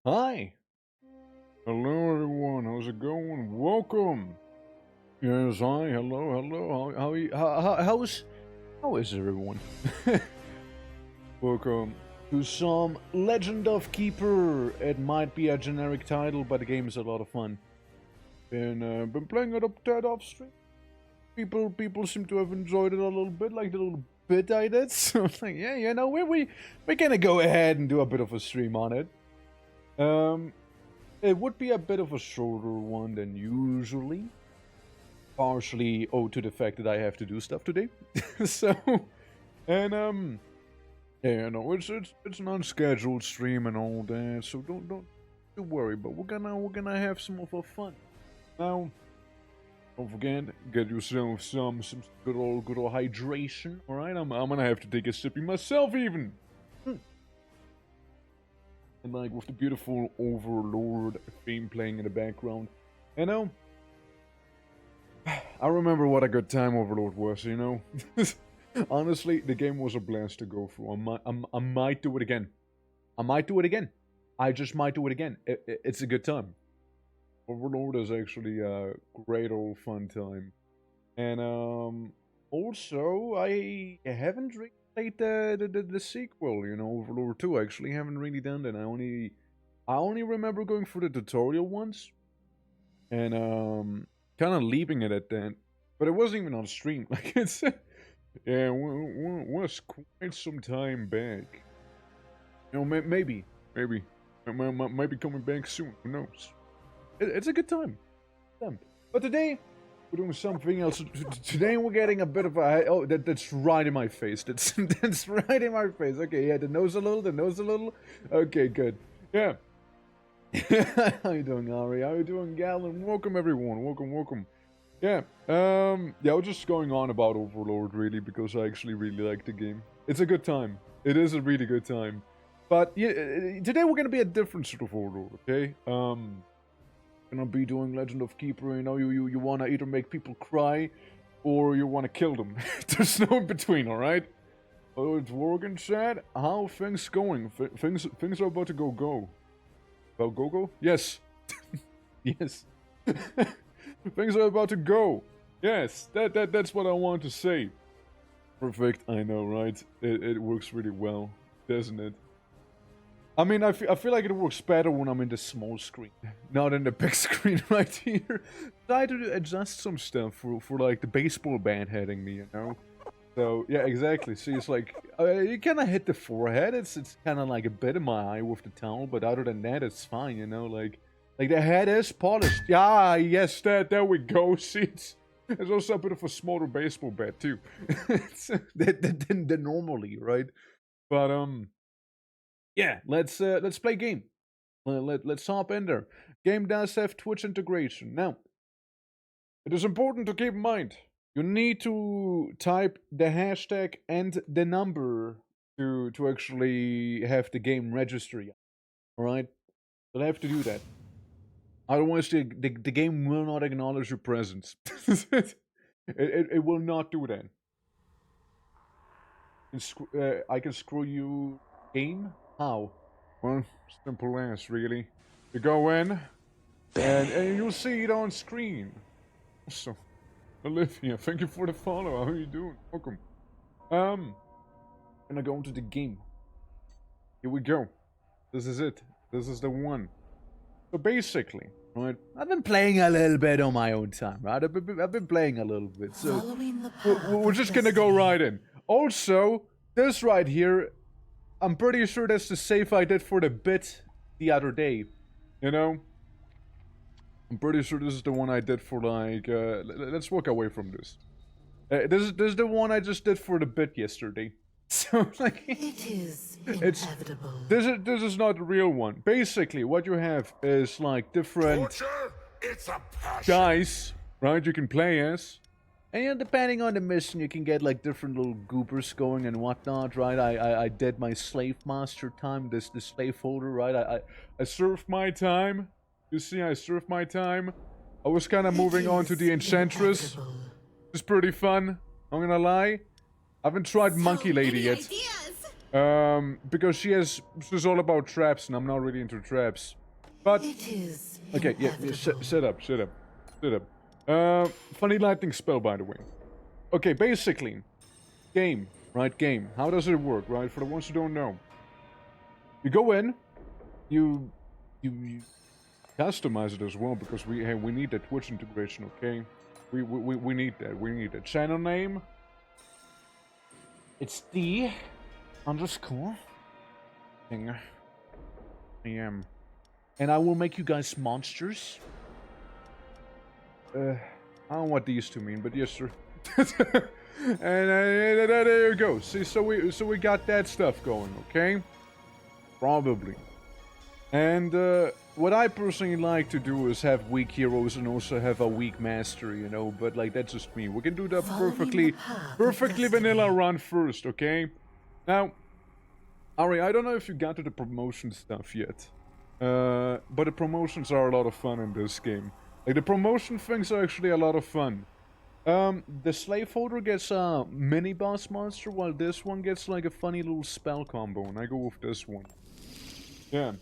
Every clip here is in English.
Hi. Hello, everyone. How's it going? Welcome. Yes, hi. Hello, hello. How is everyone? Welcome to some Legend of Keeper. It might be a generic title, but the game is a lot of fun. And been playing it up that off stream. People seem to have enjoyed it a little bit, like the little bit I did. So I'm like, yeah, you know, we're gonna go ahead and do a bit of a stream on it. It would be a bit of a shorter one than usually. Partially owed to the fact that I have to do stuff today. So, and yeah, no, it's an unscheduled stream and all that. So don't worry. But we're gonna have some of our fun. Now, don't forget, get yourself some good old hydration. All right, I'm gonna have to take a sippy myself even. And like with the beautiful Overlord theme playing in the background. You know, I remember what a good time Overlord was, you know? Honestly, the game was a blast to go through. I might do it again. I might do it again. I just might do it again. It's a good time. Overlord is actually a great old fun time. And also, I haven't really played the sequel, you know, Overlord 2. I actually haven't really done that. I only remember going through the tutorial once. And kind of leaving it at that. But it wasn't even on stream. Like it's yeah, was quite some time back. You know, maybe might be coming back soon. Who knows? It's a good time. But today we're doing something else. Today we're getting a bit of a that's right in my face. That's right in my face. Okay, yeah, the nose a little. Okay, good. Yeah. How you doing, Ari? How you doing, Galen? Welcome, everyone. Welcome. Yeah, yeah, I was just going on about Overlord, really, because I actually really like the game. It's a good time. It is a really good time. But yeah, today we're gonna be a different sort of Overlord, okay? Gonna be doing Legend of Keeper, you know, you wanna either make people cry, or you wanna kill them. There's no in between, alright? Oh, it's Worgen said, how things going? Things are about to go. Well, go? Yes. Yes. Things are about to go. Yes, that's what I want to say. Perfect, I know, right? It works really well, doesn't it? I mean, I feel like it works better when I'm in the small screen, not in the big screen right here. Try to adjust some stuff for like the baseball bat hitting me, you know? So, yeah, exactly. See, it's like, you kind of hit the forehead. It's kind of like a bit in my eye with the towel, but other than that, it's fine, you know? Like the head is polished. Yeah, yes, there we go. See, it's also a bit of a smaller baseball bat, too. than normally, right? But, yeah, let's play game. Let's hop in there. Game does have Twitch integration. Now, it is important to keep in mind, you need to type the hashtag and the number to actually have the game register you. Alright? You'll have to do that. Otherwise, the game will not acknowledge your presence. it will not do that. I can screw you game? How? Well, simple as, really. You go in, and you'll see it on screen. So, Olivia, thank you for the follow. How are you doing? Welcome. Gonna go into the game. Here we go. This is it. This is the one. So basically, right, I've been playing a little bit on my own time, right? I've been playing a little bit, so we're just gonna go right in. Also, this right here, I'm pretty sure that's the save I did for the bit the other day. You know? I'm pretty sure this is the one I did for like, let's walk away from this. This is the one I just did for the bit yesterday. So like, it's inevitable. This is not the real one. Basically, what you have is like different guys, right? You can play as, and you know, depending on the mission, you can get like different little goobers going and whatnot, right? I did my slave master time, the slave holder, right? I served my time. You see, I served my time. I was kind of moving on to the Enchantress. It's pretty fun. I'm gonna lie. I haven't tried Monkey Lady yet. Ideas. Because she's all about traps, and I'm not really into traps. But It is okay, yeah, inevitable. shut up. Funny lightning spell, by the way. Okay, basically, game, right? Game. How does it work, right? For the ones who don't know, you go in, you customize it as well because we need that Twitch integration, okay? We need that. We need that channel name. It's D underscore thing. I am. And I will make you guys monsters. I don't know what these two mean, but yes, sir. And there you go. See, so we got that stuff going, okay? Probably. And what I personally like to do is have weak heroes and also have a weak master, you know. But like that's just me. We can do the Following the path of perfectly vanilla destiny. run first, okay? Now, Ari, I don't know if you got to the promotion stuff yet. But the promotions are a lot of fun in this game. Like, the promotion things are actually a lot of fun. The slaveholder gets a mini boss monster, while this one gets like a funny little spell combo, and I go with this one. Yeah.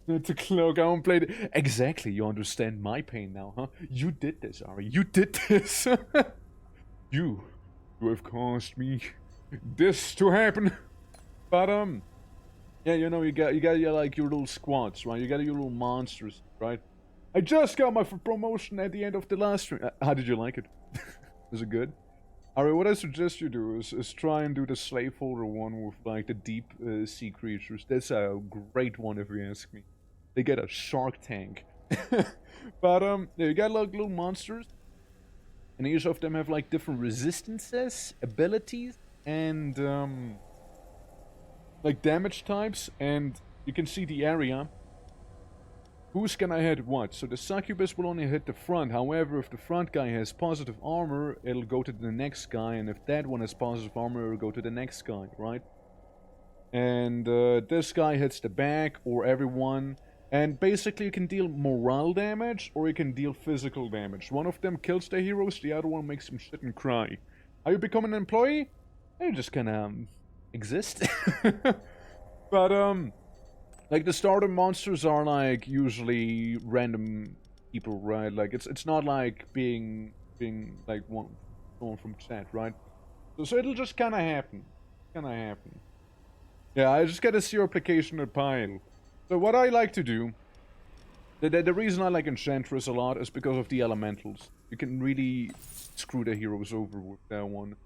It's a cloak, I don't play it. Exactly, you understand my pain now, huh? You did this, Ari. You did this. You have caused me this to happen. But, yeah, you know, you got your, like, your little squads, right? You got your little monsters, right? I just got my promotion at the end of the last stream. How did you like it? Was it good? Alright, what I suggest you do is try and do the slaveholder one with, like, the deep sea creatures. That's a great one, if you ask me. They get a shark tank. But, yeah, you got, like, little monsters. And each of them have, like, different resistances, abilities, and, like, damage types. And you can see the area. Who's gonna hit what? So the succubus will only hit the front. However, if the front guy has positive armor, it'll go to the next guy. And if that one has positive armor, it'll go to the next guy, right? And this guy hits the back or everyone. And basically you can deal morale damage or you can deal physical damage. One of them kills the heroes, the other one makes them shit and cry. How you become an employee? You just kinda exist. But like, the starter monsters are, like, usually random people, right? Like, it's not like being like, someone from chat, right? So it'll just kinda happen. Yeah, I just gotta see your application at pile. So what I like to do, the reason I like Enchantress a lot is because of the elementals. You can really screw the heroes over with that one.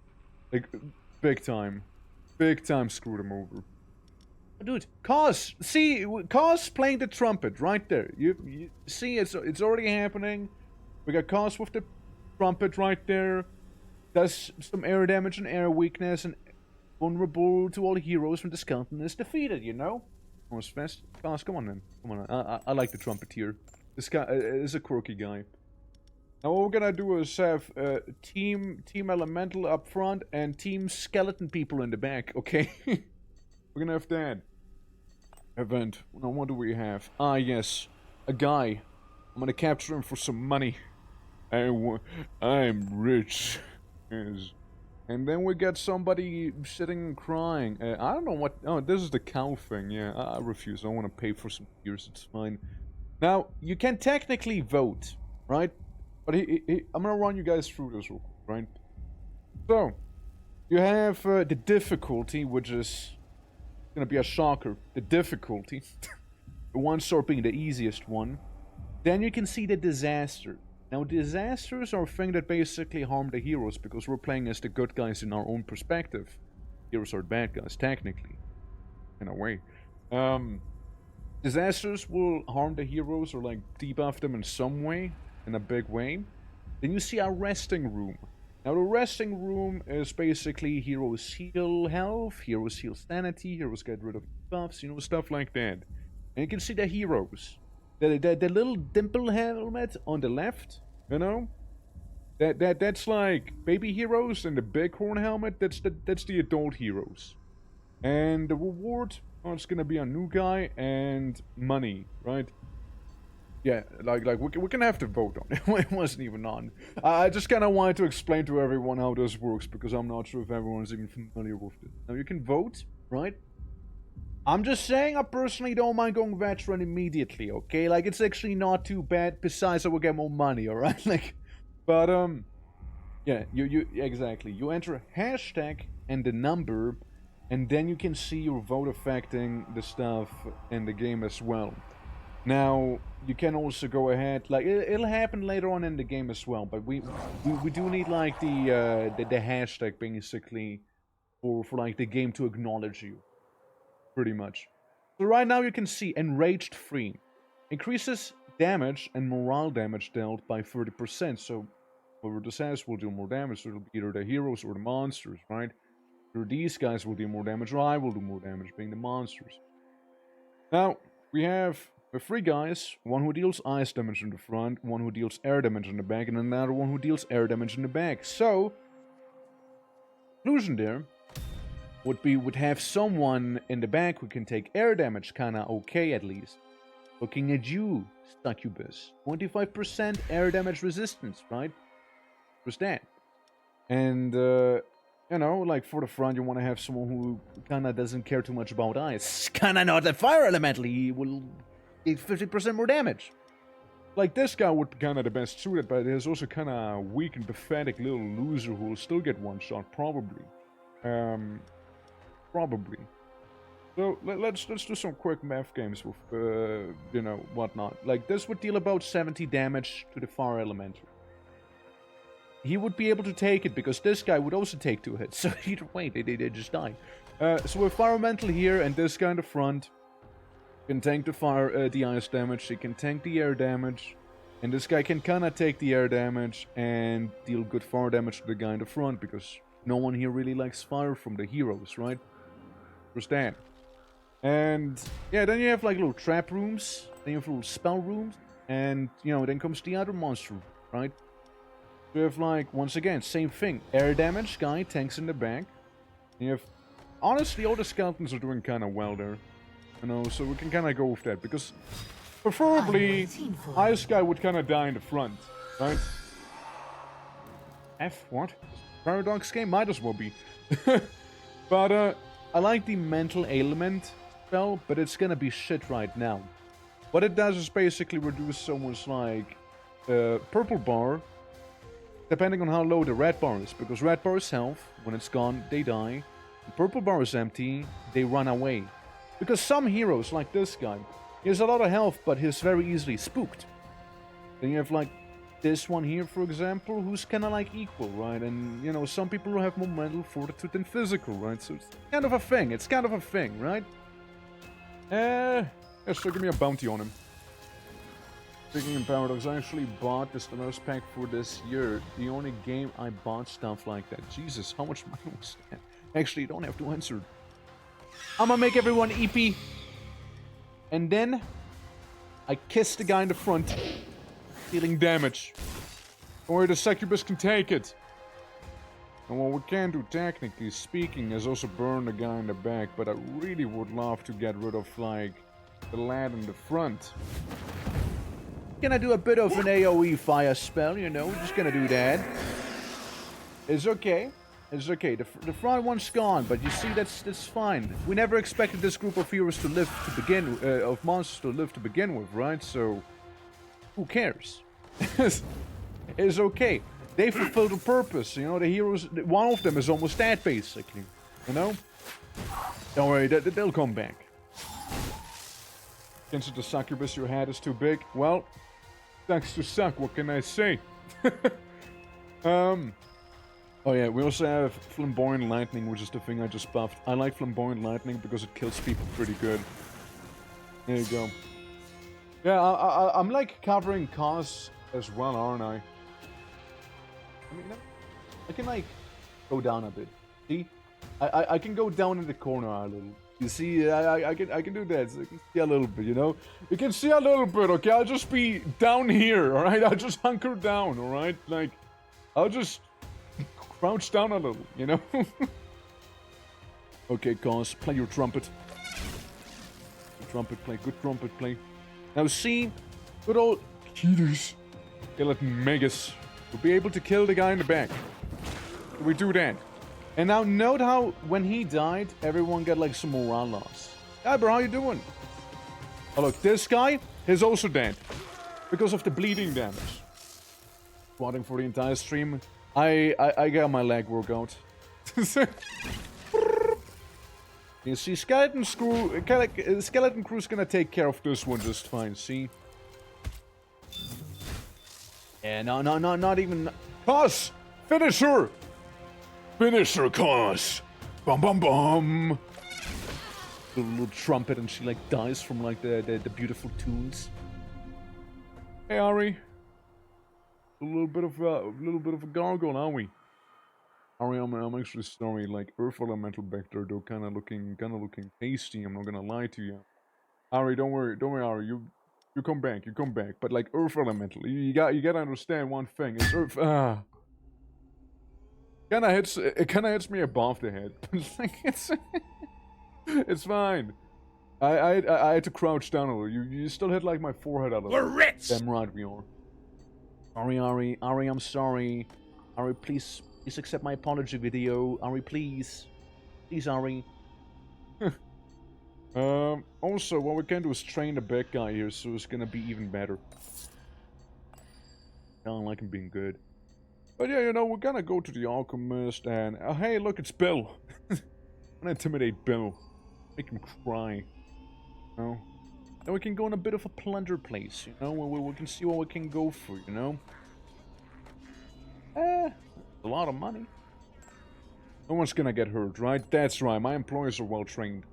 Like, big time. Big time screw them over. Dude, Cause, see, Cause playing the trumpet right there. You see, it's already happening. We got Cause with the trumpet right there. Does some air damage and air weakness and vulnerable to all heroes when the skeleton is defeated. You know. Almost fast. Cause, come on then. Come on. I like the trumpeteer. This guy is a quirky guy. Now what we're gonna do is have team elemental up front and team skeleton people in the back. Okay. We're gonna have that. Event. Now what do we have? Ah, yes. A guy. I'm gonna capture him for some money. I'm rich. Yes. And then we get somebody sitting and crying. I don't know what... Oh, this is the cow thing. Yeah, I refuse. I want to pay for some years. It's fine. Now, you can technically vote, right? But I'm gonna run you guys through this real quick, right? So, you have the difficulty, which is... gonna be a shocker. The difficulty. The one sort being the easiest one. Then you can see the disaster. Now, disasters are a thing that basically harm the heroes because we're playing as the good guys in our own perspective. Heroes are bad guys, technically. In a way. Disasters will harm the heroes or, like, debuff them in some way. In a big way. Then you see our resting room. Now, the resting room is basically heroes heal health, heroes heal sanity, heroes get rid of buffs, you know, stuff like that. And you can see the heroes. The little dimple helmet on the left, you know? That's like baby heroes, and the bighorn helmet, that's the adult heroes. And the reward, oh, it's gonna be a new guy and money, right? Yeah, like we can have to vote on it. It wasn't even on. I just kind of wanted to explain to everyone how this works because I'm not sure if everyone's even familiar with it. Now you can vote, right? I'm just saying I personally don't mind going veteran immediately, okay? Like it's actually not too bad. Besides, I will get more money, alright? Like, but yeah, you exactly. You enter a hashtag and the number, and then you can see your vote affecting the stuff in the game as well. Now you can also go ahead, like it'll happen later on in the game as well. But we do need like the hashtag basically for like the game to acknowledge you, pretty much. So right now you can see enraged 3 increases damage and morale damage dealt by 30%. So whoever this has will do more damage. So it'll be either the heroes or the monsters, right? Either these guys will do more damage, or I will do more damage, being the monsters. Now we have the 3 guys, one who deals ice damage in the front, one who deals air damage in the back, and another one who deals air damage in the back. So, conclusion there would have someone in the back who can take air damage kinda okay at least. Looking at you, Succubus. 25% air damage resistance, right? What's that? And, you know, like for the front, you want to have someone who kinda doesn't care too much about ice. Kinda not a fire elemental, he will get 50% more damage. Like this guy would be kinda the best suited, but there's also kinda weak and pathetic little loser who will still get one shot, probably. Probably. So let's do some quick math games with, you know, whatnot. Like this would deal about 70 damage to the fire elemental. He would be able to take it because this guy would also take 2 hits. So either way, they just die. So with fire elemental here and this guy in the front, can tank the ice damage. He can tank the air damage, and this guy can kind of take the air damage and deal good fire damage to the guy in the front because no one here really likes fire from the heroes, right? Understand? And yeah, then you have like little trap rooms, then you have little spell rooms, and you know then comes the other monster, right? You have like once again same thing, air damage guy tanks in the back. And you have honestly all the skeletons are doing kind of well there. You know, so we can kind of go with that, because preferably Ice Guy would kind of die in the front, right? What? Paradox game? Might as well be. But, I like the mental ailment spell, but it's gonna be shit right now. What it does is basically reduce someone's, like, purple bar, depending on how low the red bar is, because red bar is health, when it's gone, they die. The purple bar is empty, they run away. Because some heroes, like this guy, he has a lot of health, but he's very easily spooked. Then you have, like, this one here, for example, who's kind of, like, equal, right? And, you know, some people have more mental fortitude than physical, right? So it's kind of a thing. It's kind of a thing, right? Yeah, so give me a bounty on him. Speaking in Paradox, I actually bought the Stellaris pack for this year. The only game I bought stuff like that. Jesus, how much money was that? Actually, you don't have to answer. I'm gonna make everyone EP. And then I kiss the guy in the front, dealing damage. Or the Succubus can take it. And what we can do, technically speaking, is also burn the guy in the back. But I really would love to get rid of, like, the lad in the front. Gonna do a bit of an AoE fire spell, you know, just gonna do that. It's okay. It's okay. The front one's gone, but you see, that's fine. We never expected this group of heroes to live to begin, of monsters to live to begin with, right? So, who cares? It's okay. They fulfill the purpose, you know. The heroes, one of them is almost dead, basically. You know. Don't worry, they'll come back. Against the Succubus, your head is too big. Well, sucks to suck. What can I say? Oh yeah, we also have Flamboyant Lightning, which is the thing I just buffed. I like Flamboyant Lightning because it kills people pretty good. There you go. Yeah, I'm like covering costs as well, aren't I? I mean, I can like go down a bit. See? I can go down in the corner a little. You see, I can do that. So you can see a little bit, you know? You can see a little bit, okay? I'll just be down here, alright? I'll just hunker down, alright? Like, I'll just crouch down a little, you know? Okay, cause play your trumpet. Good trumpet play, good trumpet play. Now see, Good old Kiddus. Skeleton Megas. We'll be able to kill the guy in the back. So we do that. And now note how when he died, everyone got like some morale loss. Yeah, bro, how you doing? Oh, look, this guy is also dead. Because of the bleeding damage. Squatting for the entire stream. I got my leg workout. You see, Skeleton Crew's gonna take care of this one just fine, see? Yeah, no, not even... Cos! Finish her! Finish her, Cos! Bum bum bum! Little trumpet and she like dies from like the beautiful tunes. Hey Ari. A little bit of a gargoyle, aren't we? Ari, I'm actually sorry, like Earth Elemental back there though kinda looking tasty, I'm not gonna lie to you. Ari, don't worry, Ari, you come back, but like Earth Elemental, you gotta understand one thing, it's Earth it kinda hits me above the head. Like it's fine. I had to crouch down a little. You still hit like my forehead a little. We're rich! Damn right we are. Ari, I'm sorry. Ari, please accept my apology video. Ari, please. Please, Ari. Also, what we can do is train the bad guy here, so it's gonna be even better. I don't like him being good. But yeah, you know, we're gonna go to the Alchemist and... hey, look, it's Bill. I'm gonna intimidate Bill. Make him cry. You know? Then we can go in a bit of a plunder place, you know? Where we can see what we can go for, you know? A lot of money. No one's gonna get hurt, right? That's right, my employees are well trained.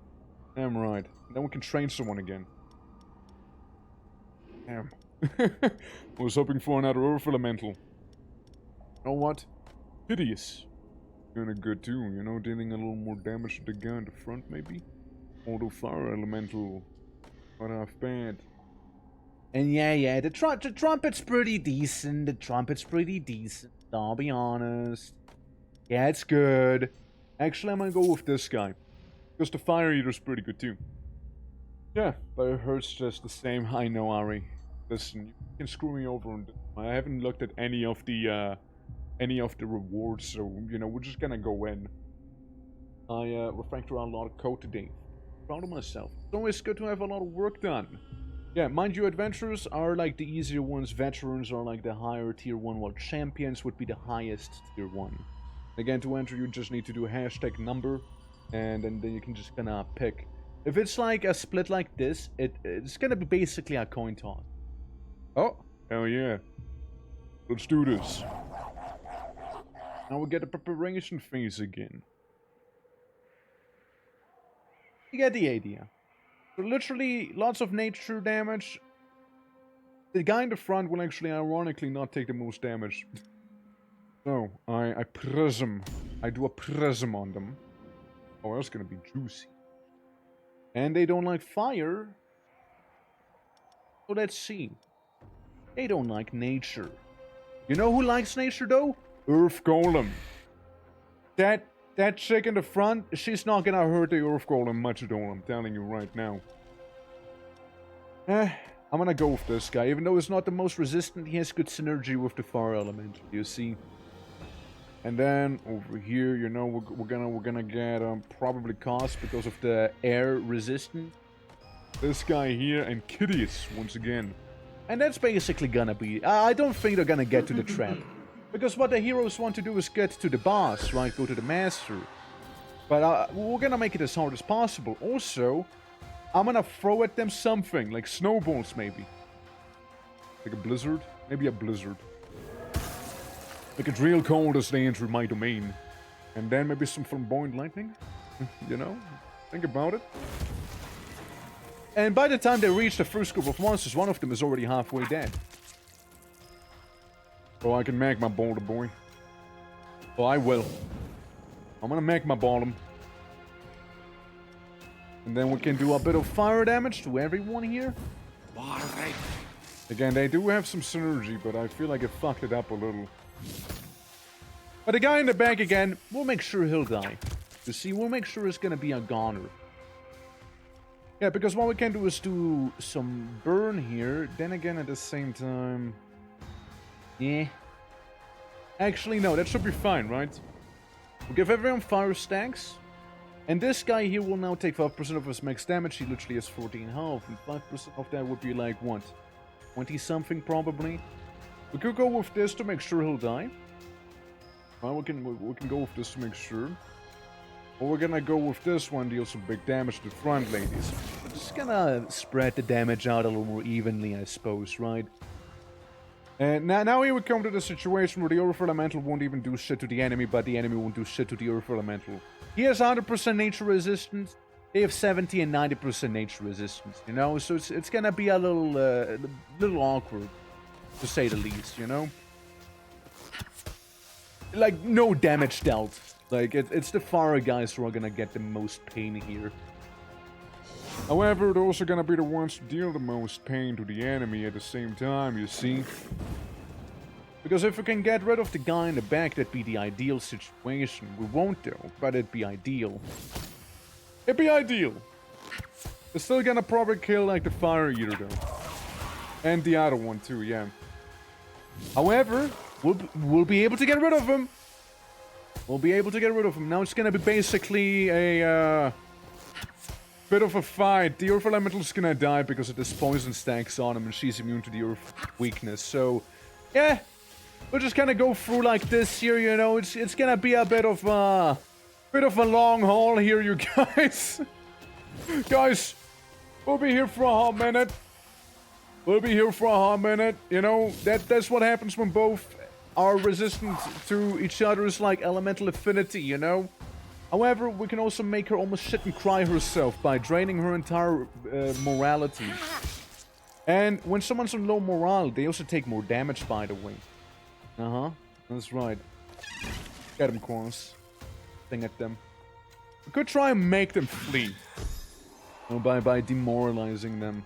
Damn right. Then we can train someone again. Damn. I was hoping for another Earth Elemental. You know what? Hideous. Kinda good too, you know, dealing a little more damage to the guy in the front maybe? Although Fire Elemental, not half bad. And yeah, the trumpet's pretty decent, I'll be honest. Yeah, it's good. Actually, I'm gonna go with this guy. Because the Fire Eater's pretty good too. Yeah, but it hurts just the same. I know, Ari. Listen, you can screw me over on this. I haven't looked at any of the rewards, so, you know, we're just gonna go in. I refactored around a lot of code today. Proud of myself. It's always good to have a lot of work done. Yeah, mind you, adventurers are like the easier ones, veterans are like the higher tier 1, while champions would be the highest tier 1. Again, to enter, you just need to do a #number, and then you can just kinda pick. If it's like a split like this, it's gonna be basically a coin toss. Oh, hell yeah. Let's do this. Now we get the preparation phase again. You get the idea. So literally, lots of nature damage. The guy in the front will actually, ironically, not take the most damage. So, I prism. I do a prism on them. Oh, that's gonna be juicy. And they don't like fire. So let's see. They don't like nature. You know who likes nature, though? Earth Golem. That chick in the front, she's not gonna hurt the Earth Golem much at all, I'm telling you right now. I'm gonna go with this guy. Even though he's not the most resistant, he has good synergy with the Fire Element, you see. And then, over here, you know, we're gonna get, probably cost because of the air resistance. This guy here, and Kitties, once again. And that's basically gonna be... I don't think they're gonna get to the trap. Because what the heroes want to do is get to the boss, right? Go to the master. But we're gonna make it as hard as possible. Also, I'm gonna throw at them something, like snowballs maybe. Like a blizzard? Maybe a blizzard. Make it real cold as they enter my domain. And then maybe some flamboyant lightning? You know? Think about it. And by the time they reach the first group of monsters, one of them is already halfway dead. Oh, I can mag my boulder boy. Oh, I will. I'm gonna mag my bottom. And then we can do a bit of fire damage to everyone here. Again, they do have some synergy, but I feel like it fucked it up a little. But the guy in the back again, we'll make sure he'll die. You see, we'll make sure it's gonna be a goner. Yeah, because what we can do is do some burn here. Then again, at the same time... Yeah. Actually, no, that should be fine, right? We'll give everyone fire stacks. And this guy here will now take 5% of his max damage. He literally has 14 health. And 5% of that would be like, what? 20-something, probably? We could go with this to make sure he'll die. Well, we can go with this to make sure. Or we're gonna go with this one, deal some big damage to the front ladies. We're just gonna spread the damage out a little more evenly, I suppose, right? And now here we come to the situation where the Earth Elemental won't even do shit to the enemy, but the enemy won't do shit to the Earth Elemental. He has 100% nature resistance. They have 70 and 90% nature resistance, you know? So it's gonna be a little awkward, to say the least, you know? Like, no damage dealt. Like, it's the fire guys who are gonna get the most pain here. However, they're also gonna be the ones to deal the most pain to the enemy at the same time, you see? Because if we can get rid of the guy in the back, that'd be the ideal situation. We won't though, but it'd be ideal. It'd be ideal. They're still gonna probably kill, like, the fire eater though. And the other one too, yeah. However, we'll be able to get rid of him. We'll be able to get rid of him. Now it's gonna be basically a bit of a fight. The Earth Elemental's gonna die because of this poison stacks on him and she's immune to the Earth weakness. So, yeah, we'll just kind of go through like this here, you know. It's gonna be a bit of a long haul here, you guys. Guys, we'll be here for a hot minute. We'll be here for a hot minute. You know, that's what happens when both are resistant to each other's, like, elemental affinity, you know? However, we can also make her almost shit and cry herself by draining her entire morality. And when someone's on low morale, they also take more damage, by the way. Uh-huh. That's right. Get them, Quans. Thing at them. We could try and make them flee. By demoralizing them.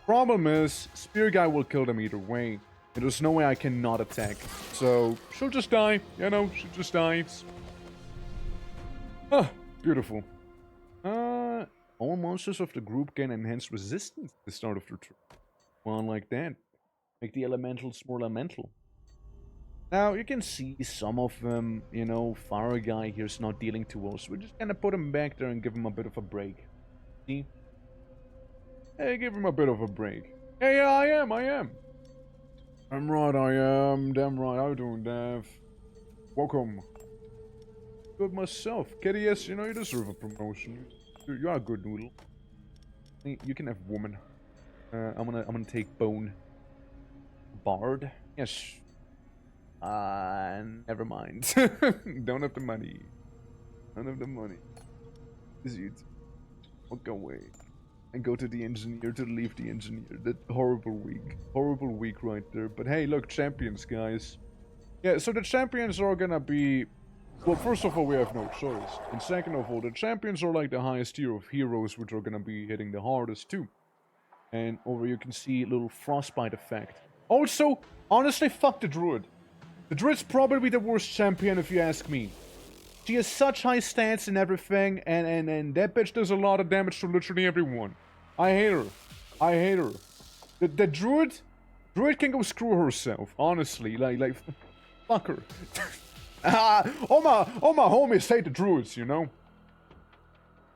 Problem is, Spear Guy will kill them either way. And there's no way I can not attack. So, she'll just die. You know, she just dies. Ah, beautiful. All monsters of the group gain enhanced resistance at the start of the turn. Well, like that. Make the elementals more elemental. Now, you can see some of them, you know, Fire Guy here's not dealing too well. So we're just gonna put him back there and give him a bit of a break. See? Hey, give him a bit of a break. Hey, yeah, I am. I'm right, I am. Damn right, how you doing, Dev? Welcome. Good myself. KDS, you know, you deserve a promotion. You are a good noodle. You can have woman. I'm gonna take Bone. Bard? Yes. Never mind. Don't have the money. Don't have the money. Is it? Walk away. And go to the engineer to leave the engineer. That horrible week. Horrible week right there. But hey, look, champions, guys. Yeah, so the champions are gonna be... Well, first of all, we have no choice. And second of all, the champions are like the highest tier of heroes, which are gonna be hitting the hardest too. And over you can see a little frostbite effect. Also, honestly, fuck the druid. The druid's probably the worst champion if you ask me. She has such high stats and everything, and that bitch does a lot of damage to literally everyone. I hate her. I hate her. The druid can go screw herself, honestly. Like, fuck her. all my homies hate the druids, you know?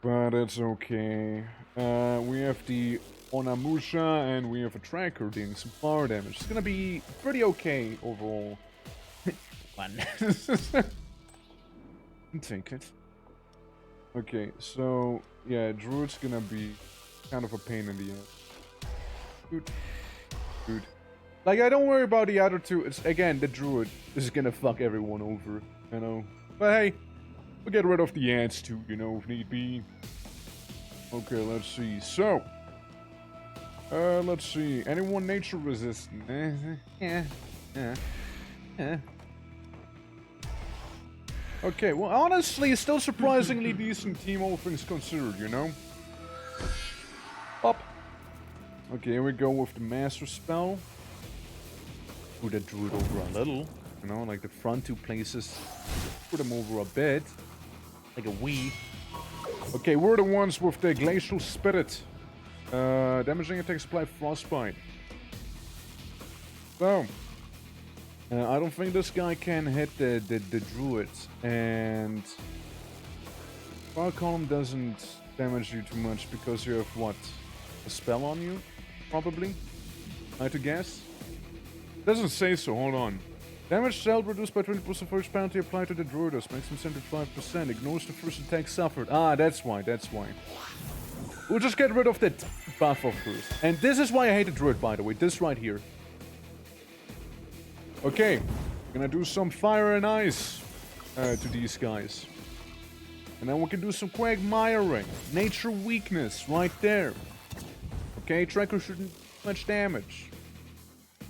But it's okay. We have the Onamusha, and we have a tracker dealing some fire damage. It's gonna be pretty okay overall. Fun. Take it. Okay, so yeah, druid's gonna be kind of a pain in the ass. Dude. Like, I don't worry about the other two. It's again the druid is gonna fuck everyone over, you know. But hey, we'll get rid of the ants too, you know, if need be. Okay, let's see. So, let's see. Anyone nature resistant? Yeah. Okay, well, honestly, it's still surprisingly decent team, all things considered, you know? Up. Okay, here we go with the Master Spell. Put that druid over a little, you know, like the front two places. Put them over a bit. Like a wee. Okay, we're the ones with the Glacial Spirit. Damaging attacks apply frostbite. So, I don't think this guy can hit the druids, and fire column doesn't damage you too much because you have what? A spell on you? Probably? I had to guess? Doesn't say so, hold on. Damage dealt reduced by 20% for each penalty applied to the druidess, makes them 75%, ignores the first attack suffered. Ah, that's why. We'll just get rid of that buff of first. And this is why I hate the druid, by the way, this right here. Okay, gonna do some fire and ice to these guys. And then we can do some quagmiring. Nature weakness, right there. Okay, tracker shouldn't do much damage.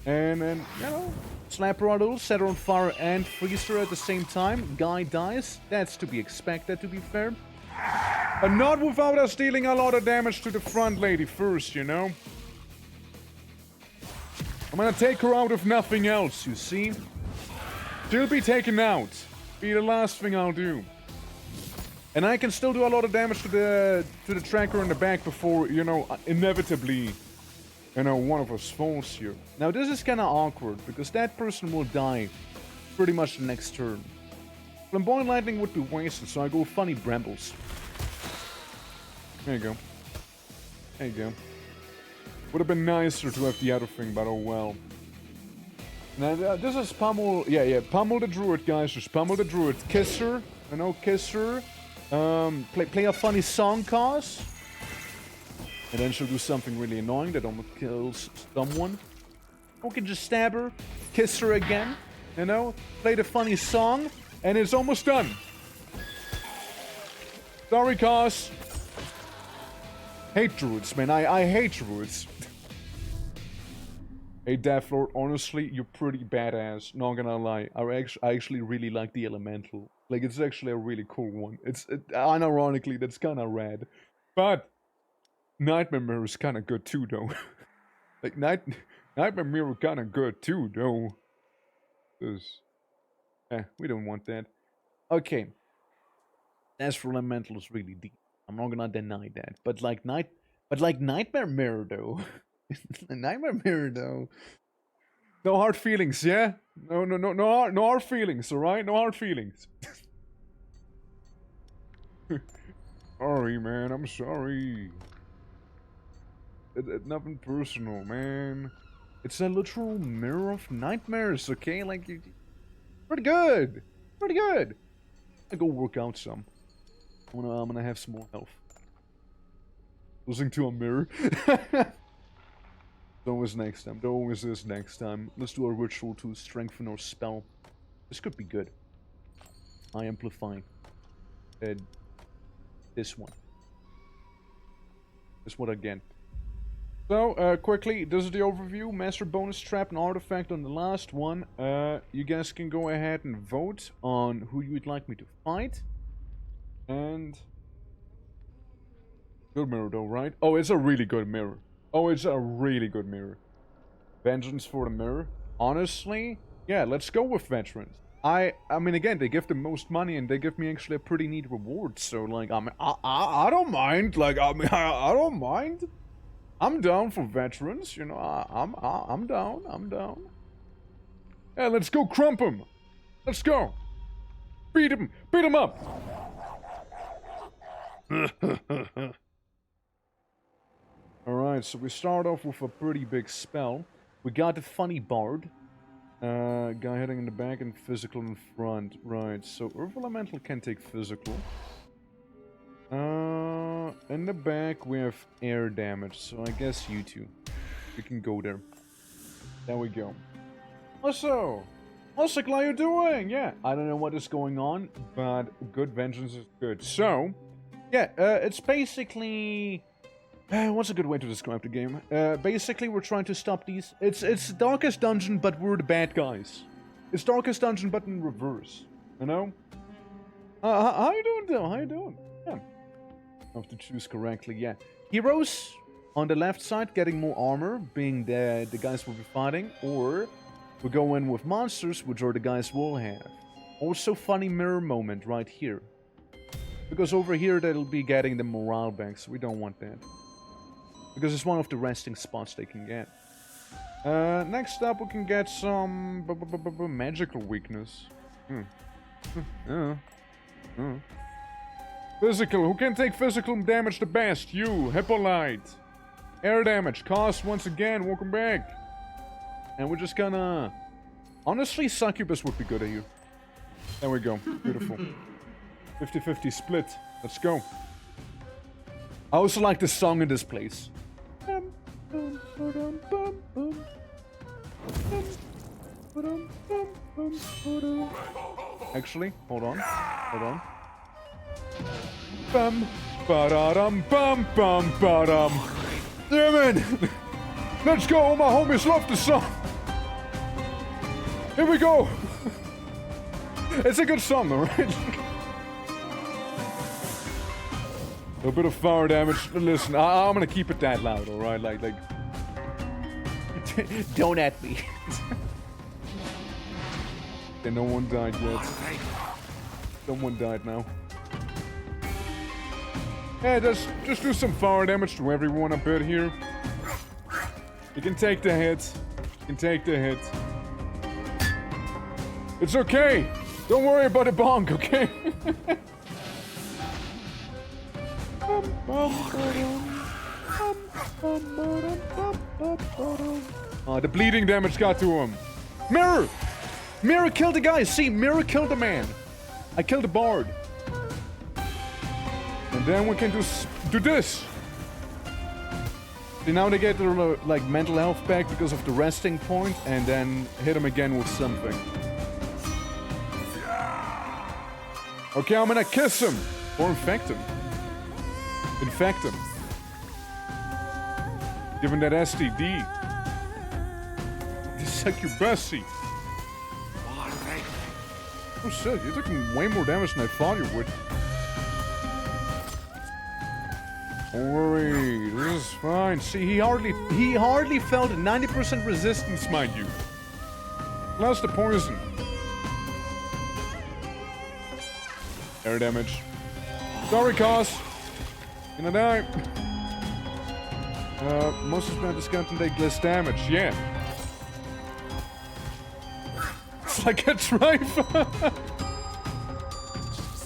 And then, you know, slap her out a little, set her on fire and freeze her at the same time. Guy dies. That's to be expected, to be fair. But not without us dealing a lot of damage to the front lady first, you know? I'm gonna take her out if nothing else, you see? She'll be taken out. Be the last thing I'll do. And I can still do a lot of damage to the tracker in the back before, you know, inevitably, you know, one of us falls here. Now this is kinda awkward, because that person will die pretty much the next turn. Flamboyant lightning would be wasted, so I go funny brambles. There you go. There you go. Would have been nicer to have the other thing, but oh well. Now this is pummel, yeah, pummel the druid, guys, just pummel the druid. Kiss her, you know, kiss her. Play a funny song, cause. And then she'll do something really annoying that almost kills someone. Or we can just stab her, kiss her again, you know, play the funny song, and it's almost done. Sorry, cause. Hate druids, man. I hate druids. Hey, Deathlord, honestly, you're pretty badass. Not gonna lie. I actually really like the elemental. Like, it's actually a really cool one. Unironically, that's kind of rad. But Nightmare Mirror is kind of good too, though. Like, Nightmare Mirror kind of good too, though. We don't want that. Okay. Astral Elemental is really deep. I'm not gonna deny that. But like Nightmare Mirror, though. Nightmare Mirror, though. No hard feelings, yeah? No hard feelings, alright? No hard feelings. Sorry, man. I'm sorry. It's nothing personal, man. It's a literal mirror of nightmares, okay? Like, pretty good. Pretty good. I go work out some. I'm gonna have some more health. Losing to a mirror. Always next time. There always is next time. Let's do a ritual to strengthen our spell. This could be good. I amplify. This one. This one again. So, quickly, this is the overview. Master bonus trap and artifact on the last one. You guys can go ahead and vote on who you'd like me to fight. And... good mirror though, right? Oh, it's a really good mirror. Oh, it's a really good mirror. Vengeance for the mirror. Honestly, yeah, let's go with Veterans. I mean, again, they give the most money and they give me actually a pretty neat reward. So, like, I don't mind. Like, I mean, I don't mind. I'm down for Veterans. You know, I'm down. I'm down. Yeah, let's go crump him. Let's go. Beat him. Beat him up. Alright, so we start off with a pretty big spell. We got the funny bard. Guy hitting in the back and physical in front. Right, so Earth Elemental can take physical. In the back we have air damage, so I guess you two. We can go there. There we go. Also, how you doing? Yeah, I don't know what is going on, but good vengeance is good. So, yeah, it's basically... what's a good way to describe the game? Basically, we're trying to stop these... It's Darkest Dungeon, but we're the bad guys. It's Darkest Dungeon, but in reverse. You know? How you doing, though? How you doing? Yeah. I have to choose correctly, yeah. Heroes on the left side, getting more armor, being the guys we'll be fighting. Or we go in with monsters, which are the guys we'll have. Also, funny mirror moment right here. Because over here, they'll be getting the morale back, so we don't want that. Because it's one of the resting spots they can get. Next up, we can get some magical weakness. Physical. Who can take physical damage the best? You, Hippolyte. Air damage. Cost once again. Welcome back. And we're just gonna... Honestly, Succubus would be good at you. There we go. Beautiful. 50-50 split. Let's go. I also like the song in this place. Actually, hold on. Hold on. Bum, ba-da-dum, bum, bum, ba-dum. Yeah, man! Let's go! All my homies love the song! Here we go! It's a good song, though, right? A bit of fire damage. Listen, I'm gonna keep it that loud, alright? Like... Don't at me. Okay, no one died yet. Someone died now. Yeah, just do some fire damage to everyone a bit here. You can take the hit. You can take the hit. It's okay. Don't worry about the bonk, okay? The bleeding damage got to him. Mirror! Mirror killed the guy. See, Mirror killed the man. I killed the bard. And then we can do this. See, now they get their like mental health back because of the resting point, and then hit him again with something. Okay, I'm gonna kiss him or infect him. Infect him. Give him that STD. Succubusy. Oh shit, you're taking way more damage than I thought you would. Don't worry, this is fine. See, he hardly felt 90% resistance, mind you. Plus the poison. Air damage. Sorry, Cos. Gonna die. Most of is going to take less damage, yeah. It's like a tribe.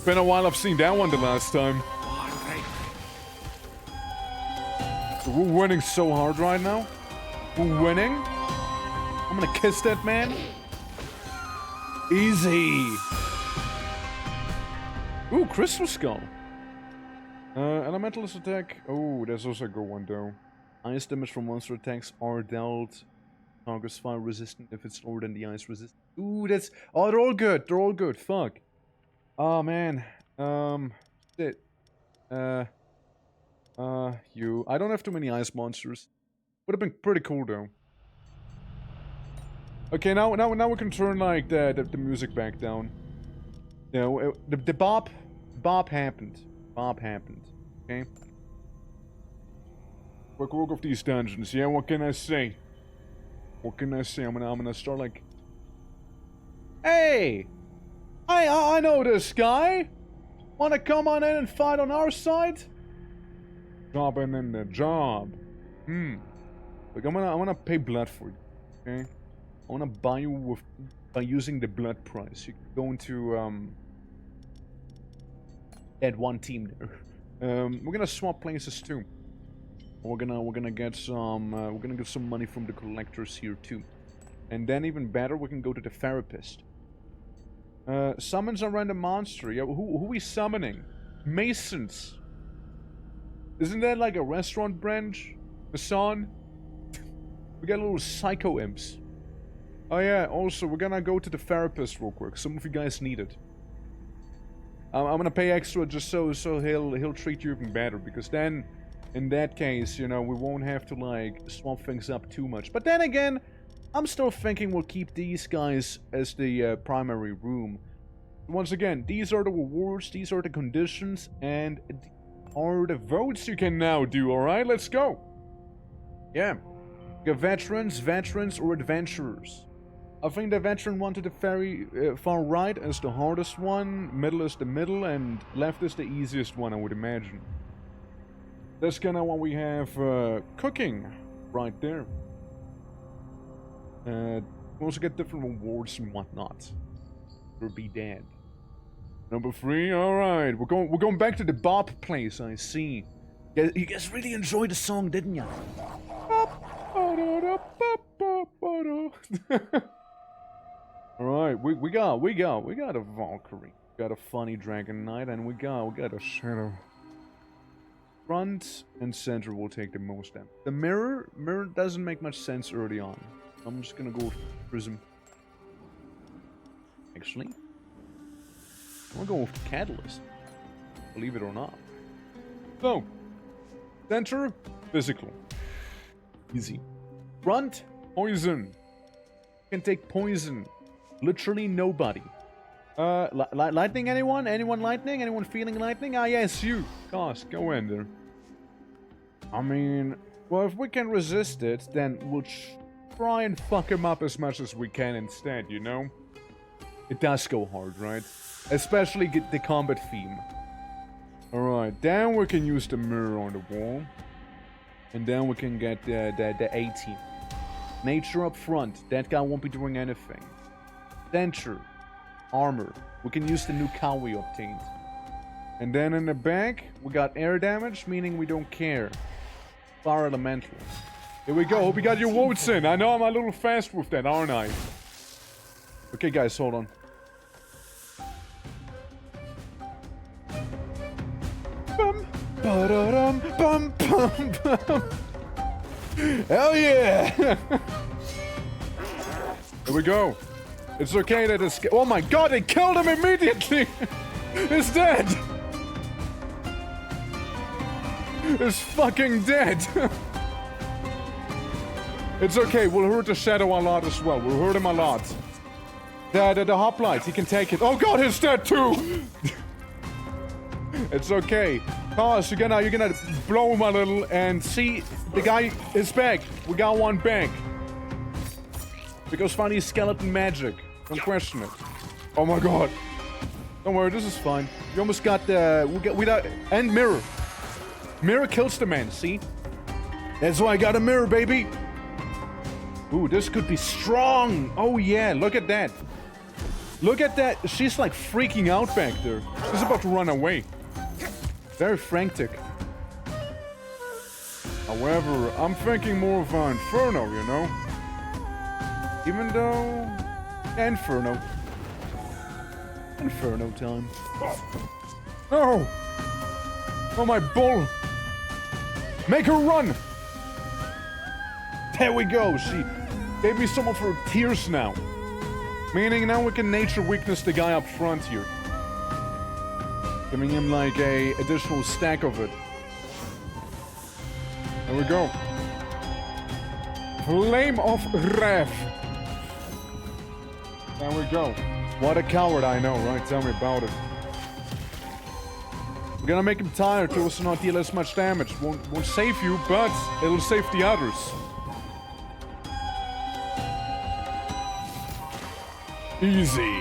Been a while I've seen that one the last time. We're winning so hard right now. We're winning. I'm gonna kiss that man. Easy. Ooh, Crystal Skull. Elementalist attack. Oh, there's also a good one though. Ice damage from monster attacks are dealt. Target's fire resistant if it's lower than the ice resistance. Ooh, that's... Oh, they're all good. They're all good. Fuck. Oh, man. Shit. You. I don't have too many ice monsters. Would have been pretty cool, though. Okay, now we can turn, like, the music back down. You know, the Bob happened. Bob happened. Okay? Quick work of these dungeons. Yeah, what can I say? What can I say? I'm gonna start like... Hey! I know this guy! Wanna come on in and fight on our side? Jobbing in the job. Like, I'm gonna pay blood for you. Okay? I wanna buy you by using the blood price. You can go into, that one team there. We're gonna swap places too. We're gonna get some money from the collectors here too. And then even better, we can go to the therapist. Summons a random monster. Yeah, who we summoning? Masons. Isn't that like a restaurant branch? Mason? We got little psycho imps. Oh yeah, also we're gonna go to the therapist real quick. Some of you guys need it. I'm gonna pay extra just so he'll treat you even better, because then in that case, you know, we won't have to like swap things up too much. But then again, I'm still thinking we'll keep these guys as the primary room. Once again, these are the rewards, these are the conditions, and are the votes you can now do. Alright, let's go. Yeah. You got veterans, or adventurers. I think the veteran one to the very far right is the hardest one, middle is the middle, and left is the easiest one, I would imagine. That's kind of what we have cooking right there. We also get different rewards and whatnot. Or be dead. Number 3, alright. We're going back to the Bob place, I see. You guys really enjoyed the song, didn't ya? Alright, we got a Valkyrie. We got a funny Dragon Knight, and we got a Shadow. Front and center will take the most damage. The mirror doesn't make much sense early on. I'm just gonna go with Prism. Actually, I'm gonna go with Catalyst. Believe it or not. So, center, physical. Easy. Front, poison. Can take poison. Literally nobody. Lightning anyone? Anyone lightning? Anyone feeling lightning? Ah, yes, you. Gosh, go in there. I mean, well, if we can resist it, then we'll try and fuck him up as much as we can instead, you know? It does go hard, right? Especially get the combat theme. Alright, then we can use the mirror on the wall. And then we can get the 18. Nature up front. That guy won't be doing anything. Center. Armor. We can use the new cow we obtained. And then in the back, we got air damage, meaning we don't care. Fire elemental. Here we go. Hope you got your votes in. I know I'm a little fast with that, aren't I? Okay, guys, hold on. Bum, ba-da-dum, bum, bum, bum. Hell yeah! Here we go. It's okay that it's... Oh my god, they killed him immediately! He's dead! He's fucking dead! It's okay, we'll hurt the Shadow a lot as well. We'll hurt him a lot. The hoplite, he can take it. Oh god, he's dead too! It's okay. Cause you're gonna blow him a little and see the guy is back. We got one back. Because funny skeleton magic. Don't question it. Oh my god. Don't worry, this is fine. We almost got the... We got... And mirror. Mirror kills the man, see? That's why I got a mirror, baby. Ooh, this could be strong. Oh yeah, look at that. Look at that. She's like freaking out back there. She's about to run away. Very frantic. However, I'm thinking more of an Inferno, you know? Even though... Inferno. Inferno time. No! Oh, my bull! Make her run! There we go, she gave me some of her tears now. Meaning now we can nature weakness the guy up front here. Giving him like a additional stack of it. There we go. Flame of Wrath. There we go. What a coward, I know, right? Tell me about it. We're gonna make him tired to also not deal as much damage. Won't save you, but it'll save the others. Easy.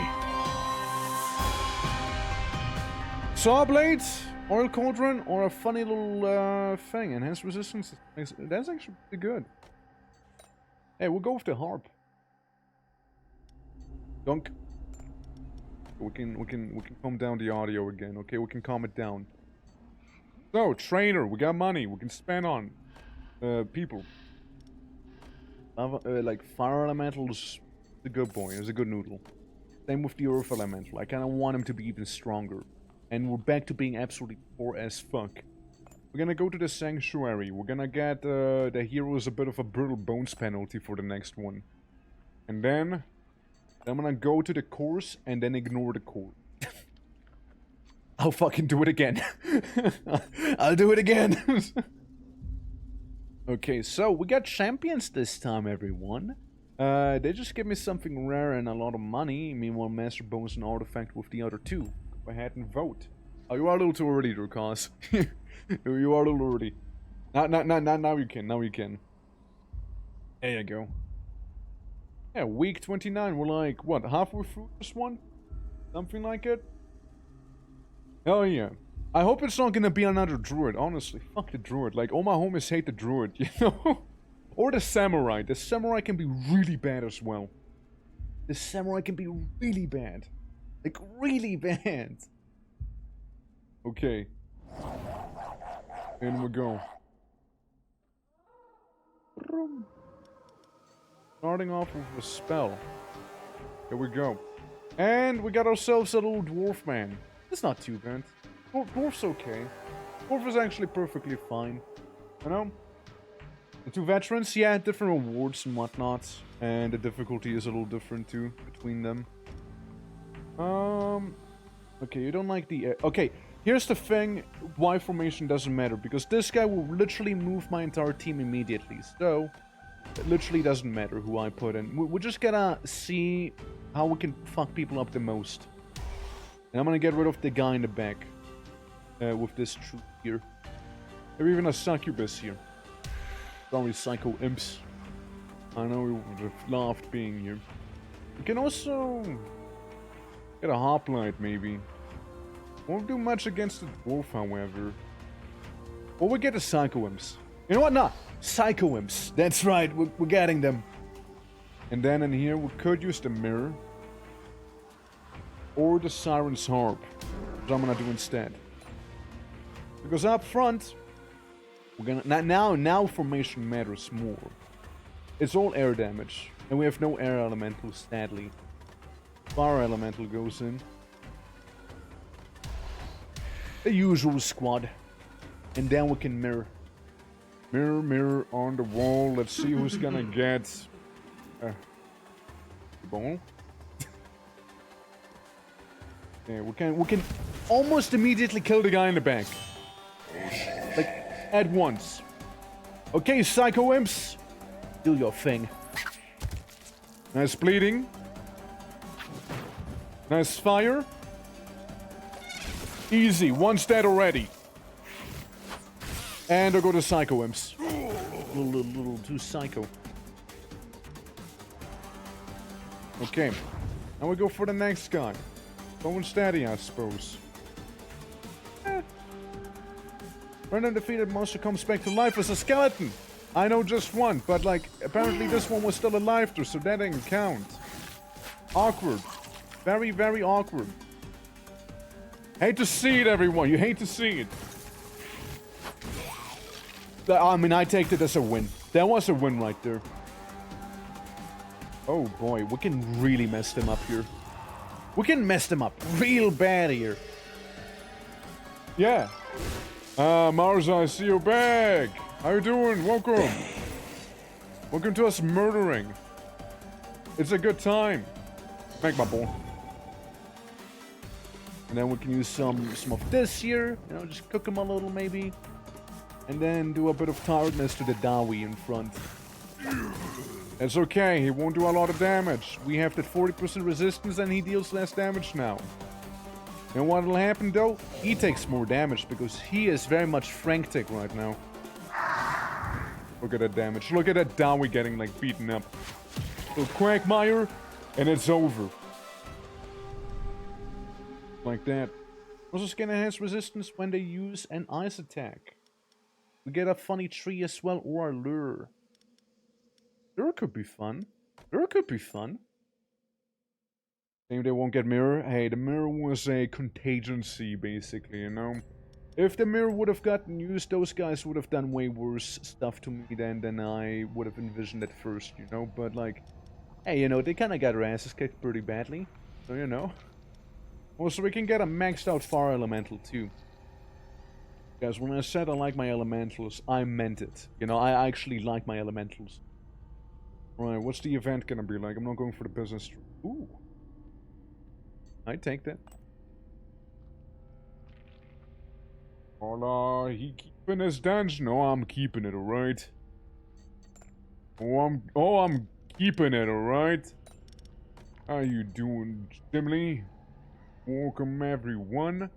Saw blades, oil cauldron, or a funny little thing. Enhanced resistance. That's actually pretty good. Hey, we'll go with the harp. Dunk. We can calm down the audio again. Okay, we can calm it down. So, trainer, we got money. We can spend on people. Like fire elemental is a good boy. Is a good noodle. Same with the earth elemental. I kind of want him to be even stronger. And we're back to being absolutely poor as fuck. We're gonna go to the sanctuary. We're gonna get the heroes a bit of a brittle bones penalty for the next one. And then I'm gonna go to the course and then ignore the course. I'll fucking do it again. I'll do it again. Okay, so we got champions this time, everyone. They just give me something rare and a lot of money. Meanwhile, Master Bones and Artifact with the other two. Go ahead and vote. Oh, you are a little too early, Drukas. You are a little early. Now you can. Now you can. There you go. Yeah, week 29. We're like, what, halfway through this one? Something like it? Hell yeah. I hope it's not gonna be another druid, honestly. Fuck the druid. Like, all my homies hate the druid, you know? Or the samurai. The samurai can be really bad as well. The samurai can be really bad. Like, really bad. Okay. In we go. Starting off with a spell. Here we go. And we got ourselves a little dwarf man. It's not too bad. Dwarf's okay. Dwarf is actually perfectly fine. You know? The two veterans, yeah, different rewards and whatnot. And the difficulty is a little different too, between them. Okay, you don't like the... okay, here's the thing why formation doesn't matter. Because this guy will literally move my entire team immediately. So, it literally doesn't matter who I put in. We're just gonna see how we can fuck people up the most. And I'm gonna get rid of the guy in the back. With this troop here. Maybe even a succubus here. Sorry, psycho imps. I know we would have loved being here. We can also get a hoplite, maybe. Won't do much against the dwarf, however. Or we get the psycho imps. You know what? Nah, psycho imps. That's right, we're getting them. And then in here, we could use the mirror. Or the siren's harp. Which I'm gonna do instead. Because up front, we're gonna now formation matters more. It's all air damage, and we have no air elementals, sadly. Fire elemental goes in. The usual squad, and then we can mirror. Mirror, mirror on the wall. Let's see who's gonna get the ball. Yeah, we can almost immediately kill the guy in the back. Like, at once. Okay, psycho imps. Do your thing. Nice bleeding. Nice fire. Easy, one's dead already. And I'll go to psycho imps. Little too psycho. Okay. Now we go for the next guy. Going steady, I suppose. When a defeated monster comes back to life as a skeleton. I know just one, but like, apparently this one was still alive too, so that didn't count. Awkward. Very, very awkward. Hate to see it, everyone. You hate to see it. I mean, I take it as a win. That was a win right there. Oh boy, we can really mess them up here. We can mess them up real bad here. Yeah. Marza, I see your bag. How you doing? Welcome. Welcome to us murdering. It's a good time. Make my ball. And then we can use some of this here. You know, just cook them a little maybe. And then do a bit of tiredness to the Dawi in front. It's okay, he won't do a lot of damage. We have that 40% resistance and he deals less damage now. And what will happen though? He takes more damage because he is very much frantic right now. Look at that damage. Look at that Dawi getting like beaten up. So Quagmire, and it's over. Like that. Also skin enhance resistance when they use an ice attack. We get a funny tree as well, or a lure. Lure could be fun. Lure could be fun. Maybe they won't get mirror. Hey, the mirror was a contingency, basically, you know? If the mirror would have gotten used, those guys would have done way worse stuff to me than I would have envisioned at first, you know? But, like, hey, you know, they kind of got their asses kicked pretty badly. So, you know. Also, we can get a maxed out fire elemental, too. Guys, when I said I like my elementals, I meant it. You know, I actually like my elementals. Right, what's the event gonna be like? I'm not going for the business trip. Ooh. I take that. Hola, he keeping his dungeon? No, I'm keeping it, alright? Oh, I'm keeping it, alright? How you doing, Dimly? Welcome, everyone.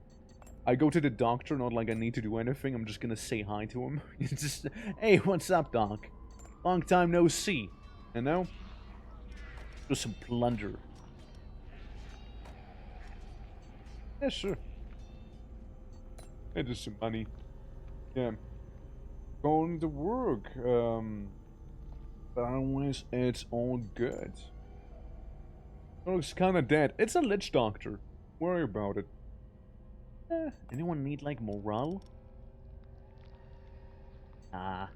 I go to the doctor, not like I need to do anything. I'm just gonna say hi to him. Just, hey, what's up, doc? Long time no see. You know? Do some plunder. Yeah, sure. It is some money. Yeah. Going to work. But otherwise, it's all good. It looks kinda dead. It's a lich doctor. Worry about it. Anyone need, like, morale? Ah.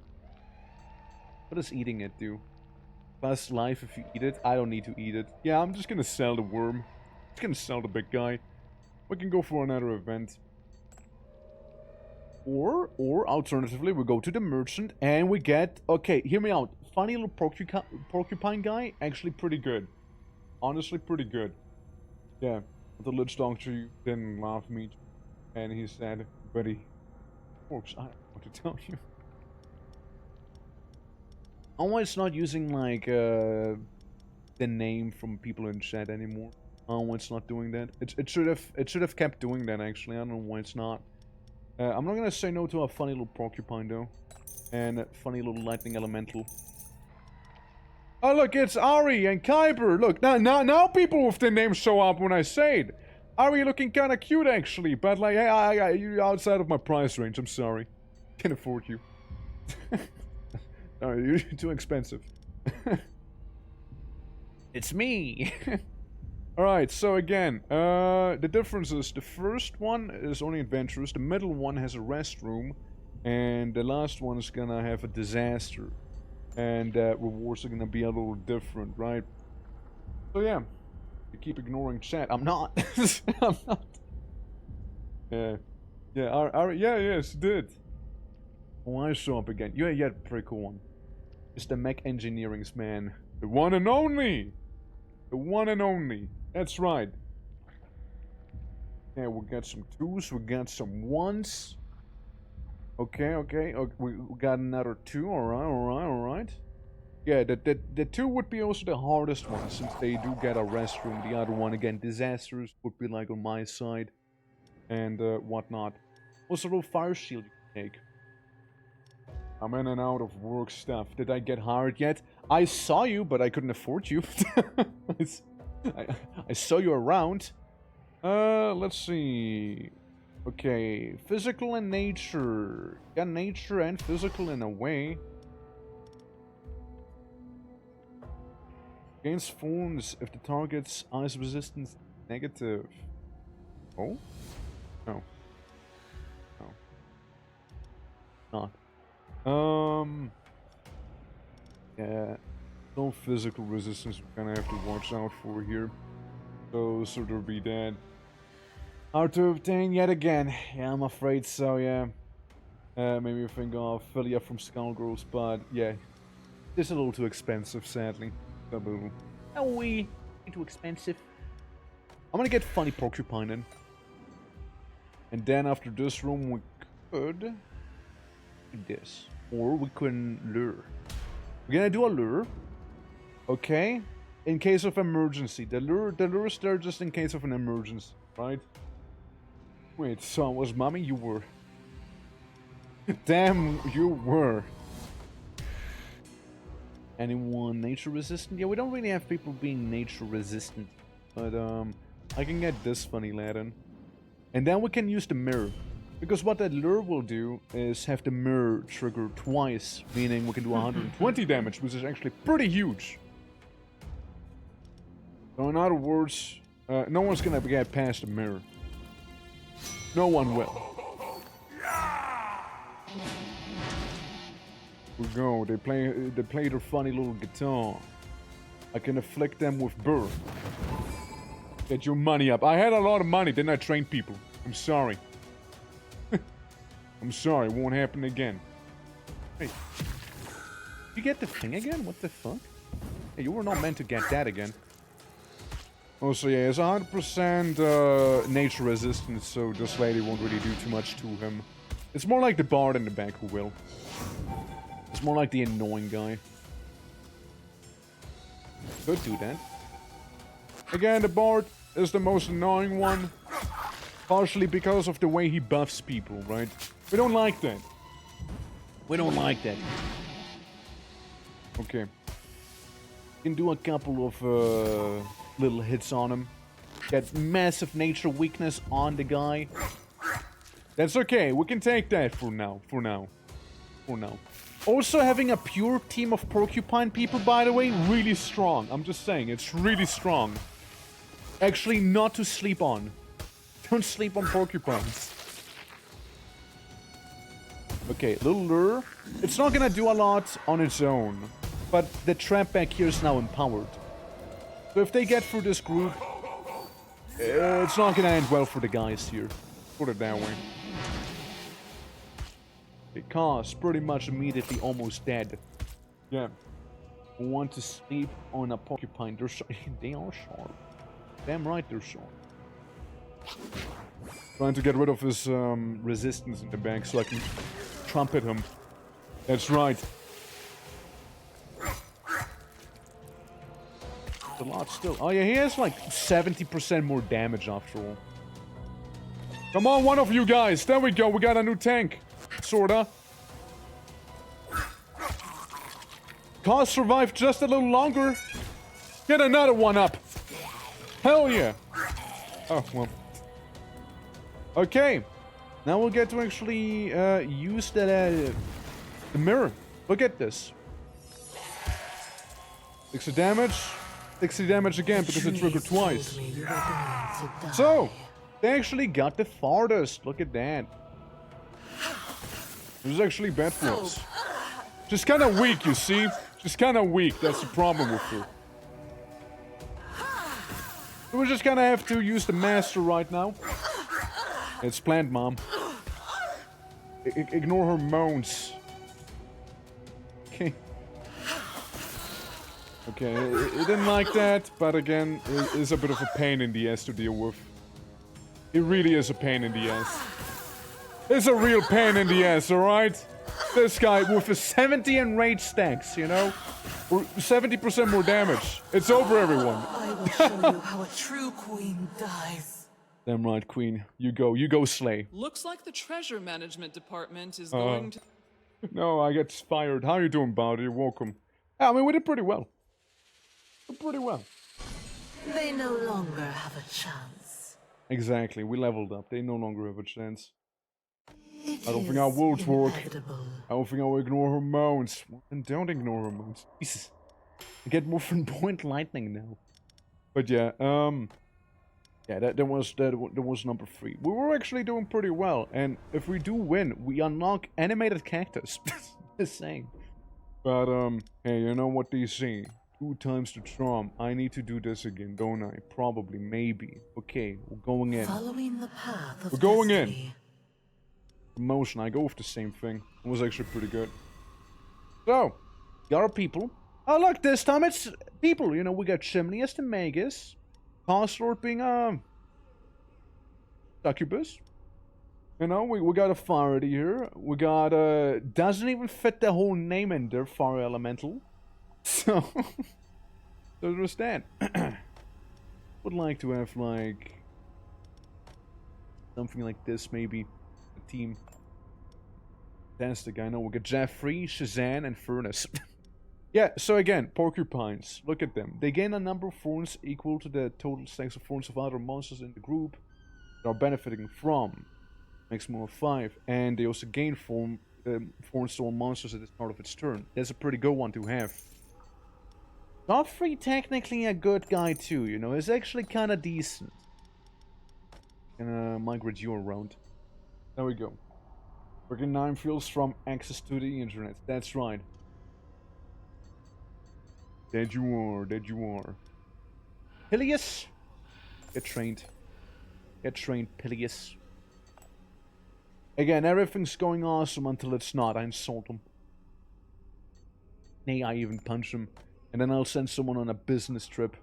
What does eating it do? Plus life if you eat it? I don't need to eat it. Yeah, I'm just gonna sell the worm. Just gonna sell the big guy. We can go for another event. Or alternatively, we go to the merchant and we get... Okay, hear me out. Funny little porcupine guy, actually pretty good. Honestly, pretty good. Yeah, the lich doctor didn't laugh me. And he said, buddy, works, I don't know what to tell you. Oh, it's not using, like, the name from people in chat anymore. Oh, it's not doing that. It should have kept doing that, actually. I don't know why it's not. I'm not gonna say no to a funny little porcupine, though. And a funny little lightning elemental. Oh, look, it's Ari and Kyber. Look, now people with their names show up when I say it. Ari looking kind of cute, actually. But, like, hey, you're outside of my price range. I'm sorry. Can't afford you. Alright, you're too expensive. It's me! Alright, so again, the difference is the first one is only adventurous, the middle one has a restroom, and the last one is gonna have a disaster. And rewards are gonna be a little different, right? So yeah, you keep ignoring chat. I'm not. I'm not. Yeah. Yeah, yes, it did. Oh, I show up again. Yeah, pretty cool one. It's the mech engineering's man. The one and only! The one and only. That's right. Yeah, we got some twos, we got some ones. Okay, we got another two, alright. Yeah, the two would be also the hardest one, since they do get a restroom. The other one, again, disasters, would be like on my side. And whatnot. Also, a little fire shield you can take. I'm in and out of work stuff. Did I get hired yet? I saw you, but I couldn't afford you. I saw you around. Let's see. Okay, physical and nature. Got nature and physical in a way. Gains forms if the target's ice resistance is negative. Oh? No. No. Not. Yeah, no physical resistance we're gonna have to watch out for here. So there'll be that. Hard to obtain yet again. Yeah, I'm afraid so, yeah. Maybe a thing of Philia from Skullgirls, but yeah. It's a little too expensive, sadly. Taboo. Oh, we too expensive. I'm gonna get funny porcupine in. And then after this room we could do this. Or we can lure. We're gonna do a lure. Okay? In case of emergency. The lure is there just in case of an emergency, right? Wait, so was mommy? You were. Damn, you were. Anyone nature resistant? Yeah, we don't really have people being nature resistant. But, I can get this funny lad in. And then we can use the mirror. Because what that lure will do is have the mirror trigger twice, meaning we can do 120 damage, which is actually pretty huge. So in other words, no one's gonna get past the mirror. No one will. We go. They play their funny little guitar. I can afflict them with burr. Get your money up. I had a lot of money, didn't I train people? I'm sorry. I'm sorry, it won't happen again. Hey. You get the thing again? What the fuck? Hey, you were not meant to get that again. Oh, so yeah, it's 100% nature resistance, so this lady won't really do too much to him. It's more like the bard in the back who will. It's more like the annoying guy. Could do that. Again, the bard is the most annoying one. Partially because of the way he buffs people, right? We don't like that. We don't like that. Okay. Can do a couple of little hits on him. Get massive nature weakness on the guy. That's okay. We can take that for now. Also, having a pure team of porcupine people, by the way, really strong. I'm just saying, it's really strong. Actually, not to sleep on. Don't sleep on porcupines. Okay, little lure. It's not gonna do a lot on its own, but the trap back here is now empowered. So if they get through this group, it's not gonna end well for the guys here. Put it that way. Because pretty much immediately almost dead. Yeah. Want to sleep on a porcupine. They're they are sharp. Damn right they're sharp. Trying to get rid of his resistance in the back so I can trumpet him. That's right. It's a lot still. Oh yeah, he has like 70% more damage after all. Come on, one of you guys. There we go. We got a new tank. Sorta. Cause survived just a little longer. Get another one up. Hell yeah. Oh, well. Okay. Now we'll get to actually use the mirror. Look at this. 60 damage. 60 damage again because it triggered twice. So, they actually got the farthest. Look at that. This is actually bad for us. Just kind of weak, you see? Just kind of weak. That's the problem with her. So we're just gonna have to use the master right now. It's planned, Mom. Ignore her moans. Okay. Okay, it didn't like that, but again, it is a bit of a pain in the ass to deal with. It really is a pain in the ass. It's a real pain in the ass, alright? This guy with a 70 enraged stacks, you know? Or 70% more damage. It's over, everyone. I will show you how a true queen dies. Damn right, Queen. You go slay. Looks like the treasure management department is going to... No, I get fired. How you doing, Bowdy? You're welcome. I mean, we did pretty well. Pretty well. They no longer have a chance. Exactly, we leveled up. They no longer have a chance. It I don't think our words work. inevitable. I don't think I'll ignore her moans. And don't ignore her moans. Jesus. I get more from point lightning now. But yeah, yeah, that was number 3. We were actually doing pretty well, and if we do win, we unlock animated cactus. Just saying. But hey, you know what they say? 2 times the charm. I need to do this again, don't I? Probably, maybe. Okay, we're going in. Following the path of We're going in. destiny. Motion, I go with the same thing. It was actually pretty good. So, got our people. Oh look, this time it's people. You know, we got Chimney as the Magus. Passlord being Succubus. You know, we got a Faraday here. We got doesn't even fit the whole name in there, Fire Elemental. So there's that. Would like to have like something like this, maybe a team. Fantastic, I know. We got Jeffrey, Shazan, and Furnace. Yeah, so again, porcupines. Look at them. They gain a number of thorns equal to the total stacks of thorns of other monsters in the group that are benefiting from. Maximum of 5. And they also gain thorns to all monsters at the start of its turn. That's a pretty good one to have. Godfrey technically a good guy too, you know. He's actually kind of decent. Gonna migrate you around. There we go. Working 9 fields from access to the internet. That's right. That you are. Pilius! Get trained. Get trained, Pilius. Again, everything's going awesome until it's not. I insult him. Nay, I even punch him. And then I'll send someone on a business trip.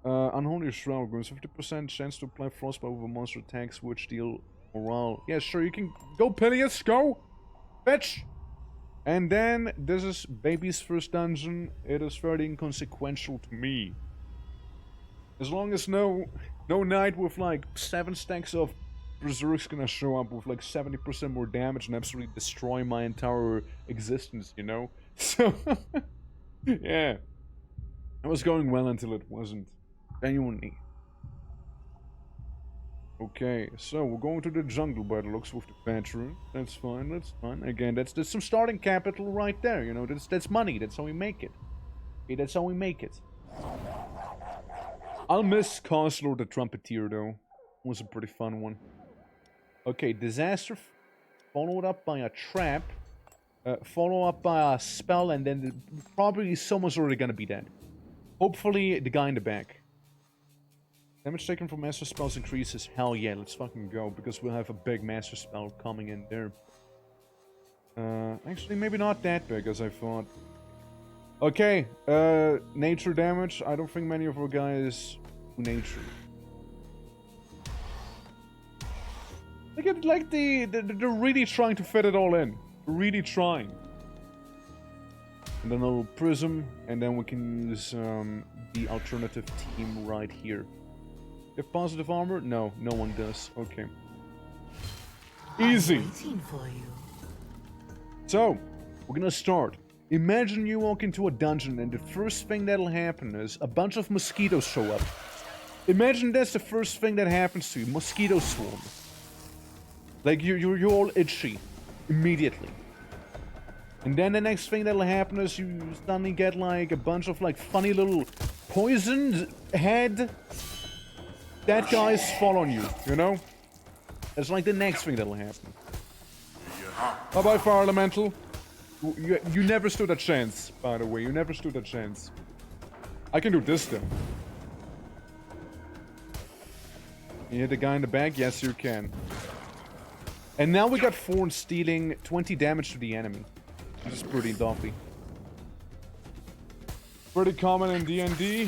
Unholy Shroud grants 50% chance to apply frostbite over monster attacks which deal morale. Yeah, sure, you can go, Pilius, go! Fetch! And then, this is Baby's first dungeon. It is fairly inconsequential to me. As long as no knight with like 7 stacks of Berserk's gonna show up with like 70% more damage and absolutely destroy my entire existence, you know? So, yeah. It was going well until it wasn't. Genuinely. Okay, so we're going to the jungle by the looks with the veteran. That's fine, that's fine. Again, that's some starting capital right there, you know, that's money, that's how we make it. Okay, that's how we make it. I'll miss Cosler the Trumpeteer, though. It was a pretty fun one. Okay, disaster followed up by a trap. Follow up by a spell, and then probably someone's already gonna be dead. Hopefully, the guy in the back. Damage taken from master spells increases. Hell yeah, let's fucking go, because we'll have a big master spell coming in there. Actually, maybe not that big as I thought. Okay, nature damage. I don't think many of our guys do nature. Look at, like, they're really trying to fit it all in. Really trying. And then a little prism, and then we can use the alternative team right here. You have positive armor? No, no one does. Okay. Easy. I'm waiting for you. So, we're gonna start. Imagine you walk into a dungeon and the first thing that'll happen is a bunch of mosquitoes show up. Imagine that's the first thing that happens to you. Mosquito swarm. Like, you're all itchy. Immediately. And then the next thing that'll happen is you suddenly get, like, a bunch of, like, funny little poisoned head that guys fall on you, you know? That's like the next thing that'll happen. Bye-bye, Fire Elemental. You never stood a chance, by the way. You never stood a chance. I can do this, though. You hit the guy in the back? Yes, you can. And now we got Thorns dealing 20 damage to the enemy. This is pretty lovely. Pretty common in D&D.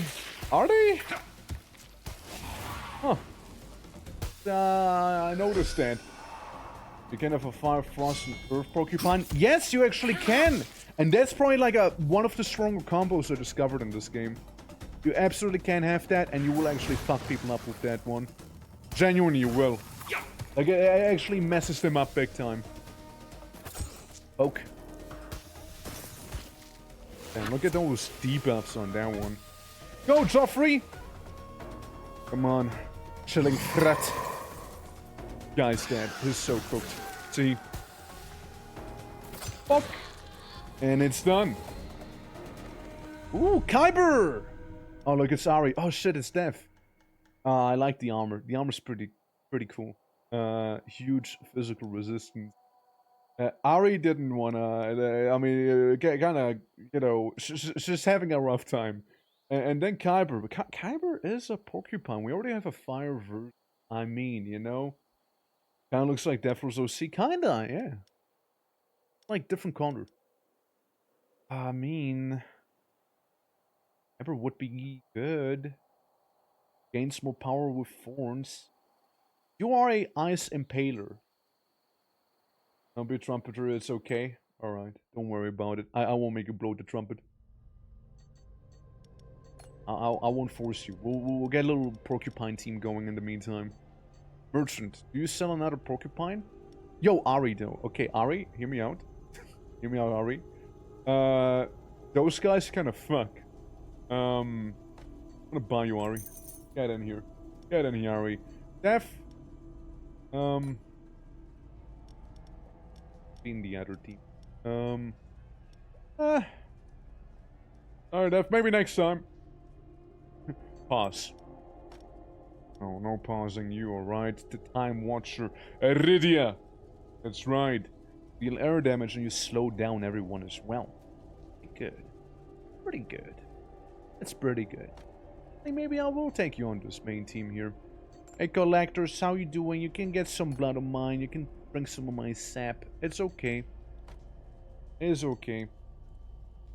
Are they? Huh. I noticed that. You can have a Fire, Frost, and Earth Porcupine. Yes, you actually can! And that's probably like one of the stronger combos I discovered in this game. You absolutely can have that, and you will actually fuck people up with that one. Genuinely, you will. Like, it actually messes them up big time. Poke. Damn, look at those debuffs on that one. Go, Joffrey! Come on. Chilling threat. Guy's dead. He's so cooked. See? Fuck! And it's done. Ooh, Kyber! Oh, look, it's Ari. Oh, shit, it's Death. I like the armor. The armor's pretty cool. Huge physical resistance. Ari didn't wanna, I mean, kinda, you know, she's having a rough time. And then Kyber. Kyber is a porcupine. We already have a fire version. I mean, you know? Kinda looks like Deathros OC. Kinda, yeah. Like, different color. I mean... Kyber would be good. Gains more power with thorns. You are a Ice Impaler. Don't be a trumpeter, it's okay. Alright, don't worry about it. I won't make you blow the trumpet. I won't force you. We'll get a little porcupine team going in the meantime. Merchant, do you sell another porcupine? Yo, Ari though. Okay, Ari, hear me out. Hear me out, Ari. Those guys kind of fuck. I'm gonna buy you, Ari. Get in here. Get in here, Ari. Def. In the other team. Alright, Def, maybe next time. Pause. Oh, no pausing you, alright? The Time Watcher. Iridia! That's right. Deal air damage and you slow down everyone as well. Pretty good. Pretty good. That's pretty good. I think maybe I will take you on this main team here. Hey collectors, how you doing? You can get some blood of mine. You can drink some of my sap. It's okay. It's okay.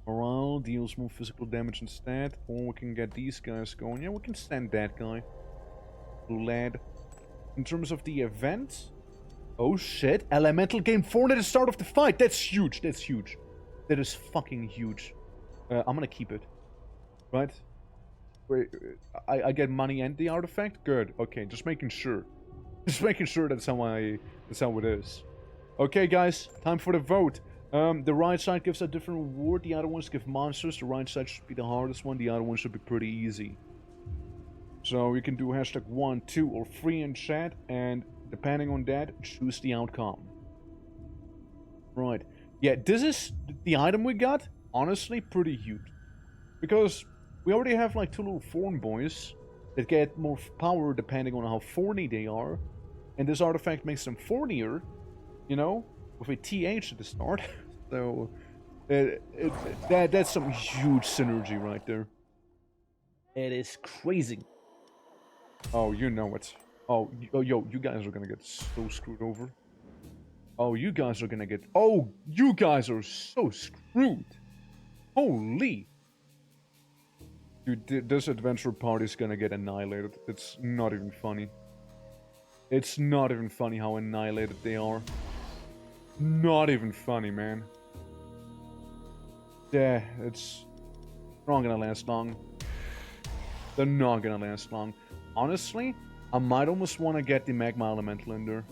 Morale deals more physical damage instead. Or we can get these guys going. Yeah, we can stand that guy. Lad. In terms of the event... Oh shit. Elemental gain 4 at the start of the fight. That's huge. That's huge. That is fucking huge. I'm gonna keep it. Right? Wait, I get money and the artifact? Good. Okay, just making sure. Just making sure that's how it is. Okay, guys, time for the vote. The right side gives a different reward. The other ones give monsters. The right side should be the hardest one. The other one should be pretty easy. So you can do hashtag 1, 2, or 3 in chat, and depending on that, choose the outcome. Right. Yeah, this is the item we got. Honestly, pretty huge. Because we already have like 2 little thorn boys that get more power depending on how thorny they are. And this artifact makes them thornier, you know, with a TH at the start. So, that's some huge synergy right there. It is crazy. Oh, you know it. Oh, yo, you guys are gonna get so screwed over. Oh, you guys are gonna get... Oh, you guys are so screwed. Holy. Dude, this adventure party is gonna get annihilated. It's not even funny. It's not even funny how annihilated they are. Not even funny, man. Yeah, it's not gonna last long. They're not gonna last long. Honestly, I might almost want to get the Magma Elemental in there.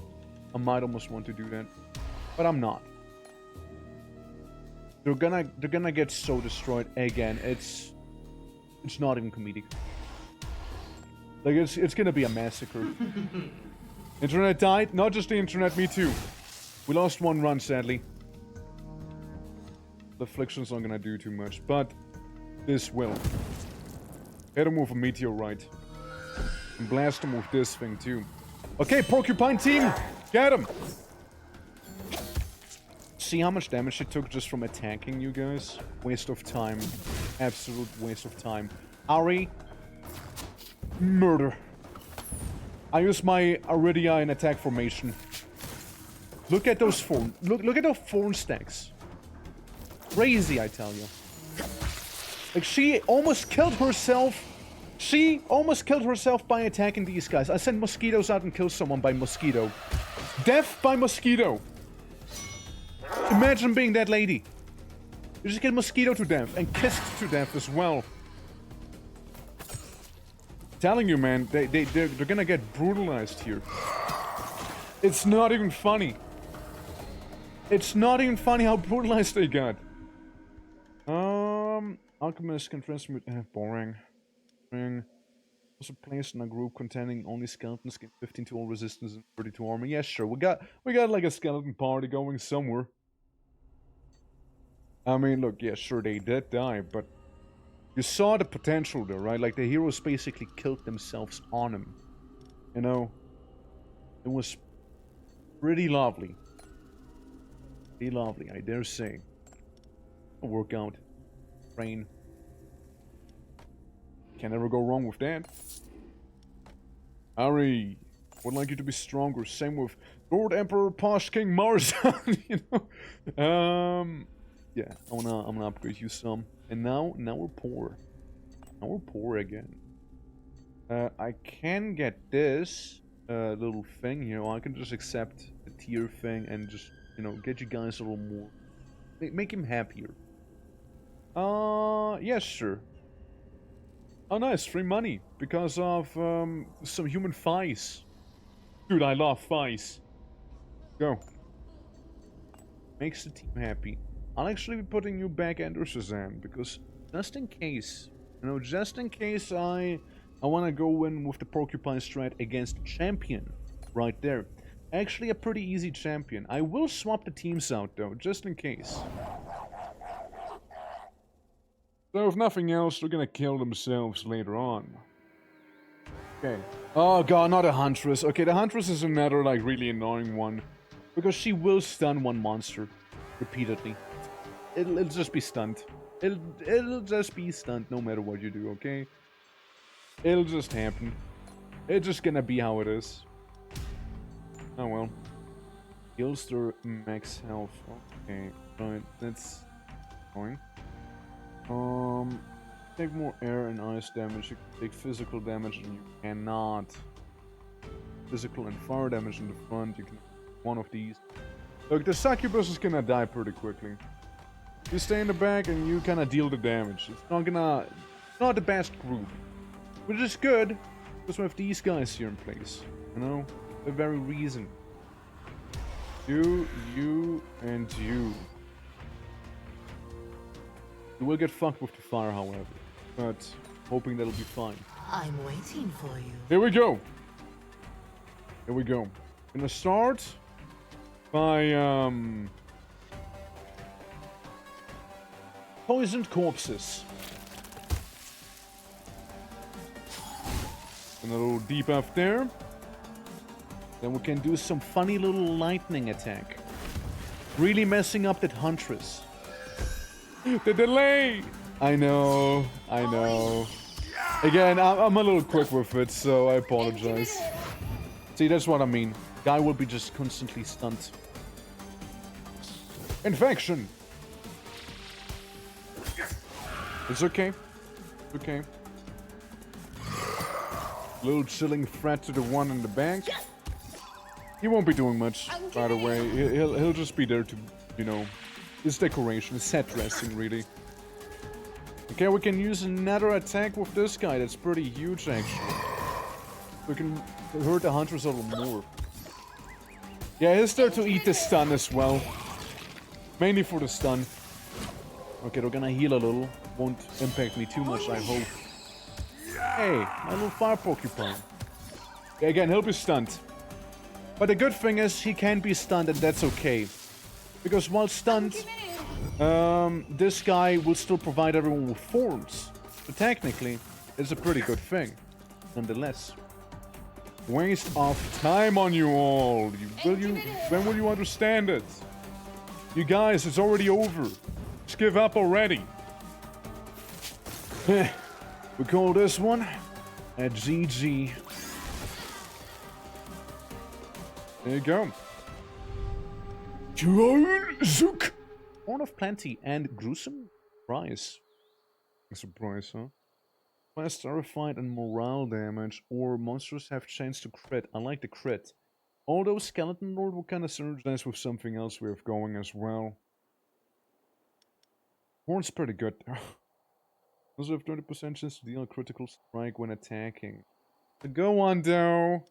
I might almost want to do that. But I'm not. They're gonna get so destroyed again. It's not even comedic. Like, it's gonna be a massacre. Internet died? Not just the internet, me too. We lost one run, sadly. The affliction's not gonna do too much, but this will. Hit him with a meteorite. And blast him with this thing too. Okay, Porcupine team! Get him! See how much damage it took just from attacking you guys? Waste of time. Absolute waste of time. Ari. Murder. I use my Aridia in attack formation. Look at those thorn. Look at those thorn stacks. Crazy, I tell you. Like, she almost killed herself. She almost killed herself by attacking these guys. I sent mosquitoes out and killed someone by mosquito. Death by mosquito. Imagine being that lady. You just get mosquito to death and kissed to death as well. Telling you, man, they're gonna get brutalized here. It's not even funny. It's not even funny how brutalized they got. Alchemist can transmute... boring. Also placed in a group containing only skeletons, gain 15 to all resistance and 30 to armor. Yeah, sure. We got like a skeleton party going somewhere. I mean, look, yeah, sure, they did die, but you saw the potential there, right? Like, the heroes basically killed themselves on him. You know? It was pretty lovely. Pretty lovely, I dare say. A workout. Train. Can never go wrong with that. Ari, would like you to be stronger. Same with Lord Emperor Posh King Marzan, you know? Yeah, I'm gonna upgrade you some. And now we're poor. Now we're poor again. I can get this little thing here. I can just accept the tier thing and just, you know, get you guys a little more. Make him happier. Yeah, sure. Oh, nice, free money because of some human thighs. Dude, I love thighs. Go. Makes the team happy. I'll actually be putting you back under Shazam because just in case, you know, just in case I want to go in with the Porcupine strat against champion right there. Actually, a pretty easy champion. I will swap the teams out though, just in case. So if nothing else, they're gonna kill themselves later on. Okay. Oh god, not a Huntress. Okay, the Huntress is another, like, really annoying one. Because she will stun one monster. Repeatedly. It'll just be stunned. It'll just be stunned no matter what you do, okay? It'll just happen. It's just gonna be how it is. Oh well. Heals their max health. Okay, right, that's fine. Take more air and ice damage. You can take physical damage and you cannot. Physical and fire damage in the front. You can one of these. Look, the succubus is gonna die pretty quickly. You stay in the back and you kind of deal the damage. It's not the best group, which is good because we have these guys here in place. You know, the very reason. You, and you. You will get fucked with the fire, however, but hoping that'll be fine. I'm waiting for you. Here we go. Here we go. Gonna start by poisoned corpses. And a little debuff there. Then we can do some funny little lightning attack. Really messing up that Huntress. The delay! I know. Again, I'm a little quick with it, so I apologize. See, that's what I mean. Guy will be just constantly stunned. Infection! It's okay. It's okay. Little chilling threat to the one in the back. He won't be doing much, by the way. He'll just be there to, you know, his decoration, set dressing, really. Okay, we can use another attack with this guy. That's pretty huge, actually. We can hurt the Huntress a little more. Yeah, he's there to eat the stun as well. Mainly for the stun. Okay, they're gonna heal a little. Won't impact me too much, I hope. Hey, my little fire porcupine. Okay, again, he'll be stunned. But the good thing is, he can be stunned, and that's okay. Because while stunned, this guy will still provide everyone with forms. So technically, it's a pretty good thing. Nonetheless. Waste of time on you all. When will you understand it? You guys, it's already over. Just give up already. We call this one a GG. There you go. Zook. Horn of Plenty and Gruesome Prize. A surprise, huh? Class terrified and morale damage, or monsters have chance to crit. I like the crit. Although Skeleton Lord will kind of synergize with something else we have going as well. Horn's pretty good. Also have 30% chance to deal a critical strike when attacking. So go on, though.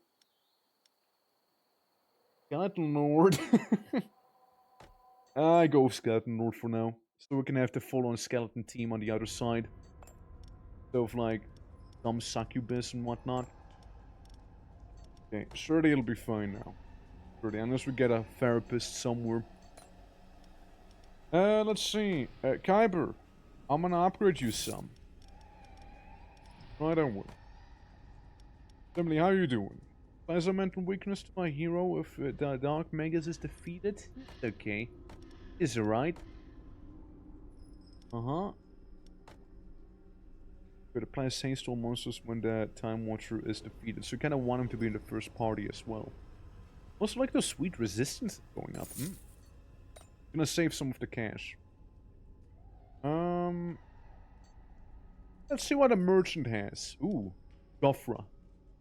Skeleton Lord. I go Skeleton Lord for now. So we can have the full-on skeleton team on the other side. Of like some succubus and whatnot. Okay, surely it'll be fine now. Surely, unless we get a therapist somewhere. Let's see. Kyber, I'm gonna upgrade you some. Right on. Emily, how you doing? As a mental weakness to my hero if the Dark Magus is defeated? Okay. Is it right? Uh-huh. But apply Sandstorm monsters when the Time Watcher is defeated. So you kind of want him to be in the first party as well. Also like those sweet resistance going up. Gonna save some of the cash. Let's see what a merchant has. Ooh, Dofra.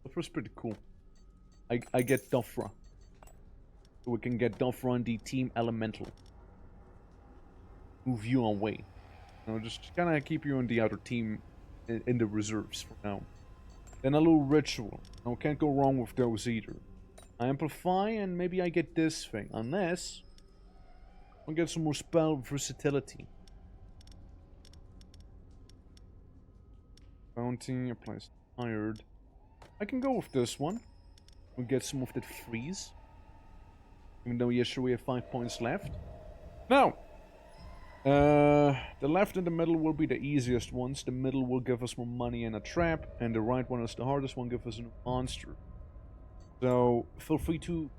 Dofra's pretty cool. I get Dofra. So we can get Dofra on the Team Elemental. Move you away. You know, just kind of keep you on the outer team in the reserves for now. Then a little ritual. Now, can't go wrong with those either. I amplify and maybe I get this thing. Unless I'll get some more spell versatility. Bounty applies tired. I can go with this one. We'll get some of that freeze. Even though, yeah, sure, we have 5 points left. Now, the left and the middle will be the easiest ones. The middle will give us more money and a trap, and the right one is the hardest one, give us a monster. So, feel free to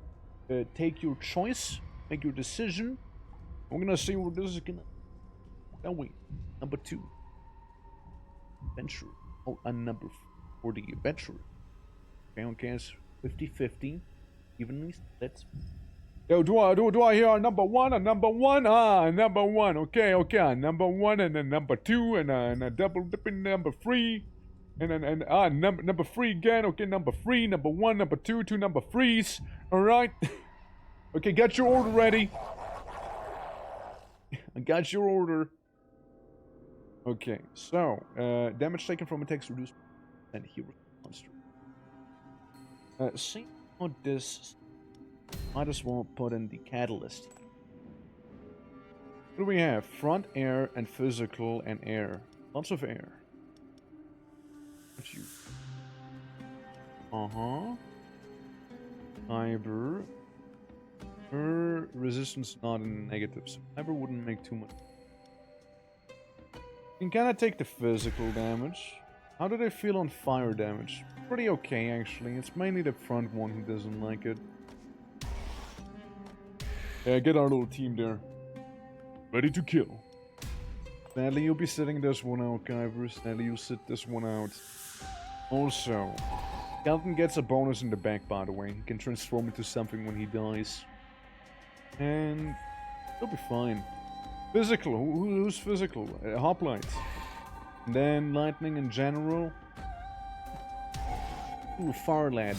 take your choice, make your decision. We're gonna see where this is gonna... Oh, wait. Number 2. Adventure. Oh, and number 4, the Adventure. Okay, it's 50-50. Evenly split. Yo, do I hear number 1 or number 1? Ah, number 1. Okay. Number 1 and then number 2 and a double dipping number 3. And then number 3 again. Okay, number 3, number 1, number 2, 2 number 3s. Alright. Okay, get your order ready. I got your order. Okay, so damage taken from attacks reduced and hero monster. See how this. Might as well put in the catalyst. What do we have? Front air and physical and air. Lots of air. What's you? Fiber. Her resistance not in negatives. Fiber wouldn't make too much. You can kind of take the physical damage. How do they feel on fire damage? Pretty okay, actually. It's mainly the front one who doesn't like it. Yeah, get our little team there. Ready to kill. Sadly, you'll be sitting this one out, Kyber. Sadly, you'll sit this one out. Also, Skeleton gets a bonus in the back, by the way. He can transform into something when he dies. And he'll be fine. Physical. Who's physical? Hoplite. And then lightning in general. Ooh, fire lad.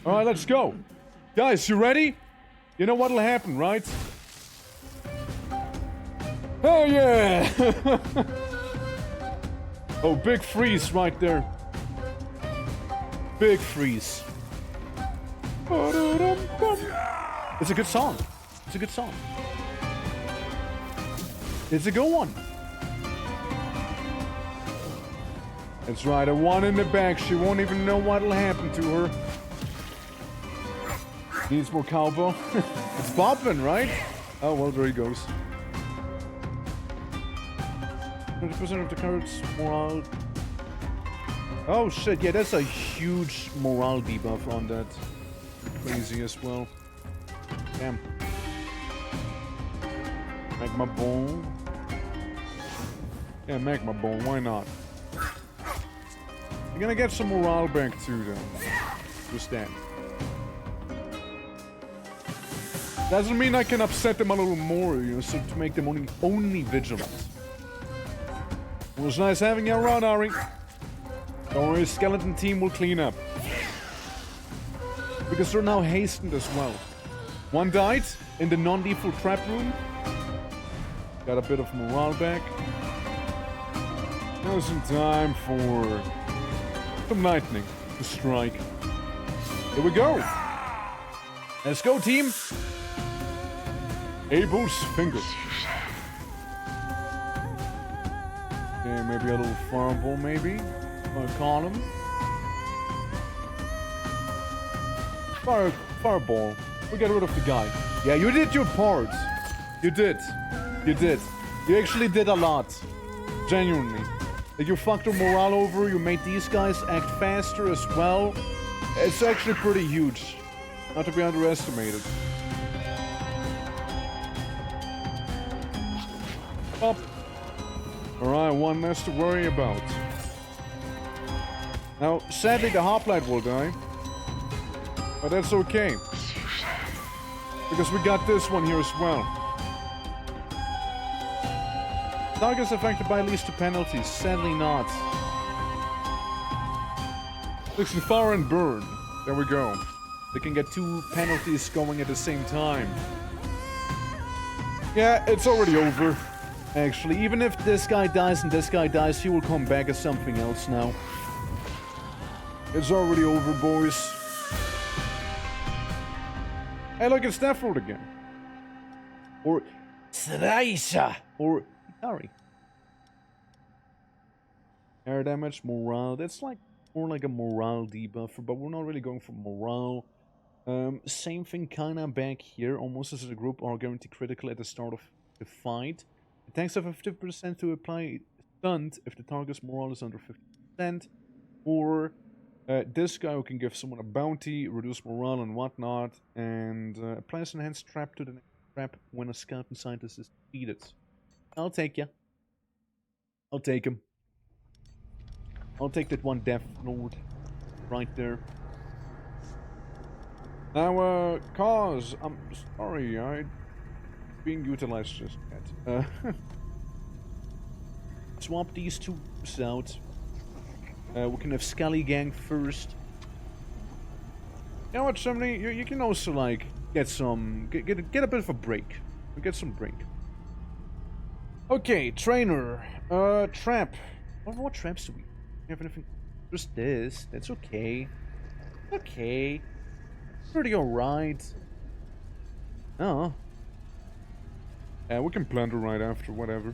Alright, let's go. Guys, you ready? You know what'll happen, right? Oh yeah! Oh, big freeze right there. Big freeze. It's a good song. It's a good song. It's a good one. That's right, a one in the back. She won't even know what'll happen to her. Needs more cowbell. It's bopping, right? Oh, well, there he goes. 20% of the cards morale. Oh shit, yeah, that's a huge morale debuff on that. Crazy as well. Damn. Magma bone. Yeah, magma bone, why not? You're gonna get some morale back too then. Just that. Doesn't mean I can upset them a little more, you know, so to make them only vigilant. It was nice having you around, Ari. Don't worry, skeleton team will clean up. Because they're now hastened as well. One died in the non-default trap room. Got a bit of morale back. Now some time for some lightning to strike. Here we go. Let's go, team. Abel's finger. Okay, maybe a little fireball, maybe. Column. Fireball. We get rid of the guy. Yeah, you did your part. You did. You did. You actually did a lot. Genuinely. Like, you fucked their morale over, you made these guys act faster as well. It's actually pretty huge. Not to be underestimated. Up. Alright, one less to worry about. Now, sadly, the hoplite will die. But that's okay. Because we got this one here as well. Targets affected by at least 2 penalties. Sadly not. 60 fire and burn. There we go. They can get 2 penalties going at the same time. Yeah, it's already over. Actually, even if this guy dies and this guy dies, he will come back as something else now. It's already over, boys. Hey, look, it's Stafford again. Or Sraisha. Or Ikari. Air damage, morale. That's like more like a morale debuffer, but we're not really going for morale. Same thing kinda back here. Almost as a group are guaranteed critical at the start of the fight. Attacks have 50% to apply stunned if the target's morale is under 50%. Or this guy who can give someone a bounty, reduce morale and whatnot, and applies an enhanced trap to the next trap when a skeleton scientist is defeated. I'll take ya. I'll take him. I'll take that one Death Lord right there. Now, cause I'm sorry, I'm being utilized just yet. Swap these two out. We can have Skelly Gang first. You know what, somebody, you can also like get a bit of a break. Get some break. Okay, trainer. Trap. What traps do we have? Anything? Just this. That's okay. Okay. Pretty alright. Oh. Yeah, we can plunder right after, whatever.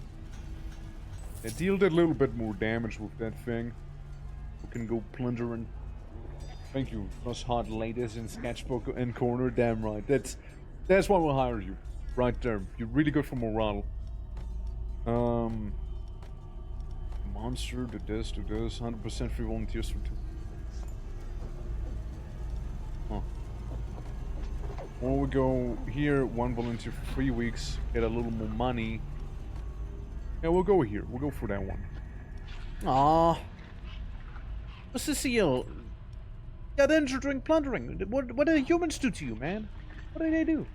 Yeah, deal that little bit more damage with that thing. We can go plundering. Thank you. Those hot ladies in sketchbook and corner. Damn right. That's why we'll hire you. Right there. You're really good for morale. Monster, do this, 100% free volunteers for 2. Huh. Or we go here, 1 volunteer for 3 weeks, get a little more money. Yeah, we'll go here. We'll go for that one. Ah, what's the seal? Got injured during plundering. What did humans do to you, man? What did they do?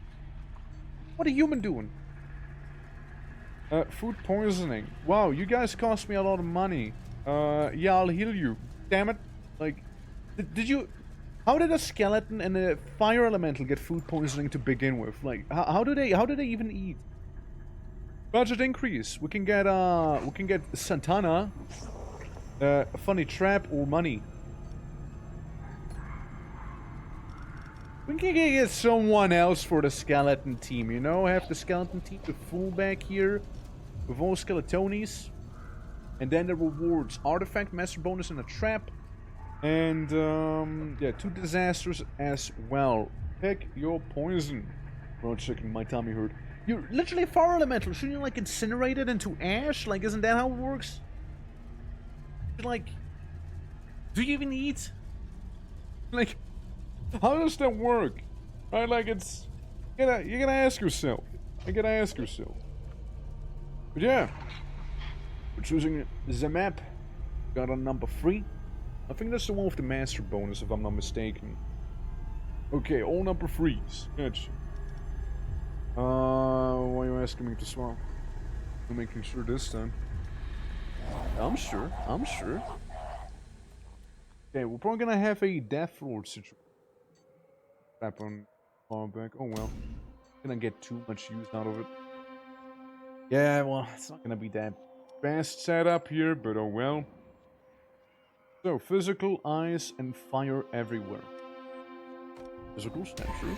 What are human doing? Food poisoning. Wow, you guys cost me a lot of money. Yeah, I'll heal you. Damn it. Like, did you... How did a skeleton and a fire elemental get food poisoning to begin with? Like, how do they even eat? Budget increase. We can get Santana, a funny trap, or money. We can get someone else for the skeleton team, you know? Have the skeleton team the fullback here with all skeletonis. And then the rewards. Artifact, master bonus, and a trap. And, yeah, 2 disasters as well. Pick your poison. Bro, checking my tummy hurt. You're literally a fire elemental. Shouldn't you, like, incinerate it into ash? Like, isn't that how it works? Like, do you even eat? Like... How does that work? Right, like it's... You gotta ask yourself. You gotta ask yourself. But yeah. We're choosing the map. Got on number 3. I think that's the one with the master bonus, if I'm not mistaken. Okay, all number 3s. Gotcha. Why are you asking me to swap? I'm making sure this time. I'm sure. Okay, we're probably gonna have a Death Lord situation. Tap on far back. Oh well. Gonna get too much use out of it. Yeah, well, it's not gonna be that best setup here, but oh well. So, physical, ice, and fire everywhere. Physical, that's true.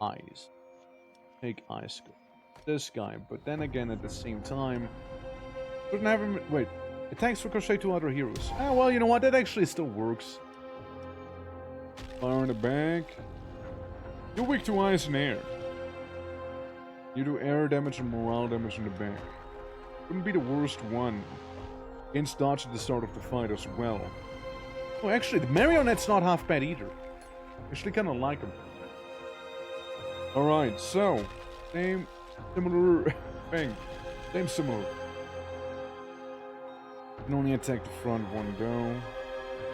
Ice. Take ice. This guy, but then again, at the same time, couldn't have him. Wait, attacks ricochet to other heroes. Ah, well, you know what? That actually still works. Fire in the back. You're weak to ice and air. You do air damage and morale damage in the back. Wouldn't be the worst one. Against dodge at the start of the fight as well. Oh, actually, the marionette's not half bad either. Actually, kind of like him. Alright, so. Same, similar thing. Same similar. You can only attack the front one go.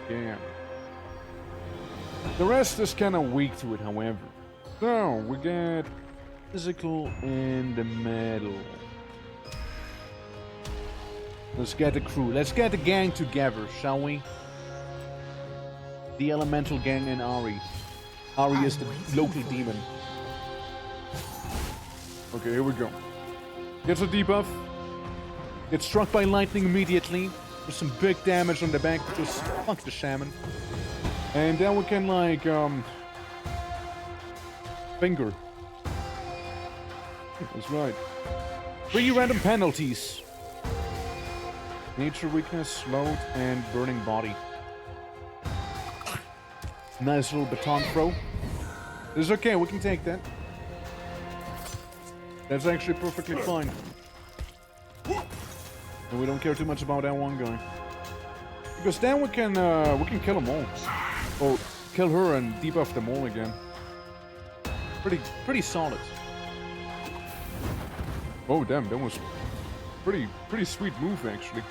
Yeah. The rest is kind of weak to it, however. So, we get physical in the middle. Let's get the crew. Let's get the gang together, shall we? The elemental gang and Ari. Ari is the local demon. Okay, here we go. Gets a debuff. Gets struck by lightning immediately. With some big damage on the back because fuck the shaman. And then we can like finger. That's right. 3 random penalties. Nature weakness, slowed, and burning body. Nice little baton throw. This is okay, we can take that. That's actually perfectly fine. And we don't care too much about that one guy. Because then we can kill them all. Or kill her and debuff them all again. Pretty solid. Oh damn, that was pretty sweet move actually.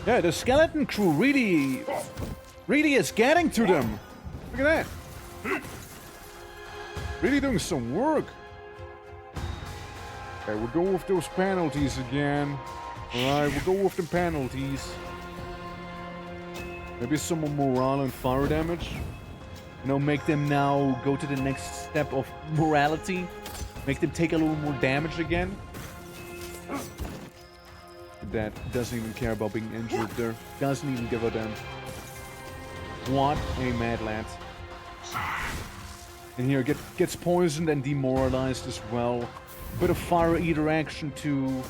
Yeah, the skeleton crew really is getting to them. Look at that. Really doing some work. Okay, we'll go with those penalties again. Alright, we'll go with the penalties. Maybe some more morale and fire damage. You know, make them now go to the next step of morality. Make them take a little more damage again. That doesn't even care about being injured there. Doesn't even give a damn. What a mad lad. And here gets poisoned and demoralized as well. Bit of fire eater action too.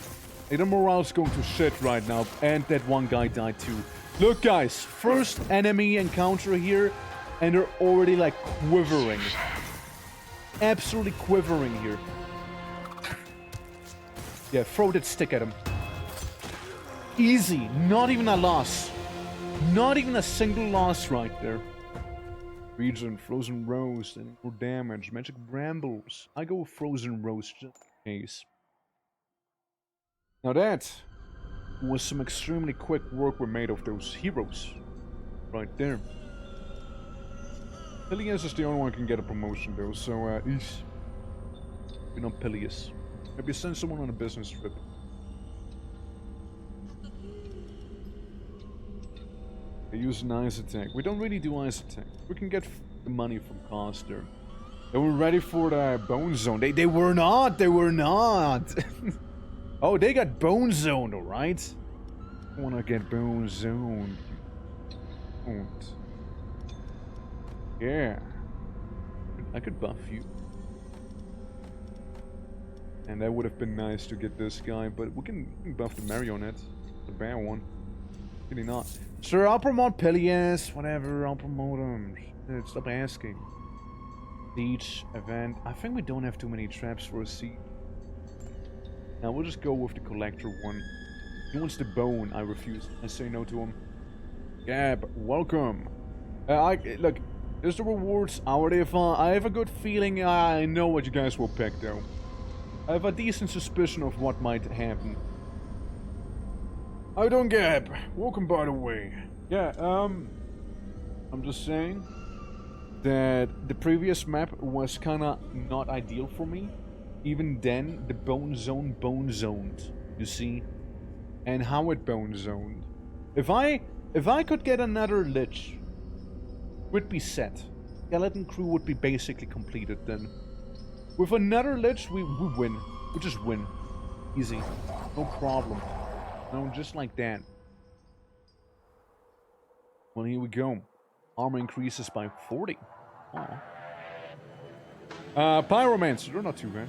Hey, the morale's going to shit right now. And that one guy died too. Look, guys, first enemy encounter here, and they're already like quivering. Absolutely quivering here. Yeah, throw that stick at him. Easy. Not even a loss. Not even a single loss right there. Region, Frozen Rose, and more damage. Magic Brambles. I go with Frozen Rose just in case. Now that was some extremely quick work we made of those heroes. Right there. Peleus is the only one who can get a promotion though, so we're not Peleus. Maybe send someone on a business trip. They use an ice attack. We don't really do ice attack. We can get the money from cost there. They were ready for the bone zone. They were not. They were not. Oh, they got bone zoned, alright? I wanna get bone zoned. Don't. Yeah. I could buff you. And that would have been nice to get this guy, but we can buff the marionette. The bad one. Really not. Sure, I'll promote Peleus. Whatever, I'll promote him. Stop asking. Siege event. I think we don't have too many traps for a siege. Now we'll just go with the collector one. He wants the bone. I refuse. I say no to him. Gab, welcome. Look, there's the rewards. I have a good feeling. I know what you guys will pick, though. I have a decent suspicion of what might happen. I don't Gab. Welcome, by the way. Yeah, I'm just saying that the previous map was kinda not ideal for me. Even then, the bone zoned, you see? And how it bone zoned. If I could get another lich, would be set. Skeleton crew would be basically completed then. With another lich, we win. We just win. Easy. No problem. No, just like that. Well, here we go. Armor increases by 40. Aw. Pyromancer, they're not too bad.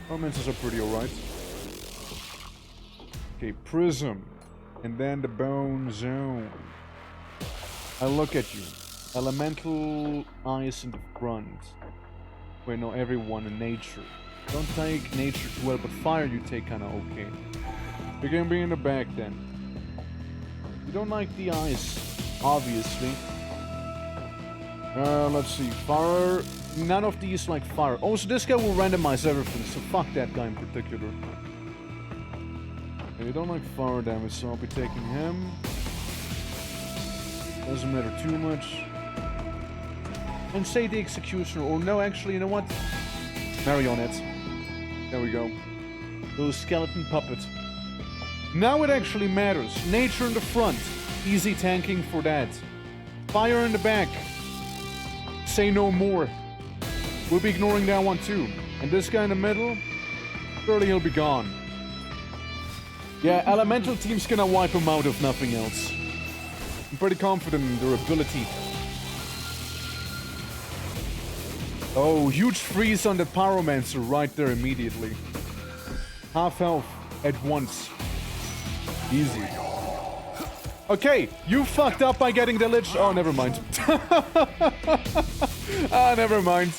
Pyromancers are pretty alright. Okay, Prism. And then the Bone Zone. I look at you. Elemental Ice in the front. Wait, no, everyone in Nature. Don't take Nature too well, but Fire you take kinda okay. You can be in the back then. You don't like the Ice, obviously. Let's see. Fire. None of these like fire. Also, this guy will randomize everything, so fuck that guy in particular. You don't like fire damage, so I'll be taking him. Doesn't matter too much. And say the Executioner, or no, actually, you know what? Marionette. There we go. Those skeleton puppets. Now it actually matters. Nature in the front. Easy tanking for that. Fire in the back. Say no more. We'll be ignoring that one too. And this guy in the middle, surely he'll be gone. Yeah, elemental team's gonna wipe him out if nothing else. I'm pretty confident in their ability. Oh, huge freeze on the Pyromancer right there immediately. Half health at once. Easy. Okay, you fucked up by getting the Lich. Oh, never mind. Never mind.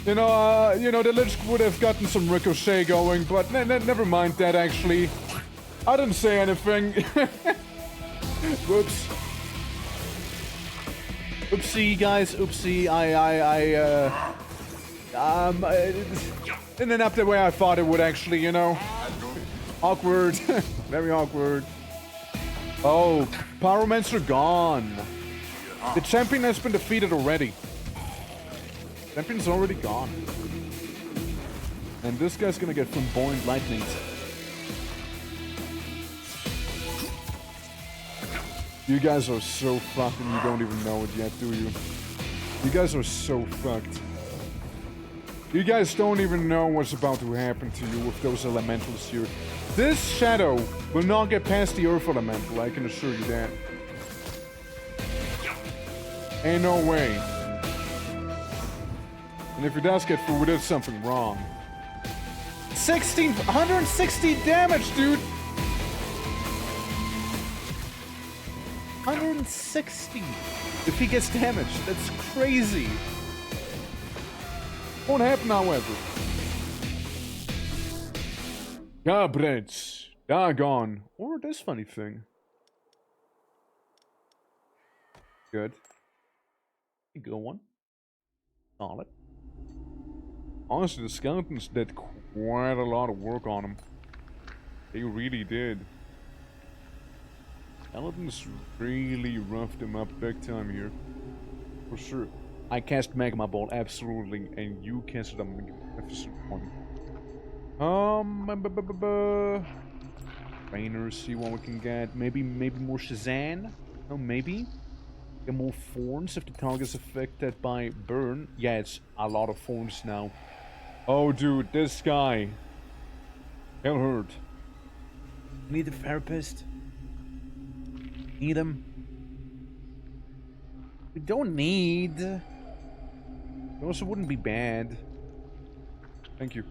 You know, the Lich would have gotten some ricochet going, but never mind that, actually. I didn't say anything. Whoops. Oopsie, guys. Oopsie. Didn't end up the way I thought it would, actually, you know. Awkward. Very awkward. Oh, Pyromancer gone. The champion has been defeated already. Champion's already gone. And this guy's gonna get flamboyant lightning. You guys are so fucked and you don't even know it yet, do you? You guys are so fucked. You guys don't even know what's about to happen to you with those elementals here. This shadow will not get past the Earth Elemental, I can assure you that. Ain't no way. And if it does get through, we did something wrong. 160 damage, dude! 160 if he gets damaged. That's crazy. Won't happen, however. Cabrets. Dagon. Or this funny thing. Good. A good one. Solid. Honestly, the skeletons did quite a lot of work on them. They really did. Skeletons really roughed them up big time here. For sure. I cast Magma Ball, absolutely, and you casted a magnificent one. Trainer, see what we can get. Maybe more Shazam? Oh, maybe? Get more thorns if the target's affected by burn. Yeah, it's a lot of thorns now. Oh, dude, this guy. He'll hurt. Need a therapist. Need him. We don't need. It also wouldn't be bad. Thank you.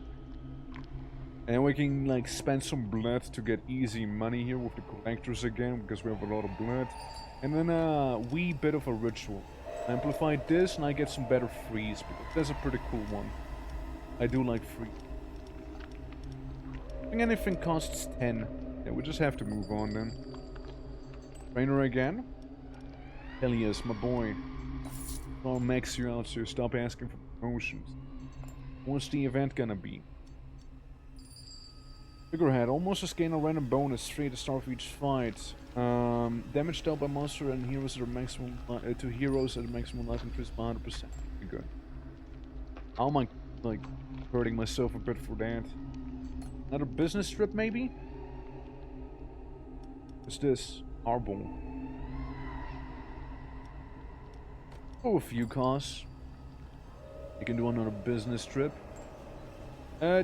And we can, like, spend some blood to get easy money here with the collectors again, because we have a lot of blood. And then a wee bit of a ritual. Amplify this and I get some better freeze, because that's a pretty cool one. I do like freeze. I think anything costs 10. Yeah, we just have to move on then. Trainer again? Hell yes, my boy. I'll max you out, so stop asking for promotions. What's the event gonna be? Figurehead, almost just gain a random bonus 3 at the start of each fight. Damage dealt by monster and heroes at a maximum to heroes at a maximum life increase by 100%. Pretty good. How am I, like, hurting myself a bit for that? Another business trip, maybe? What's this? Arbol. Oh, a few costs. You can do another business trip.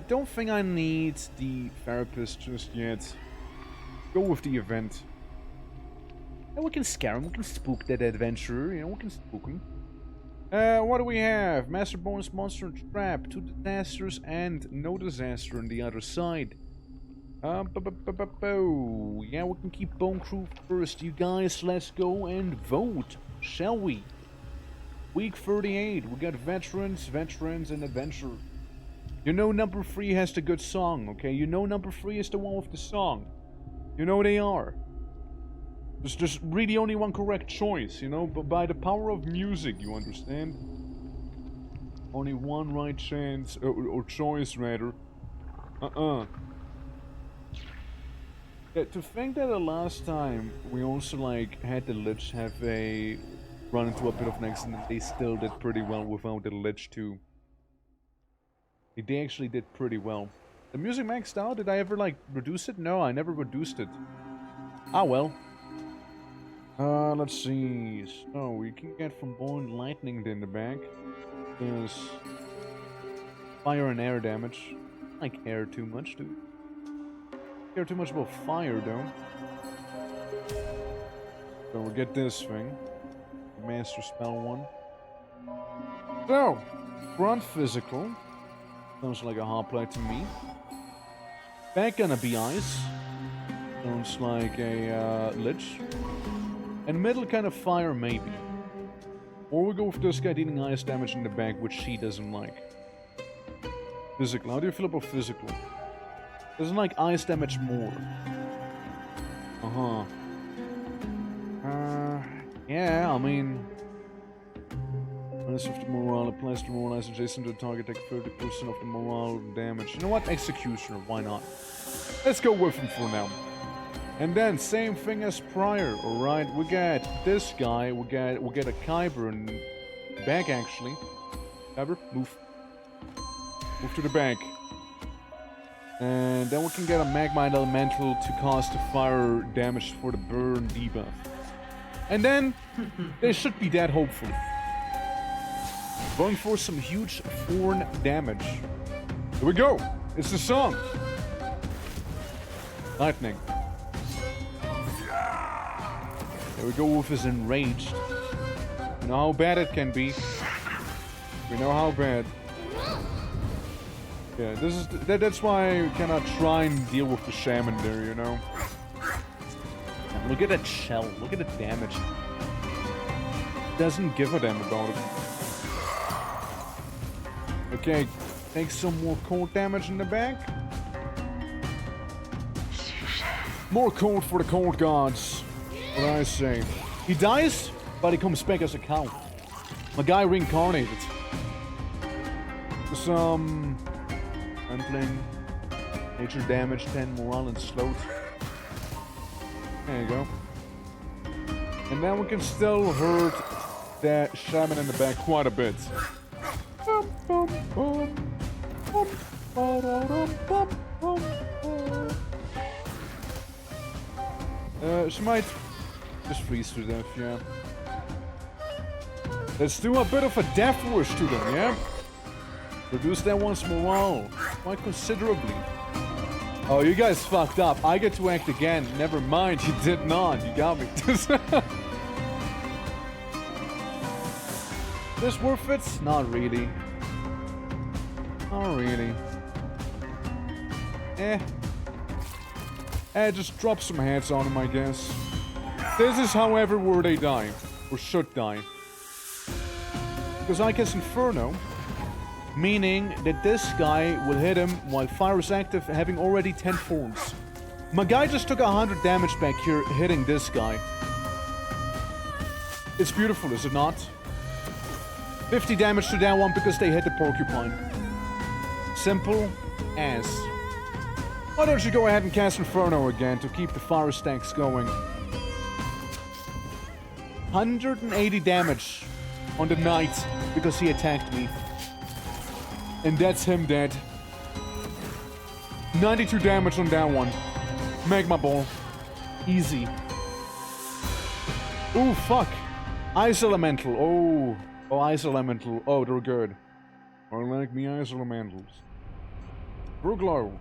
Don't think I need the therapist just yet. Go with the event. And we can scare him, we can spook that adventurer, you know, we can spook him. What do we have? Master bonus monster trap, 2 disasters and no disaster on the other side. Yeah, we can keep Bone Crew first. You guys, let's go and vote, shall we? Week 38, we got veterans, and adventure. You know number 3 has the good song, okay? You know number 3 is the one with the song. You know they are. There's really only one correct choice, you know? But by the power of music, you understand? Only one right chance, or choice rather. Yeah, to think that the last time we also, like, had the Lich have a run into a bit of an accident, they still did pretty well without the Lich too. They actually did pretty well. The music maxed out? Did I ever, like, reduce it? No, I never reduced it. Ah, well. Let's see. So, we can get from Born Lightning in the back. There's fire and air damage. I like air too much, dude. I care too much about fire, though. So, we'll get this thing. Master Spell 1. So, front physical. Sounds like a hot plate to me. Back gonna be ice. Sounds like a Lich. And middle kind of fire, maybe. Or we go with this guy dealing ice damage in the back, which she doesn't like. Physical. How do you feel about physical? Doesn't like ice damage more. Yeah, I mean... Of the morale applies to moralize adjacent to the target, take 30% of the morale damage. You know what? Executioner, why not? Let's go with him for now. And then, same thing as prior, alright? We got this guy, we get a Kyber in the back actually. Kyber, move. Move to the back. And then we can get a Magma Elemental to cause the fire damage for the burn debuff. And then, they should be that hopeful. Going for some huge thorn damage. Here we go. It's the song. Lightning. There we go with his enraged. You know how bad it can be. We know how bad. Yeah, this is that's why you cannot try and deal with the shaman there, you know. Look at that shell. Look at the damage. Doesn't give a damn about it. Okay, take some more cold damage in the back. More cold for the cold gods. What I say. He dies, but he comes back as a cow. My guy reincarnated. Some trampling, nature damage, 10 morale and slowed. There you go. And then we can still hurt that shaman in the back quite a bit. She might just freeze to death, yeah. Let's do a bit of a death wish to them, yeah? Reduce that one's morale quite considerably. Oh, you guys fucked up. I get to act again. Never mind, you did not. You got me. This worth it? Not really. Not really. Just drop some heads on him, I guess. This is, however, where they die. Or should die. Because I guess Inferno, meaning that this guy will hit him while fire is active, having already 10 thorns. My guy just took 100 damage back here, hitting this guy. It's beautiful, is it not? 50 damage to that one because they hit the porcupine. Simple as. Why don't you go ahead and cast Inferno again to keep the fire stacks going? 180 damage on the knight because he attacked me. And that's him dead. 92 damage on that one. Magma ball. Easy. Ooh, fuck. Ice Elemental. Oh. Oh, Ice Elemental. Oh, they're good. I like me Ice Elementals. Bruglo.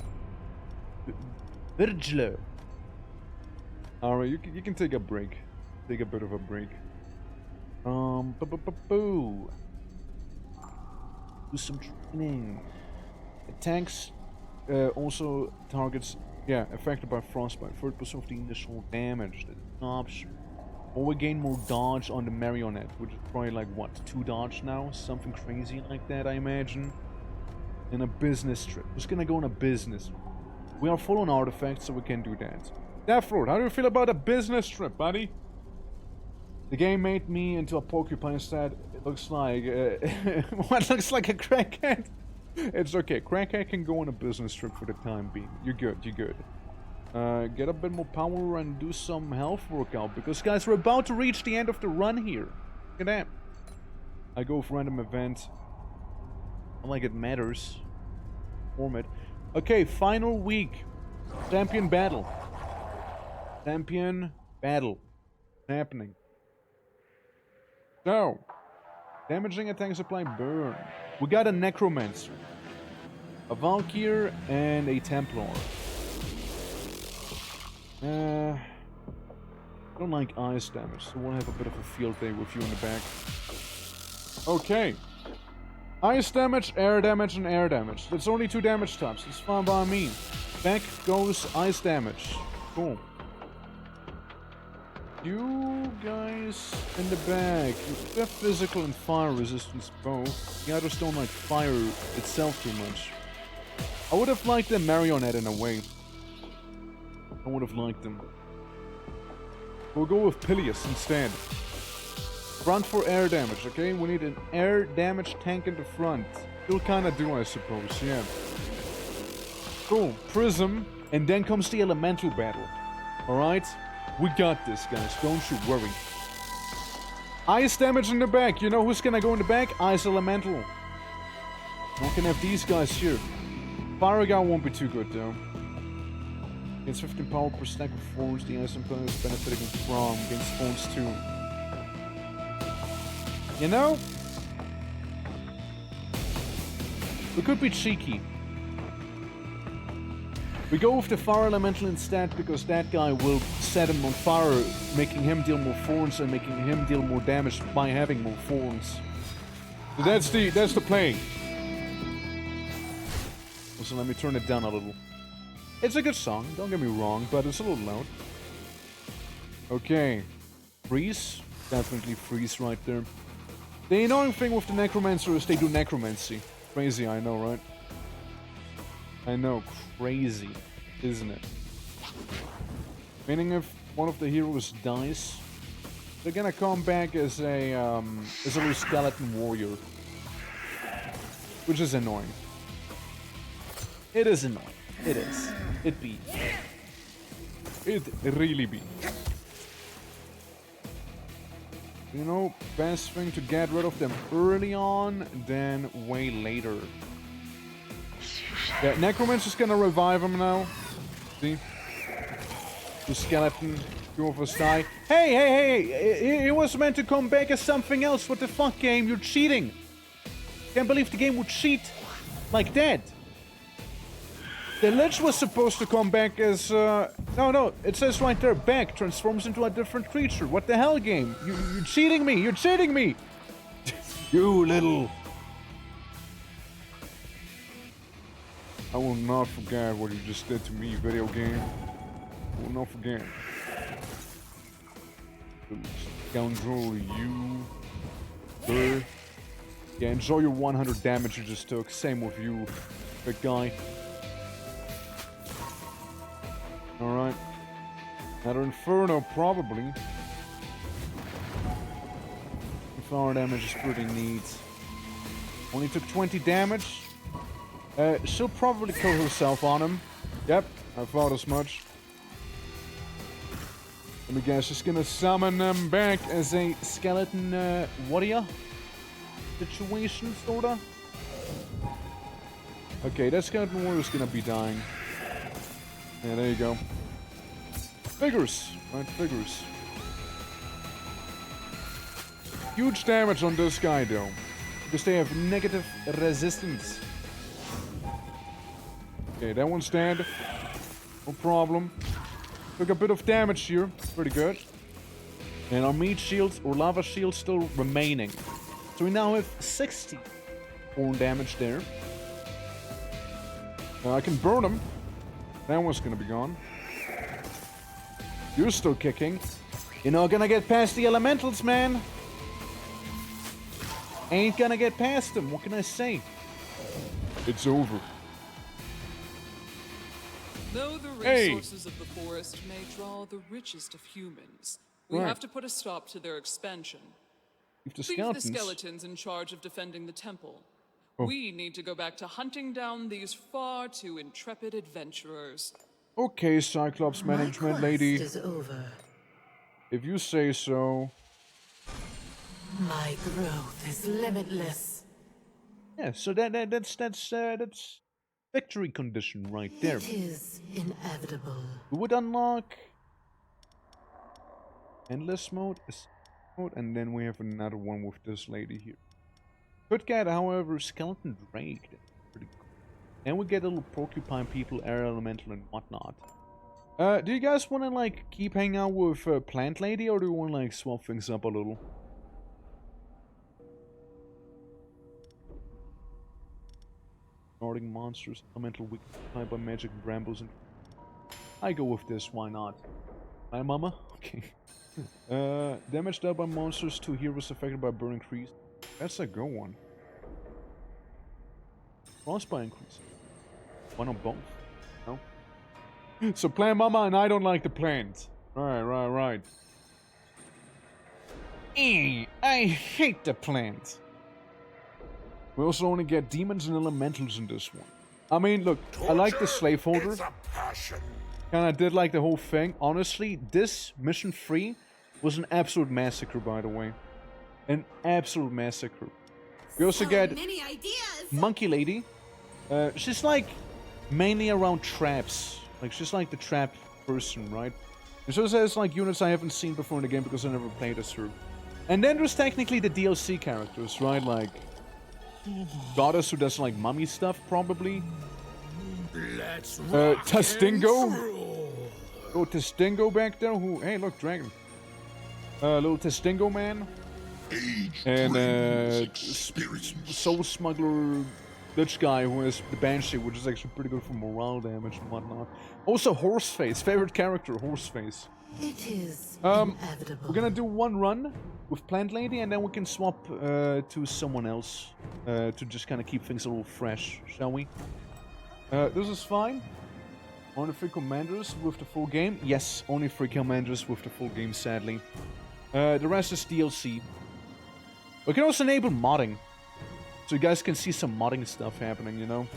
Virglo. Alright, you can take a break. Take a bit of a break. Boo. Do some training. Attacks also targets, yeah, affected by frostbite. 30% of the initial damage. That's an option. Or we gain more dodge on the marionette, which is probably like, what, 2 dodge now? Something crazy like that, I imagine. In a business trip. Who's gonna go on a business? We are full on artifacts, so we can do that. Deathroot, how do you feel about a business trip, buddy? The game made me into a porcupine instead. It looks like... what looks like a crackhead? It's okay. Crackhead can go on a business trip for the time being. You're good. You're good. Get a bit more power and do some health workout. Because, guys, we're about to reach the end of the run here. Look at that. I go for random event. Not like it matters. Format. Okay, final week. Champion battle. Champion battle. Happening. So, damaging attacks apply burn. We got a Necromancer, a Valkyr, and a Templar. I don't like ice damage, so we'll have a bit of a field day with you in the back. Okay. Ice damage, air damage, and air damage. That's only 2 damage types. It's fine by me. Back goes ice damage. Cool. You guys in the back, you have physical and fire resistance both. You just don't like fire itself too much. I would have liked the marionette in a way. I would have liked them. We'll go with Pilius instead. Front for air damage, okay? We need an air damage tank in the front. You'll kinda do, I suppose, yeah. Cool, Prism, and then comes the elemental battle. Alright? We got this, guys. Don't you worry. Ice damage in the back. You know who's gonna go in the back? Ice Elemental. We can have these guys here. Fire guy won't be too good, though. Gains 15 power per stack of force. The Ice Empire is benefiting from. Gains spawns too. You know? We could be cheeky. We go with the Fire Elemental instead, because that guy will set him on fire, making him deal more thorns and making him deal more damage by having more thorns. So that's the play. Also, let me turn it down a little. It's a good song, don't get me wrong, but it's a little loud. Okay. Freeze. Definitely freeze right there. The annoying thing with the Necromancer is they do Necromancy. Crazy, I know, right? I know, crazy, isn't it? Meaning if one of the heroes dies, they're gonna come back as a little skeleton warrior. Which is annoying. It is annoying. It is. It be. It really be. You know, best thing to get rid of them early on than way later. Yeah, Necromancer's gonna revive him now. See? The skeleton, two of us die. Hey! He was meant to come back as something else. What the fuck, game? You're cheating. Can't believe the game would cheat like that. The Lich was supposed to come back as, no, it says right there, back, transforms into a different creature. What the hell, game? You're cheating me! You're cheating me! You little... I will not forget what you just did to me, video game. I will not forget. Scoundrel, you... Sir. Yeah, enjoy your 100 damage you just took. Same with you, big guy. Alright. Another Inferno, probably. Fire damage is pretty neat. Only took 20 damage. She'll probably kill herself on him. Yep, I thought as much. Let me guess, she's gonna summon them back as a skeleton warrior situation, sorta. Okay, that skeleton warrior's gonna be dying. Yeah, there you go. Figures! Right, figures. Huge damage on this guy, though. Because they have negative resistance. Okay, that one's dead. No problem. Took a bit of damage here. Pretty good. And our meat shields or lava shields still remaining. So we now have 60 more damage there. I can burn them. That one's gonna be gone. You're still kicking. You're not gonna get past the elementals, man. Ain't gonna get past them. What can I say? It's over. Though the resources of the forest may draw the richest of humans, we have to put a stop to their expansion. Leave the skeletons in charge of defending the temple. We need to go back to hunting down these far too intrepid adventurers. Okay, Cyclops management lady. Is over. If you say so. My growth is limitless. Yeah, so that's victory condition right there. It is inevitable. We would unlock endless mode, and then we have another one with this lady here. Could get, however, skeleton drake. That's pretty cool. And we get a little porcupine people, air elemental, and whatnot. Do you guys want to like keep hanging out with plant lady, or do you want to like swap things up a little? Guarding monsters, elemental weakened by magic brambles, and I go with this. Why not? Hi, mama. Okay. Damage dealt by monsters to heroes affected by burning trees. That's a good one. Frostbite increase. Why not both? No? So plant mama and I don't like the plant. Right. I hate the plant. We also only get demons and elementals in this one. I mean, look, I like the slaveholder. Kinda did like the whole thing. Honestly, this mission 3 was an absolute massacre, by the way. An absolute massacre. We also get Monkey Lady. She's like mainly around traps. Like she's like the trap person, right? And so there's like units I haven't seen before in the game because I never played as her. And then there's technically the DLC characters, right? Like Goddess who does like mummy stuff, probably. Testingo. Oh, Testingo back there. Who? Hey, look, dragon. Little Testingo man. And Soul Smuggler Dutch guy who has the Banshee, which is actually pretty good for morale damage and whatnot. Also Horseface, favorite character, Horseface. It is We're inevitable. gonna do one run with Plant Lady, and then we can swap to someone else to just kind of keep things a little fresh, shall we? This is fine. Only 3 commanders with the full game. Yes, only 3 commanders with the full game, sadly. The rest is DLC. We can also enable modding, so you guys can see some modding stuff happening. You know,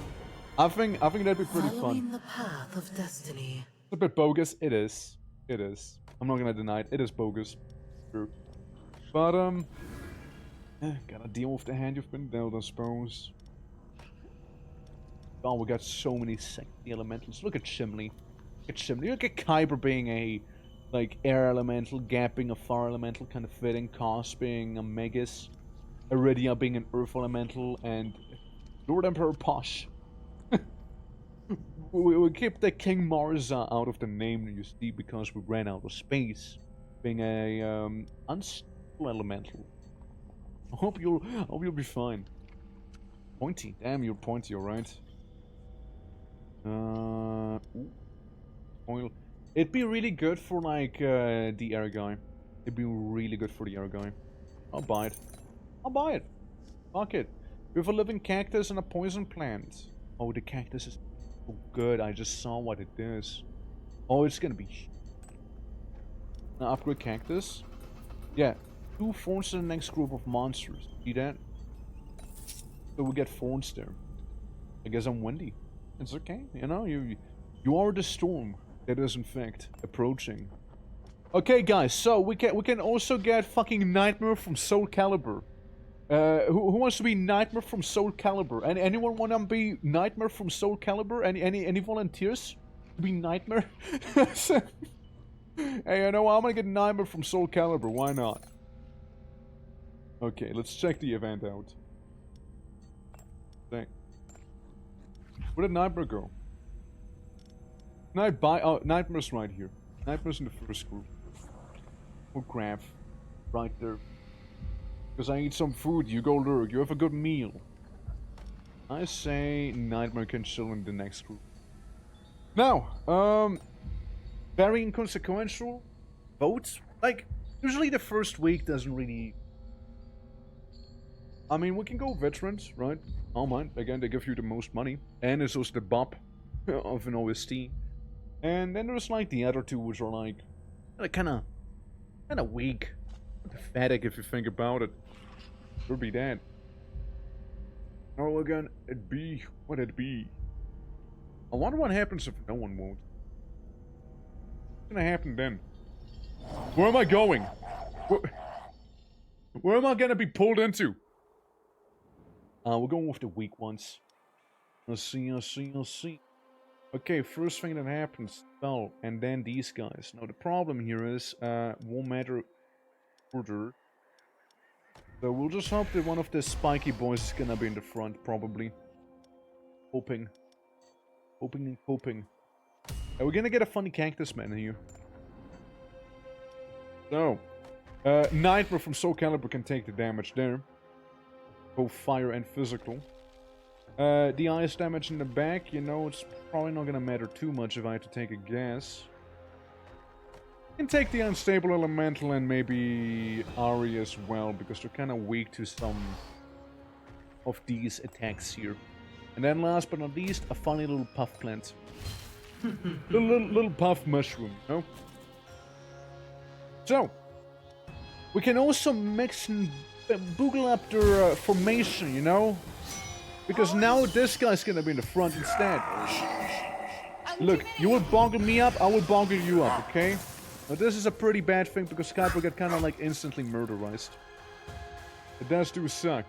I think that'd be pretty Following fun. the path of destiny. It's a bit bogus. It is. It is. I'm not gonna deny it. It is bogus. True. But gotta deal with the hand you've been dealt, I suppose. Oh, we got so many sexy elementals. Look at Shimley. Look at Shimley. Look at Kyber being a, like, air elemental, Gap being a fire elemental, kind of fitting, Kos being a Megas, Iridia being an earth elemental, and Lord Emperor Posh. we keep the King Marza out of the name, you see, because we ran out of space, being a unstable elemental. I hope you'll be fine. Pointy, damn, you're pointy, alright. Oil. It'd be really good for like the air guy. It'd be really good for the air guy. I'll buy it. I'll buy it. Fuck it. We have a living cactus and a poison plant. Oh, the cactus is so good. I just saw what it does. Oh, it's gonna be. Now upgrade cactus. Yeah, 2 thorns in the next group of monsters. See that? So we get thorns there. I guess I'm windy. It's okay, you know, you are the storm that is in fact approaching. Okay, guys, so we can also get fucking Nightmare from Soul Calibur. Who wants to be Nightmare from Soul Calibur? And anyone want to be Nightmare from Soul Calibur? Any volunteers to be Nightmare? Hey, you know what? I'm gonna get Nightmare from Soul Calibur. Why not? Okay, let's check the event out. Thanks. Where did Nightmare go? Oh, Nightmare's right here. Nightmare's in the first group. Oh, crap. Right there. Because I need some food, you go lurk. You have a good meal. I say Nightmare can chill in the next group. Now, very inconsequential votes. Like, usually the first week doesn't really... I mean, we can go veterans, right? Oh mind. Again, they give you the most money. And it's also the BOP of an OST. And then there's like the other two, which are like kind of weak. Pathetic if you think about it. Could be that. Oh, again, it'd be what it be. I wonder what happens if no one votes. What's gonna happen then? Where am I going? Where am I gonna be pulled into? We're going with the weak ones. Let's see. Okay, first thing that happens, spell, and then these guys. Now the problem here is, won't matter order. So we'll just hope that one of the spiky boys is gonna be in the front, probably. Hoping. And hoping. And we're gonna get a funny cactus man here. So, Nightmare from Soul Calibur can take the damage there. Both fire and physical. The ice damage in the back, you know, it's probably not gonna matter too much if I have to take a guess. Can take the unstable elemental and maybe Ari as well, because they're kind of weak to some of these attacks here. And then last but not least, a funny little puff plant. little puff mushroom, you know? So, we can also mix and boogle up their formation, you know? Because now this guy's gonna be in the front instead. Look, you will boggle me up, I will boggle you up, okay? Now this is a pretty bad thing because Skype will get kind of like instantly murderized. It does do suck.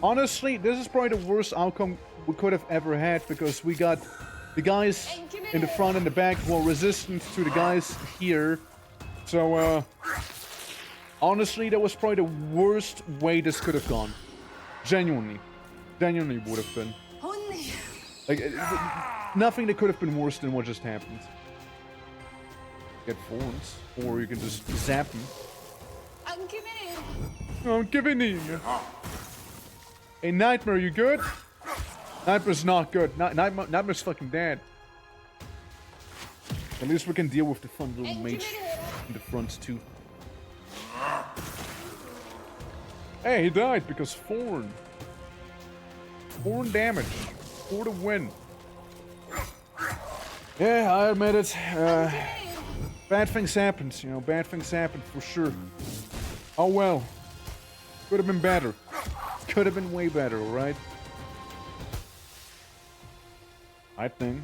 Honestly, this is probably the worst outcome we could have ever had because we got the guys in the front and the back who are resistant to the guys here. So, honestly, that was probably the worst way this could have gone. Genuinely would have been. Like, nothing that could have been worse than what just happened. Get thorns, or you can just zap them. I'm giving in. Hey, Nightmare, you good? Nightmare's not good. Nightmare's fucking dead. At least we can deal with the fun little mage in the front too. Hey, he died because Thorn. Thorn damage. For the win. Yeah, I admit it. Bad things happened, you know, bad things happened for sure. Oh well. Could have been better. Could have been way better, alright? I think.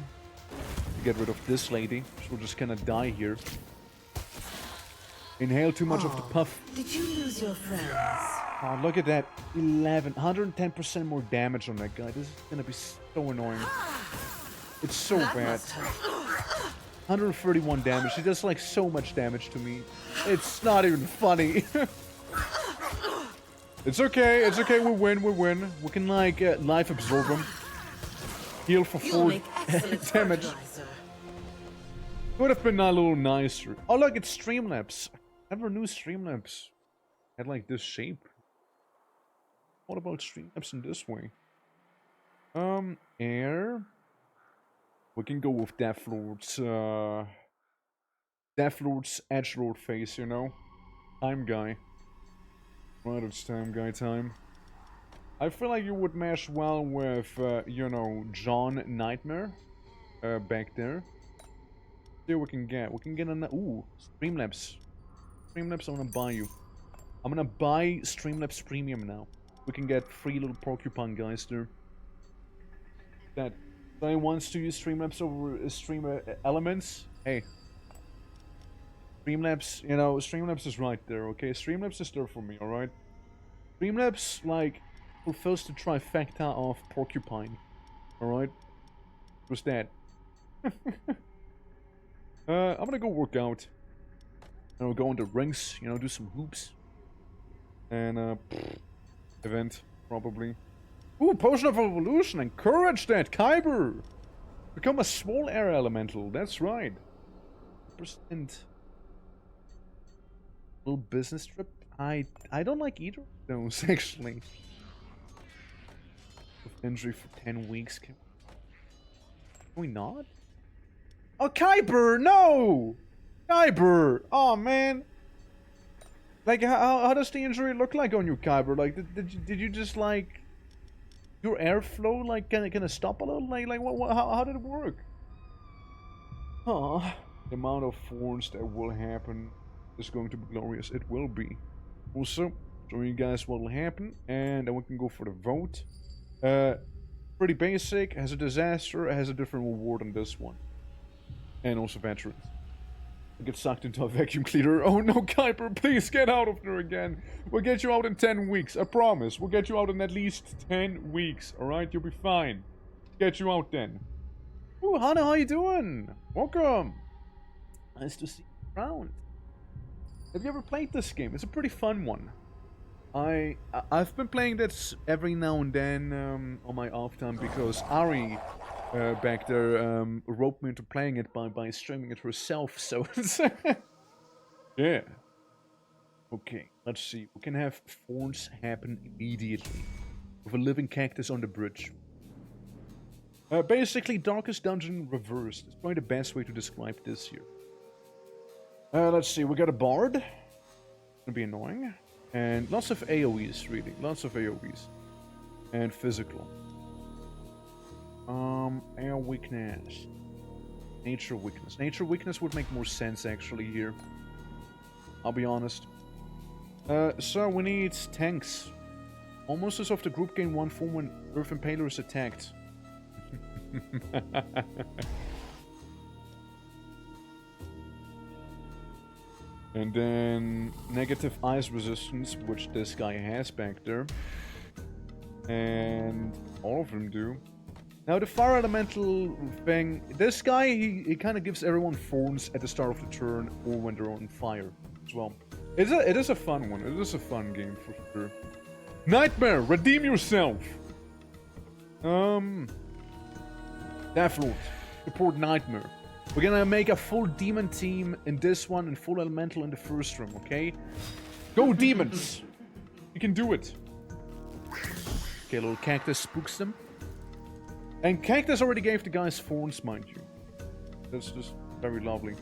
Get rid of this lady. She'll just kinda die here. Inhale too much of the puff. Did you lose your friends? Oh, look at that. 110% more damage on that guy. This is gonna be so annoying. It's so That bad. must hurt. 131 damage. He does like so much damage to me. It's not even funny. It's okay. It's okay. We win. We win. We can like life absorb him. Heal for You'll 4 make excellent damage. fertilizer. Would have been a little nicer. Oh look, it's Streamlabs. I never knew Streamlabs had like this shape. What about Streamlabs in this way? Air. We can go with Deathlord's Edge Lord face, you know? Time guy. Right, it's time guy time. I feel like you would mesh well with, you know, John Nightmare. Back there. See what we can get. We can get an... Ooh, Streamlabs. Streamlabs, I'm gonna buy you. I'm gonna buy Streamlabs Premium now. We can get 3 little porcupine guys there. That guy wants to use Streamlabs over Stream Elements. Hey. Streamlabs, you know, Streamlabs is right there, okay? Streamlabs is there for me, alright? Streamlabs, like, fulfills the trifecta of porcupine. Alright? What's that? I'm gonna go work out. You know, go on the rings, you know, do some hoops. And, event, probably. Ooh, Potion of Evolution! Encourage that, Kyber! Become a small air elemental, that's right. %. Little business trip? I don't like either of those, actually. With injury for 10 weeks, can we not? Oh, Kyber, no! Kyber! Oh, man! Like, how does the injury look like on you, Kyber? Like, did you just, like... Your airflow, like, can it stop a little? Like how did it work? Huh. The amount of thorns that will happen is going to be glorious. It will be. Also, showing you guys what will happen, and then we can go for the vote. Pretty basic, has a disaster, has a different reward on this one. And also veterans. Get sucked into a vacuum cleaner. Oh no, Kuiper, please get out of there again. We'll get you out in 10 weeks. I promise. We'll get you out in at least 10 weeks. Alright? You'll be fine. Get you out then. Ooh, Hannah, how you doing? Welcome. Nice to see you around. Have you ever played this game? It's a pretty fun one. I've been playing this every now and then on my off time because Ari back there roped me into playing it by streaming it herself, so yeah. Okay, let's see. We can have thorns happen immediately with a living cactus on the bridge. Basically, Darkest Dungeon reversed. It's probably the best way to describe this here. Let's see, we got a bard. It's gonna be annoying. And lots of AoEs, really. Lots of AoEs. And physical. Air weakness. Nature weakness. Nature weakness would make more sense, actually, here. I'll be honest. So we need tanks. All monsters of the group gain 1 form when Earth Impaler is attacked. And then negative ice resistance, which this guy has back there. And all of them do. Now the fire elemental thing, this guy, he kind of gives everyone thorns at the start of the turn or when they're on fire as well. It is a fun one. It is a fun game for sure. Nightmare, redeem yourself. Deathlord, support Nightmare. We're gonna make a full demon team in this one and full elemental in the first room, okay? Go demons! You can do it. Okay, little cactus spooks them. And cactus already gave the guys thorns, mind you. That's just Very lovely.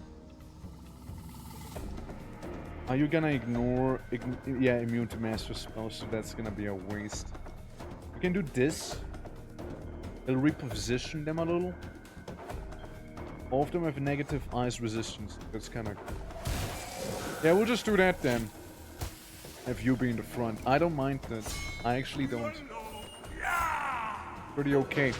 Are you gonna ignore... yeah, immune to master spells, so that's gonna be a waste. We can do this. It'll reposition them a little. All of them have negative ice resistance. That's kind of... yeah, we'll just do that then. Have you be in the front. I don't mind that. I actually don't. Pretty okay.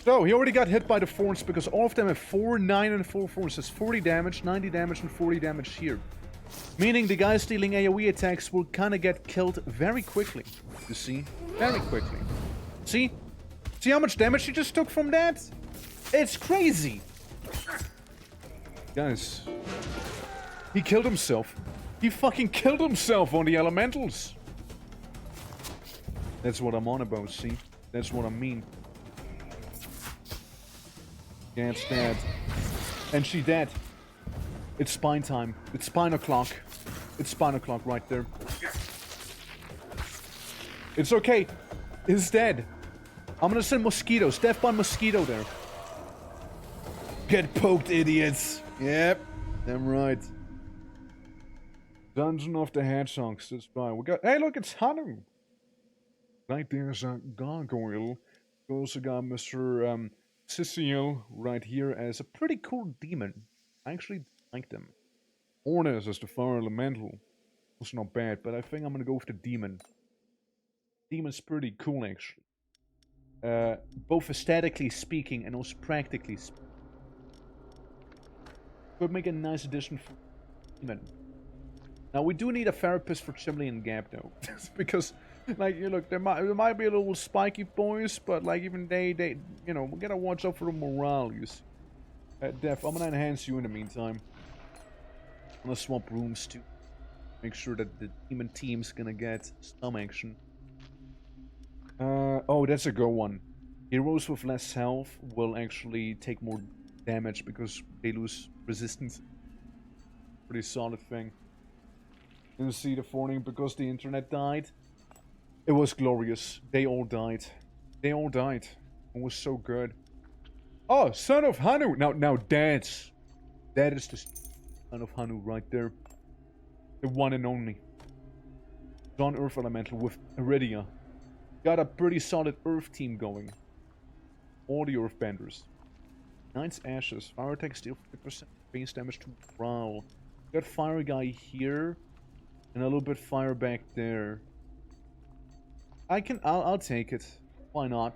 So, he already got hit by the thorns because all of them have 4, 9, and 4 thorns. That's 40 damage, 90 damage, and 40 damage here. Meaning the guys dealing AoE attacks will kind of get killed very quickly. You see? Very quickly. See? See how much damage he just took from that? It's crazy! Guys. He killed himself. He fucking killed himself on the elementals. That's what I'm on about, see? That's what I mean. That's dead. And she dead. It's spine time. It's spine o'clock. It's spine o'clock right there. It's okay. It's dead. I'm gonna send mosquitoes. Death by mosquito there. Get poked, idiots. Yep. Damn right. Dungeon of the Hedgehogs. That's fine. We got... hey, look, it's Hanu. Right there's a gargoyle. We also got Mr. Cecile right here as a pretty cool demon. I actually like them. Ornis as the fire elemental. It's not bad, but I think I'm gonna go with the demon. Demon's pretty cool, actually. Both aesthetically speaking and also practically speaking. Could make a nice addition for demon. Now we do need a therapist for Chimley and Gap though, because like you look, there might be a little spiky boys, but like even they you know, we gotta watch out for the morale. You see. Def, I'm gonna enhance you in the meantime. I'm gonna swap rooms too, make sure that the demon team's gonna get some action. Oh, that's a good one. Heroes with less health will actually take more damage because they lose resistance. Pretty solid thing. Didn't see the warning because the internet died. It was glorious. They all died. They all died. It was so good. Oh, son of Hanu. Now that is the son of Hanu right there. The one and only. John Earth Elemental with Iridia. Got a pretty solid Earth team going. All the Earthbenders. Knight's Ashes. Fire attack steal 50% base damage to Prowl. Got Fire Guy here. And a little bit fire back there. I'll take it. Why not?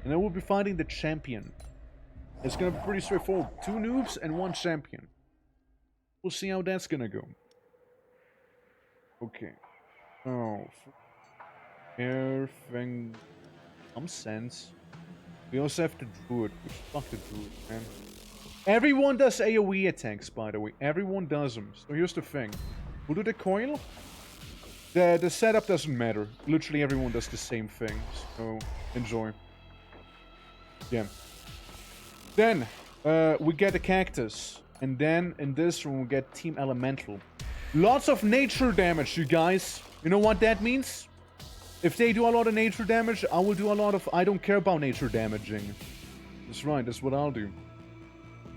And then we'll be fighting the champion. It's gonna be pretty straightforward. 2 noobs and 1 champion. We'll see how that's gonna go. Okay. Oh. Everything. Some sense. We also have the druid. Fuck the druid, man. Everyone does AoE attacks, by the way. Everyone does them. So here's the thing. We'll do the coil. The setup doesn't matter. Literally everyone does the same thing. So, enjoy. Yeah. Then, we get the cactus. And then, in this room, we get Team Elemental. Lots of nature damage, you guys. You know what that means? If they do a lot of nature damage, I will do a lot of... I don't care about nature damaging. That's right, that's what I'll do.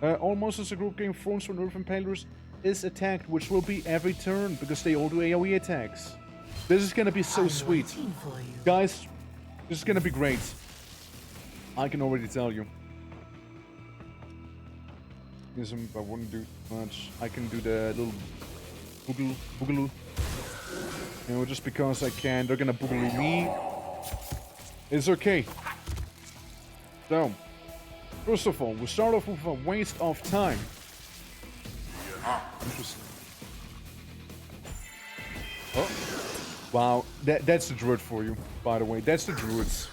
Almost as a group game, Thrones from Earth Impalers is attacked, which will be every turn, because they all do AoE attacks. This is gonna be so sweet. Guys, this is gonna be great. I can already tell you. I wouldn't do much. I can do the little boogaloo. You know, just because I can. They're gonna boogaloo me. It's okay. So, first of all, we'll start off with a waste of time. Interesting. Oh. Wow, that's the druid for you, by the way. That's the druids.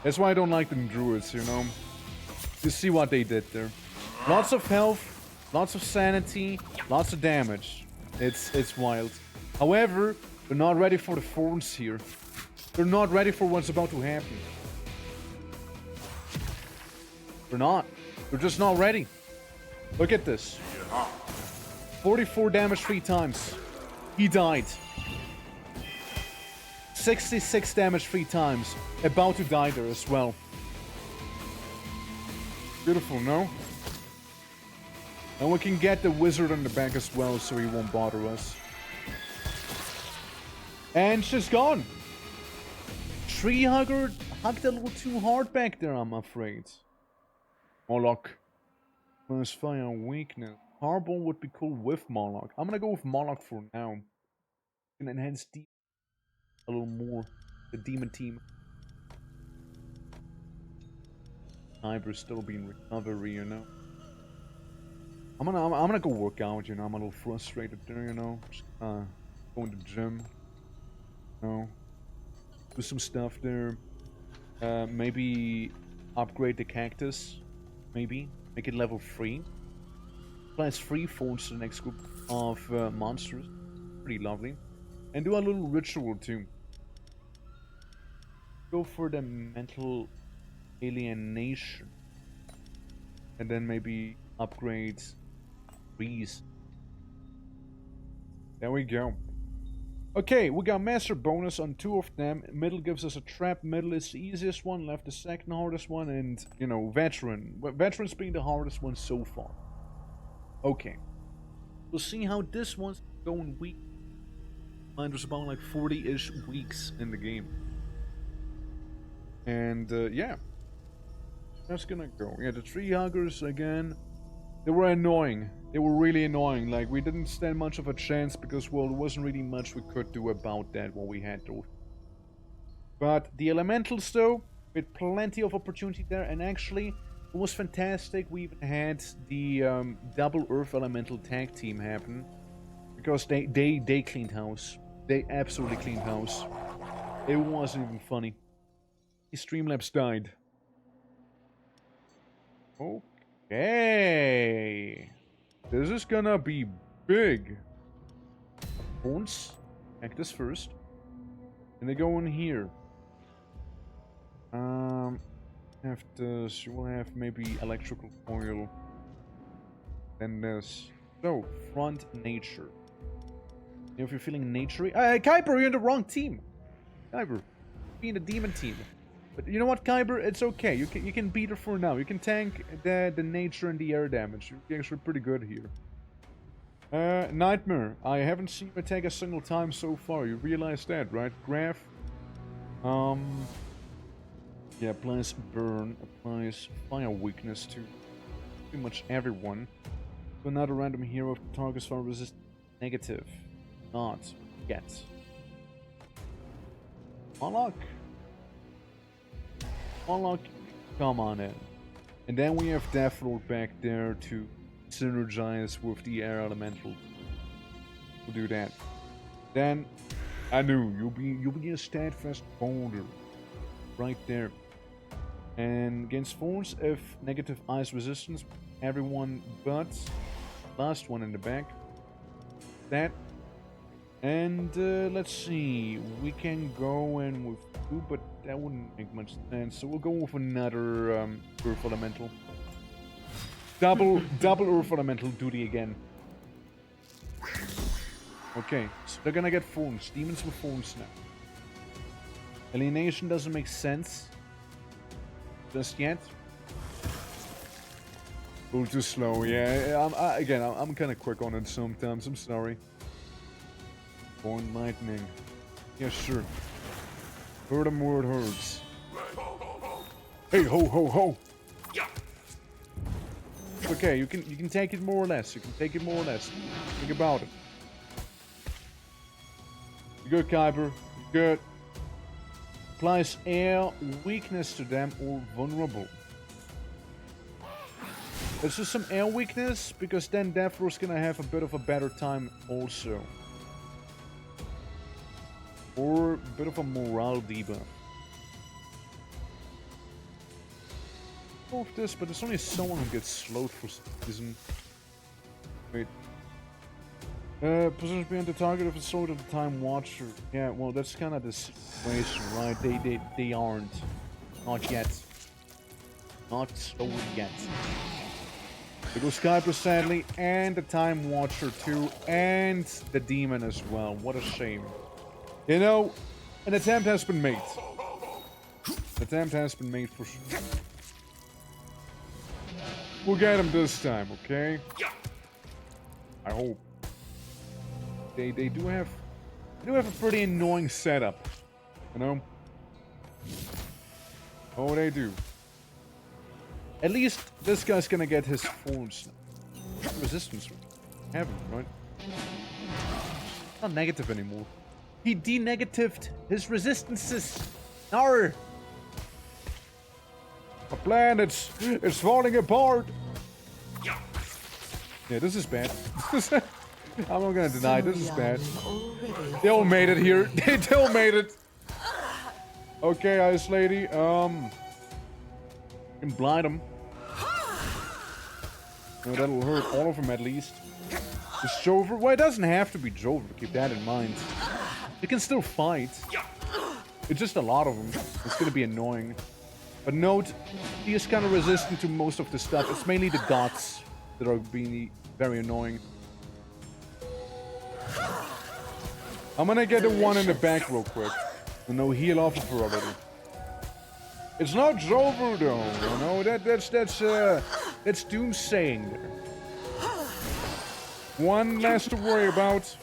That's why I don't like the druids, you know. You see what they did there. Lots of health, lots of sanity, lots of damage. It's wild. However, they're not ready for the thorns here. They're not ready for what's about to happen. They're not. They're just not ready. Look at this. 44 damage 3 times. He died. 66 damage 3 times. About to die there as well. Beautiful, no? And we can get the wizard on the back as well, so he won't bother us. And she's gone. Tree hugger hugged a little too hard back there, I'm afraid. Moloch. Plus fire weakness. Harbor would be cool with Moloch. I'm gonna go with Moloch for now. Can enhance a little more. The demon team. Cyber's still being recovery, you know. I'm gonna go work out, you know. I'm a little frustrated there, you know. Just, going to the gym. You know. Do some stuff there. Maybe upgrade the cactus. Maybe. Make it level 3. Plus 3 phones to the next group of monsters. Pretty lovely. And do a little ritual too. Go for the mental alienation. And then maybe upgrade trees. There we go. Okay, we got master bonus on 2 of them. Middle gives us a trap. Middle is the easiest one. Left the second hardest one. And, you know, veteran. Veteran's being the hardest one so far. Okay. We'll see how this one's going week. Mine was about like 40-ish weeks in the game. And, yeah. That's gonna go. Yeah, the tree huggers, again. They were annoying. They were really annoying. Like, we didn't stand much of a chance because, well, there wasn't really much we could do about that when we had to. But the elementals, though, with plenty of opportunity there. And actually, it was fantastic. We even had the double Earth Elemental tag team happen. Because they cleaned house. They absolutely cleaned house. It wasn't even funny. The Streamlabs died. Okay. This is gonna be big. Horns. Cactus first. And they go in here. Have this. You will have maybe electrical coil. Then this. So, front nature. If you're feeling naturey. Kuiper, you're in the wrong team. Kuiper. Be in the demon team. But you know what, Kyber? It's okay. You can beat her for now. You can tank the nature and the air damage. You're actually pretty good here. Nightmare. I haven't seen her take a single time so far. You realize that, right? Graph. Yeah, applies burn, applies fire weakness to pretty much everyone. So another random hero targets fire resist negative. Not yet. Moloch. Moloch, come on in. And then we have Deathlord back there to synergize with the air elemental. We'll do that. Then I knew you'll be a steadfast boulder. Right there. And against thorns, if negative ice resistance, everyone but last one in the back. That. And let's see, we can go in with 2, but that wouldn't make much sense. So we'll go with another Earth Elemental. Double Earth Elemental duty again. Okay, so they're gonna get thorns. Demons with thorns now. Alienation doesn't make sense just yet. A little too slow, yeah. I'm kind of quick on it sometimes. I'm sorry. Born lightning. Yeah, sure. Hurt him where it hurts. Hey, ho, ho, ho! It's okay, you can take it more or less. You can take it more or less. Think about it. You're good, Kuiper. You're good. Applies air weakness to them or vulnerable. Let's do some air weakness, because then Deathlord's gonna have a bit of a better time also. Or a bit of a morale debuff. Go with this, but there's only someone who gets slowed for some reason. Wait. Positions behind the target of a sword of the Time Watcher. Yeah, well, that's kind of the situation, right? They aren't. Not yet. Not slowly yet. There goes Kuiper, sadly, and the Time Watcher too, and the Demon as well. What a shame. You know, an attempt has been made. An attempt has been made for sure. We'll get him this time, okay? I hope. They do have a pretty annoying setup, you know. Oh, they do. At least this guy's gonna get his full resistance. Haven't, right? Not negative anymore. He denegatived his resistances. No. The planet's falling apart. Yeah, this is bad. I'm not gonna deny this is bad. They all made it here. They all made it. Okay, Ice Lady. Can blind them. No, that'll hurt all of them at least. Is Jover? Well, it doesn't have to be Jover. Keep that in mind. You can still fight. It's just a lot of them. It's gonna be annoying. But note, he is kind of resistant to most of the stuff. It's mainly the dots that are being very annoying. I'm gonna get the one in the back real quick. And no heal off for a little. It's not Jover though, you know, that's doomsaying there. One less to worry about.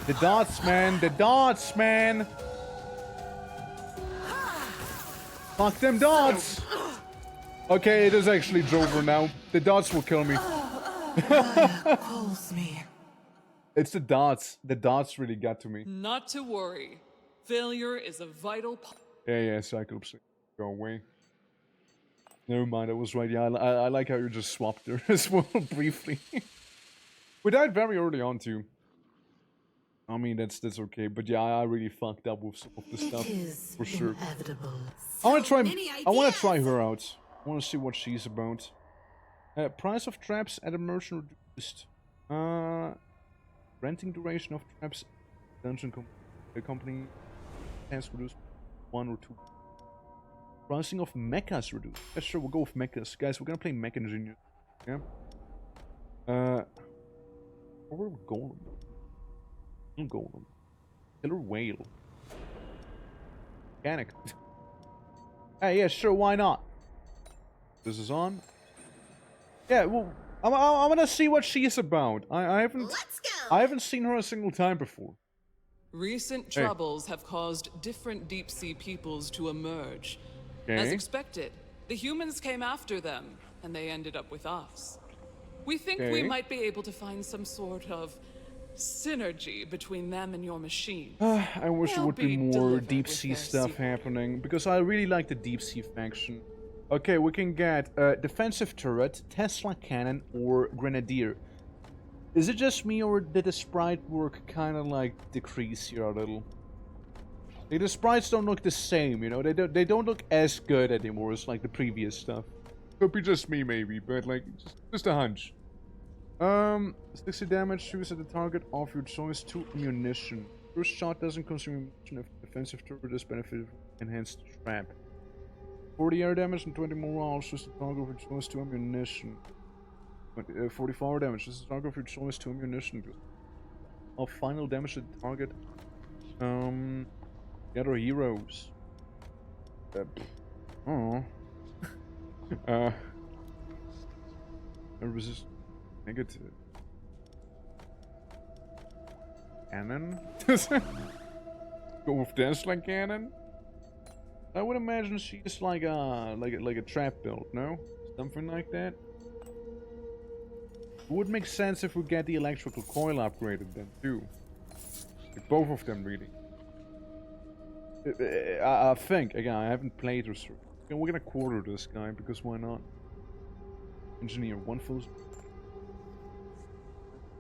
The dots, man, the dots, man. Fuck them dots. Okay, it is actually Jover now. The dots will kill me. Calls me. It's the dots. The dots really got to me. Not to worry. Failure is a vital part. Yeah, Cyclops. Go away. Never mind, I was right. Yeah, I like how you just swapped there as well, briefly. We died very early on, too. I mean, that's okay. But yeah, I really fucked up with some of the stuff, for sure. Inevitable. I want to try her out. I want to see what she's about. Price of traps at a merchant reduced. Renting duration of traps. Dungeon company has reduced 1 or 2. Pricing of mechas reduced. Yeah, sure, we'll go with mechas. Guys, we're gonna play Mech Engineer. Yeah? Or Golem. Golem. Killer Whale. Mechanic. Hey, yeah, sure, why not? This is on. Yeah, well, I'm gonna see what she is about. I haven't seen her a single time before. Recent troubles have caused different deep-sea peoples to emerge. As expected, the humans came after them, and they ended up with us. We think we might be able to find some sort of synergy between them and your machine. I wish there would be more deep-sea stuff happening, because I really like the deep-sea faction. Okay, we can get defensive turret, Tesla cannon, or grenadier. Is it just me, or did the sprite work kind of like decrease here a little? Like, the sprites don't look the same, you know? They don't look as good anymore as like the previous stuff. Could be just me, maybe, but like just a hunch. 60 damage, shoots at the target of your choice, 2 ammunition. First shot doesn't consume ammunition if defensive turret is benefited from enhanced trap. 40 air damage and 20 morale, shoots the target of your choice, 2 ammunition. 44 damage, this is the target of your choice, 2 ammunition. Of final damage to the target. The other heroes. Resist negative. Cannon? Go with Tesla cannon? I would imagine she's like a trap build, no? Something like that. It would make sense if we get the electrical coil upgraded then too. Like both of them really. I think, again, I haven't played her through. We're gonna quarter this guy, because why not? Engineer, 1 full...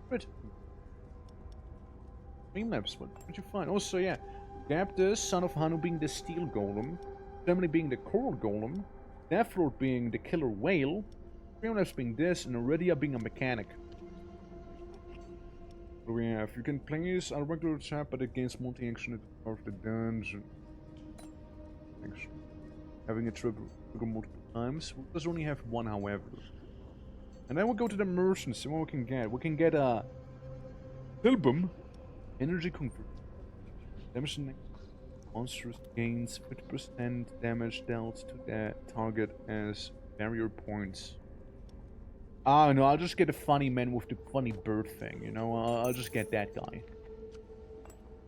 Good. Streamlabs, what did you find? Also, yeah. Gaptus, son of Hanu being the steel golem. Family being the coral golem. Deathlord being the killer whale. Streamlabs being this, and Iridia being a mechanic. What do we have? You can place a regular trap, but it gains multi-action of the dungeon. Action. Having a trigger multiple times. We just only have 1, however. And then we'll go to the merchant, see what we can get. We can get a Hilbum. Energy converter. Damage monsters gains 50% damage dealt to the target as barrier points. Ah, no, I'll just get a funny man with the funny bird thing, you know? I'll just get that guy.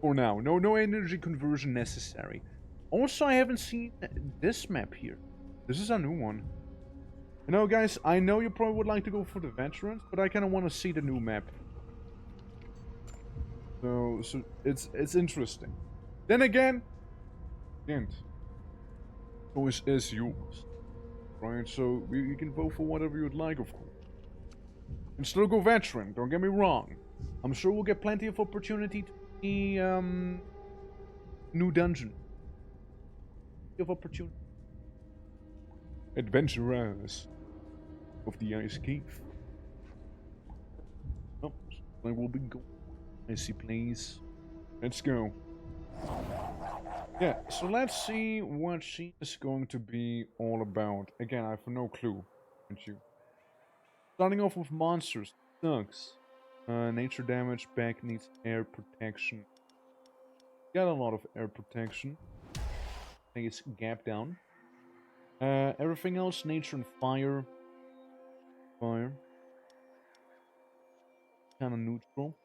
For now. No energy conversion necessary. Also, I haven't seen this map here. This is a new one. You know, guys, I know you probably would like to go for the veterans, but I kind of want to see the new map. So it's interesting. Then again, choice is yours, right? So you can vote for whatever you'd like, of course. And still go veteran. Don't get me wrong. I'm sure we'll get plenty of opportunity to see new dungeon. Of opportunity. Adventurers of the Ice Cave. Oh, I will be going. I see, please. Let's go. Yeah, so let's see what she is going to be all about. Again, I have no clue. Haven't you? Starting off with monsters. Sucks. Nature damage. Back needs air protection. Got a lot of air protection. I think it's gap down. Everything else, nature and fire. Fire. Kind of neutral.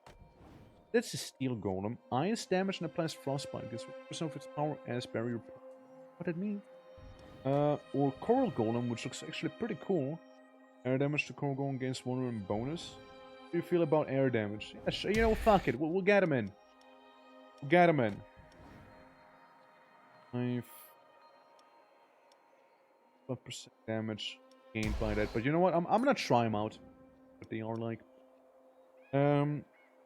That's a steel golem. Ice damage and applies frostbite. Gives 50% of its power as barrier. What that means? Or coral golem, which looks actually pretty cool. Air damage to coral golem gains 1 bonus. How do you feel about air damage? Yeah, you know, fuck it. We'll get him in. We'll get him in. 5% damage gained by that. But you know what? I'm gonna try them out. What they are like.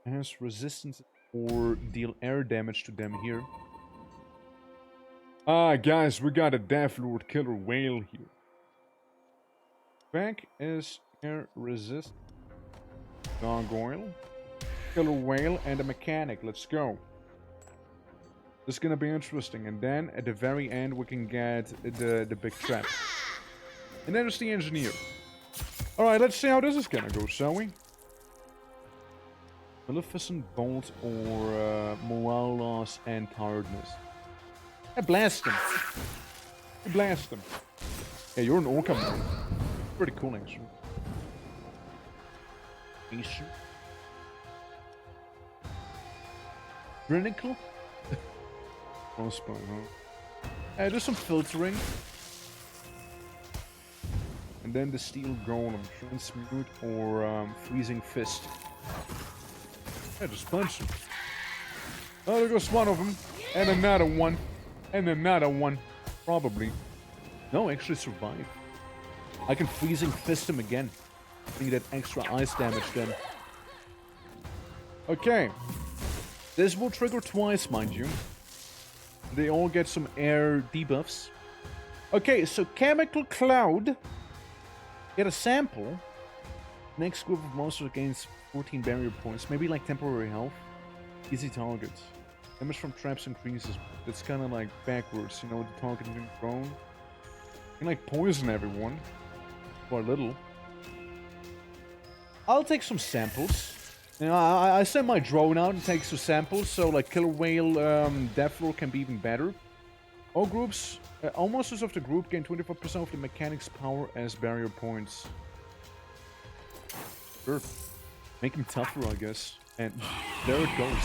Has resistance or deal air damage to them here. Ah, guys, we got a Death Lord Killer Whale here. Back is air resist. Gargoyle. Killer Whale and a mechanic. Let's go. This is gonna be interesting. And then at the very end we can get the big trap. And then there's the engineer. Alright, let's see how this is gonna go, shall we? Maleficent Bolt or morale loss and tiredness. I blast him. You blast him. Yeah, you're an Orca man. Pretty cool, actually. Critical? Crossbow, huh? There's some filtering. And then the steel golem, transmute or freezing fist. Yeah, just punch him. Oh, there goes one of them. And another one. And another one. Probably. No, actually survive. I can freezing fist him again. Getting that extra ice damage then. Okay. This will trigger twice, mind you. They all get some air debuffs. Okay, so Chemical Cloud. Get a sample. Next group of monsters gains 14 barrier points. Maybe like temporary health. Easy targets. Damage from traps increases. That's kind of like backwards, you know, the target being thrown. You can like poison everyone. For a little. I'll take some samples. You know, I send my drone out and take some samples, so like Killer Whale, Death Lord can be even better. All groups, all monsters of the group gain 24% of the mechanics power as barrier points. Sure. Make him tougher, I guess. And there it goes.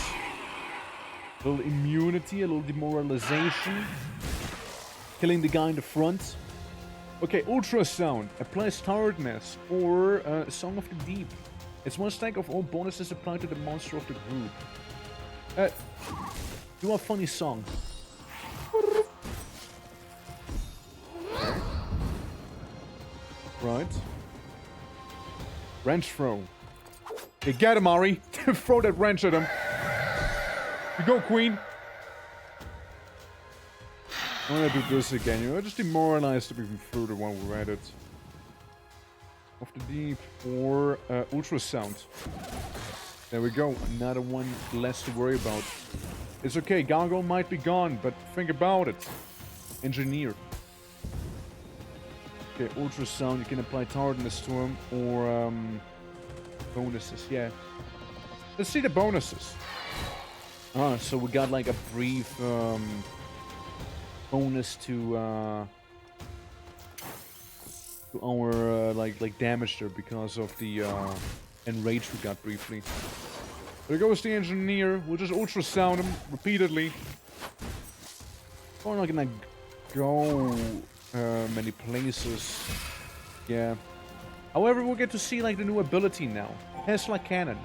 A little immunity, a little demoralization. Killing the guy in the front. Okay, Ultrasound. Applies tiredness or Song of the Deep. It's one stack of all bonuses applied to the monster of the group. Do a funny song. Right. Wrench throw. Hey, get him, Ari. Throw that wrench at him. You go, Queen. I'm gonna do this again. You know, just demoralize them even further while we're at it. Of the Deep or Ultrasound. There we go. Another one less to worry about. It's okay. Gargoyle might be gone, but think about it. Engineer. Okay, Ultrasound. You can apply tiredness to him or bonuses. Yeah. Let's see the bonuses. Ah, so we got like a brief bonus to our like damage there because of the enrage we got briefly. There goes the engineer. We'll just ultrasound him repeatedly. We're not gonna go many places. Yeah. However, we'll get to see like the new ability now, Tesla Cannon.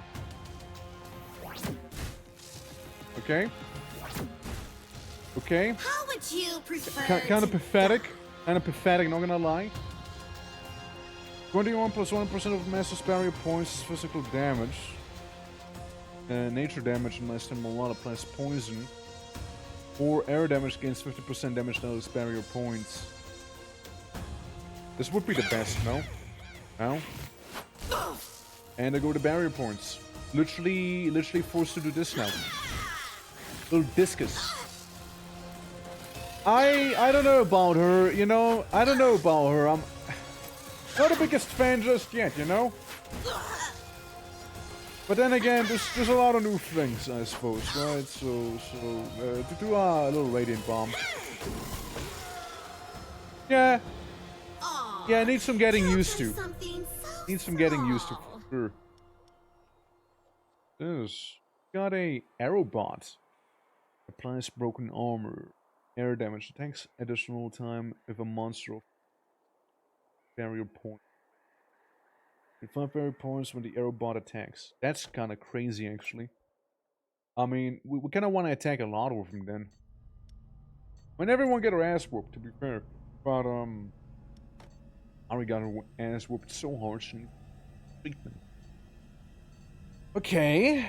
Okay. Okay. How would you prefer? Kind of pathetic. Kind of pathetic. Not gonna lie. 21 plus 1% of massive barrier points, physical damage. Nature damage unless the Malala applies poison. Or air damage gains 50% damage now to barrier points. This would be the best, no? No? And I go to barrier points. Literally forced to do this now. Little discus. I don't know about her, you know? I don't know about her. I'm not the biggest fan just yet, you know? But then again, there's a lot of new things, I suppose, right? So to do a little radiant bomb. Yeah. Yeah, needs some getting used to. Needs some getting used to, for sure. This got a arrow bot. Applies broken armor. Air damage. Takes additional time if a monster of barrier point. 5 barrier points when the arrow bot attacks. That's kind of crazy, actually. I mean, we kind of want to attack a lot of them then. When everyone get our ass whooped, to be fair. But Ari got her ass whooped so harsh and treatment. Okay.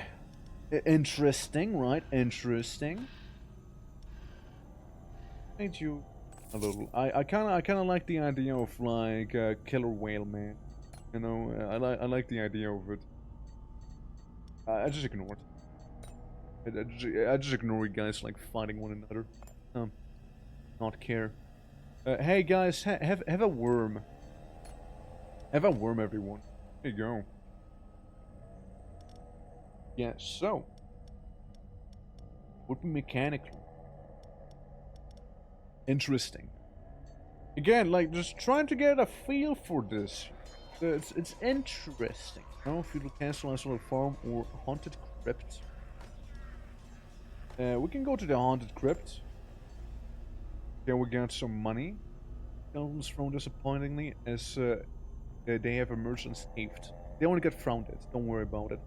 Interesting, right? Interesting. Ain't you a little? I kind of like the idea of like killer whale man. You know, I like the idea of it. I just ignore it. I just ignore you guys like fighting one another. Not care. Hey guys, have a worm. Have a worm, everyone. There you go. Yeah, so would be mechanically interesting. Again, like just trying to get a feel for this. It's interesting. No, feudal castle, isolated farm, or haunted crypt. We can go to the haunted crypt. There we got some money. Skeletons thrown disappointingly as they have emerged unscathed. They only get thrown at. Don't worry about it.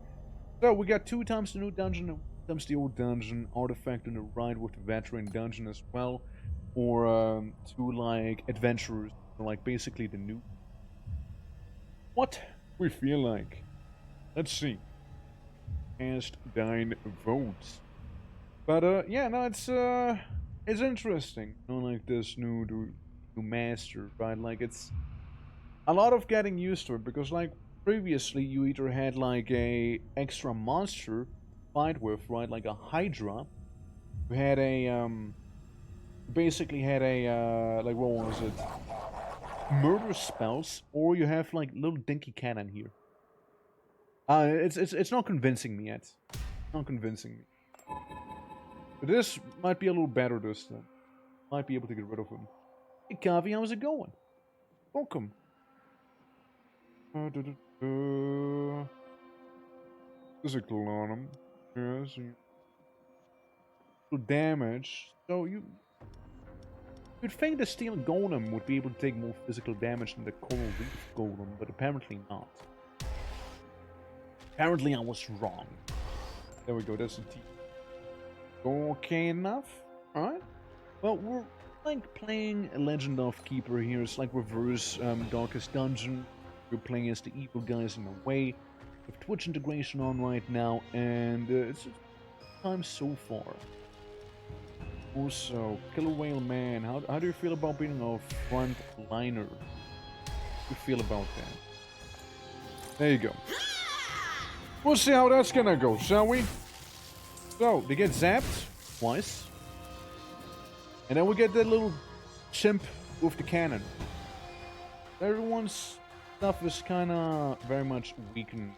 So we got 2 times the new dungeon, times the old dungeon, artifact on the right with the veteran dungeon as well, or 2 like adventurers, like basically the new. What we feel like? Let's see. Cast 9 votes. But yeah, no, it's interesting. You know, like this new master, right? Like it's a lot of getting used to it because like previously you either had like a extra monster to fight with, right? Like a Hydra. You had a basically had a like what was it? Murder spells, or you have like little dinky cannon here. It's not convincing me yet. Not convincing me. But this might be a little better this time. Might be able to get rid of him. Hey Kavi, how's it going? Welcome. Physical on him. Yes. Damage. So you'd think the steel golem would be able to take more physical damage than the coral reef golem, but apparently not. Apparently I was wrong. There we go, that's a T. Okay enough. Alright. Well, we're like playing a Legend of Keeper here. It's like reverse Darkest Dungeon. We're playing as the evil guys in a way. With Twitch integration on right now, and it's time so far. Also, Killer Whale Man, how do you feel about being a front liner? How do you feel about that? There you go. We'll see how that's gonna go, shall we? So, they get zapped twice. And then we get that little chimp with the cannon. Everyone's stuff is kinda very much weakened.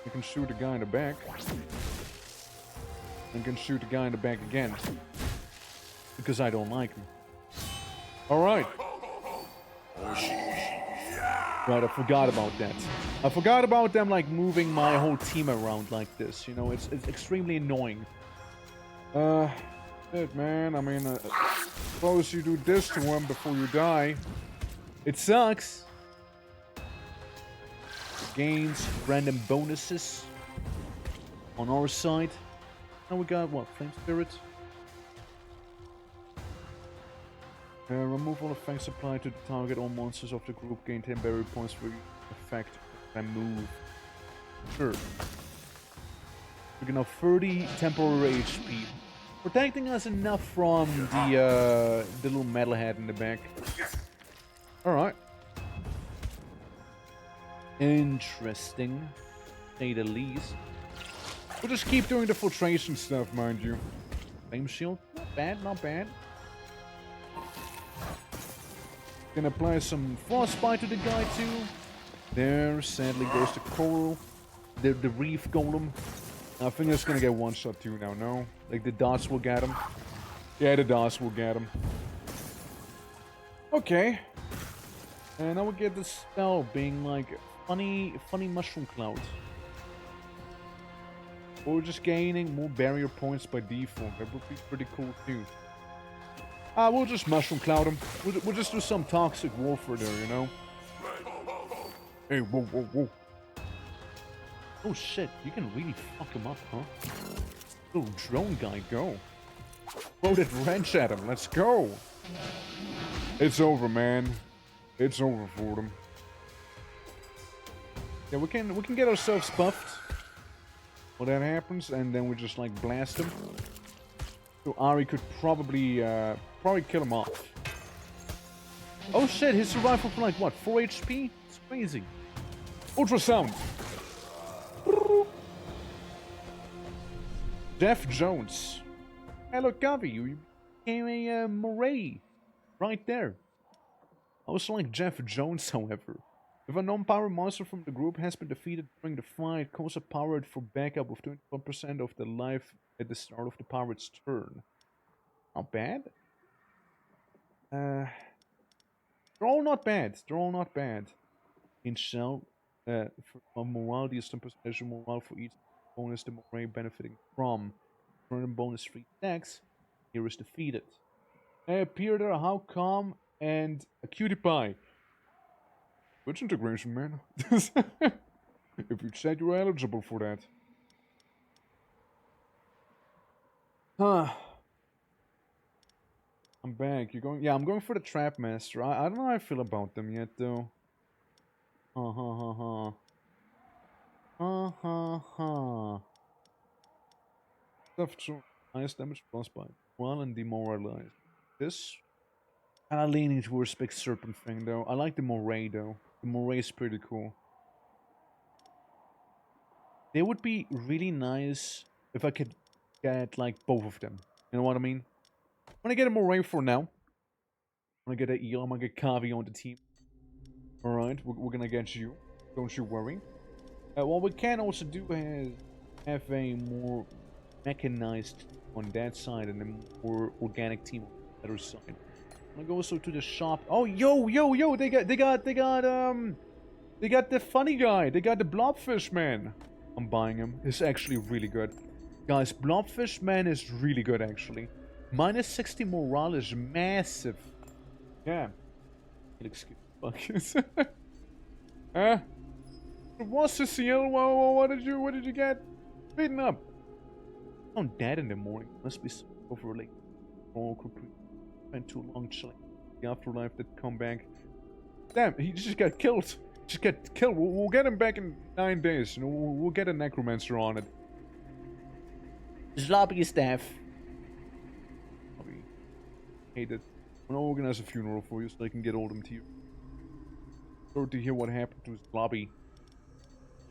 You can shoot a guy in the back. And can shoot the guy in the back again. Because I don't like him. Alright. Right, I forgot about that. I forgot about them, like, moving my whole team around like this. You know, it's extremely annoying. Shit, man. I mean, suppose you do this to him before you die. It sucks. Gains random bonuses on our side. Now we got, what, Flame Spirit? Remove all effects applied to the target. All monsters of the group gain 10 berry points for effect remove. Sure. We're gonna have 30 temporary HP. Protecting us enough from the little metalhead in the back. Alright. Interesting. To say the least. We'll just keep doing the filtration stuff, mind you. Flame shield. Not bad, not bad. Gonna apply some frostbite to the guy too. There, sadly goes the coral. The reef golem. I think it's gonna get one shot too now, no? Like the dots will get him. Yeah, the dots will get him. Okay. And now we get the spell being like funny mushroom cloud. Or just gaining more barrier points by default. That would be pretty cool too. We'll just mushroom cloud him. We'll just do some toxic warfare there, you know? Hey, whoa, whoa, whoa. Oh shit, you can really fuck him up, huh? Little drone guy, go. Throw that wrench at him, let's go! It's over, man. It's over for them. Yeah, we can get ourselves buffed when that happens, and then we just like blast him. So Ari could probably kill him off. Oh shit, his survival for like what, 4 HP? It's crazy. Ultrasound. Jeff Jones. Hey look, Gavi, you became a Moray. Right there. I was like Jeff Jones, however. If a non-power monster from the group has been defeated during the fight, calls a powered for backup of 21% of the life at the start of the pirate's turn. Not bad. They're all not bad. They're all not bad. In shell, for morality is 10% morale for each bonus the Moray benefiting from. Random bonus 3 attacks. Here is defeated. Peter, how come? And a cutie pie. Good integration, man. If you said you were eligible for that. Huh. I'm back. You're going? Yeah, I'm going for the Trap Master. I don't know how I feel about them yet, though. Stuff to nice damage frostbite. Well and demoralize. This kinda leaning towards Big Serpent thing though. I like the Moray though. The Moray is pretty cool. They would be really nice if I could get like both of them. You know what I mean? I'm gonna get a Moray for now. I'm gonna get a eel, I'm gonna get Kavi on the team. Alright, we're gonna get you. Don't you worry. What we can also do is have a more mechanized on that side and a more organic team on the other side. I'm gonna go also to the shop. Oh, yo! They got the funny guy. They got the Blobfish Man. I'm buying him. He's actually really good, guys. Blobfish Man is really good actually. Minus 60 morale is massive. Yeah. Excuse me. Huh? What's the seal? What did you get? Beaten up. I'm dead in the morning. Must be over late. Oh, could spend too long chilling. The afterlife that come back. Damn, he just got killed. Just get killed. We'll get him back in 9 days. You know, we'll get a necromancer on it. Just lobby your staff. Hate it. I'm gonna organize a funeral for you so I can get all them to you. Sorry to hear what happened to his lobby.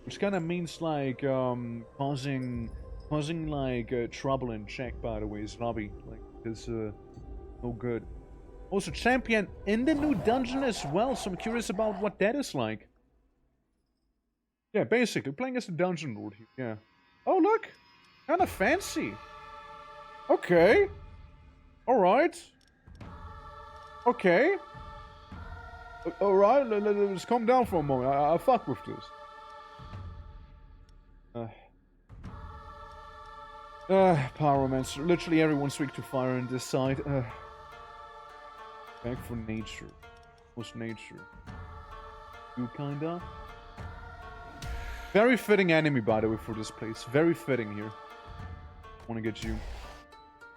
Which kind of means like causing like trouble in Czech, by the way. His lobby like is no good. Also champion in the new dungeon as well, so I'm curious about what that is like. Yeah, basically playing as a dungeon lord here. Yeah. Oh look, kind of fancy. Okay. All right. Okay. Alright, let's calm down for a moment. I'll fuck with this. Pyromancer. Literally everyone's weak to fire on this side. Back for nature. What's nature? You kinda? Very fitting enemy, by the way, for this place. Very fitting here. Wanna get you.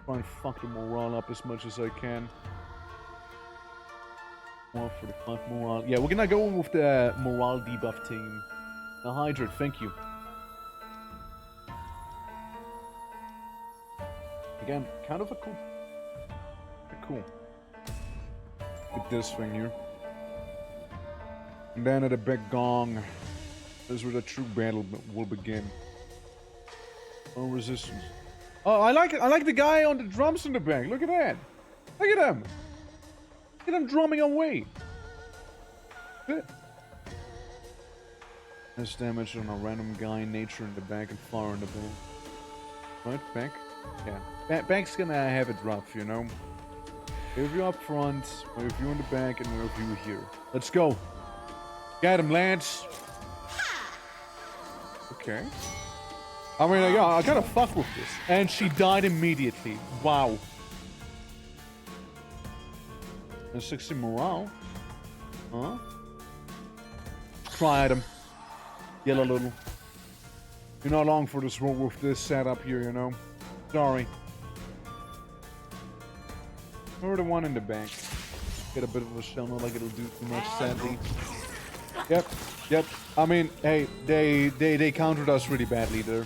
Try and fuck the morale up as much as I can. 145 morale. Yeah, we're gonna go with the morale debuff team. The hydrate, thank you. Again, kind of a cool. Cool. Get this thing here. And then at a big gong. This is where the true battle will begin. No resistance. Oh, I like the guy on the drums in the back. Look at that. Look at him. Look at him drumming away. This damage on a random guy in nature in the back and fire in the back. Right, back? Yeah. Back's gonna have it rough, you know? We have you up front, we have you in the back, and we have you here. Let's go. Get him, Lance. Okay. I mean, I gotta fuck with this. And she died immediately. Wow. And 60 morale. Huh? Try at him. Yell a little. You're not long for this world with this setup here, you know? Sorry. Or the one in the back. Get a bit of a shell, not like it'll do too much, sadly. Yep. I mean, hey, they countered us really badly there.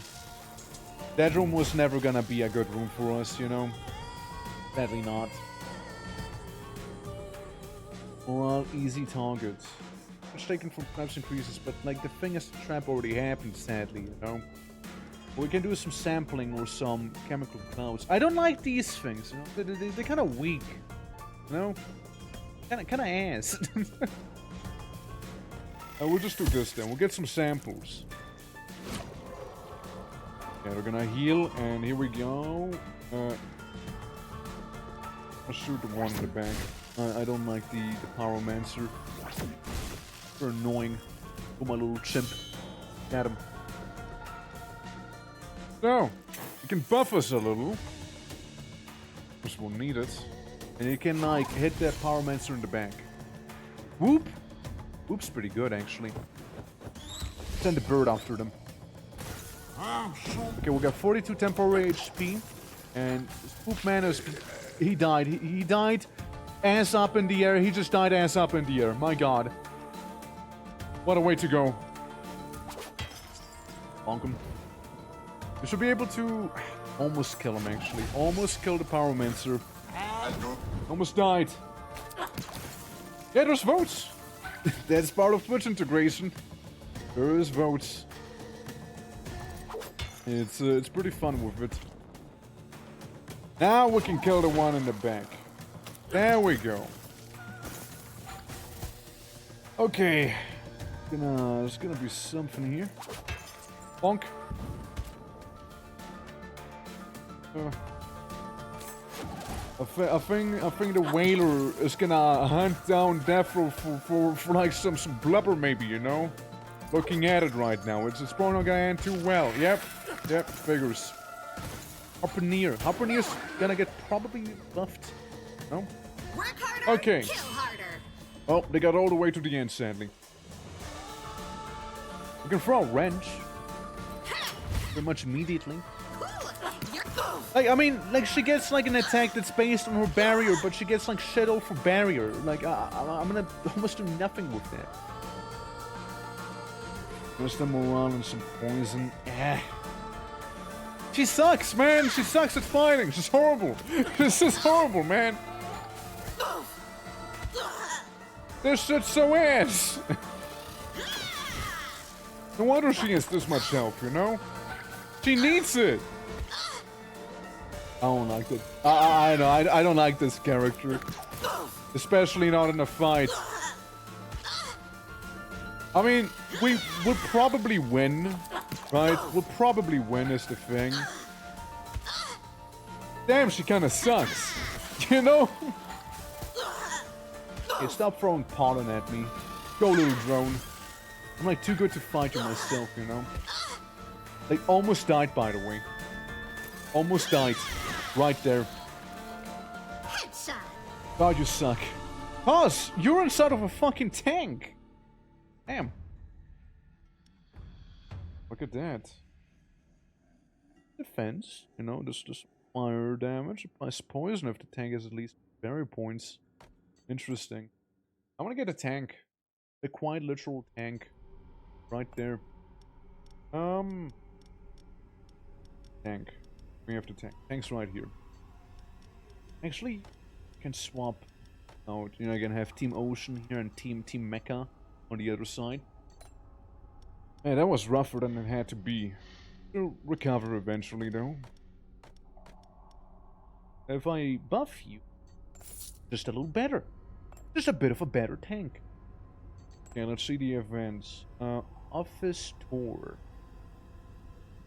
That room was never gonna be a good room for us, you know? Sadly not. Morale, easy targets. Much taken from traps increases, but like the thing is, the trap already happened, sadly, you know? We can do some sampling or some chemical clouds. I don't like these things, you know? They're kind of weak, you know? Kind of ass. We'll just do this then. We'll get some samples. Yeah, we're gonna heal, and here we go. I'll shoot the one in the back. I don't like the pyromancer. They're annoying. Oh, my little chimp. Got him. So, you can buff us a little. Because we'll need it. And you can, like, hit that pyromancer in the back. Whoop! Whoop's pretty good, actually. Send the bird after them. Okay, we got 42 temporary HP. And Spook Man is... He died. He died ass up in the air. He just died ass up in the air. My god. What a way to go. Bonk him. We should be able to almost kill him, actually. Almost kill the pyromancer. Almost died. Yeah, there's votes. That's part of Twitch integration. There is votes. It's pretty fun with it. Now we can kill the one in the back. There we go. Okay. There's gonna be something here. Bonk. I think the whaler is gonna hunt down Death Row for like some blubber maybe, you know? Looking at it right now, it's probably not gonna end too well. Yep, figures. Harpooneer's gonna get probably buffed. No? Work harder, okay. Kill harder. Oh, they got all the way to the end, sadly. We can throw a wrench. Pretty much immediately. Like, I mean, like, she gets, like, an attack that's based on her barrier, but she gets, like, shit off her barrier. Like, I'm gonna almost do nothing with that. There's the morale and some poison. She sucks, man! She sucks at fighting! She's horrible! This is horrible, man! This shit's so ass! No wonder she has this much health, you know? She needs it! I don't like it. I know, I don't like this character. Especially not in a fight. I mean, we will probably win, right? We'll probably win is the thing. Damn, she kinda sucks. You know? Okay, stop throwing pollen at me. Go, little drone. I'm like too good to fight you myself, you know? They almost died, by the way. Almost died. Right there. Headshot. God, you suck. Cuz, you're inside of a fucking tank. Damn. Look at that. Defense, you know, just fire damage, applies poison if the tank has at least berry points. Interesting. I want to get a tank. A quite literal tank. Right there. Tank. We have the tank. Tank's right here. Actually, you can swap out. You know, you can have Team Ocean here and Team Mecha on the other side. Man, that was rougher than it had to be. You'll recover eventually, though. If I buff you, just a little better. Just a bit of a better tank. Okay, let's see the events. Office tour.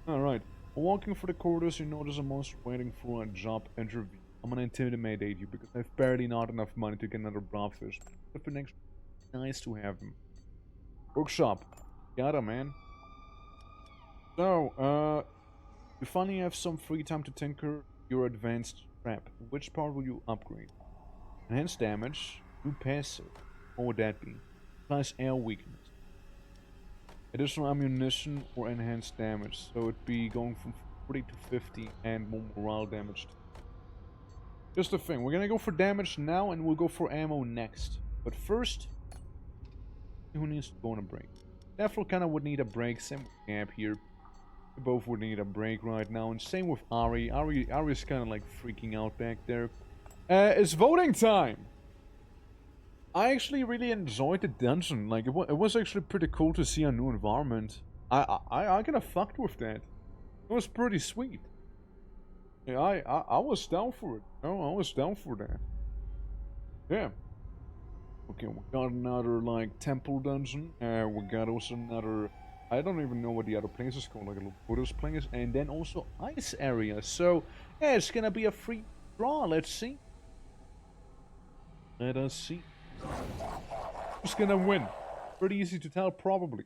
Alright. Walking through the corridors, you notice a monster waiting for a job interview. I'm gonna intimidate you because I've barely not enough money to get another blobfish. But for next, nice to have him. Workshop. Got him, man. So, you finally have some free time to tinker your advanced trap. Which part will you upgrade? Enhanced damage, new passive. What would that be? Applies air weakness. Additional ammunition or enhanced damage. So it'd be going from 40 to 50 and more morale damage. Just the thing, we're gonna go for damage now and we'll go for ammo next. But first, who needs to go on a break? Definitely kinda would need a break, same with Camp here. We both would need a break right now, and same with Ari. Ari's kinda like freaking out back there. It's voting time! I actually really enjoyed the dungeon. Like, it was actually pretty cool to see a new environment. I kinda fucked with that. It was pretty sweet. Yeah, I was down for it. No, I was down for that. Yeah. Okay, we got another, like, temple dungeon. We got also another... I don't even know what the other place is called. Like, a little Buddhist place. And then also ice area. So, yeah, it's gonna be a free draw. Let's see. Let us see. Who's gonna win? Pretty easy to tell, probably.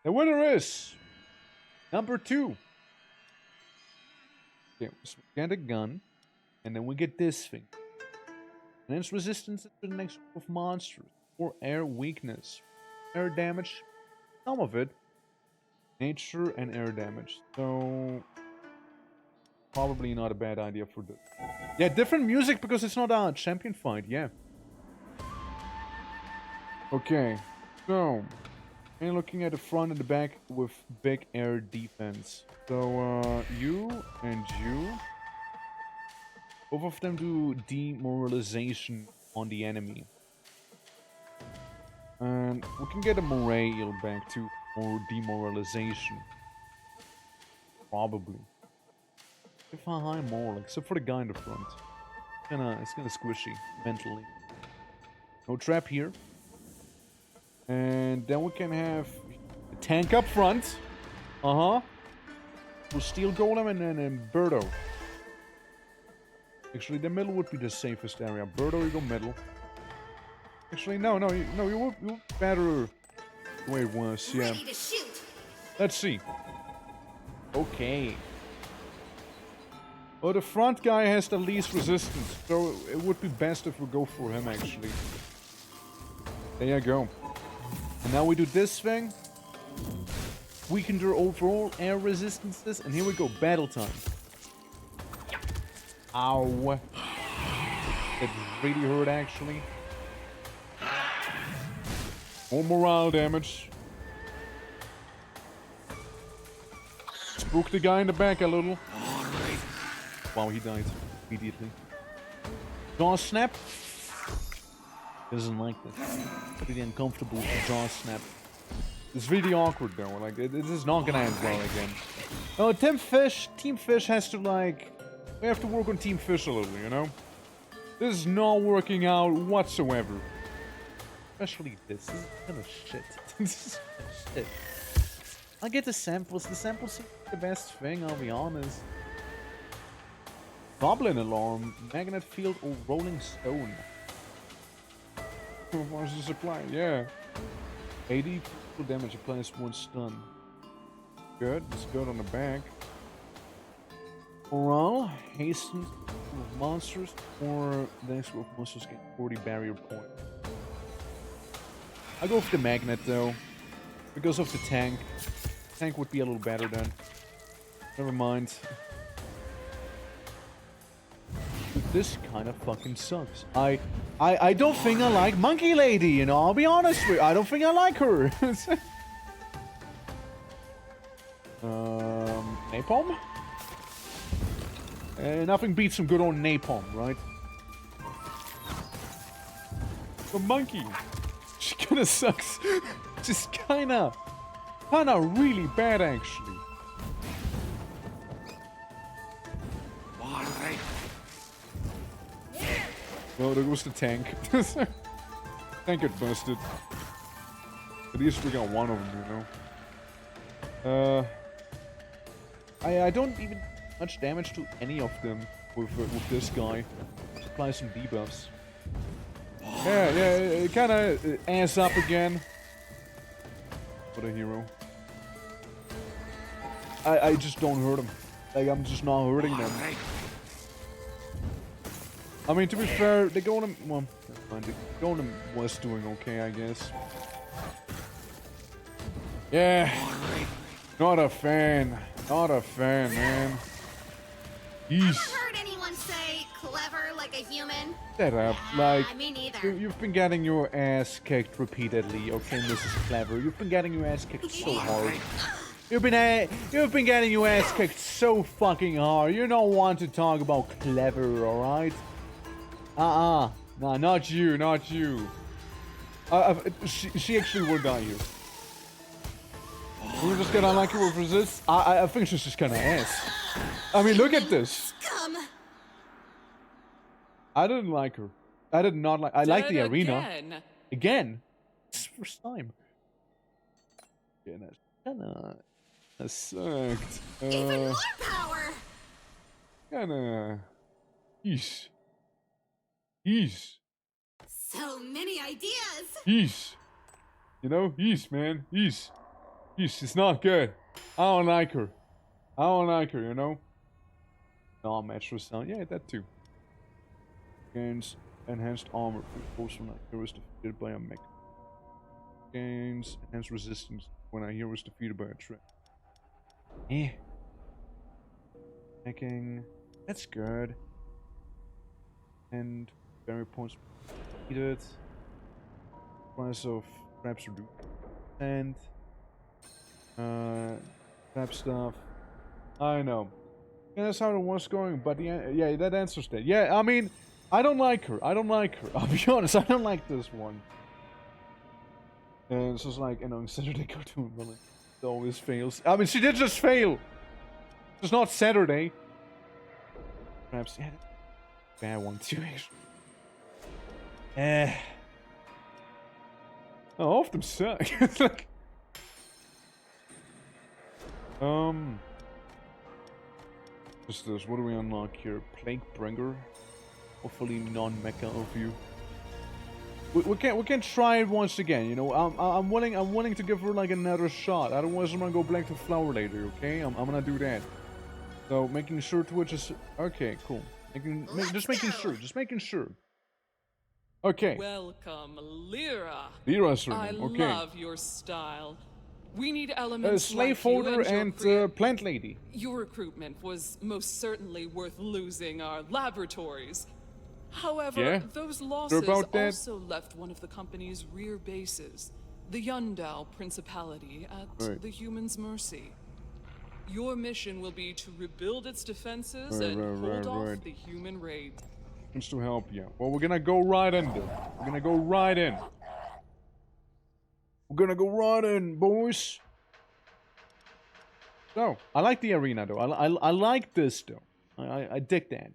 The winner is... number 2. Okay, so we get a gun. And then we get this thing. Enhance resistance to the next group of monsters. Or air weakness. Air damage. Some of it. Nature and air damage. So... probably not a bad idea for this. Yeah, different music because it's not a champion fight. Yeah. Okay. So... and looking at the front and the back with big air defense. So, you and you... both of them do demoralization on the enemy. And we can get a morale back too, or demoralization. Probably. If I high more, except for the guy in the front. It's kinda squishy, mentally. No trap here. And then we can have a tank up front. Uh-huh. We'll steel golem and then Birdo. Actually, the middle would be the safest area. Birdo, you go middle. Actually, no, you would better the way it was, yeah. Ready to shoot. Let's see. Okay. Well, the front guy has the least resistance, so it would be best if we go for him, actually. There you go. And now we do this thing. Weaken their overall air resistances, and here we go, battle time. Ow. It really hurt, actually. More morale damage. Spook the guy in the back a little. Wow, he died immediately. Jaw snap. Doesn't like this. Pretty uncomfortable jaw snap. It's really awkward though. Like, this is not gonna end well again. No, Team Fish has to, like... we have to work on Team Fish a little, you know? This is not working out whatsoever. Especially this. This is kind of shit. This is kind of shit. I get the samples. The samples seem the best thing, I'll be honest. Goblin alarm, magnet field, or rolling stone. What's the supply? Yeah. 80 full damage applies one stun. Good. It's good on the back. Morale, hasten with monsters, or the next group of monsters get 40 barrier points. I go for the magnet though, because of the tank. Tank would be a little better then. Never mind. But this kind of fucking sucks. I don't think I like Monkey Lady, you know, I'll be honest with you. I don't think I like her. Napalm? Nothing beats some good old napalm, right? The monkey. She kinda sucks. Just kinda really bad, actually. No, there goes the tank. Tank got busted. At least we got one of them, you know. I don't even much damage to any of them with this guy. Apply some debuffs. Yeah, kind of ass up again. What a hero. I just don't hurt him. Like, I'm just not hurting them. I mean, to be fair, the Golem... Well, the Golem was doing okay, I guess. Yeah. Not a fan. Not a fan, man. Ever heard anyone say clever like a human? Shut up. Like, me neither. you've been getting your ass kicked repeatedly, okay, Mrs. Clever? You've been getting your ass kicked so hard. You've been getting your ass kicked so fucking hard. You don't want to talk about clever, alright? Nah, not you, not you. She actually will die here. We're just gonna like her with resist. I think she's just kinda ass. I mean, look at this. Scum. I didn't like her. I did not like. I like the arena. Again. It's the first time. Yeah, that sucked. Even more power. Kinda. Yeesh. So many ideas. Yeesh. You know, yeesh, man. Yeesh. It's not good. I don't like her. You know? Non-match sound. Yeah, that too. Gains enhanced armor for force when a hero is defeated by a mech. Gains enhanced resistance when a hero is defeated by a trap. Hacking. That's good. And barrier points defeated. Price of traps reduced. And trap stuff. I know. Yeah, that's how it was going, but yeah, that answers that. Yeah, I mean, I don't like her. I'll be honest, I don't like this one. And it's just like, you know, Saturday cartoon, well, it always fails. I mean, she did just fail. It's not Saturday. Perhaps, yeah, bad one too, actually. Oh, all of them suck. It's like, what's this? What do we unlock here? Plague Bringer. Hopefully non-mecha of you. We can try it once again. You know, I'm willing to give her like another shot. Otherwise, I'm gonna go black to flower later. Okay, I'm gonna do that. So making sure Twitch is okay. Cool. Just making sure. Okay. Welcome, Lyra. Lyra's I okay. love your style. We need elements slave like you holder and your plant lady. Your recruitment was most certainly worth losing our laboratories. However, Yeah, those losses about that. also left one of the company's rear bases, the Yundao Principality, at the humans' mercy. Your mission will be to rebuild its defenses and hold off the human raid. Wants to help you. Well, we're gonna go right in there. We're gonna go right in. Boys. So, I like the arena, though. I like this, though. I dig that.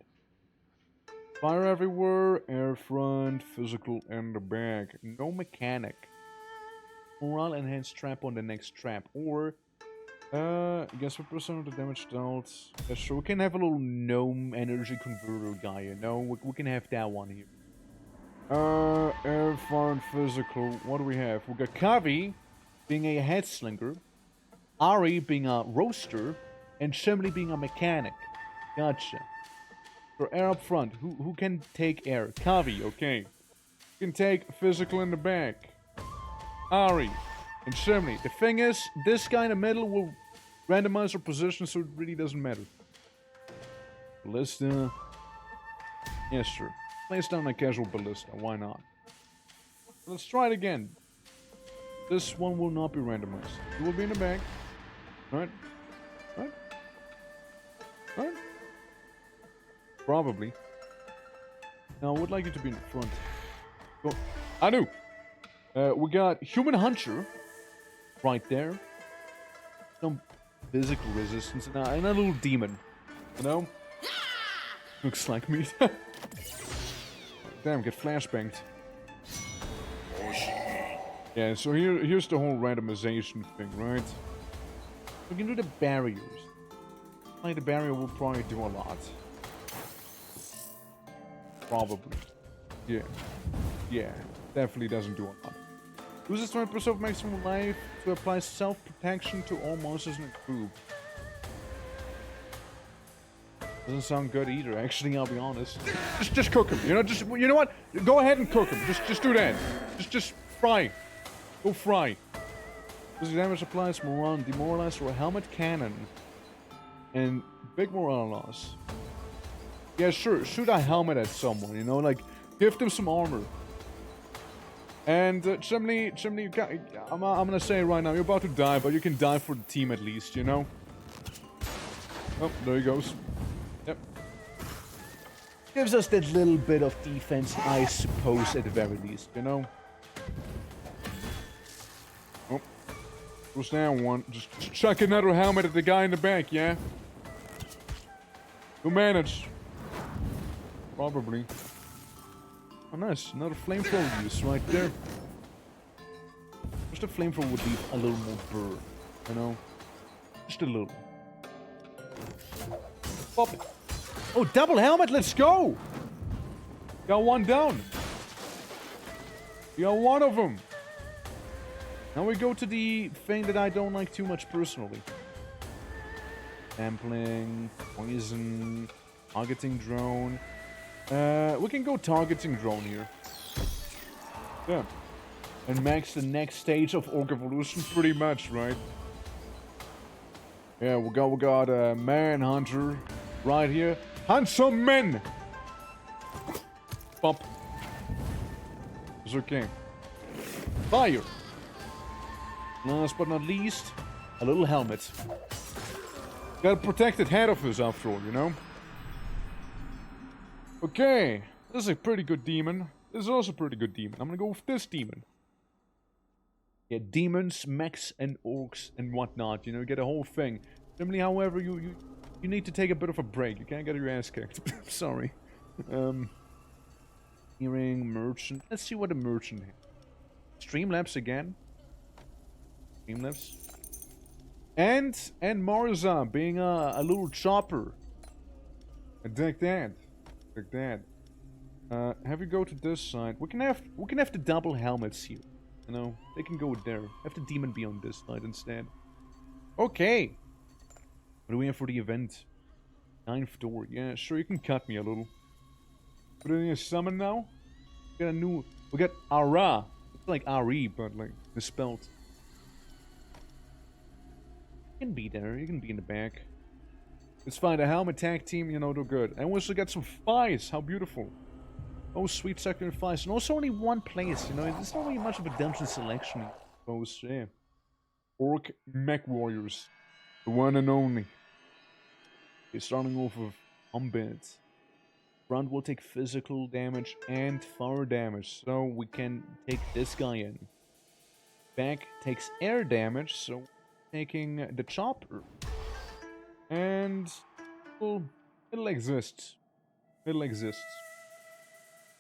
Fire everywhere, air front, physical in the back. No mechanic. Morale enhanced trap on the next trap. Or, guess what percent of the damage dealt? Yeah, sure, we can have a little gnome energy converter guy, you know? We can have that one here. Air, fire, and physical. What do we have? We got Kavi being a head slinger, Ari being a roaster, and Shimley being a mechanic. Gotcha. For air up front, who can take air? Kavi, okay. Who can take physical in the back? Ari and Shimley. The thing is, this guy in the middle will randomize our position, so it really doesn't matter. Ballista. Yes, sir. Place down a casual ballista. Why not? Let's try it again. This one will not be randomized. It will be in the back. Right? Right? Right? Probably. Now, I would like you to be in the front. Go. I knew! We got Human Hunter right there. Some physical resistance and a little demon. You know? Looks like me. Damn, get flashbanged. Yeah, so here's the whole randomization thing, right? We can do the barriers. Like the barrier will probably do a lot. Probably. Yeah. Yeah. Definitely doesn't do a lot. Loses 20% of maximum life to apply self-protection to all monsters in the group. Doesn't sound good either, actually, I'll be honest. Just cook him, you know, you know what? Go ahead and cook him. Just do that. Just fry. Go fry. Does the damage applies morale, demoralize, or a helmet cannon. And big morale loss. Yeah, sure, shoot a helmet at someone, you know, like, give them some armor. And, Chimney, you can't, I'm gonna say it right now, you're about to die, but you can die for the team at least, you know? Oh, there he goes. Yep. Gives us that little bit of defense, I suppose, at the very least, you know? Oh. Goes down one. Just chuck another helmet at the guy in the back, yeah? Who managed? Probably. Oh, nice. Another flamethrower use right there. Just a flamethrower would leave a little more burn, you know? Just a little. Pop. Oh, double helmet, let's go! Got one down. You got one of them. Now we go to the thing that I don't like too much personally. Sampling, poison, targeting drone. We can go targeting drone here. Yeah. And max the next stage of Orc Evolution pretty much, right? Yeah, we got a Manhunter right here. Hunt some men! Pop. It's okay. Fire! Last but not least, a little helmet. Got a protected head of us after all, you know? Okay, this is a pretty good demon. This is also a pretty good demon. I'm gonna go with this demon. Yeah, demons, mechs, and orcs, and whatnot. You know, you get a whole thing. Simply, however, you need to take a bit of a break. You can't get your ass kicked. Sorry. Hearing, merchant. Let's see what a merchant has. Streamlabs again. Streamlabs. And Marza being a little chopper. I dig that. Like that. Have you go to this side. We can have the double helmets here. You know, they can go there. Have the demon be on this side instead. Okay. What do we have for the event? 9th door. Yeah, sure, you can cut me a little. Put it in a summon now. We got Ara. It's like Ari, but like misspelled. You can be there. You can be in the back. It's fine. The helmet tag team, you know, they're good. And we also got some Fies. How beautiful. Oh, sweet sacrifice. And also only one place, you know. There's not really much of a dungeon selection. Oh, yeah. Orc Mech Warriors. The one and only. Okay, starting off with combat. Front will take physical damage and fire damage. So we can take this guy in. Back takes air damage. So taking the chopper. And well, it'll exist. It'll exist.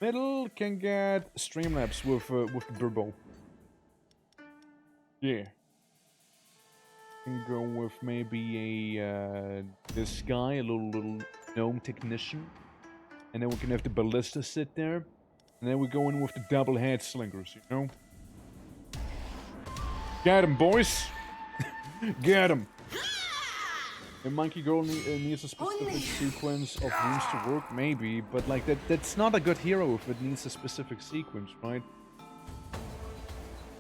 Middle can get Streamlabs with the Burbo. Yeah. Can go with maybe a this guy, a little gnome technician, and then we can have the ballista sit there. And then we go in with the double head slingers, you know? Get him, boys! Get him! The monkey girl needs a specific sequence of rooms to work, maybe, but like that's not a good hero if it needs a specific sequence, right?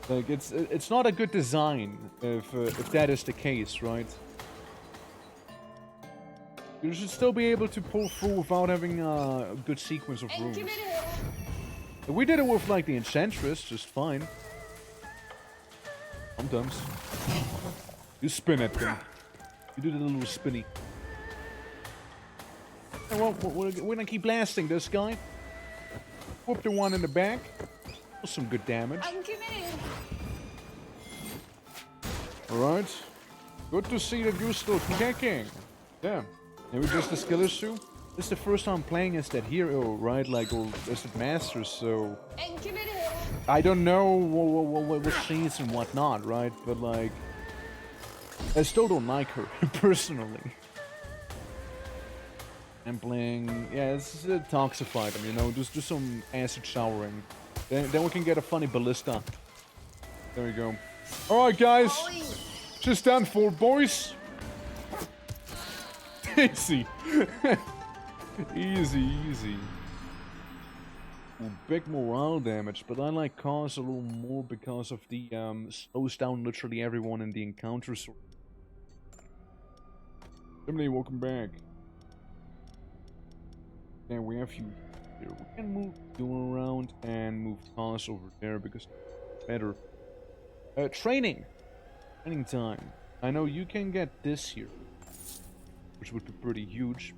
Like it's not a good design if that is the case, right? You should still be able to pull through without having a good sequence of rooms. We did it with like the Enchantress, just fine. Sometimes. You spin at them. You do the little spinny. And well, we're gonna keep blasting this guy. Whoop the one in the back. Some good damage. Alright. Good to see that you're still kicking. Yeah. Maybe just the skill issue. This is the first time playing as that hero, right? Like, or as the master, so... I don't know what she's and whatnot, right? But like... I still don't like her, personally. I'm playing... Yeah, it's a toxified him, you know? Just do some acid showering. Then we can get a funny ballista. There we go. Alright, guys. Just done for, boys. Easy. Easy. Ooh, big morale damage, but I like cause a little more because of the slows down literally everyone in the encounters. Emily, welcome back. And we have you here. We can move you around and move cause over there because it's better. Training time. I know you can get this here, which would be pretty huge.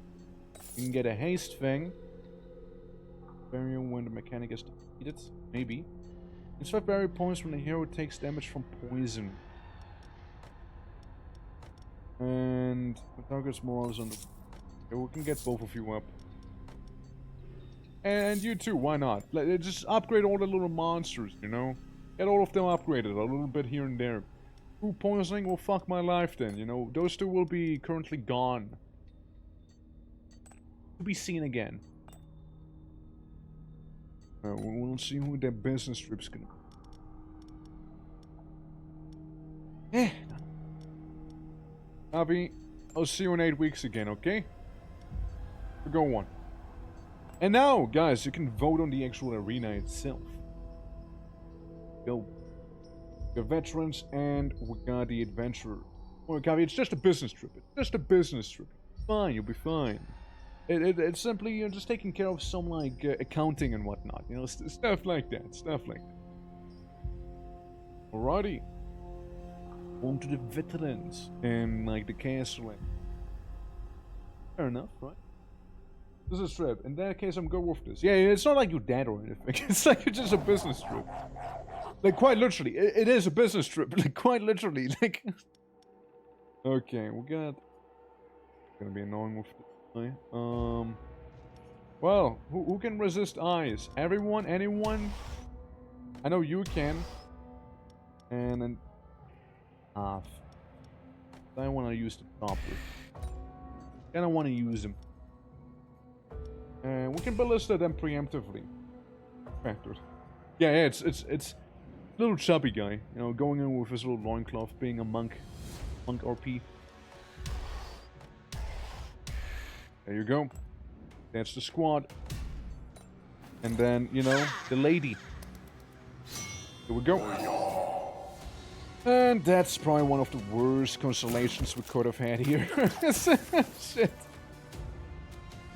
You can get a haste thing. Barrier when the mechanic is defeated. Maybe. Insert barrier points when the hero takes damage from poison. And the target's morals on the... Okay, we can get both of you up. And you too, why not? Just upgrade all the little monsters, you know? Get all of them upgraded a little bit here and there. Food poisoning will fuck my life then, you know? Those two will be currently gone. To be seen again. We'll see who their business trip's gonna be. Avi, I'll see you in 8 weeks again, okay? Go on. And now, guys, you can vote on the actual arena itself. Go. The veterans and we got the adventurer. Well, Gavi, it's just a business trip. It's just a business trip. Fine, you'll be fine. It's simply, you're just taking care of some, like, accounting and whatnot. You know, stuff like that. Alrighty. On to the veterans. And, like, the castle. Fair enough, right? This is a trip. In that case, I'm going with this. Yeah, it's not like you're dead or anything. It's like it's just a business trip. Like, quite literally. It is a business trip. Like, quite literally. Like... Okay, we got... Gonna be annoying with this guy. Well, who can resist eyes? Everyone? Anyone? I know you can. And then... I want to use the top with. I don't want to use them. And we can ballista them preemptively. Factored. Yeah, it's little chubby guy, you know, going in with his little loincloth, being a monk RP. There you go. That's the squad. And then, you know, the lady. Here we go. And that's probably one of the worst constellations we could have had here. Shit.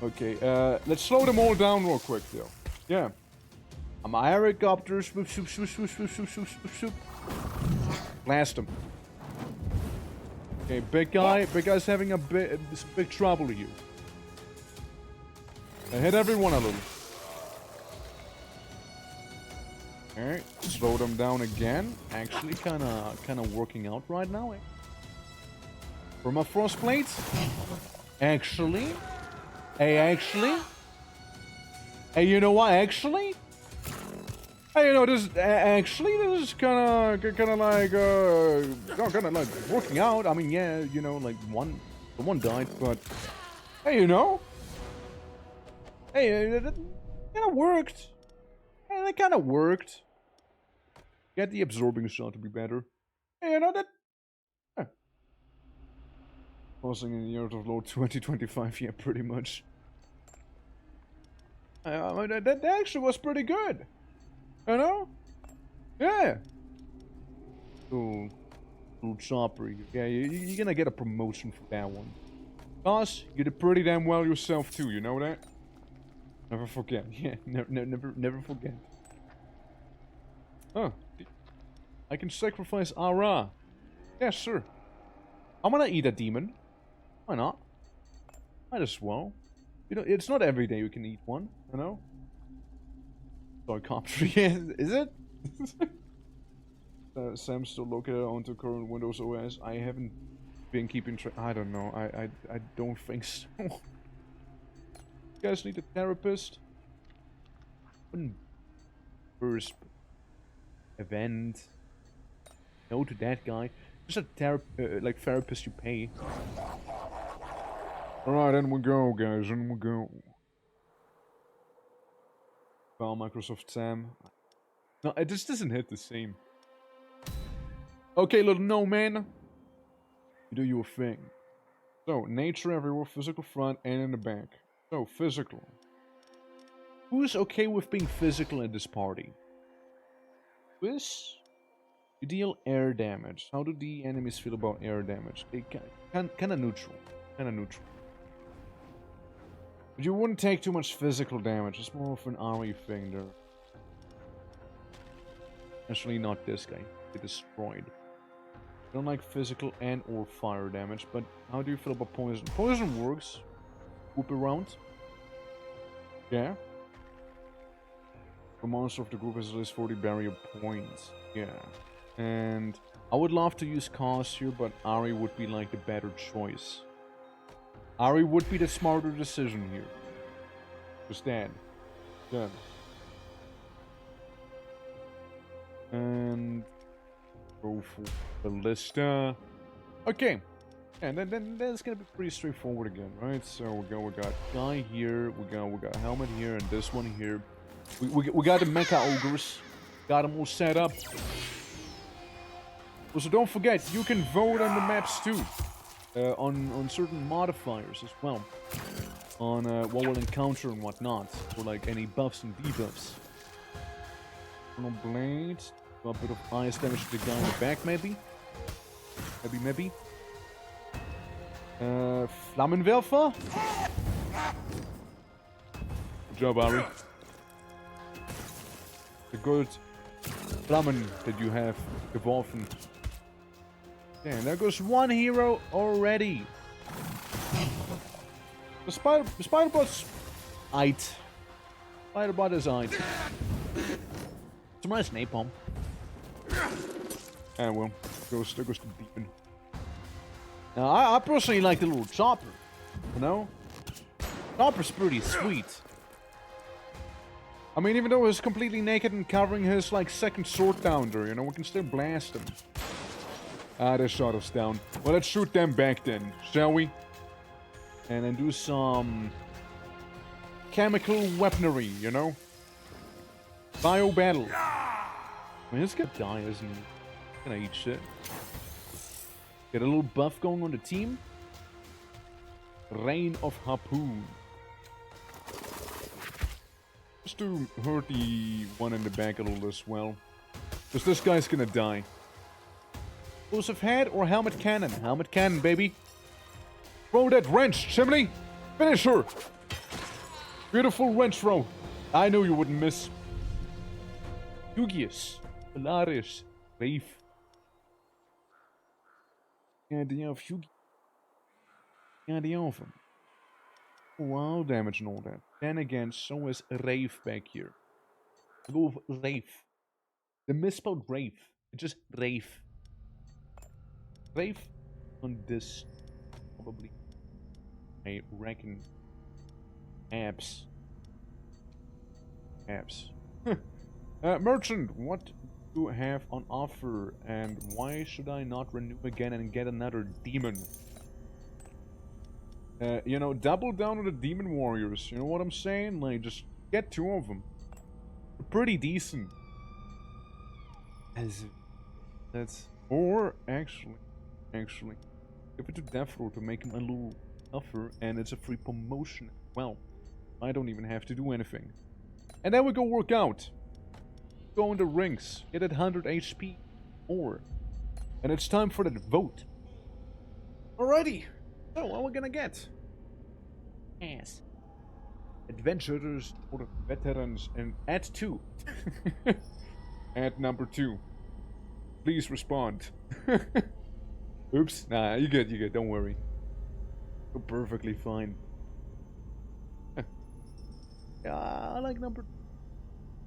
Okay, let's slow them all down real quick, though. Yeah. I'm a helicopter. Swoop, swoop, swoop, swoop, swoop, swoop, swoop, swoop, swoop. Blast him. Okay, big guy's having a big trouble here. I hit everyone a little. Okay, slow them down again. Actually, kind of working out right now. Eh? For my frost plates. Actually. Hey, you know what? Actually, hey, you know this. Actually, this is kind of like working out. I mean, yeah, you know, like one died, but hey, you know, hey, it kind of worked. And that kind of worked. Get the absorbing shot to be better. Hey, you know that... Passing in the year of Lord 2025, yeah, pretty much. That actually was pretty good. You know? Yeah. Little chopper. Yeah, you're gonna get a promotion for that one. Boss, you did pretty damn well yourself too, you know that? Never forget. Yeah, never forget. Oh. I can sacrifice Ara. Yeah, sure. I'm gonna eat a demon. Why not? Might as well. You know, it's not every day you can eat one, you know? Sorry, copter. Yeah, is it? Sam's still located onto current Windows OS. I haven't been keeping track. I don't know. I don't think so. You guys need a therapist? First event. No to that guy. Just a like therapist you pay. Alright, in we go, guys. In we go. Well, Microsoft Sam. No, it just doesn't hit the same. Okay, little no man. You do your thing. So, nature everywhere, physical front and in the back. So, physical. Who's okay with being physical at this party? This? You deal air damage. How do the enemies feel about air damage? Kinda neutral. Kinda neutral. But you wouldn't take too much physical damage. It's more of an ARI thing there. Actually, not this guy. Get destroyed. Don't like physical and or fire damage, but how do you feel about poison? Poison works. Whoop around. Yeah. The monster of the group has at least 40 barrier points. Yeah. And I would love to use Cause here, but Ari would be like the better choice. Ari would be the smarter decision here. Just that. Done. And go for Ballista. Okay. And then it's gonna be pretty straightforward again, right? So we got guy here, we got helmet here, and this one here. We got the Mecha Ogres. Got them all set up. Also, don't forget, you can vote on the maps too. On certain modifiers as well. On what we'll encounter and whatnot. For like any buffs and debuffs. Eternal Blades. A bit of ice damage to the guy in the back, maybe. Maybe. Flammenwerfer. Good job, Ari. The good Flammen that you have geworfen. Yeah, and there goes one hero already. The Spiderbot's Ait. Spiderbot is Ait. It's a nice napalm. And well, there goes the demon. Now, I personally like the little chopper. You know? Chopper's pretty sweet. I mean, even though he's completely naked and covering his, like, second sword down there, you know, we can still blast him. Ah, they shot us down. Well, let's shoot them back then, shall we? And then do some chemical weaponry, you know? Bio battle. I mean, he's gonna die, isn't he? He's gonna eat shit. Get a little buff going on the team. Rain of Harpoon. Just to hurt the one in the back a little as well. Because this guy's gonna die. Explosive head or helmet cannon? Helmet cannon, baby. Throw that wrench, Chimney. Finish her. Beautiful wrench throw. I knew you wouldn't miss. Yugius. Polaris. Wraith. Yeah, the of Yugi. Yeah, the of him. Wow, damage and all that. Then again, so is Wraith back here. I'll go with Wraith. The misspelled Wraith. It's just Wraith. Wraith on this, probably. I reckon. Abs. Merchant, what do you have on offer? And why should I not renew again and get another demon? You know, double down on the demon warriors. You know what I'm saying? Like, just get 2 of them. They're pretty decent. As that's or actually, give it to Death Row to make him a little tougher, and it's a free promotion. Well, I don't even have to do anything. And then we go work out. Go in the rings. Get at 100 HP more. And it's time for the vote. Alrighty. So, what are we gonna get? Yes. Adventurers or the veterans, and add 2. Add number 2. Please respond. Oops. Nah, you good. Don't worry. You're perfectly fine. Yeah, I like number.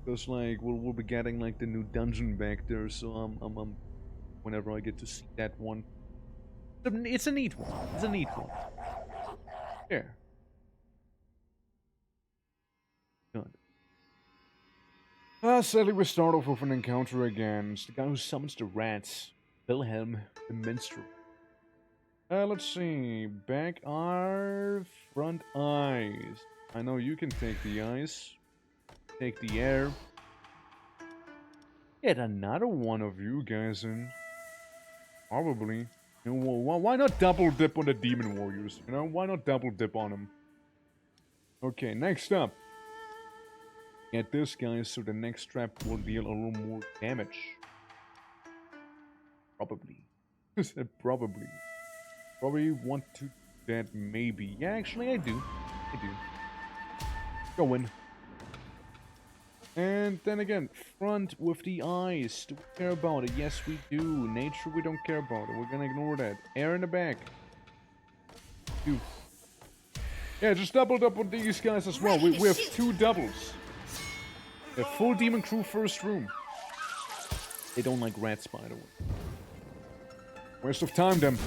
Because like we'll be getting like the new dungeon back there, so whenever I get to see that one, it's a neat one. It's a neat one. Yeah. Good. Sadly, we start off with an encounter again. It's the guy who summons the rats, Wilhelm the Minstrel. Let's see. Back are front eyes. I know you can take the eyes. Take the air. Get another one of you guys in. Probably. You know, why not double dip on the demon warriors? You know, why not double dip on them? Okay, next up. Get this guy so the next trap will deal a little more damage. Probably. Probably. Probably want to do that, maybe. Yeah, actually I do. Go in. And then again, front with the eyes. Do we care about it? Yes, we do. Nature, we don't care about it. We're gonna ignore that. Air in the back. Dude. Yeah, just doubled up on these guys as well. We have 2 doubles. A full demon crew first room. They don't like rats, by the way. Waste of time, them.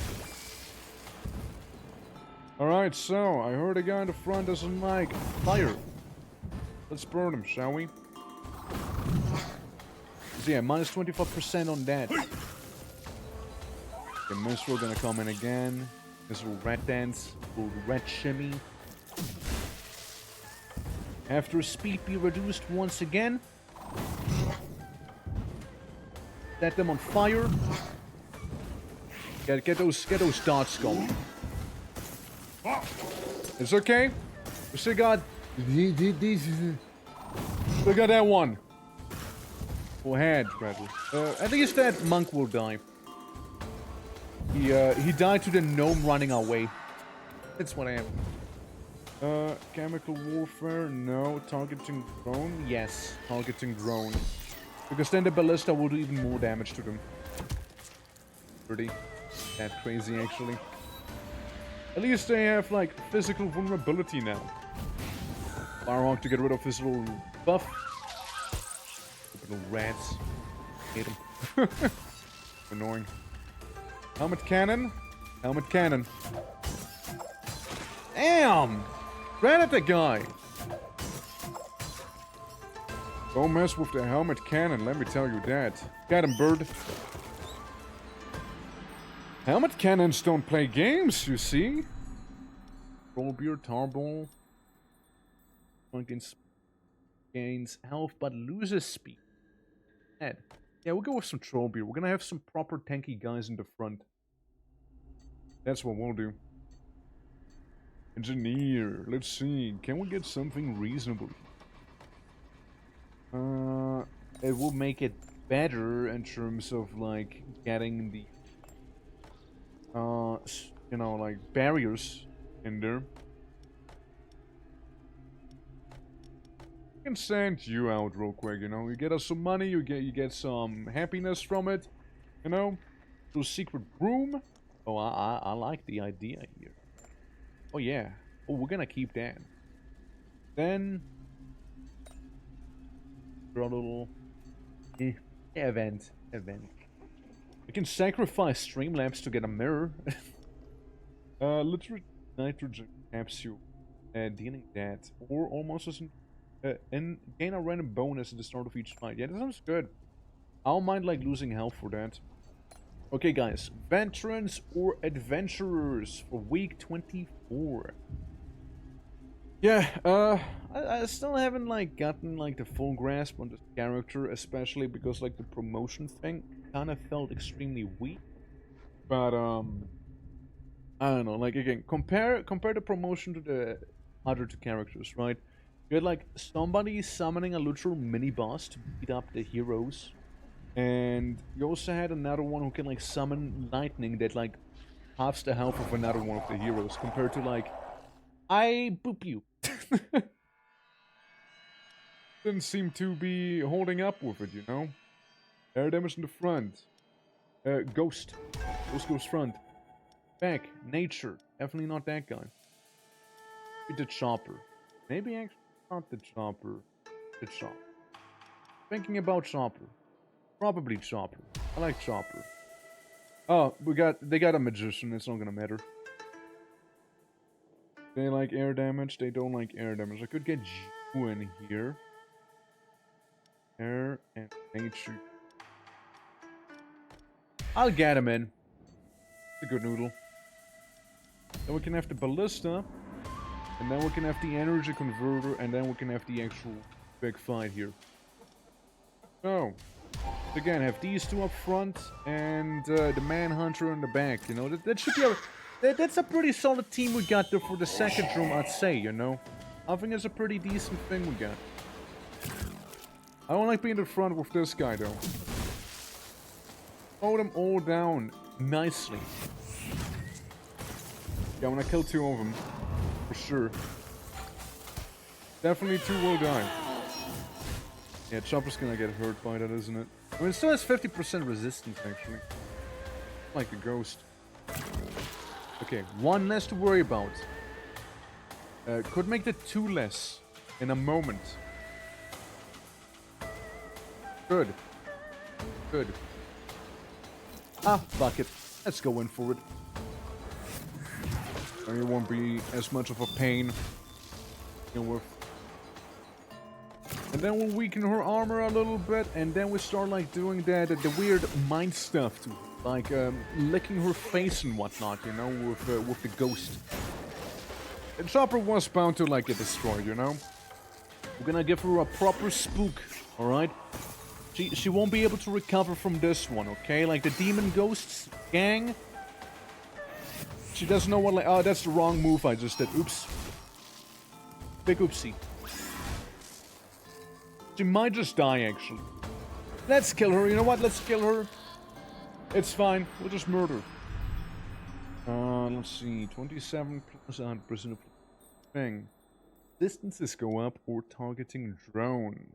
Alright, so, I heard a guy in the front doesn't like fire. Let's burn him, shall we? So yeah, minus 25% on that. The Minstrel gonna come in again. This little rat dance, little rat shimmy. After speed be reduced once again. Set them on fire. Get those darts going. It's okay. We still got that one. Go ahead, Bradley. At least that monk will die. He died to the gnome running our way. That's what I am. Chemical warfare, no. Targeting drone, yes. Targeting drone. Because then the ballista will do even more damage to them. Pretty that crazy, actually. At least they have, like, physical vulnerability now. Firehawk to get rid of his little buff. Little rats. Hate him. Annoying. Helmet cannon. Helmet cannon. Damn! Ran at the guy. Don't mess with the helmet cannon, let me tell you that. Got him, bird. Helmet cannons don't play games, you see? Roll beer, tarball. Gains health, but loses speed. Yeah, we'll go with some troll beer. We're gonna have some proper tanky guys in the front. That's what we'll do. Engineer, let's see. Can we get something reasonable? It will make it better in terms of like getting the you know, like barriers in there. I can send you out real quick, you know. You get us some money, you get some happiness from it, you know. To a secret room. Oh, I like the idea here. Oh yeah. Oh, we're gonna keep that. Then for a little event. We can sacrifice Streamlabs to get a mirror. Literally nitrogen capsule. Dealing that. Or almost as and gain a random bonus at the start of each fight. Yeah, that sounds good. I don't mind like losing health for that. Okay guys, veterans or adventurers for week 24. Yeah, I still haven't like gotten like the full grasp on this character, especially because like the promotion thing kind of felt extremely weak. But I don't know. Like again, compare the promotion to the other two characters, right? You had like somebody summoning a literal mini boss to beat up the heroes, and you also had another one who can like summon lightning that like halves the health of another one of the heroes, compared to like I boop you. Didn't seem to be holding up with it, you know? Air damage in the front. Ghost. Ghost goes front. Back. Nature. Definitely not that guy. The chopper. Maybe actually not the chopper. The chopper. Thinking about chopper. Probably chopper. I like chopper. Oh, they got a magician. It's not gonna matter. They like air damage. They don't like air damage. I could get Ju in here. Air and nature. I'll get him in. It's a good noodle. Then we can have the ballista. And then we can have the energy converter. And then we can have the actual big fight here. So, again, have these two up front. And the manhunter in the back. You know, that should be a... That's a pretty solid team we got there for the second room, I'd say, you know. I think it's a pretty decent thing we got. I don't like being in the front with this guy, though. Slow them all down nicely. Yeah, I'm gonna kill two of them. For sure. Definitely two will die. Yeah, Chopper's gonna get hurt by that, isn't it? I mean, it still has 50% resistance, actually. Like the ghost. Okay, one less to worry about. Could make the two less in a moment. Good. Good. Ah, fuck it. Let's go in for it. It won't be as much of a pain. And then we'll weaken her armor a little bit, and then we start like doing the weird mind stuff too, like licking her face and whatnot, you know, with the ghost. The chopper was bound to like get destroyed, you know. We're gonna give her a proper spook, all right. She won't be able to recover from this one, okay? Like the demon ghosts gang. She doesn't know what like. Oh, that's the wrong move I just did. Oops. Big oopsie. She might just die, actually. Let's kill her. You know what? Let's kill her. It's fine. We'll just murder. Let's see. 27 plus 100% of thing. Distances go up or targeting drone.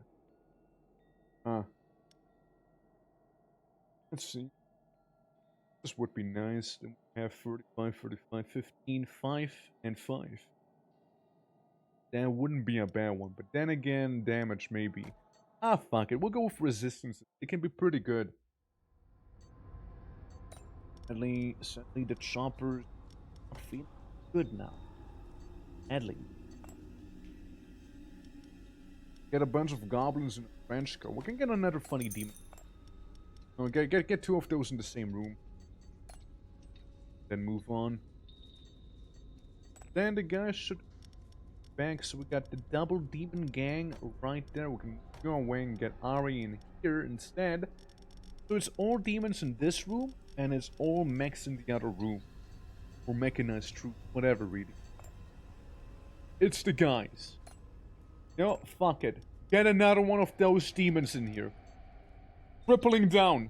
Let's see. This would be nice. Then we have 35, 35, 15, 5, and 5. That wouldn't be a bad one. But then again, damage maybe. Ah, fuck it. We'll go with resistance. It can be pretty good. Sadly the choppers are feeling good now. Sadly. Get a bunch of goblins in a trench coat. We can get another funny demon. No, get two of those in the same room. Then move on. Then the guys should back, so we got the double demon gang right there. We can go away and get Ari in here instead. So it's all demons in this room, and it's all mechs in the other room. Or mechanized troops, whatever really. It's the guys. No, fuck it. Get another one of those demons in here. Rippling down.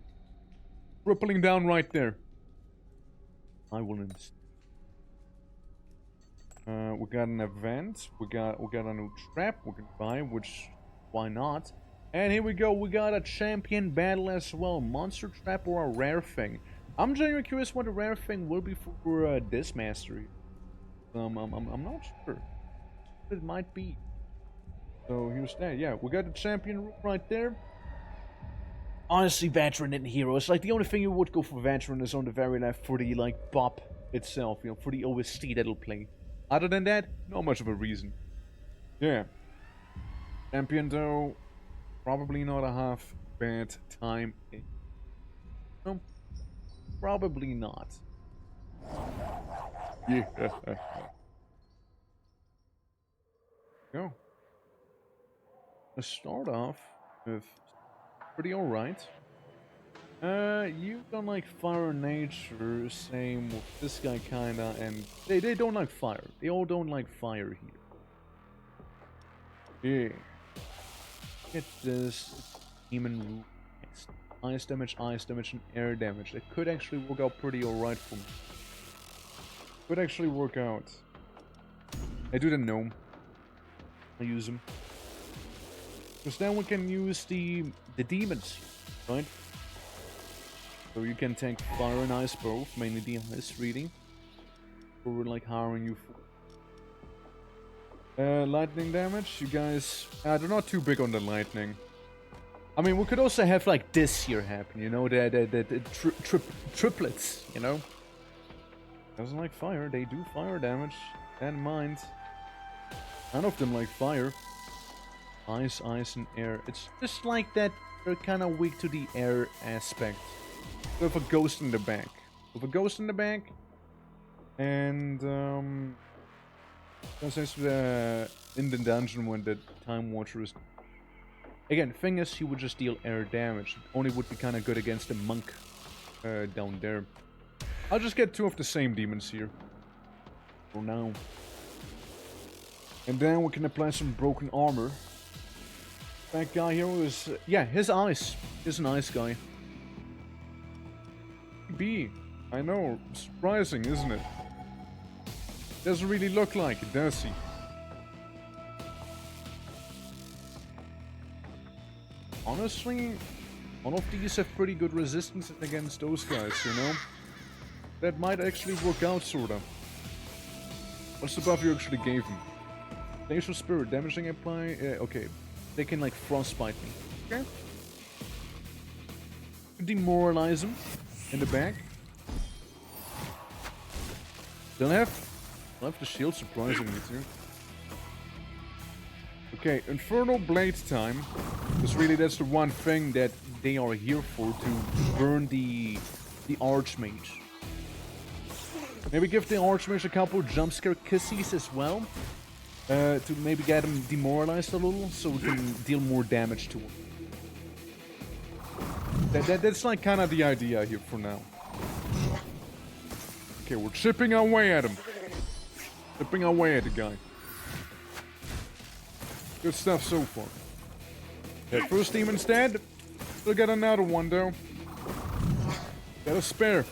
Rippling down right there. I will insist. We got an event. We got a new trap we can buy, which why not? And here we go. We got a champion battle as well. Monster trap or a rare thing. I'm genuinely curious what the rare thing will be for this mastery. I'm not sure. It might be. So here's that. Yeah, we got the champion room right there. Honestly, veteran and hero. It's like the only thing you would go for veteran is on the very left for the like bop itself, you know, for the OST that'll play. Other than that, not much of a reason. Yeah. Champion though, probably not a half bad time. No, probably not. Yeah. Go. Let's start off with pretty alright. You don't like fire in nature, same with this guy kinda, and they don't like fire. They all don't like fire here. Yeah. Get this demon root. Ice damage, and air damage. That could actually work out pretty alright for me. Could actually work out. I do the gnome. I use him. Because then we can use the demons, right? So you can tank fire and ice both, mainly the ice reading. Or we're like hiring you for. Lightning damage, you guys. They're not too big on the lightning. I mean, we could also have like this here happen, you know, the triplets, you know. Doesn't like fire, they do fire damage. That in mind. None of them like fire. Ice, and air. It's just like that they're kind of weak to the air aspect. With a ghost in the back. And, since in the dungeon when the Time Watcher is... Again, thing is, he would just deal air damage. It only would be kind of good against the monk down there. I'll just get 2 of the same demons here. For now. And then we can apply some broken armor. That guy here was... yeah, his ice. He's an ice guy. B. I know. Surprising, isn't it? Doesn't really look like it, does he? Honestly, all of these have pretty good resistance against those guys, you know? That might actually work out, sorta. What's the buff you actually gave him? Glacial Spirit, damaging apply... okay. They can, like, frostbite me. Okay. Demoralize him. In the back. Still have the shield, surprisingly, too. Okay, Infernal Blade time. Because really that's the one thing that they are here for, to burn the Archmage. Maybe give the Archmage a couple jump scare kisses as well. To maybe get him demoralized a little, so we can deal more damage to him. That's like kind of the idea here for now. Okay, we're chipping our way at him. Chipping our way at the guy. Good stuff so far. That first demon's dead. Still got another one though. Got a spare.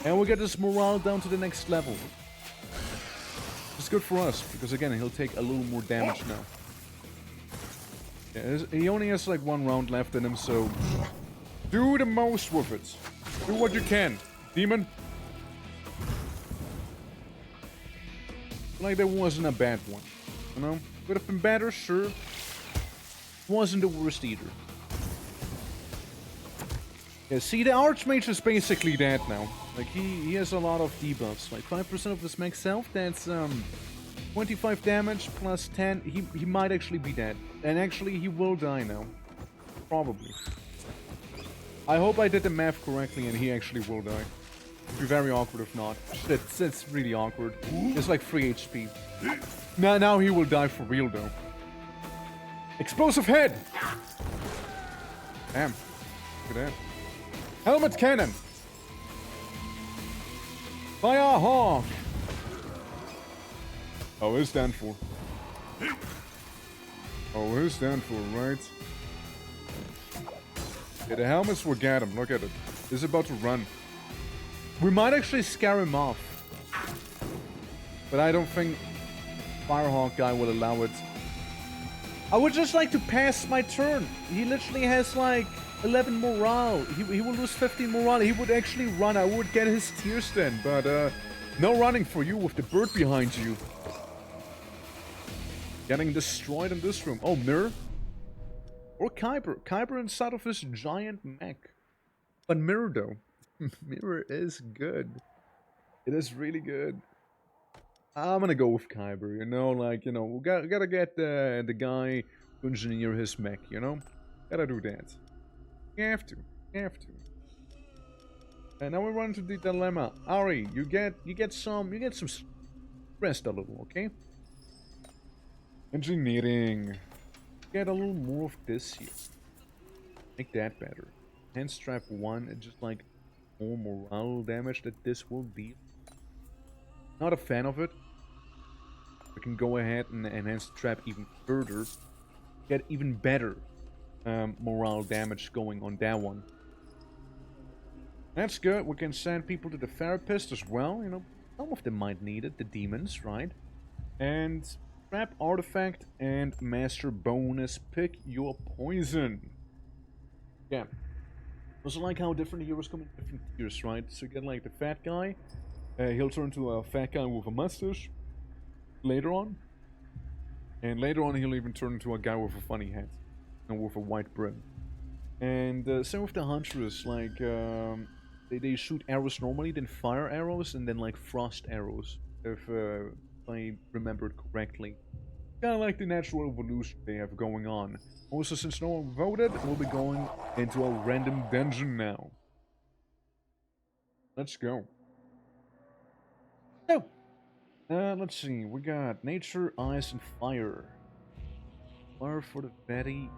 And we get this morale down to the next level. It's good for us, because again, he'll take a little more damage now. Yeah, he only has like 1 round left in him, so... do the most with it. Do what you can, demon. Like, that wasn't a bad one, you know? Could have been better, sure. Wasn't the worst either. Yeah, see, the Archmage is basically dead now. Like, he has a lot of debuffs. Like, 5% of his max health, that's, 25 damage plus 10. He might actually be dead. And actually, he will die now. Probably. I hope I did the math correctly and he actually will die. It'd be very awkward if not. It's really awkward. It's like 3 HP. Now he will die for real, though. Explosive head! Damn. Look at that. Helmet cannon! Firehawk! Oh, it's done for. Oh, it's done for, right? Yeah, the helmets will get him. Look at it. He's about to run. We might actually scare him off. But I don't think Firehawk guy will allow it. I would just like to pass my turn. He literally has like 11 morale. He will lose 15 morale. He would actually run. I would get his tears then. But no running for you with the bird behind you. Getting destroyed in this room. Oh, Mirror? Or Kyber. Kyber inside of his giant mech. But Mirror though. Mirror is good. It is really good. I'm gonna go with Kyber, you know, like, you know, we gotta get the guy to engineer his mech, you know? Gotta do that. You have to. And now we run into the dilemma. Ari, you get some rest a little, okay? Engineering. Get a little more of this here. Make that better. Hand strap 1, it's just like more morale damage that this will deal. Not a fan of it. We can go ahead and enhance the trap even further. Get even better morale damage going on that one. That's good. We can send people to the therapist as well. You know, some of them might need it. The demons, right? And trap artifact and master bonus. Pick your poison. Yeah. Also like how different heroes come in different tiers, right? So you get like the fat guy. He'll turn to a fat guy with a mustache later on. And later on he'll even turn into a guy with a funny hat. And with a white brim. And same with the Huntress, like, they shoot arrows normally, then fire arrows, and then like frost arrows, if I remembered correctly. Kinda like the natural evolution they have going on. Also, since no one voted, we'll be going into a random dungeon now. Let's go. So, let's see, we got nature, ice, and fire. Fire for the very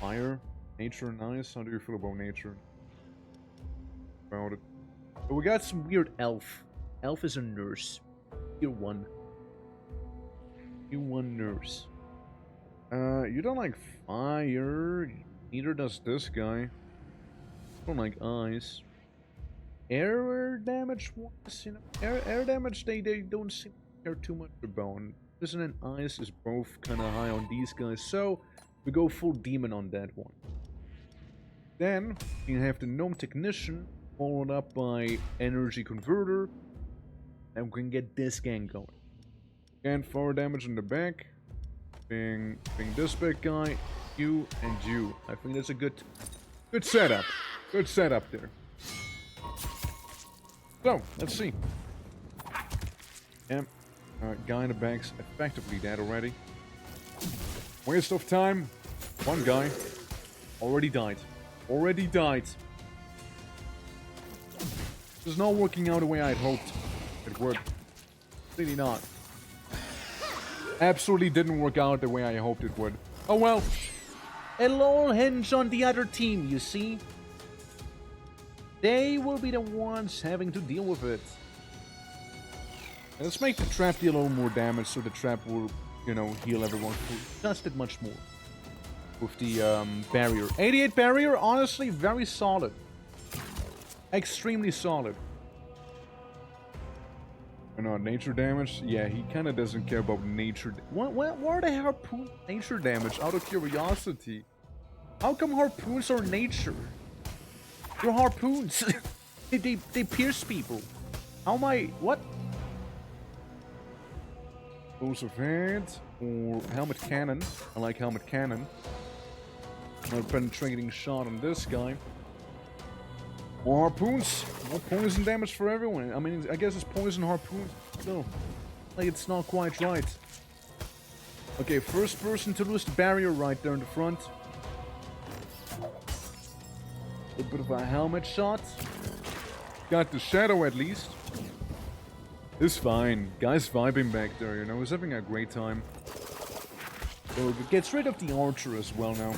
fire, nature, nice. How do you feel about nature? About it. But we got some weird elf. Elf is a nurse. Tier 1. Tier 1 nurse. You don't like fire. Neither does this guy. You don't like ice. Air damage wise, you know, air damage they don't seem to care too much about. Prison and ice is both kind of high on these guys, so we go full demon on that one. Then you have the gnome technician, followed up by energy converter, and we can get this gang going. And 4 damage in the back. Being this big guy, you and you. I think that's a good setup. Good setup there. So, let's see. Yeah, guy in the back's effectively dead already. Waste of time. One guy already died. Already died. This is not working out the way I'd hoped it would. Really not. Absolutely didn't work out the way I hoped it would. Oh well. It'll all hinge on the other team, you see. They will be the ones having to deal with it. Let's make the trap deal a little more damage so the trap will, you know, heal everyone just that much more. With the barrier. 88 barrier, honestly, very solid. Extremely solid. You know, nature damage? Yeah, he kind of doesn't care about nature. Why the harpoon nature damage? Out of curiosity. How come harpoons are nature? They're harpoons. they pierce people. How am I... What? Explosive head or helmet cannon. I like helmet cannon. Another penetrating shot on this guy. More harpoons. More poison damage for everyone. I mean, I guess it's poison harpoons. Still, like, it's not quite right. Okay, first person to lose the barrier right there in the front. A bit of a helmet shot. Got the shadow at least. It's fine. Guy's vibing back there, you know. He's having a great time. So it gets rid of the archer as well now.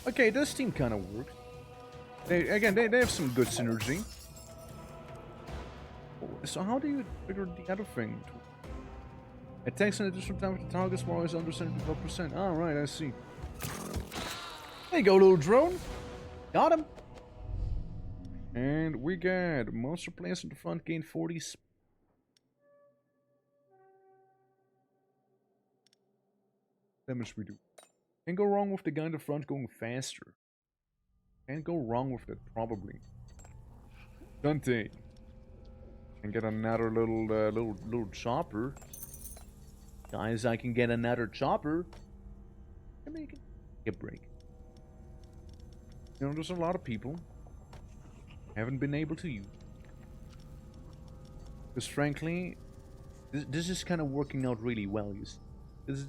Okay, this team kind of works. They have some good synergy. So how do you figure the other thing? Attacks an additional time with the target's while is under 75%. Ah, right, I see. There you go, little drone. Got him. And we got monster players in the front gain 40. Damage we do. Can't go wrong with the guy in the front going faster. Can't go wrong with that, probably. Dante. And get another little chopper. Guys, I can get another chopper. Can make a break. You know, there's a lot of people haven't been able to use. Because frankly, this is kind of working out really well. You see. This is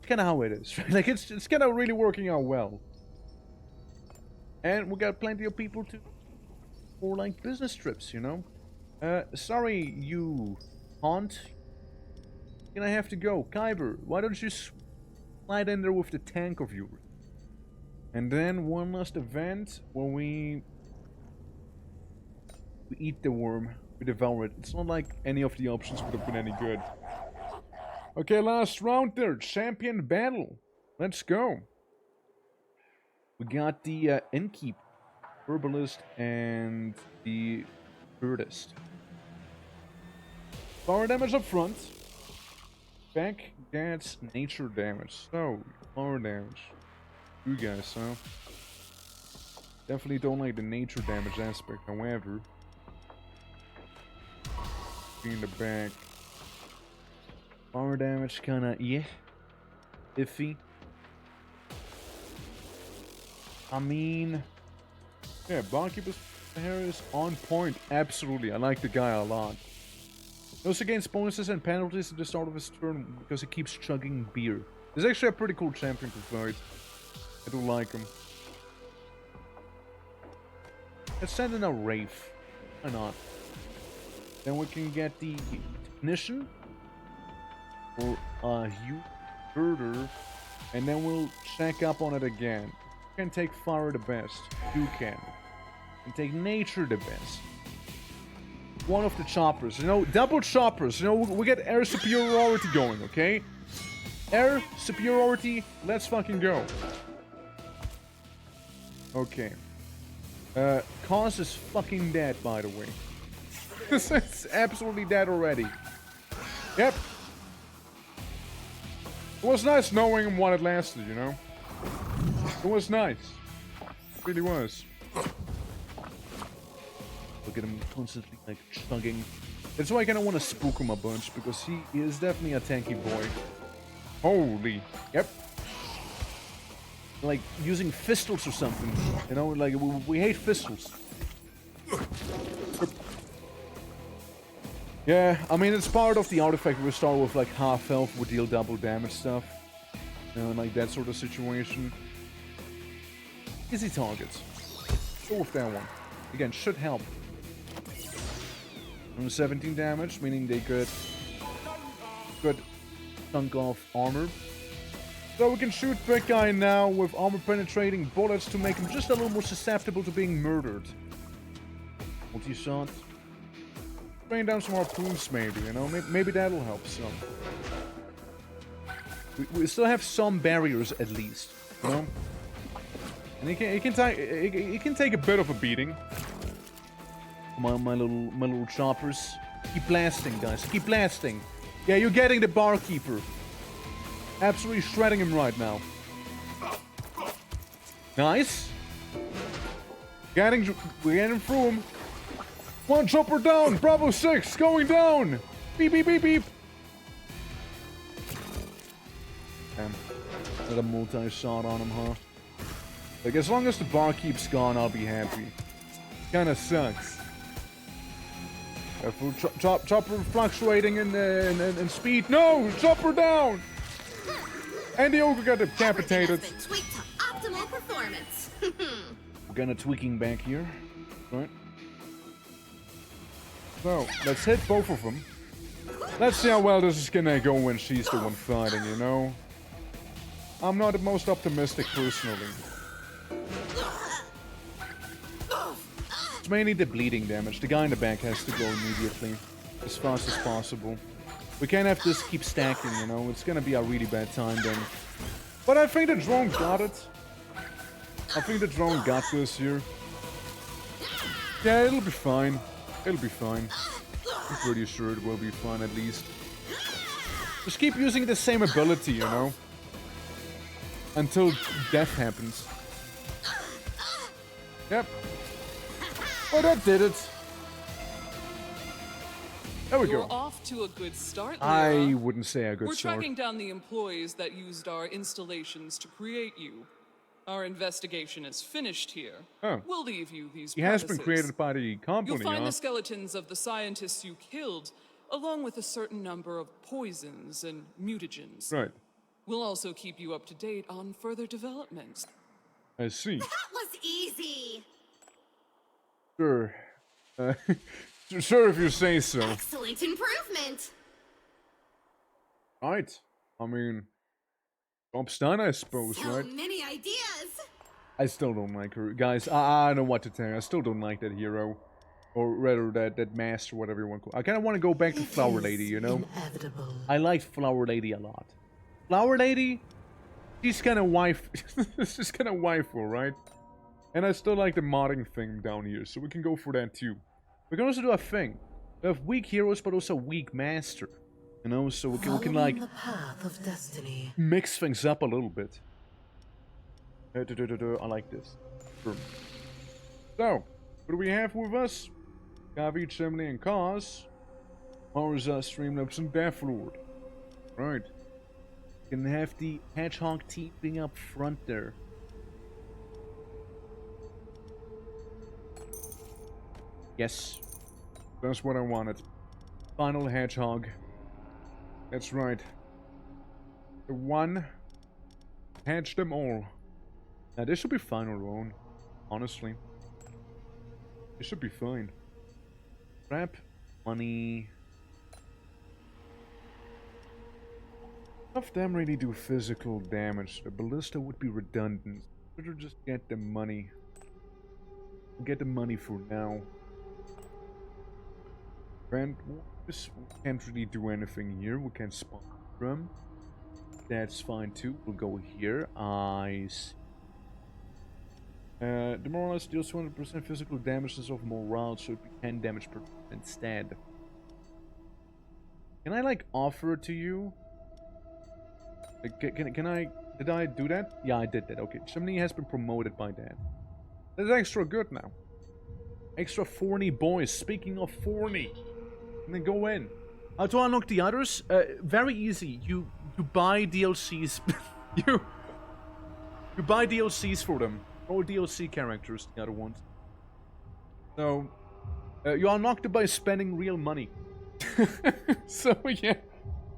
kind of how it is. Right? Like it's kind of really working out well. And we got plenty of people for like business trips, you know. Sorry, you haunt. Gonna have to go. Kyber, why don't you slide in there with the tank of yours? And then one last event where we eat the worm. We devour it. It's not like any of the options would have been any good. Okay, last round there. Champion battle. Let's go. We got the Innkeep, Herbalist, and the Birdist. Power damage up front. Back gets nature damage. So, power damage. You guys, huh? Definitely don't like the nature damage aspect, however. In the back. Power damage kinda, yeah. Iffy. I mean... yeah, Barkeeper's hair is on point. Absolutely, I like the guy a lot. He also gains bonuses and penalties at the start of his turn because he keeps chugging beer. He's actually a pretty cool champion to fight. I do like him. Let's send in a Wraith. Why not? Then we can get the Technician. Or you Herder. And then we'll check up on it again. You can take Fire the best. You can. And take Nature the best. One of the choppers. You know, double choppers. You know, we get air superiority going, okay? Air superiority. Let's fucking go. Okay. Cause is fucking dead, by the way. It's absolutely dead already. Yep. It was nice knowing him while it lasted, you know? It was nice. It really was. Look at him constantly, like, chugging. That's why I kind of want to spook him a bunch, because he is definitely a tanky boy. Holy. Yep. Like, using fistles or something. You know, like, we hate fistles. Yeah, I mean, it's part of the artifact. We start with, like, half health, we deal double damage stuff. You know, like that sort of situation. Easy targets. Go with that one. Again, should help. 17 damage, meaning they could chunk off armor. So we can shoot big guy now with armor penetrating bullets to make him just a little more susceptible to being murdered. Multi-shot. Bring down some harpoons maybe, you know? Maybe that'll help some. We still have some barriers at least, you know? And he can take a bit of a beating. My little choppers. Keep blasting, guys. Keep blasting. Yeah, you're getting the barkeeper. Absolutely shredding him right now. Nice. We're getting through him. One chopper down. Bravo 6 going down. Beep beep beep beep. Damn. Another multi-shot on him, huh? Like, as long as the barkeep's gone, I'll be happy. Kinda sucks. Chopper fluctuating in speed. No! Chopper down! And the ogre got decapitated. Tweaked to optimal performance. We're gonna tweaking back here. Right. So, let's hit both of them. Let's see how well this is gonna go when she's the one fighting, you know? I'm not the most optimistic personally. It's mainly the bleeding damage. The guy in the back has to go immediately. As fast as possible. We can't have this keep stacking, you know? It's gonna be a really bad time then. But I think the drone got it. I think the drone got this here. Yeah, it'll be fine. It'll be fine. I'm pretty sure it will be fine at least. Just keep using the same ability, you know? Until death happens. Yep. Oh, that did it. There we You're go. off to a good start, I Lyra. wouldn't say a good We're start. tracking down the employees that used our installations to create you. Our investigation is finished here. Oh. We'll leave you these He has been premises. created by the company, You'll find huh? the skeletons of the scientists you killed, along with a certain number of poisons and mutagens. Right. We'll also keep you up to date on further developments. I see. That was easy. Sure. Sure, if you say so. Excellent improvement. Right. I mean, job's done, I suppose, So right? many ideas. I still don't like her. Guys, I don't know what to tell you. I still don't like that hero. Or rather, that master, whatever you want to call it. I kind of want to go back to Flower Lady, you know? Inevitable. I liked Flower Lady a lot. Flower Lady, she's kind of wife. She's kind of waifu, right? And I still like the modding thing down here, so we can go for that too. We can also do a thing. We have weak heroes, but also weak master. You know, so we can like the path of destiny. mix things up a little bit. I like this. Sure. So, what do we have with us? Gavi, Chimney, and Cause. Marza, Streamlabs, and Deathlord. Right. We can have the Hedgehog teeping up front there. Yes. That's what I wanted. Final Hedgehog. That's right. The one. Hedge them all. Now this should be fine on our own. Honestly. It should be fine. Crap. Money. None of them really do physical damage. The ballista would be redundant. Better just get the money. Get the money for now. And we can't really do anything here. We can spawn from. That's fine too. We'll go here. Eyes. The Morales deals 200% physical damage instead of morale, so it'd be 10 damage per instead. Can I like offer it to you? Can I? Did I do that? Yeah, I did that. Okay, Chimney has been promoted by that. That's extra good now. Extra thorny boys. Speaking of thorny. And then go in. How to unlock the others? Very easy. You buy DLCs. you buy DLCs for them. All DLC characters, the other ones. So you unlock them by spending real money. So yeah.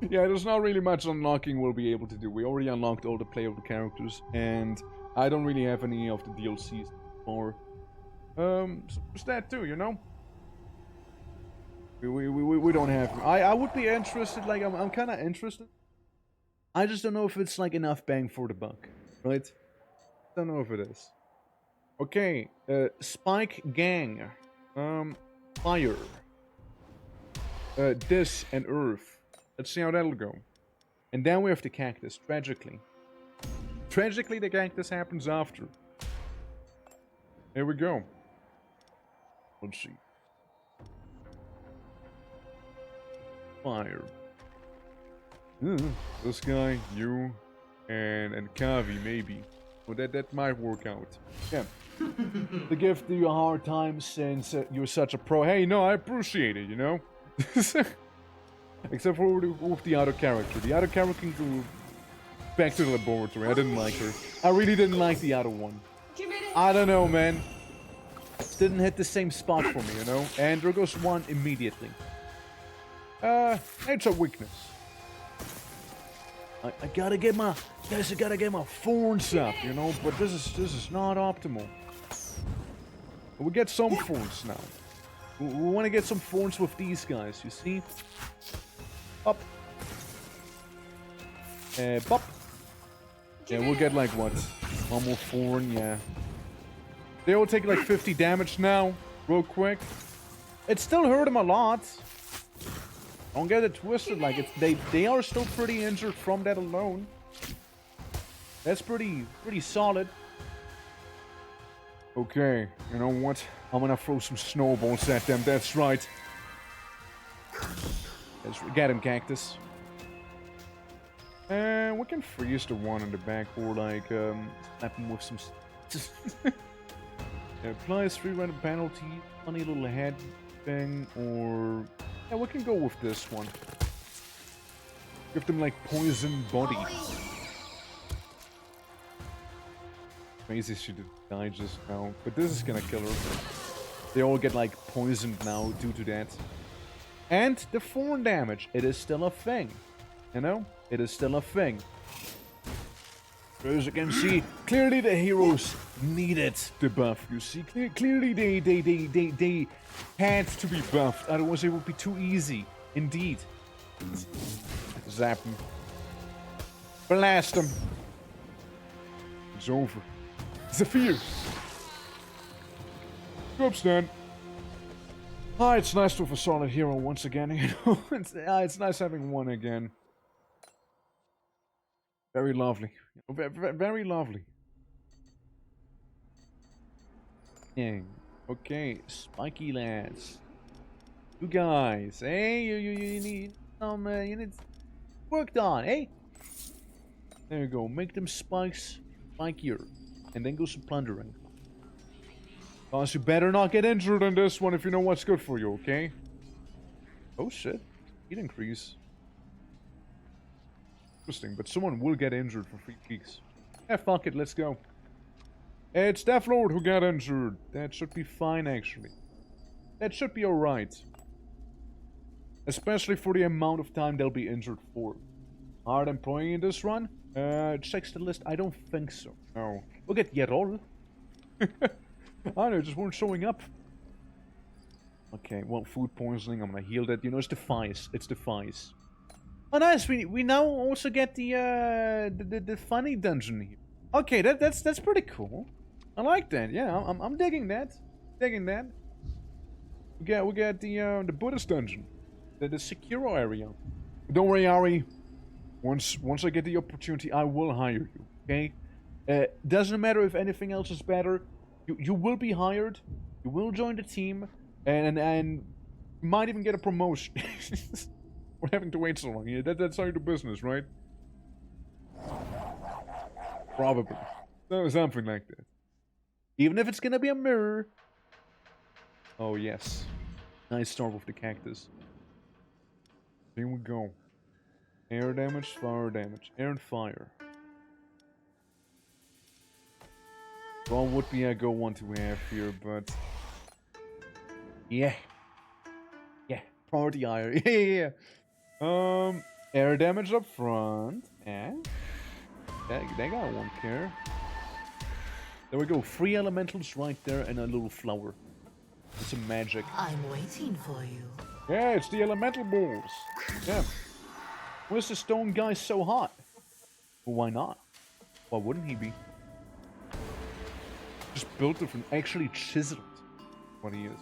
Yeah, there's not really much unlocking we'll be able to do. We already unlocked all the playable characters, and I don't really have any of the DLCs anymore. So there's that too, you know? We don't have... I would be interested, like, I'm kind of interested. I just don't know if it's, like, enough bang for the buck, right? Don't know if it is. Okay, Spike Gang. Fire. This and Earth. Let's see how that'll go. And then we have the cactus, tragically. Tragically, the cactus happens after. Here we go. Let's see. Fire. This guy, you, and Kavi, maybe. Well, that might work out. Yeah. To give you a hard time since you're such a pro. Hey, no, I appreciate it, you know? Except for with the other character. The other character can go back to the laboratory. I didn't like her. I really didn't like the other one. I don't know, man. Didn't hit the same spot for me, you know? And there goes one immediately. It's a weakness. I gotta get my... Guys, I gotta get my thorns up, you know? But this is not optimal. We get some thorns now. We want to get some thorns with these guys, you see? Up. Bop. Yeah, we'll get like what? One more thorn, yeah. They all take like 50 damage now, real quick. It still hurt them a lot. Don't get it twisted, like it's they are still pretty injured from that alone. That's pretty solid. Okay, you know what? I'm gonna throw some snowballs at them, that's right. Get him, Cactus. We can freeze the one in the back or like slap him with some... Applies 3 random penalty, funny little head thing, or... Yeah, we can go with this one. Give them like poison body. Crazy she did die just now, but this is gonna kill her. They all get like poisoned now due to that. And the thorn damage, it is still a thing. You know? It is still a thing. As you can see, clearly the heroes needed the buff. You see, clearly they had to be buffed. Otherwise, it would be too easy. Indeed. Zap them. Blast them. It's over. Zephyr. Go up, Stan. Ah, it's nice to have a solid hero once again. You know, it's nice having one again. Very lovely. Very lovely. Yeah. Okay, spiky lads. You guys, hey, you need some, you need worked on, hey? There you go. Make them spikes spikier, and then go some plundering. Guys, you better not get injured in this one if you know what's good for you, okay? Oh shit, speed increase. Interesting, but someone will get injured for 3 weeks. Yeah, fuck it, let's go. It's Death Lord who got injured. That should be fine, actually. That should be alright. Especially for the amount of time they'll be injured for. Hard employee in this run? Checks the list. I don't think so. No. Look at Yerol. I don't know, just weren't showing up. Okay, well, food poisoning. I'm gonna heal that. You know, it's the Fies. It's the Fies. Oh, nice. We now also get the funny dungeon here. Okay, that's pretty cool. I like that. Yeah, I'm digging that. Digging that. We get the Buddhist dungeon, the secure area. Don't worry, Ari. Once I get the opportunity, I will hire you. Okay. Doesn't matter if anything else is better. You will be hired. You will join the team, and you might even get a promotion. We're having to wait so long. Yeah, that's how you do business, right? Probably. No, something like that. Even if it's gonna be a mirror. Oh, yes. Nice start with the cactus. Here we go. Air damage, fire damage. Air and fire. Well, would be a go one to have here, but... Yeah. Yeah. Priority higher. Yeah. Air damage up front. And... They got one care. There we go. 3 elementals right there and a little flower. It's some magic. I'm waiting for you. Yeah, it's the elemental balls. Yeah. Why is the stone guy so hot? Well, why not? Why wouldn't he be? Just built it from actually chiseled what he is.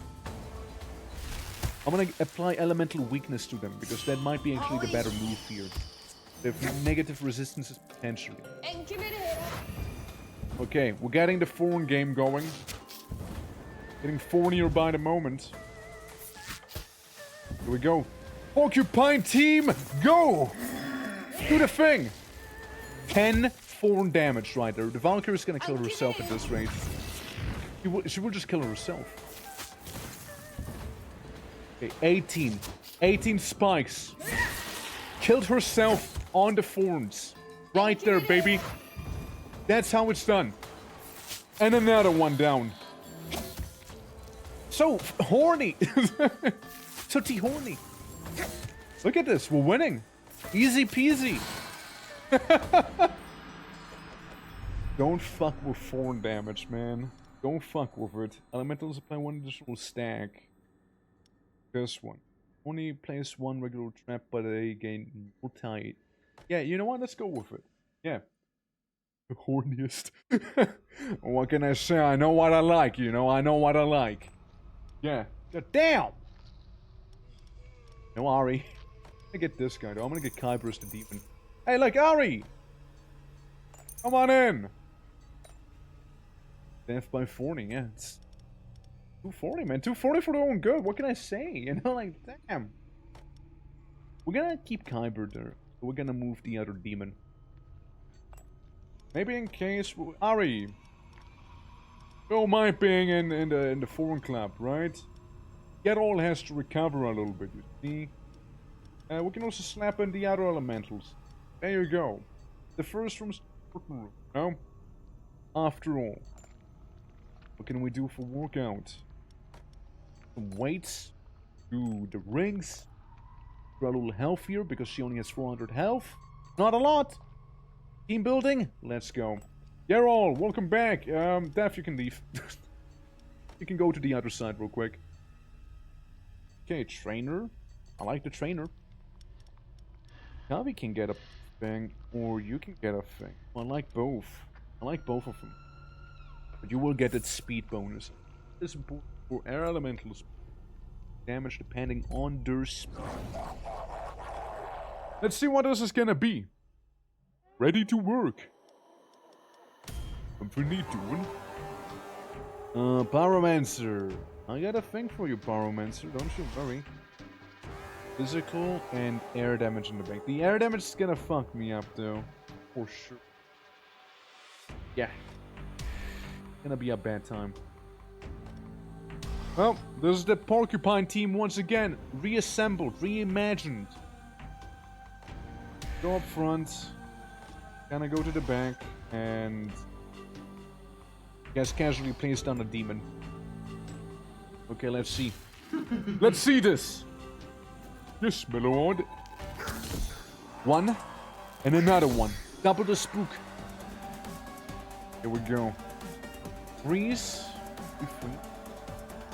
I'm gonna apply elemental weakness to them because that might be actually the better move here. They have negative resistances potentially. Okay, we're getting the phone game going. Getting phonier by the moment. Here we go. Porcupine team, go! Do the thing! 10 phone damage right there. The Valkyrie is gonna kill herself at this rate. She will just kill herself. Okay, 18. 18 spikes. Killed herself on the thorns. Right there, baby. That's how it's done. And another one down. So horny. So horny. Look at this. We're winning. Easy peasy. Don't fuck with thorn damage, man. Don't fuck with it. Elementals apply 1 additional stack. This one. Only place 1 regular trap, but they gain no tide. Yeah, you know what? Let's go with it. Yeah. The horniest. What can I say? I know what I like, you know? I know what I like. Yeah. Damn! No, Ari. I'm gonna get this guy, though. I'm gonna get Kyberus the demon. Hey, look, Ari! Come on in! Death by thorning, yeah. It's 240, man. 240 for their own good. What can I say? You know, like, damn. We're gonna keep Kyber there. So we're gonna move the other demon. Maybe in case... Ari! Don't mind being in the foreign club, right? Get all has to recover a little bit, you see? We can also slap in the other elementals. There you go. The first room's the room, no? After all. What can we do for workout? Some weights. Do the rings. We're a little healthier because she only has 400 health. Not a lot. Team building? Let's go. Geralt, welcome back. Daph, you can leave. You can go to the other side real quick. Okay, trainer. I like the trainer. Now we can get a thing, or you can get a thing. I like both. I like both of them. But you will get that speed bonus. This is important for air elementals. Damage depending on their speed. Let's see what this is gonna be. Ready to work. Something need doing. Pyromancer. I got a thing for you, Pyromancer. Don't you worry. Physical and air damage in the bank. The air damage is gonna fuck me up, though. For sure. Yeah. Gonna be a bad time. Well, this is the Porcupine team once again. Reassembled, reimagined. Go up front. Gonna go to the back. And... guess casually placed down a demon. Okay, let's see. Let's see this! Yes, my lord. One. And another one. Double the spook. Here we go. Freeze.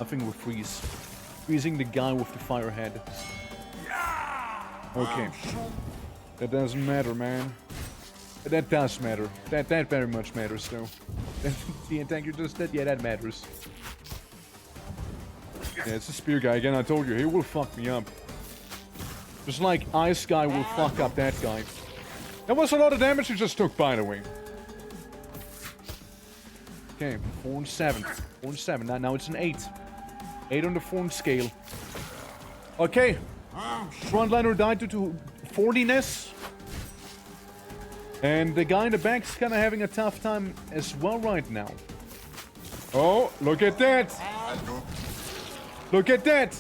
I think we'll freeze. Freezing the guy with the fire head. Okay. That doesn't matter, man. That does matter. That very much matters, though. The attack you just did, yeah, that matters. Yeah, it's a spear guy again. I told you, he will fuck me up. Just like Ice Guy will fuck up that guy. That was a lot of damage you just took, by the way. Okay, 4 and 7. 4 and 7. Now it's an 8. 8 on the 4 scale. Okay. Frontliner died due to 40ness. And the guy in the back's kind of having a tough time as well right now. Oh, look at that! Look at that!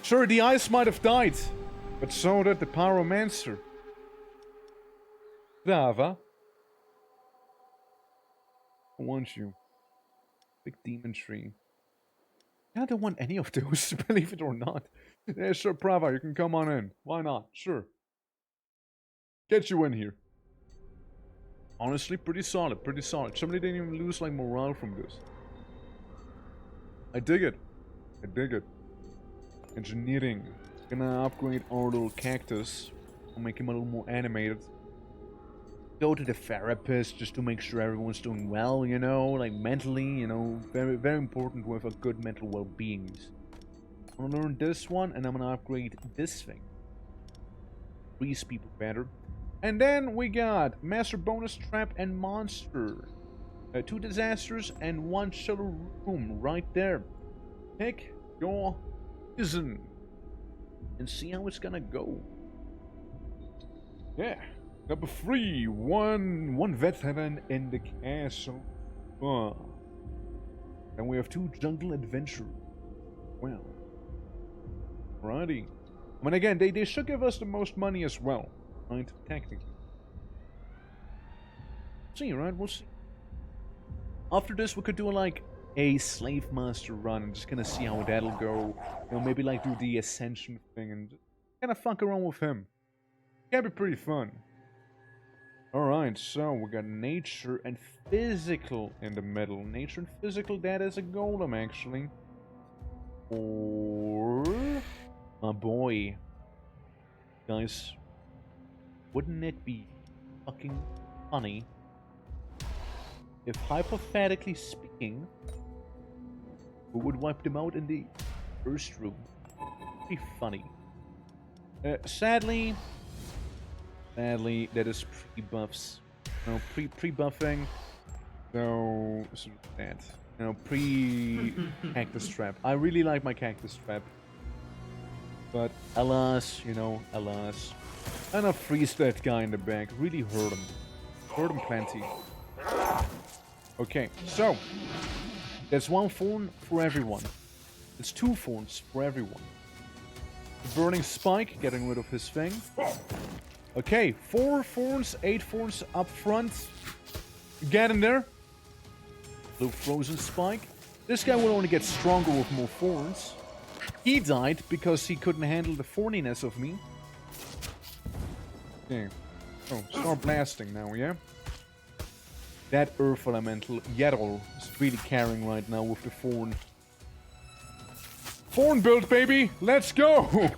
Sure, the ice might have died, but so did the Pyromancer. Brava. I want you. Big demon tree. I don't want any of those, believe it or not. Yeah, sure, Brava, you can come on in. Why not? Sure. Get you in here. Honestly, pretty solid, pretty solid. Somebody didn't even lose, like, morale from this. I dig it. I dig it. Engineering. Gonna upgrade our little cactus. I'll make him a little more animated. Go to the therapist just to make sure everyone's doing well, you know, like mentally, you know, very, very important with a good mental well-being. I'm gonna learn this one, and I'm gonna upgrade this thing. Freeze people better. And then we got Master Bonus Trap and Monster. 2 disasters and 1 shelter room right there. Pick your poison and see how it's gonna go. Yeah. Number 3, one veteran in the castle. And we have 2 jungle adventurers. Well. Alrighty. I mean, again, they should give us the most money as well. Right? Technically. See, right? We'll see. After this, we could do like a slave master run and just kind of see how that'll go. You know, maybe like do the ascension thing and kind of fuck around with him. Can be pretty fun. Alright, so we got nature and physical in the middle. Nature and physical, that is a golem actually. Or my boy. Guys, wouldn't it be fucking funny if, hypothetically speaking, we would wipe them out in the first room? Pretty funny. Sadly, that is pre-buffs. No, pre-buffing. No, sort of that. No, pre-cactus trap. I really like my cactus trap. But alas, you know, alas. And I freeze that guy in the back. Really hurt him. Hurt him plenty. Okay, so. That's 1 thorn for everyone. It's 2 thorns for everyone. The burning spike, getting rid of his thing. Okay, 4 thorns, 8 thorns up front. Get in there. Little frozen spike. This guy will only get stronger with more thorns. He died because he couldn't handle the thorniness of me. Okay. Oh, start blasting now, yeah? That Earth Elemental, Yerol, is really carrying right now with the Thorn. Thorn build, baby! Let's go!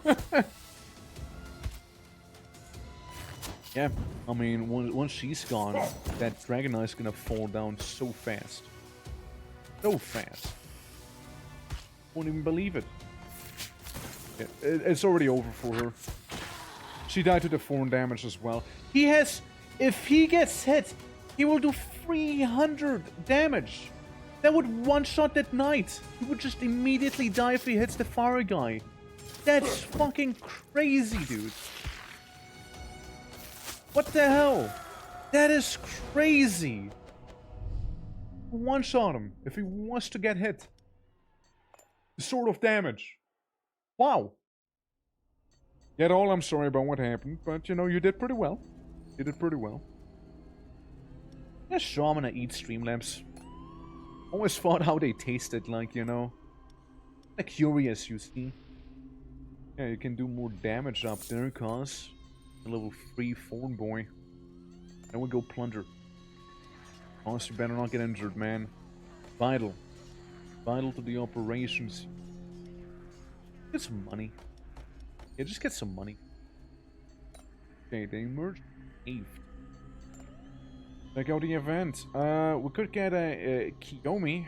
Yeah, I mean, once she's gone, that Dragonite's gonna fall down so fast. So fast. Won't even believe it. Yeah, it's already over for her. She died to the Thorn damage as well. He has... If he gets hit, he will do 300 damage. That would one-shot that knight. He would just immediately die if he hits the fire guy. That's fucking crazy, dude. What the hell? That is crazy. One-shot him if he wants to get hit. Sort of damage. Wow. Yet all, I'm sorry about what happened, but you know, you did pretty well. You did pretty well. Yeah, sure, I'm gonna eat Streamlabs. Always thought how they tasted, like, you know. Like, curious, you see. Yeah, you can do more damage up there, cause a level 3 Thorn Boy. Then we go Plunder. Cause you better not get injured, man. Vital. Vital to the operations. Get some money. Yeah, just get some money. Okay, they emerged 8th. Check out the event. We could get a Kiyomi.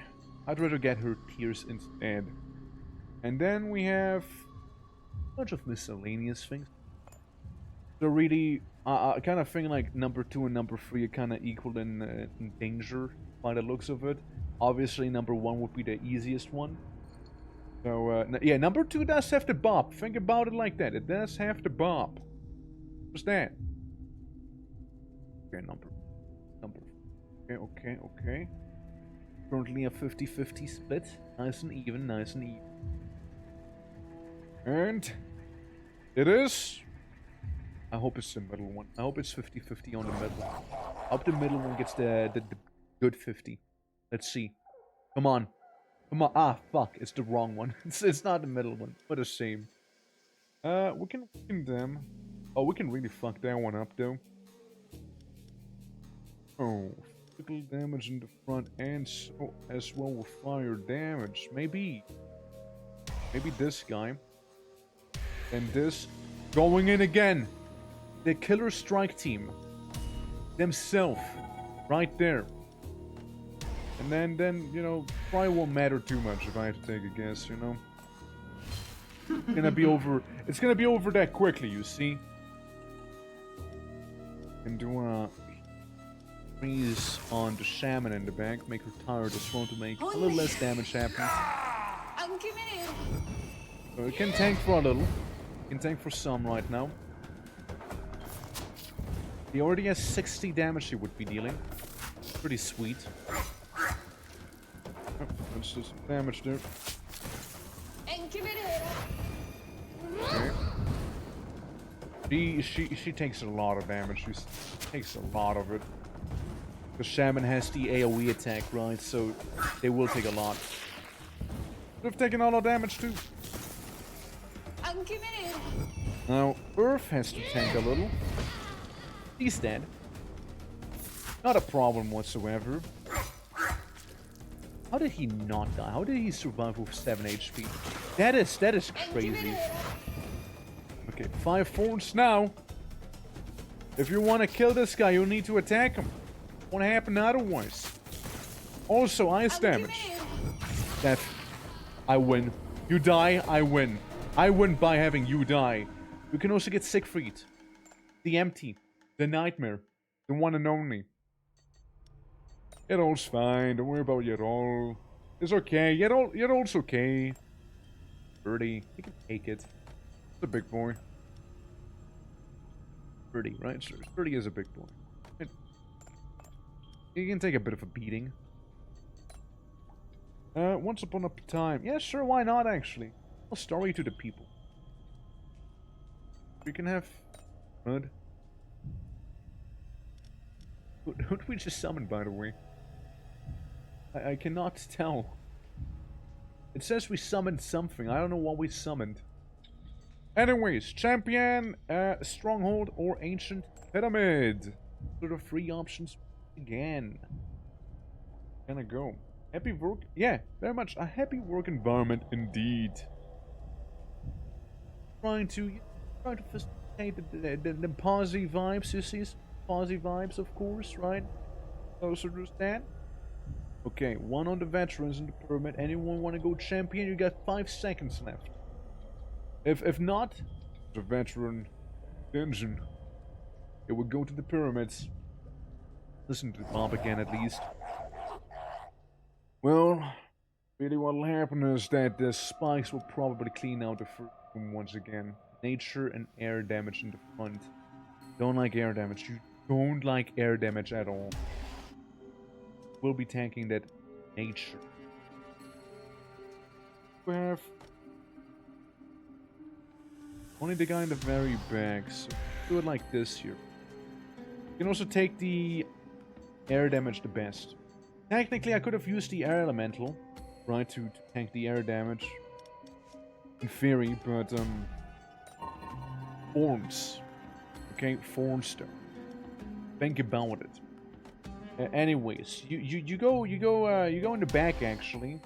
I'd rather get her Tears instead. And then we have a bunch of miscellaneous things. So really, I kind of think like number 2 and number 3 are kind of equal in danger by the looks of it. Obviously, number 1 would be the easiest one. So, yeah, number 2 does have the bob. Think about it like that. It does have the bob. What's that? Okay, number. Okay. Currently a 50-50 split. Nice and even, nice and even. And it is... I hope it's the middle one. I hope it's 50-50 on the middle. I hope the middle one gets the good 50. Let's see. Come on. Come on. Ah, fuck. It's the wrong one. It's not the middle one. What a shame. We can win them. Oh, we can really fuck that one up, though. Oh, physical damage in the front and so as well with fire damage. Maybe this guy. And this going in again. The Killer Strike team themselves, right there. And then you know, probably won't matter too much if I have to take a guess. You know, it's gonna be over. It's gonna be over that quickly. You see. And do a freeze on the shaman in the back, make her tired as well to make a little less damage happen. I'm committed. So it can tank for a little. It can tank for some right now. He already has 60 damage he would be dealing. Pretty sweet. Oh, that's just damage there. And committed. Okay. She takes a lot of damage. She takes a lot of it. The shaman has the AoE attack, right? So they will take a lot. They've taken all our damage too. I'm committed. Now Earth has to tank a little. He's dead. Not a problem whatsoever. How did he not die? How did he survive with 7 HP? That is crazy. Okay, 5 thorns now. If you want to kill this guy, you need to attack him. Won't happen otherwise. Also, ice damage. That I win. You die, I win. I win by having you die. You can also get Siegfried. The Empty. The Nightmare. The one and only. Yerol's fine. Don't worry about Yerol. It's okay. Yerol's okay. 30. He can take it. It's a big boy. 30, right? Sure. 30 is a big boy. He can take a bit of a beating. Once upon a time. Yeah, sure, why not, actually? I'll story to the people. We can have... Mud. Who did we just summon, by the way? I cannot tell. It says we summoned something. I don't know what we summoned. Anyways, champion, stronghold, or ancient Pyramid. Sort of free options again. Gonna go. Happy work? Yeah, very much a happy work environment indeed. Trying to facilitate the positive vibes, you see? Positive vibes, of course, right? Closer to stand. Okay, one on the veterans in the pyramid. Anyone want to go champion? You got 5 seconds left. If not, the veteran dungeon. It will go to the pyramids. Listen to Bob again, at least. Well, really what'll happen is that the spikes will probably clean out the first room once again. Nature and air damage in the front. Don't like air damage. You don't like air damage at all. We'll be tanking that nature. We have only the guy in the very back, so do it like this here. You can also take the air damage the best. Technically, I could have used the air elemental, right, to tank the air damage. In theory, but thorns. Okay, thornstone. Think about it. Anyways, you go in the back actually.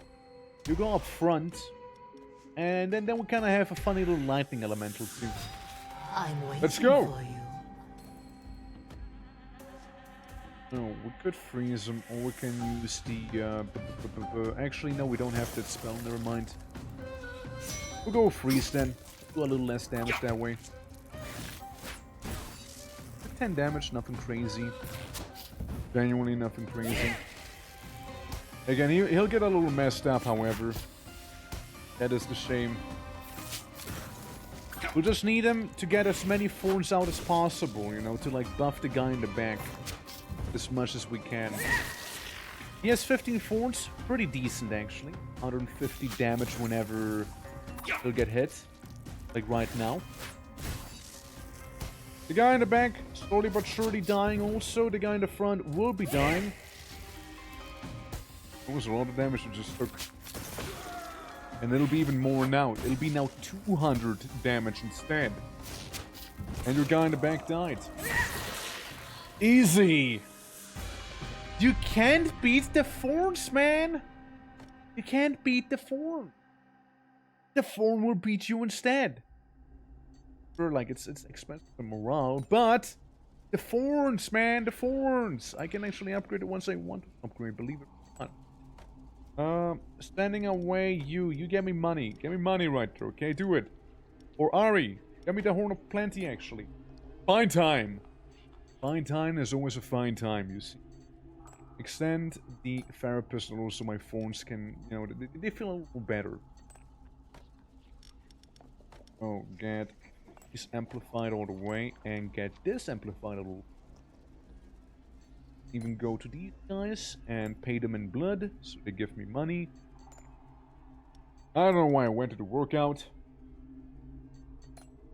You go up front, and then we kind of have a funny little lightning elemental too. I'm waiting Let's go. for you. No, we could freeze him, or we can use the. Actually, no, we don't have that spell. Never mind. We'll go freeze then. Do a little less damage that way. 10 damage, nothing crazy. Genuinely nothing crazy. Again, he'll get a little messed up, however. That is the shame. We'll just need him to get as many thorns out as possible, you know, to like buff the guy in the back as much as we can. He has 15 thorns, pretty decent actually. 150 damage whenever he'll get hit, like right now. The guy in the back, slowly but surely dying also. The guy in the front will be dying. What was all the damage it just took? And it'll be even more now. It'll be now 200 damage instead. And your guy in the back died. Easy! You can't beat the thorns, man! You can't beat the thorn. The thorn will beat you instead. Sure, like, it's expensive and morale, but the thorns, man, the thorns! I can actually upgrade it once I want to upgrade, believe it or not. Standing away, you get me money. Get me money right there, okay? Do it. Or Ari, get me the Horn of Plenty, actually. Fine time. Fine time is always a fine time, you see. Extend the therapist, and also my thorns can, you know, they feel a little better. Oh, get this amplified all the way, and get this amplified a little. Even go to these guys and pay them in blood, so they give me money. I don't know why I went to the workout.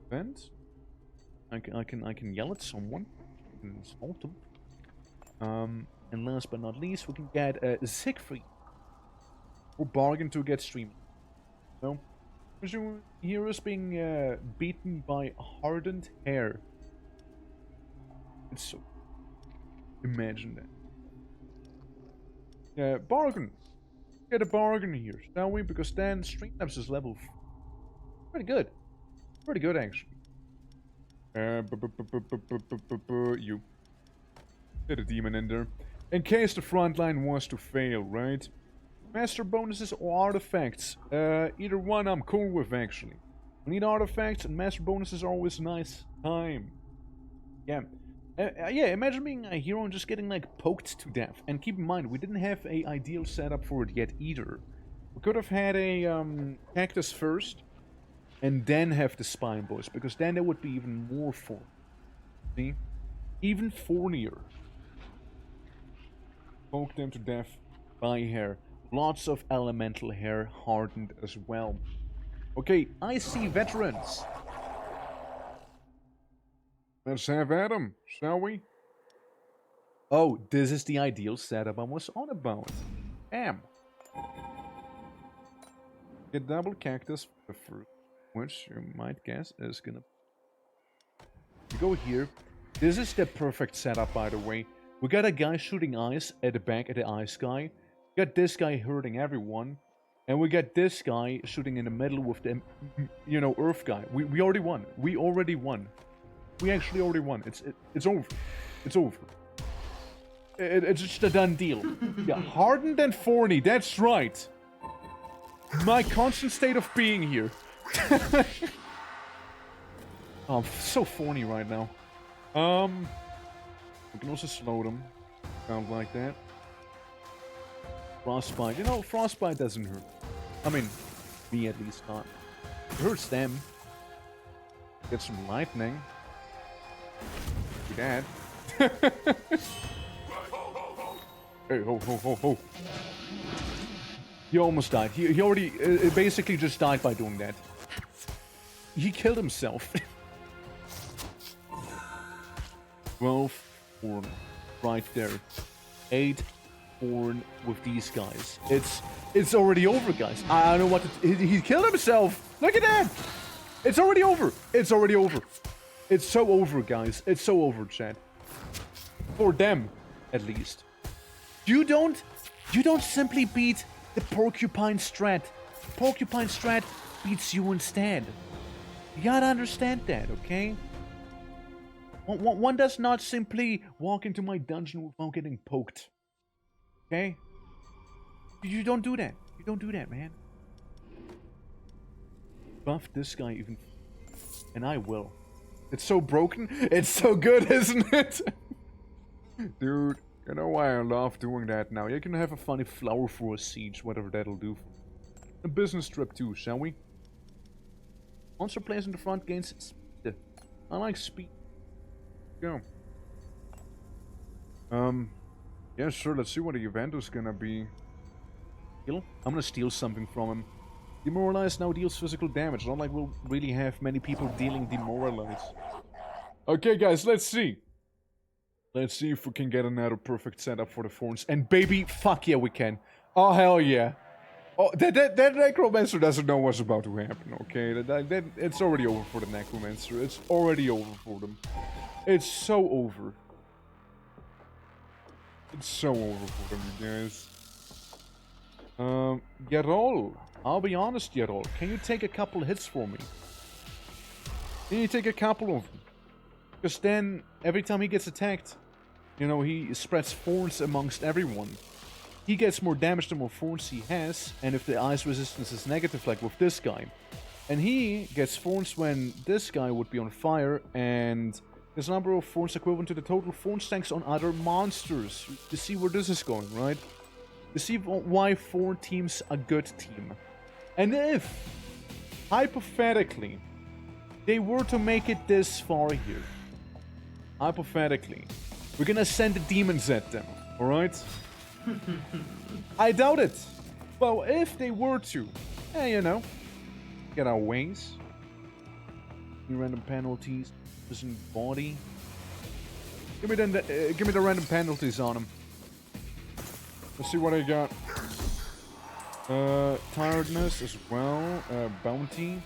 Vent. I can yell at someone and insult them. And last but not least, we can get Siegfried. Or bargain to get streamed. No? Because you hear us being beaten by hardened hair. It's so... Imagine that. Bargain. Get a bargain here, shall we? Because then Streamlabs is level pretty good. Pretty good, actually. You. Get a demon in there. In case the front line was to fail, right? Master bonuses or artifacts. Either one I'm cool with, actually. We need artifacts, and master bonuses are always a nice time. Yeah. Yeah, imagine being a hero and just getting, like, poked to death. And keep in mind, we didn't have a ideal setup for it yet, either. We could have had a, cactus first, and then have the spine boys, because then there would be even more thorn. See? Even thornier. Poke them to death by hair. Lots of elemental hair hardened as well. Okay, I see veterans. Let's have at 'em, shall we? Oh, this is the ideal setup I was on about. Bam. Get double cactus first, which you might guess is gonna... You go here, This is the perfect setup, by the way. We got a guy shooting ice at the back at the ice guy. We got this guy hurting everyone. And we got this guy shooting in the middle with the, you know, Earth guy. We already won. We already won. We actually already won. It's over. It's over. It's just a done deal. Yeah, hardened and thorny. That's right. My constant state of being here. Oh, I'm so thorny right now. We can also slow them. Sound like that. Frostbite. You know, frostbite doesn't hurt. I mean, me at least not. It hurts them. Get some lightning. Do that. Hey, ho, ho, ho, ho. He almost died. He already basically just died by doing that. He killed himself. 12 horn right there. 8 horn with these guys. It's already over, guys. I don't know what to... He killed himself. Look at that. It's already over. It's already over. It's so over, guys. It's so over, chat. For them, at least. You don't simply beat the porcupine strat. Porcupine strat beats you instead. You gotta understand that, okay? One does not simply walk into my dungeon without getting poked. Okay? You don't do that. You don't do that, man. Buff this guy even. And I will. It's so broken. It's so good, isn't it? Dude, you know why I love doing that now. You can have a funny flower for a siege, whatever that'll do. A business trip too, shall we? Monster plays in the front gains speed. I like speed. Go. Yeah, sure, let's see what the event is gonna be. I'm gonna steal something from him. Demoralize now deals physical damage. Not like we'll really have many people dealing demoralize. Okay, guys, let's see. Let's see if we can get another perfect setup for the thorns. And baby, fuck yeah, we can. Oh, hell yeah. Oh, that necromancer doesn't know what's about to happen, okay? It's already over for the necromancer. It's already over for them. It's so over. It's so over for them, you guys. Gerol. I'll be honest, Gerol. Can you take a couple hits for me? Can you take a couple of them? Because then, every time he gets attacked, you know, he spreads thorns amongst everyone. He gets more damage the more thorns he has, and if the ice resistance is negative, like with this guy. And he gets thorns when this guy would be on fire, and his number of thorns equivalent to the total thorn stacks on other monsters. You see where this is going, right? You see why 4 teams a good team. And if, hypothetically, they were to make it this far here, hypothetically, we're gonna send the demons at them, alright? I doubt it. Well, if they were to, you know, get our wings, random penalties, isn't body. Give me the random penalties on them. Let's see what I got. Tiredness as well. Bounty.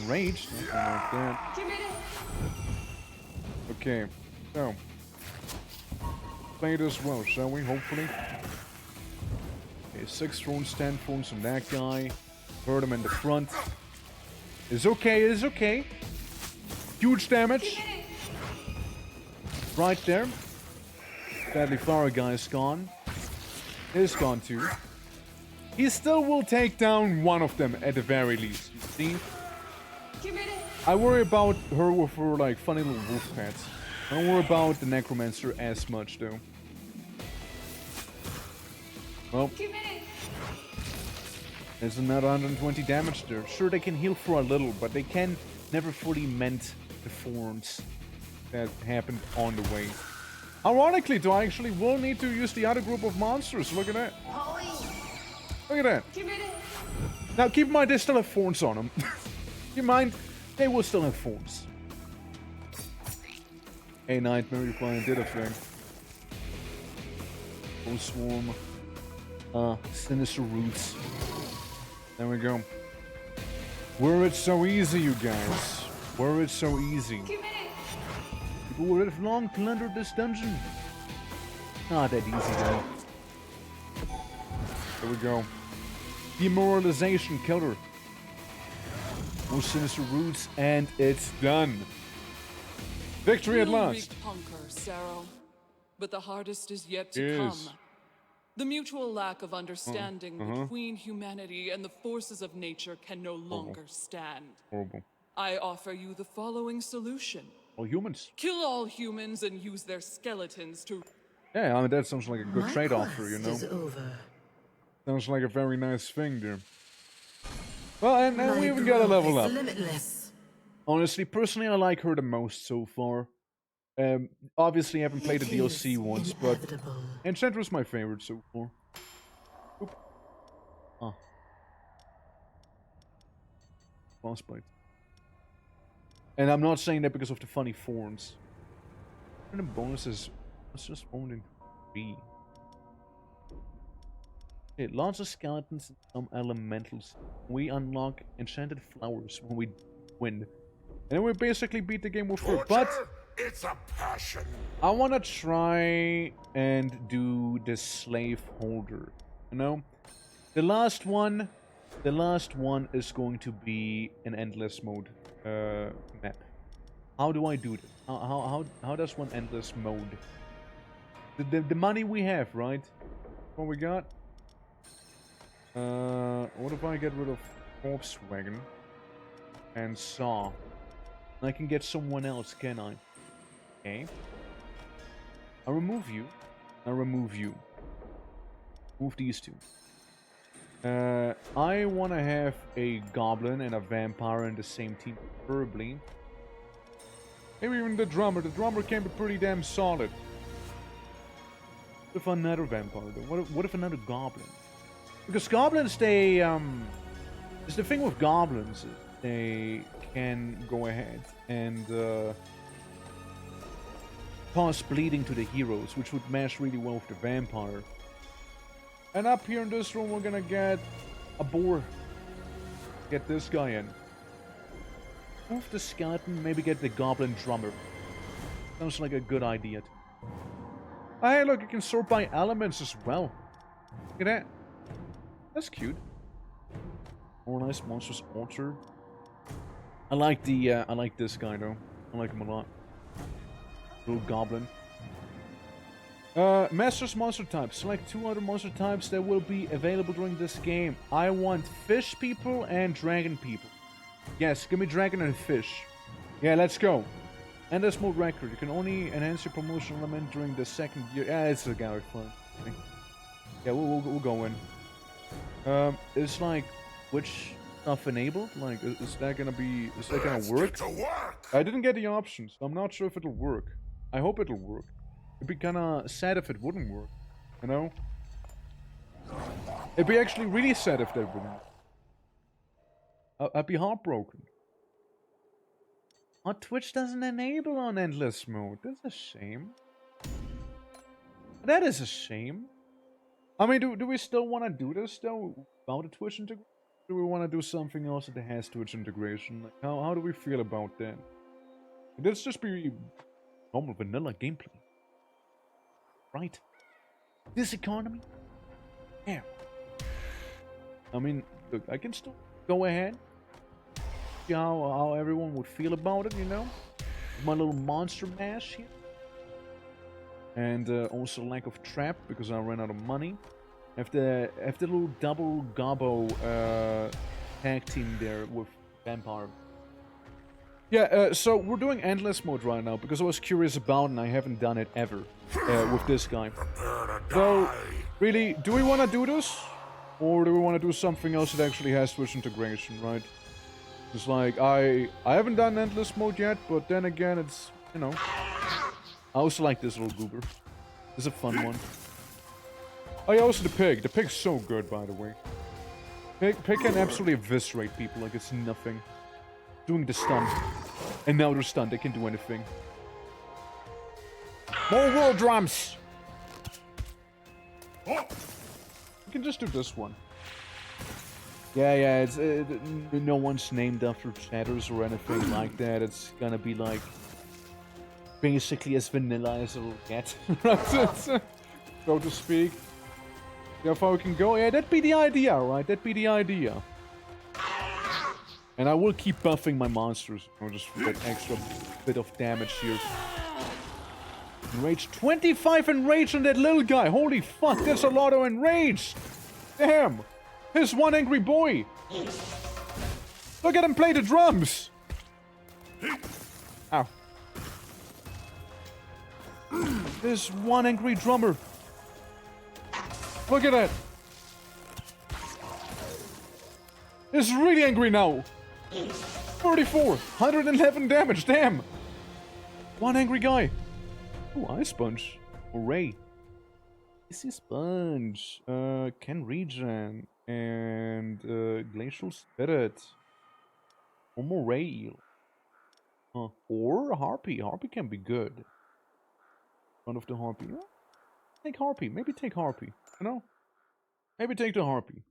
Rage. Nothing like that. Okay, so play it as well, shall we? Hopefully. Okay, 6 thrones, 10 thrones on that guy. Hurt him in the front. It's okay, it's okay. Huge damage. Right there. Deadly Flower guy is gone. Is gone too. He still will take down one of them at the very least. You see? I worry about her with her like funny little wolf pets. I don't worry about the necromancer as much though. Well, there's another 120 damage there. Sure, they can heal for a little, but they can never fully mend the thorns that happened on the way. Ironically, though, I actually will need to use the other group of monsters. Look at that. Look at that. Now, keep in mind, they still have thorns on them. Keep in mind, they will still have thorns. Hey, Nightmare Reply did a thing. Full Swarm. Sinister Roots. There we go. Were it so easy, you guys. Were it so easy. who have long plundered this dungeon. Not that easy though. There we go. Demoralization killer. More sinister roots, and it's done. Victory at last. We'll reconquer, Sarah, but the hardest is yet to come. The mutual lack of understanding between humanity and the forces of nature can no longer stand. Horrible. I offer you the following solution. All humans. Kill all humans and use their skeletons to... Yeah, I mean, that sounds like a good My trade-off, quest you know? is over. Sounds like a very nice thing there. Well, and My we even got a growth level is up. limitless. Honestly, personally, I like her the most so far. Obviously, I haven't played the It DLC is once, but inevitable. Enchantra's my favorite so far. Oop. Ah. Frostbite. And I'm not saying that because of the funny thorns. And the bonuses, let's just own in 3. Okay, lots of skeletons and some elementals. We unlock enchanted flowers when we win. And then we basically beat the game with her. But it's a passion. I want to try and do the slave holder. You know? The last one is going to be an endless mode map. How do I do this? How does one endless mode? The money we have, right? What we got? What if I get rid of corpse wagon and saw? I can get someone else, can I? Okay. I remove you. I remove you. Move these two. I want to have a goblin and a vampire in the same team, preferably. Maybe even the drummer. The drummer can be pretty damn solid. What if another vampire, though? What if another goblin? Because goblins, they, it's the thing with goblins, they can go ahead and, cause bleeding to the heroes, which would match really well with the vampire. And up here in this room, we're gonna get a boar. Get this guy in. Move the skeleton, maybe get the goblin drummer. Sounds like a good idea. Oh, hey, look, you can sort by elements as well. Look at that. That's cute. Organized monsters altar. I like this guy though. I like him a lot. Little goblin. Masters monster types. Select 2 other monster types that will be available during this game. I want fish people and dragon people. Yes, give me dragon and fish. Yeah, let's go. Endless mode record. You can only enhance your promotional element during the 2nd year. Yeah, it's a gallery fun. Yeah, we'll go in. It's like, which stuff enabled? Like, is that gonna work? I didn't get the options, so I'm not sure if it'll work. I hope it'll work. It'd be kinda sad if it wouldn't work, you know? It'd be actually really sad if that wouldn't. I'd be heartbroken. Oh, Twitch doesn't enable on endless mode. That's a shame. That is a shame. I mean, do we still want to do this, though, without a Twitch integration? Do we want to do something else that has Twitch integration? Like, how do we feel about that? Let's just be normal vanilla gameplay. Right? This economy? Yeah. I mean, look, I can still go ahead. See how everyone would feel about it, you know? My little monster mash here. And also lack of trap, because I ran out of money. Have the little double gobbo tag team there with Vampire. Yeah, so we're doing endless mode right now, because I was curious about it and I haven't done it ever with this guy. So, really, do we want to do this? Or do we want to do something else that actually has Twitch integration, right? It's like, I haven't done endless mode yet, but then again, it's, you know... I also like this little goober. This is a fun one. Oh yeah, also the pig. The pig's so good, by the way. Pig can absolutely eviscerate people like it's nothing. Doing the stunt. And now they're stunned. They can do anything. More world drums! We can just do this one. Yeah, it's no one's named after chatters or anything like that. It's gonna be like... basically as vanilla as it'll get, so to speak. See how far we can go. Yeah, that'd be the idea, right? That'd be the idea. And I will keep buffing my monsters. I'll just get extra bit of damage here. Enrage. 25 enrage on that little guy. Holy fuck, that's a lot of enrage. Damn. Here's one angry boy. Look at him play the drums. Ow. There's one angry drummer. Look at that. He's really angry now. 34. 111 damage. Damn. One angry guy. Oh, Ice Sponge. Hooray. Icy Sponge. Can regen. And Glacial Spirit. Or Moray. Or Harpy. Harpy can be good. One of the Harpy. Take Harpy. Maybe take Harpy. You know? Maybe take the Harpy.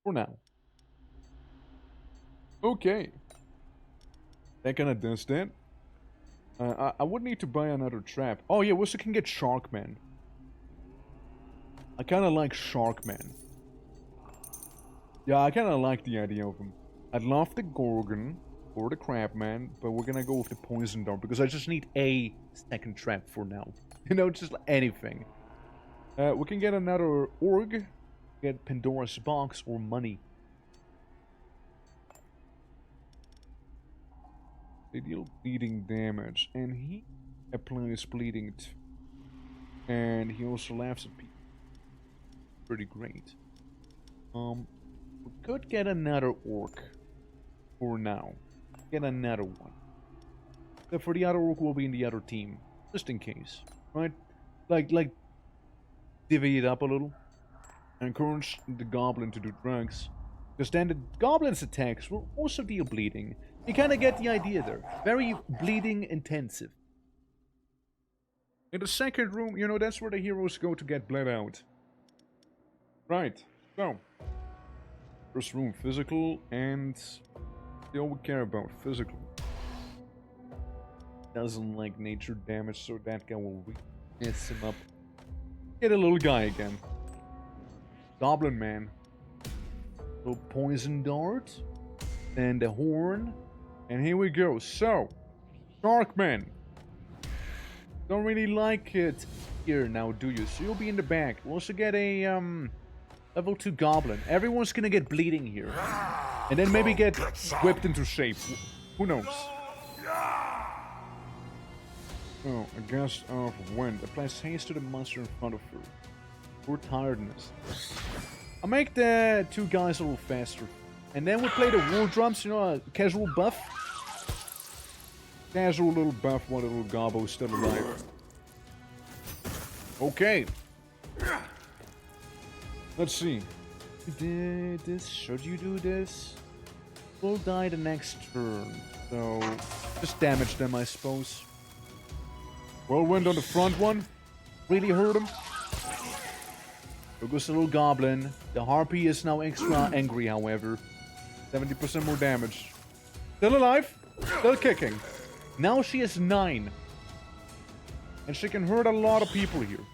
For now. Okay. That kind of does that. I would need to buy another trap. Oh yeah, we also can get Sharkman. I kind of like Sharkman. Yeah, I kind of like the idea of him. I'd love the Gorgon or the Crabman, but we're gonna go with the Poison Dart because I just need a second trap for now. You know, just anything. We can get another Org, get Pandora's Box or money. They deal bleeding damage, and he applies bleeding too. And he also laughs at people. Pretty great. We could get another Orc for now. Get another one. But for the other Orc, will be in the other team, just in case, right? Like divvy it up a little. Encourage the Goblin to do drugs, because then the Goblin's attacks will also deal bleeding. You kind of get the idea there. Very bleeding intensive. In the second room, you know, that's where the heroes go to get bled out. Right, so. First room, physical, and they all we care about, physical. Doesn't like nature damage, so that guy will mess him up. Get a little guy again. Goblin Man. So Poison Dart. And the Horn. And here we go. So, Sharkman. Don't really like it here now, do you? So you'll be in the back. We'll also get a level 2 Goblin. Everyone's gonna get bleeding here. And then maybe get whipped into shape. Who knows? Oh, a gust of wind. Applies haste to the monster in front of her. For tiredness. I'll make the two guys a little faster. And then we play the war drums, you know, a casual buff. Casual little buff while the little Gobbo is still alive. Okay. Let's see. You did this. Should you do this? We'll die the next turn. So, just damage them, I suppose. Whirlwind on the front one. Really hurt him. There goes the little Goblin. The Harpy is now extra angry, however. 70% more damage. Still alive. Still kicking. Now she is 9. And she can hurt a lot of people here.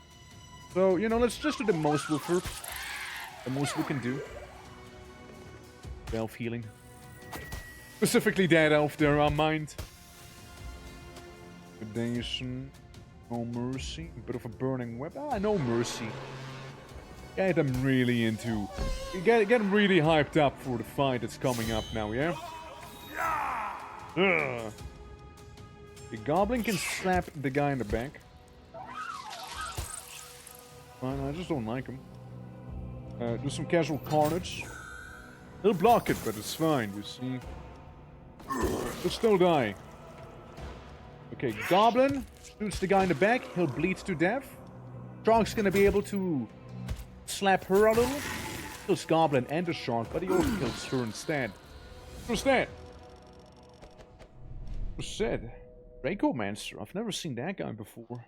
So, you know, let's just do the most with her. The most we can do. Elf healing. Specifically that elf there, I mind. Predation. No mercy. A bit of a burning whip. Ah, no mercy. Get them really into... Get them really hyped up for the fight that's coming up now, yeah? Ugh. The Goblin can slap the guy in the back. Fine, I just don't like him. Do some casual carnage. He'll block it, but it's fine, you see. He'll still die. Okay, Goblin shoots the guy in the back. He'll bleed to death. Shark's gonna be able to slap her a little. Kills Goblin and the Shark, but he also kills her instead. What's that? What's said? Dracomancer. I've never seen that guy before.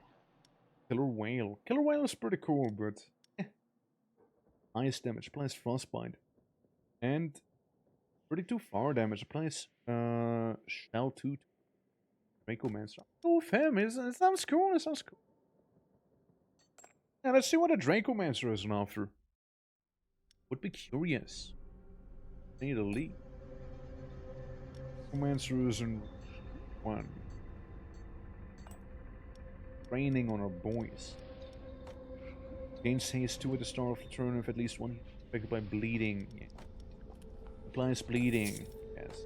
Killer Whale. Killer Whale is pretty cool, but... Ice damage. Applies Frostbite. And... 32 fire damage. Applies... Shell 2. Dracomancer. Go with him. It sounds cool. It sounds cool. Yeah, let's see what a Dracomancer is after. Would be curious. I need a lead. Dracomancer is in 1. Training on our boys. Gains haste 2 at the start of the turn if at least one affected by bleeding. Yeah. Applies bleeding. Yes.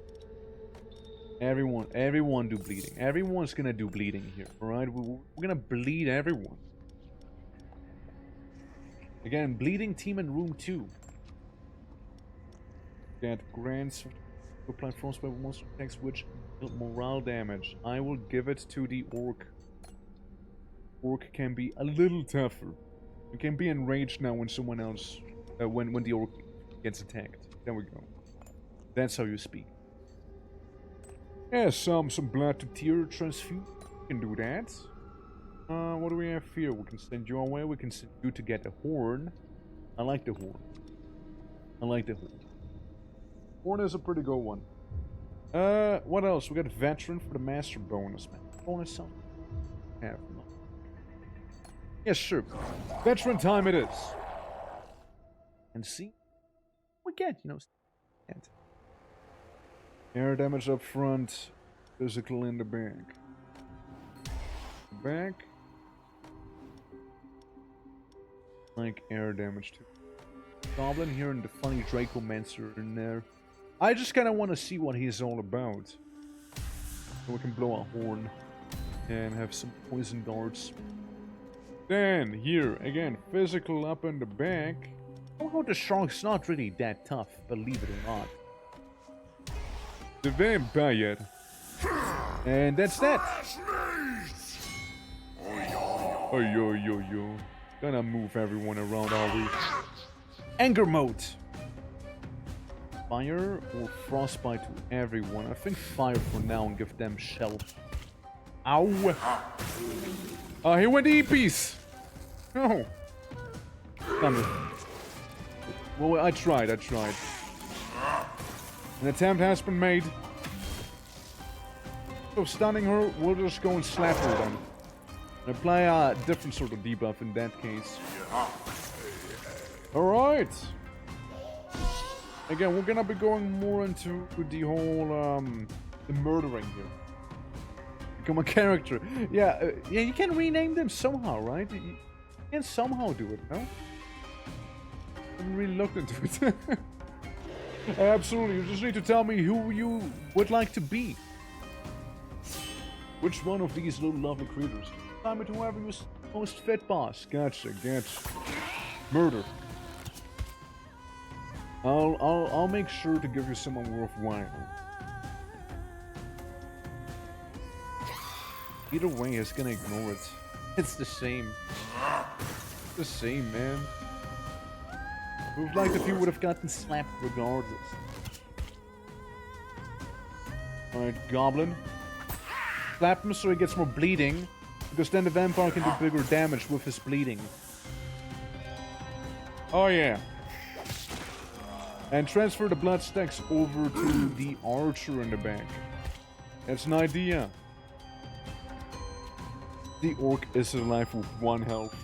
Everyone do bleeding. Everyone's gonna do bleeding here, alright? We're gonna bleed everyone. Again, bleeding team in room 2. That grants to apply frostbite with monster attacks which deal morale damage. I will give it to the orc. Orc can be a little tougher. We can be enraged now when someone else, when the orc gets attacked. There we go. That's how you speak. Yeah, some blood to tear transfuse. We can do that. What do we have here? We can send you away. We can send you to get a horn. I like the horn. I like the horn. Horn is a pretty good one. What else? We got veteran for the master bonus, man. Bonus something. Have no. Yes, sure. Veteran time it is. And see, we get, you know, air damage up front, physical in the back. Back. Like air damage too. Goblin here and the funny Dracomancer in there. I just kind of want to see what he's all about. So we can blow a horn and have some poison darts. Then, here, again, physical up in the back. Oh, the shark's not really that tough, believe it or not. The vampire. And that's that. Oh, yo. Gonna move everyone around, are we? Anger mode. Fire or frostbite to everyone. I think fire for now and give them shell. Ow. He went E-piece. No. Damn it. Well, I tried. An attempt has been made. So stunning her, we'll just go and slap her then. And apply a different sort of debuff in that case. Alright. Again, we're gonna be going more into the whole, the murdering here. Become a character. Yeah, you can rename them somehow, right? You can somehow do it, no? I haven't really looked into it. Absolutely, you just need to tell me who you would like to be. Which one of these little lovely creatures? Time it to whoever you most fit, boss. Gotcha. Murder. I'll make sure to give you someone worthwhile. Either way, it's gonna ignore it. It's the same. It's the same, man. It would like if you would have gotten slapped regardless. Alright, Goblin. Slap him so he gets more bleeding, because then the vampire can do bigger damage with his bleeding. Oh yeah. And transfer the blood stacks over to the archer in the back. That's an idea. The orc is alive with 1 health.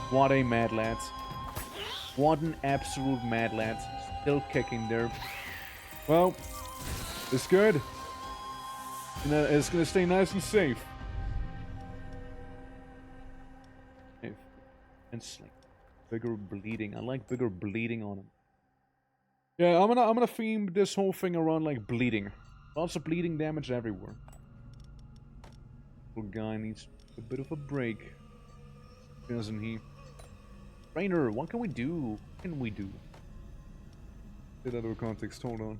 What a mad lad. What an absolute mad lad. Still kicking there. Well, it's good. It's gonna stay nice and safe. And sling. Bigger bleeding. I like bigger bleeding on him. Yeah, I'm gonna theme this whole thing around like bleeding. Lots of bleeding damage everywhere. Little guy needs a bit of a break, doesn't he? Rainer, what can we do? What can we do? Get out of context, hold on.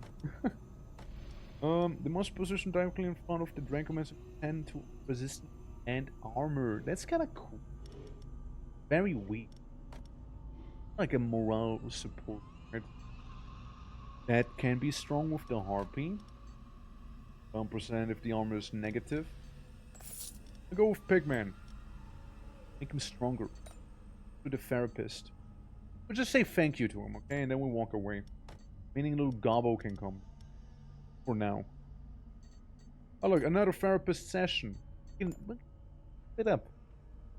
The most position directly in front of the Dracomancer tend to resistance and armor. That's kinda cool. Very weak. Like a morale support, right? That can be strong with the Harpy. 1% if the armor is negative. I'll go with Pigman. Make him stronger. To the therapist. We'll just say thank you to him, okay? And then we'll walk away. Meaning little Gobbo can come. For now. Oh look, another therapist session. Keep it up.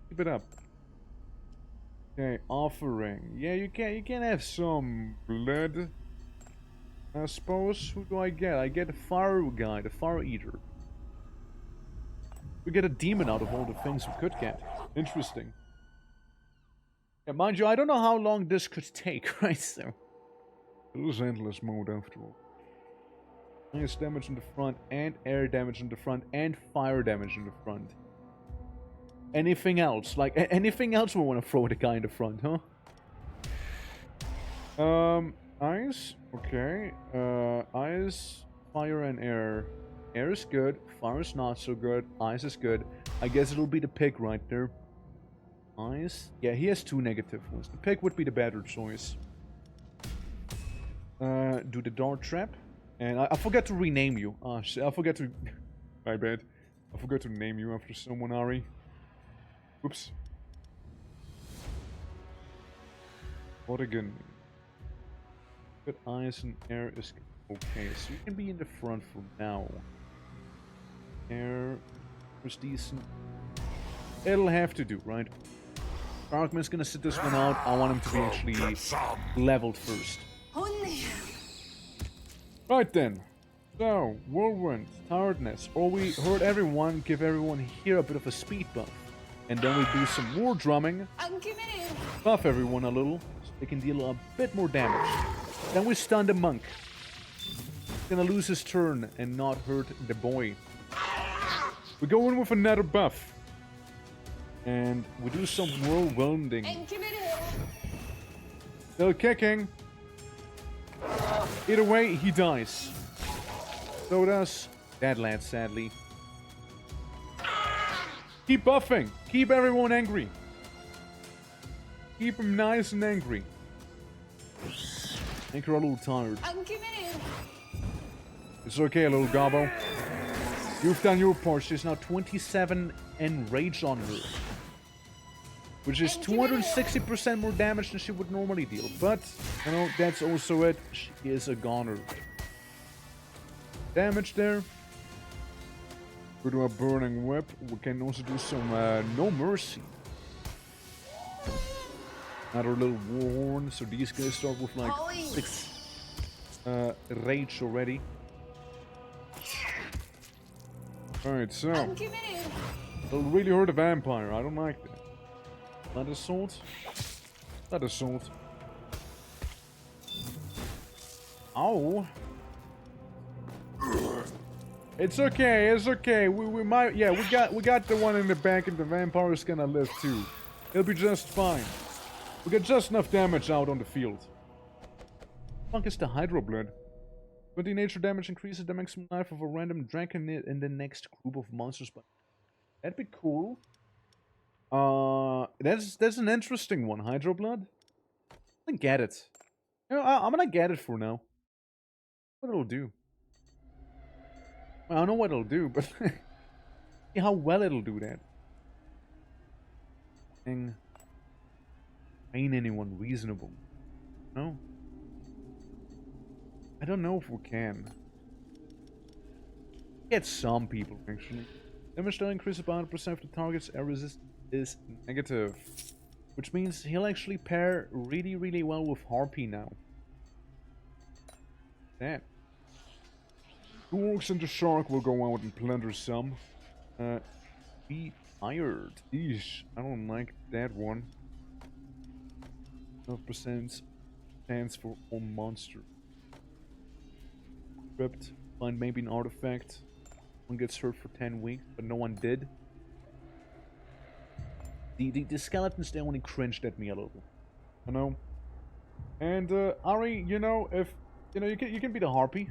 Keep it up. Okay, offering. Yeah, you can have some blood. I suppose. Who do I get? I get the fire guy, the fire eater. We get a demon out of all the things we could get. Interesting. Yeah, mind you, I don't know how long this could take, right? So it was endless mode after all. Minus damage in the front, and air damage in the front, and fire damage in the front. Anything else? Like, anything else we want to throw at the guy in the front, huh? Ice. Okay. Ice, fire, and air. Air is good. Fire is not so good. Ice is good. I guess it'll be the pig right there. Ice. Yeah, he has 2 negative ones. The pig would be the better choice. Do the dart trap. And I forgot to rename you. Ah, shit. I forgot to... My bad. I forgot to name you after someone, Ari. Oops. What again? Good ice and air is okay. So you can be in the front for now. Air was decent. It'll have to do, right? Darkman's gonna sit this one out. I want him to be actually leveled first. Right then. So, whirlwind, tiredness. Or we hurt everyone, give everyone here a bit of a speed buff. And then we do some more drumming. Buff everyone a little, so they can deal a bit more damage. Then we stun the monk. He's gonna lose his turn and not hurt the boy. We go in with another buff. And we do some whirlwinding. Still kicking. Either way, he dies. So does that lad, sadly. Keep buffing. Keep everyone angry. Keep him nice and angry. Make her a little tired. It's okay, little gobbo. You've done your part. She's now 27 enraged on her. Which is 260% more damage than she would normally deal. But, you know, that's also it. She is a goner. Damage there. We do a burning whip. We can also do some no mercy. Another little warhorn. So these guys start with like 6 rage already. Alright, so it'll really hurt a vampire. I don't like that. Blood assault. Blood assault. Ow. It's okay, it's okay. We might, yeah, we got the one in the back, and the vampire is gonna live too. It'll be just fine. We got just enough damage out on the field. Fuck is the hydro blood? 20 nature damage increases the maximum life of a random dragon in the next group of monsters. But that'd be cool. That's an interesting one. Hydro blood. I'm gonna get it. You know, I'm gonna get it for now. What it'll do. Well, I don't know what it'll do, but see how well it'll do that. Ain't anyone reasonable? No. I don't know if we can. Get some people actually. Damage still increases by 100% of the target's air resistance is negative. Which means he'll actually pair really, really well with Harpy now. That. The orcs and the shark will go out and plunder some. Be tired. Eesh, I don't like that one. 12% chance for all monster. Crypt. Find maybe an artifact. One gets hurt for 10 weeks, but no one did. The skeletons, they only cringed at me a little. You know? And, Ari, you know, if... You know, you can be the Harpy.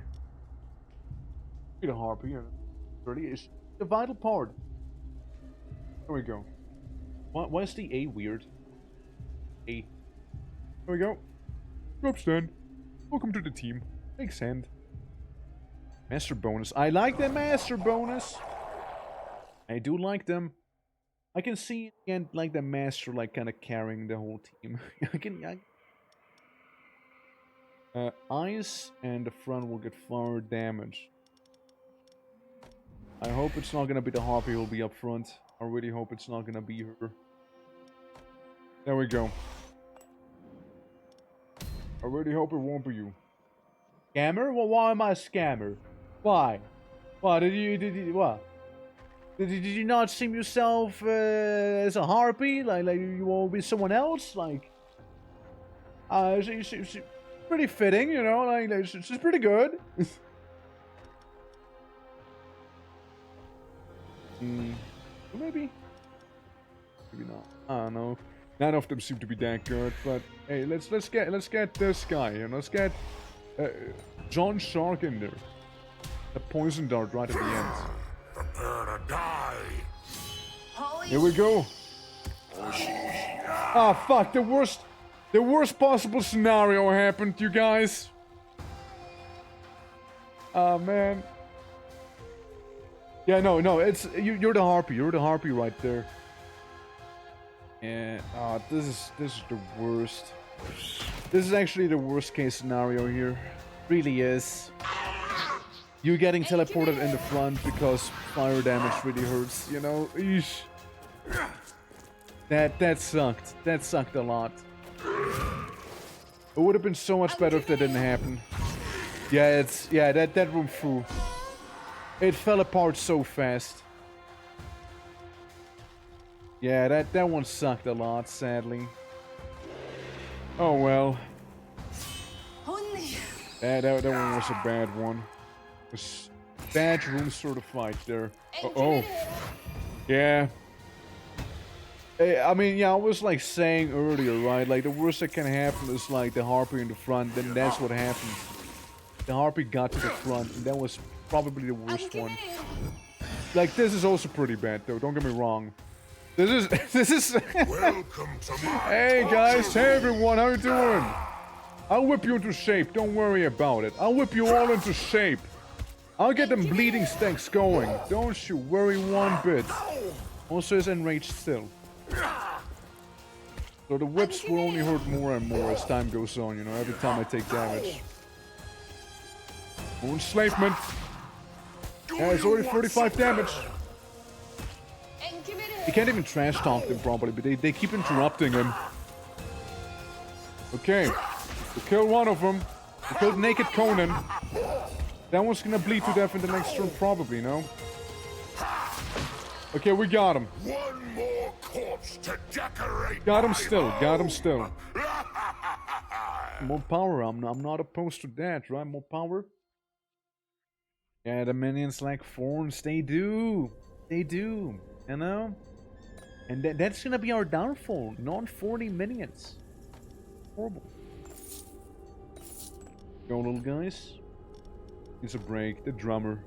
Be the Harpy, you know. Really, it's the vital part. There we go. Why is the A weird? A. There we go. Drop stand. Welcome to the team. Thanks, hand. Master bonus. I like the master bonus. I do like them. I can see again like the master like kind of carrying the whole team. Ice and the front will get fire damage. I hope it's not gonna be the Harpy who'll be up front. I really hope it's not gonna be her. There we go. I really hope it won't be you. Scammer? Well, why am I a scammer? Why? Why did you what? Did you not see yourself as a harpy? Like you want to be someone else? Like, she's pretty fitting, you know. Like she's pretty good. Maybe not. I don't know. None of them seem to be that good. But hey, let's get this guy. You know, let's get John Shark in there. The poison dart right at the end. Prepare to die. Here we go. Ah, fuck! The worst possible scenario happened, you guys. Ah, man. Yeah, no, it's you're the harpy. You're the harpy right there. Yeah. Ah, this is the worst. This is actually the worst case scenario here. Really is. You getting teleported in the front because fire damage really hurts, you know? Eesh. That sucked. That sucked a lot. It would have been so much better if that didn't happen. Yeah, that room flew. It fell apart so fast. Yeah, that one sucked a lot, sadly. Oh well. That one was a bad one. A bad room sort of fight there. Oh. Yeah. I mean, yeah, I was like saying earlier, right? Like the worst that can happen is like the harpy in the front. Then that's what happened. The harpy got to the front, and that was probably the worst one. Like this is also pretty bad, though. Don't get me wrong. This is. Welcome to my Hey guys, hey everyone, how you doing? I'll whip you into shape. Don't worry about it. I'll whip you all into shape. I'll get them bleeding stacks going. Don't you worry one bit. Also is enraged still. So the whips will only hurt more and more as time goes on, you know, every time I take damage. Oh, enslavement. Yeah, it's already 45 damage. He can't even trash talk them properly, but they keep interrupting him. Okay. We killed one of them. We killed Naked Conan. That one's gonna bleed to death in the next turn, probably, no? Okay, we got him. One more corpse to decorate. Got him still. Got him still. More power. I'm not opposed to that, right? More power. Yeah, the minions like thorns. They do. They do. You know? And that's gonna be our downfall. Non-40 minions. Horrible. Go, little guys. Needs a break. The drummer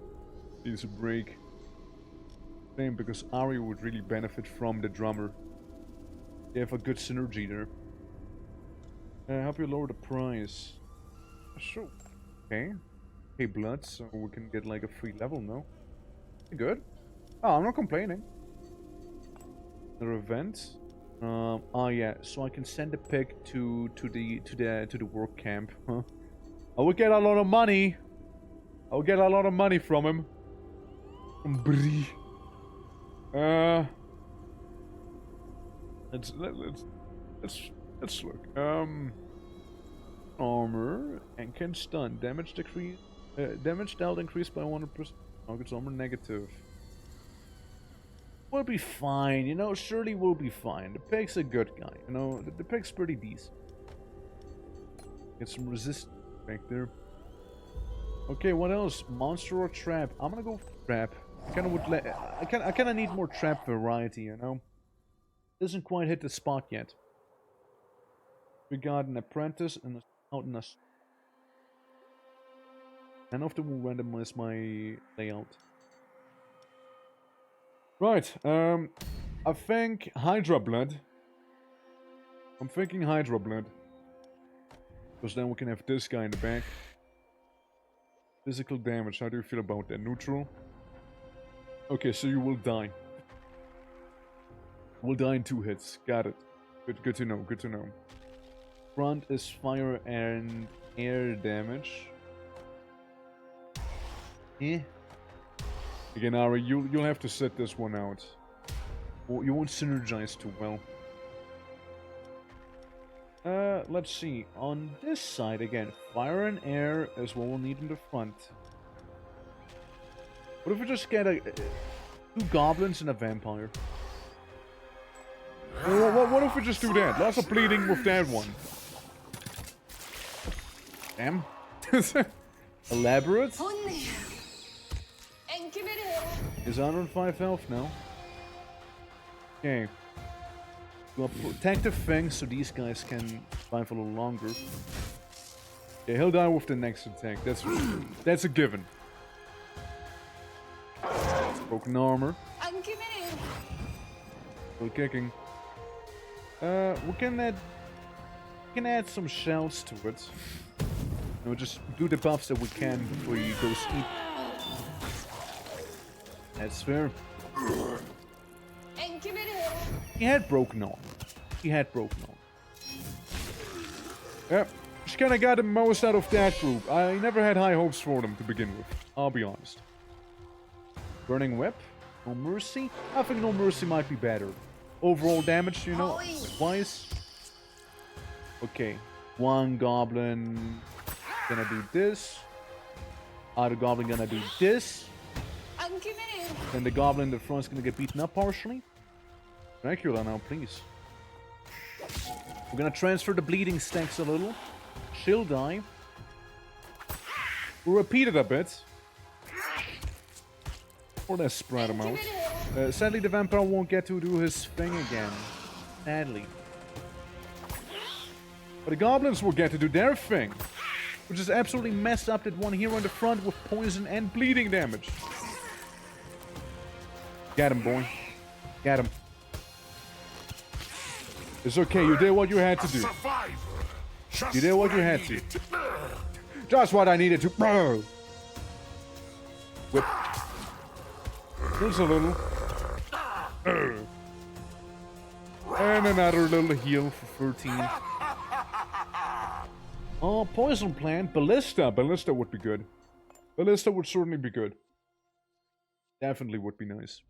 needs a break. Same, because Ari would really benefit from the drummer. They have a good synergy there. Help you lower the price. Sure. Okay. Pay blood, so we can get like a free level, no? Good. Oh, I'm not complaining. Another event. Oh yeah, so I can send a pig to the work camp. Huh? I will get a lot of money. I will get a lot of money from him. From Brie. Let's look. Armor and can stun. Damage decrease. Damage dealt increased by 100%. Target's armor negative. We'll be fine, you know. Surely we'll be fine. The pig's a good guy, you know. The pig's pretty decent. Get some resistance back there. Okay, what else? Monster or trap? I'm gonna go for trap. I kinda need more trap variety, you know. Doesn't quite hit the spot yet. We got an apprentice and a scout and a. And often will randomize my layout. Right, I think Hydra Blood. I'm thinking Hydra Blood. Because then we can have this guy in the back. Physical damage, how do you feel about that? Neutral? Okay, so you will die. Will die in 2 hits. Got it. Good to know, good to know. Front is fire and air damage. Eh. Again, Ari, you'll have to set this one out. Or you won't synergize too well. Let's see. On this side, again, fire and air is what we'll need in the front. What if we just get 2 goblins and a vampire? What if we just do that? Lots of bleeding with that one. Damn. Elaborate? Is 105 health now. Okay. We'll protective thing so these guys can survive a little longer. Yeah, he'll die with the next attack. That's a given. Broken armor. Still kicking. We can add some shells to it. You know, just do the buffs that we can before he goes sleep. That's fair. He had broken armor. Yep. Just kinda got the most out of that group. I never had high hopes for them to begin with. I'll be honest. Burning Whip? No Mercy? I think No Mercy might be better. Overall damage, you know, wise. Okay. 1 goblin gonna do this. Other goblin gonna do this. Then the goblin in the front's gonna get beaten up partially. Dracula now, please. We're gonna transfer the bleeding stacks a little. She'll die. We'll repeat it a bit. Or let's spread them out. Sadly, the vampire won't get to do his thing again. Sadly. But the goblins will get to do their thing. Which is absolutely messed up that one hero in the front with poison and bleeding damage. Get him, boy. Get him. It's okay, you did what you had to do. You did what you had to. Just what I needed to. Whip. Here's a little. And another little heal for 13. Oh, poison plant. Ballista. Ballista would be good. Ballista would certainly be good. Definitely would be nice.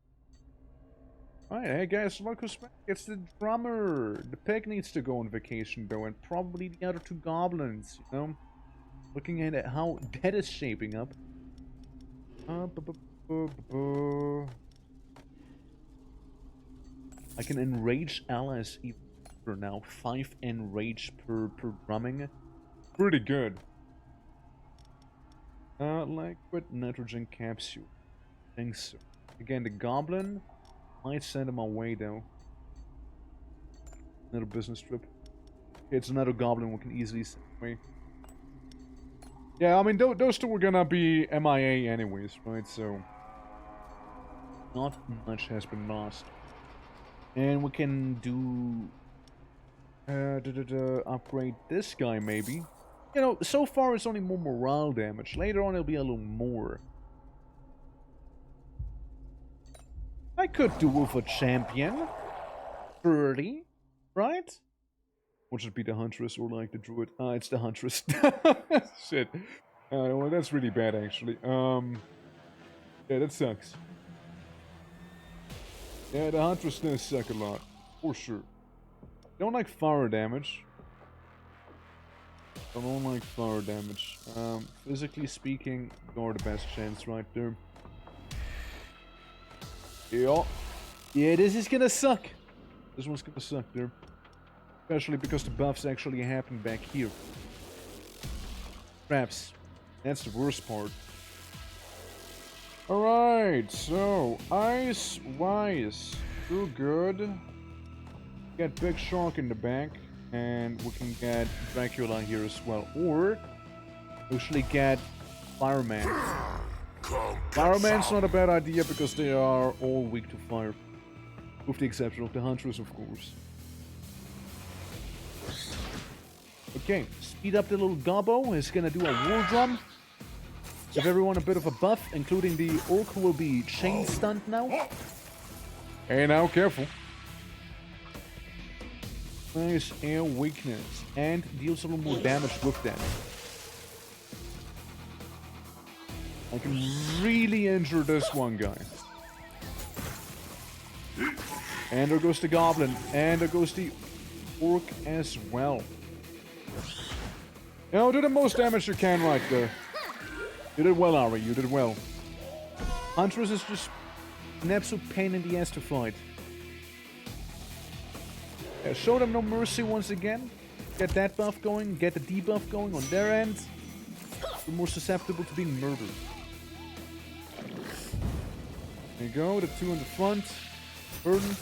Alright, hey guys, welcome back. It's the drummer. The pig needs to go on vacation though, and probably the other 2 goblins, you know? Looking at how that is shaping up. I can enrage allies even for now. 5 enrage per drumming. Pretty good. Liquid nitrogen capsule. Thanks, sir. Again, the goblin might send him away though. Another business trip. It's another goblin we can easily send away. Yeah, I mean, those 2 were gonna be MIA anyways, right? So, not much has been lost. And we can do... upgrade this guy, maybe. You know, so far it's only more morale damage. Later on it'll be a little more. I could do with a champion. 30, right? Or should it be the Huntress or like the Druid? It's the Huntress. Shit. Well, that's really bad, actually. Yeah, that sucks. Yeah, the Huntress does suck a lot. For sure. Don't like fire damage. I don't like fire damage. Physically speaking, you're the best chance right there. Yeah. Yeah, this is gonna suck. This one's gonna suck there. Especially because the buffs actually happen back here. Traps. That's the worst part. Alright, so ice-wise, we're good. Get Big Shark in the back, and we can get Dracula here as well. Or, actually get Fireman. Fireman's not a bad idea because they are all weak to fire. With the exception of the Huntress, of course. Okay, speed up the little gobbo. He's gonna do a war drum. Give everyone a bit of a buff, including the orc who will be chain stunned now. Hey now, careful. Nice air weakness. And deals a little more damage with that. I can really injure this one guy. And there goes the goblin. And there goes the orc as well. You know, do the most damage you can right there. You did well, Ari. You did well. Huntress is just an absolute pain in the ass to fight. Yeah, show them no mercy once again. Get that buff going. Get the debuff going on their end. They're more susceptible to being murdered. There you go. The two in the front. Burden.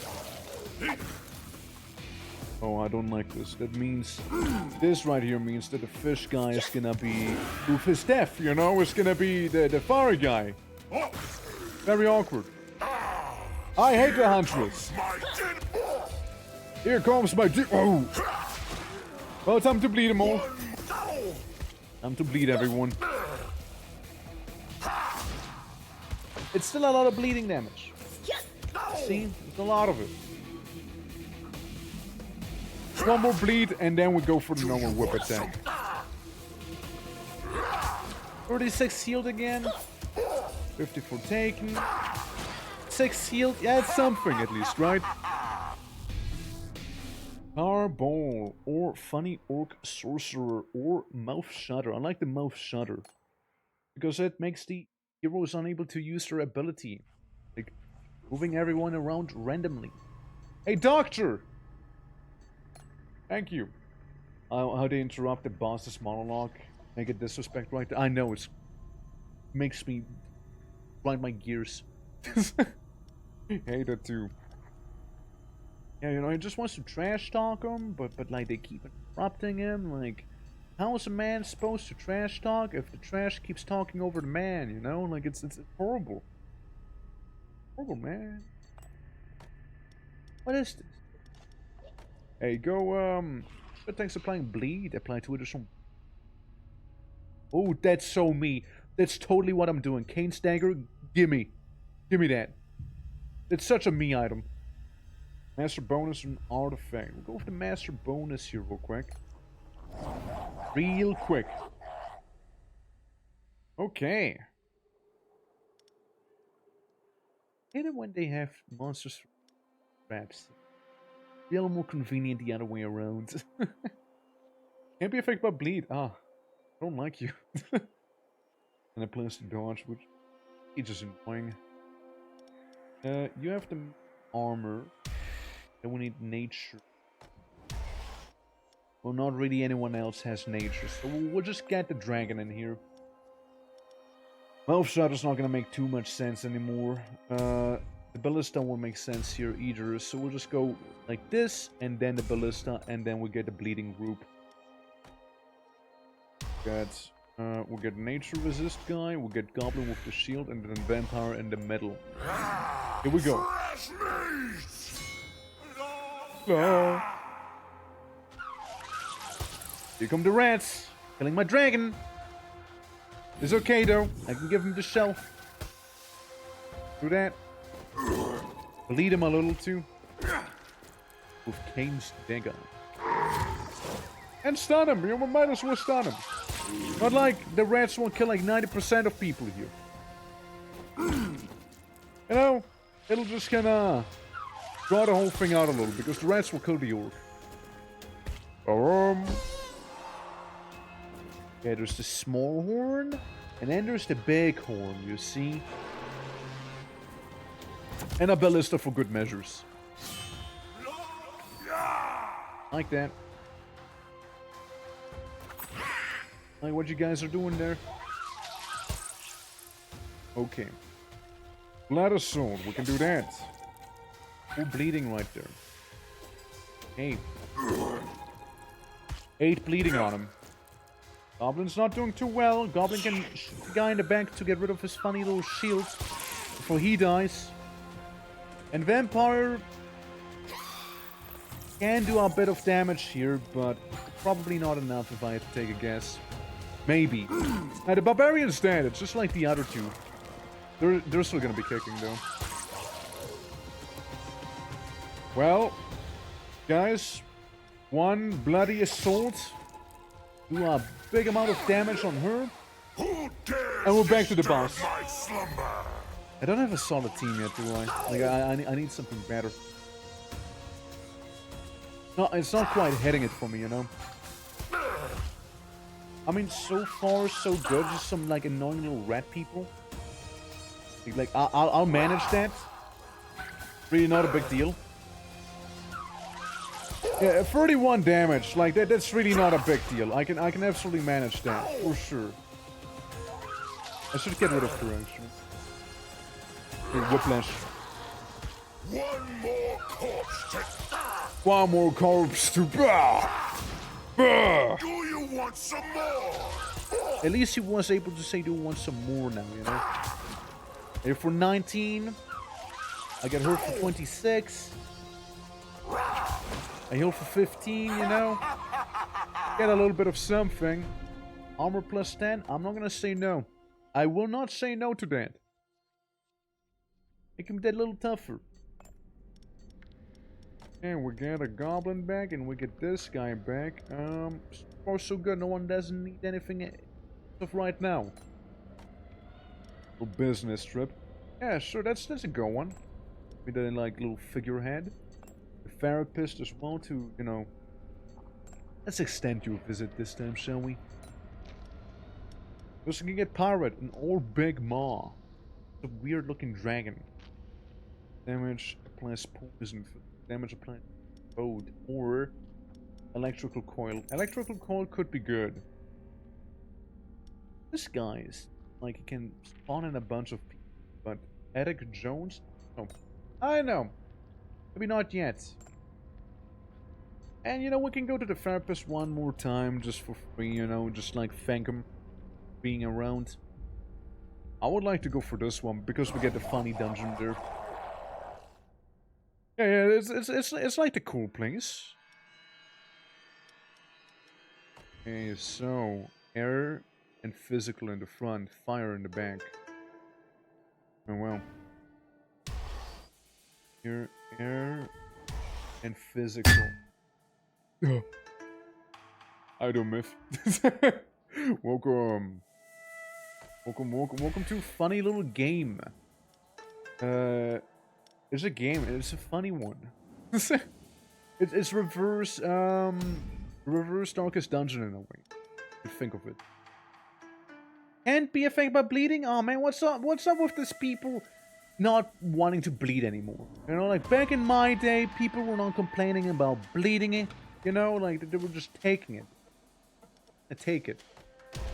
Oh, I don't like this. That means... This right here means that the fish guy is gonna be... With his death, you know? It's gonna be the fire guy. Very awkward. I hate the Huntress. Here comes my... Oh! Well, time to bleed them all. Time to bleed everyone. It's still a lot of bleeding damage. See? There's a lot of it. One more bleed, and then we go for the normal whip attack. 36 healed again. 54 taken. 6 healed. Yeah, it's something at least, right? Power Ball, or Funny Orc Sorcerer, or Mouth Shudder. I like the Mouth Shudder. Because it makes the heroes unable to use their ability. Like, moving everyone around randomly. Hey, Doctor! Thank you. How they interrupt the boss's monologue. Make it disrespect right there. I know, it makes me grind my gears. Hate it too. Yeah, you know, he just wants to trash talk him, but like they keep interrupting him. Like, how is a man supposed to trash talk if the trash keeps talking over the man? You know, like it's horrible. Horrible, man. What is this? Hey, go but thanks for applying bleed. Apply to additional. Oh, that's so me. That's totally what I'm doing. Kane's dagger, gimme that. It's such a me item. Master bonus and artifact. We'll go for the master bonus here real quick. Real quick. Okay. I hate it when they have monsters traps. Be a little more convenient the other way around. Can't be affected by bleed. Ah, I don't like you. And I place to dodge, which is just annoying. You have the armor. Then we need nature. Well, not really anyone else has nature, so we'll just get the dragon in here. Mouth Shudder's not gonna make too much sense anymore. The ballista won't make sense here either, so we'll just go like this, and then the ballista, and then we get the bleeding group. We'll get nature resist guy, we'll get goblin with the shield, and then vampire in the middle. Here we go. Oh. Here come the rats, killing my dragon. It's okay though, I can give him the shell. Do that. Bleed him a little too. With Kane's dagger. And stun him, you might as well stun him. Not like the rats won't kill like 90% of people here. You know, it'll just kinda draw the whole thing out a little, because the rats will kill the orc. Yeah, there's the small horn, and then there's the big horn, you see? And a ballista for good measures. Like that. Like what you guys are doing there. Okay. Bladder zone, we can do that. Full bleeding right there. Hey. 8 bleeding on him. Goblin's not doing too well. Goblin can shoot the guy in the back to get rid of his funny little shield before he dies. And Vampire can do a bit of damage here, but probably not enough if I had to take a guess. Maybe. Now the Barbarian's dead, it's just like the other two. They're still gonna be kicking though. Well, guys, one bloody assault. Do a big amount of damage on her. Who dares And we're back to the boss. My slumber. I don't have a solid team yet, do I? Like, I need something better. No, it's not quite hitting it for me, you know? I mean, so far, so good. Just some, like, annoying little rat people. Like, I'll manage that. Really not a big deal. Yeah, 31 damage. Like, that's really not a big deal. I can absolutely manage that, for sure. I should get rid of her, actually. Whiplash. One more corpse to... One more corpse to... Bah! Bah! Do you want some more? At least he was able to say, do you want some more now, you know? Here for 19. I get hurt for 26. I heal for 15, you know? Get a little bit of something. Armor plus 10. I'm not gonna say no. I will not say no to that. Make him that little tougher. And we get a goblin back, and we get this guy back. So far so good. No one doesn't need anything of right now. Little business trip. Yeah, sure. That's a good one. With a like little figurehead. The therapist as well to, you know. Let's extend your visit this time, shall we? Also, we can get pirate, an old big maw. It's a weird looking dragon. Damage applies poison. Damage applied code or electrical coil. Electrical coil could be good. This guy's like he can spawn in a bunch of people, but Eric Jones? No. I know. Maybe not yet. And you know, we can go to the therapist one more time just for free, you know, just like thank him for being around. I would like to go for this one because we get the funny dungeon there. Yeah, it's like the cool place. Okay, so air and physical in the front, fire in the back. Oh well. Here, air and physical. I don't miss. Welcome to a funny little game. It's a game, and it's a funny one. it's reverse Darkest Dungeon in a way. You think of it. Can't be affected by bleeding? Oh man, what's up with these people not wanting to bleed anymore? You know, like back in my day, people were not complaining about bleeding it. You know, like they were just taking it. I take it.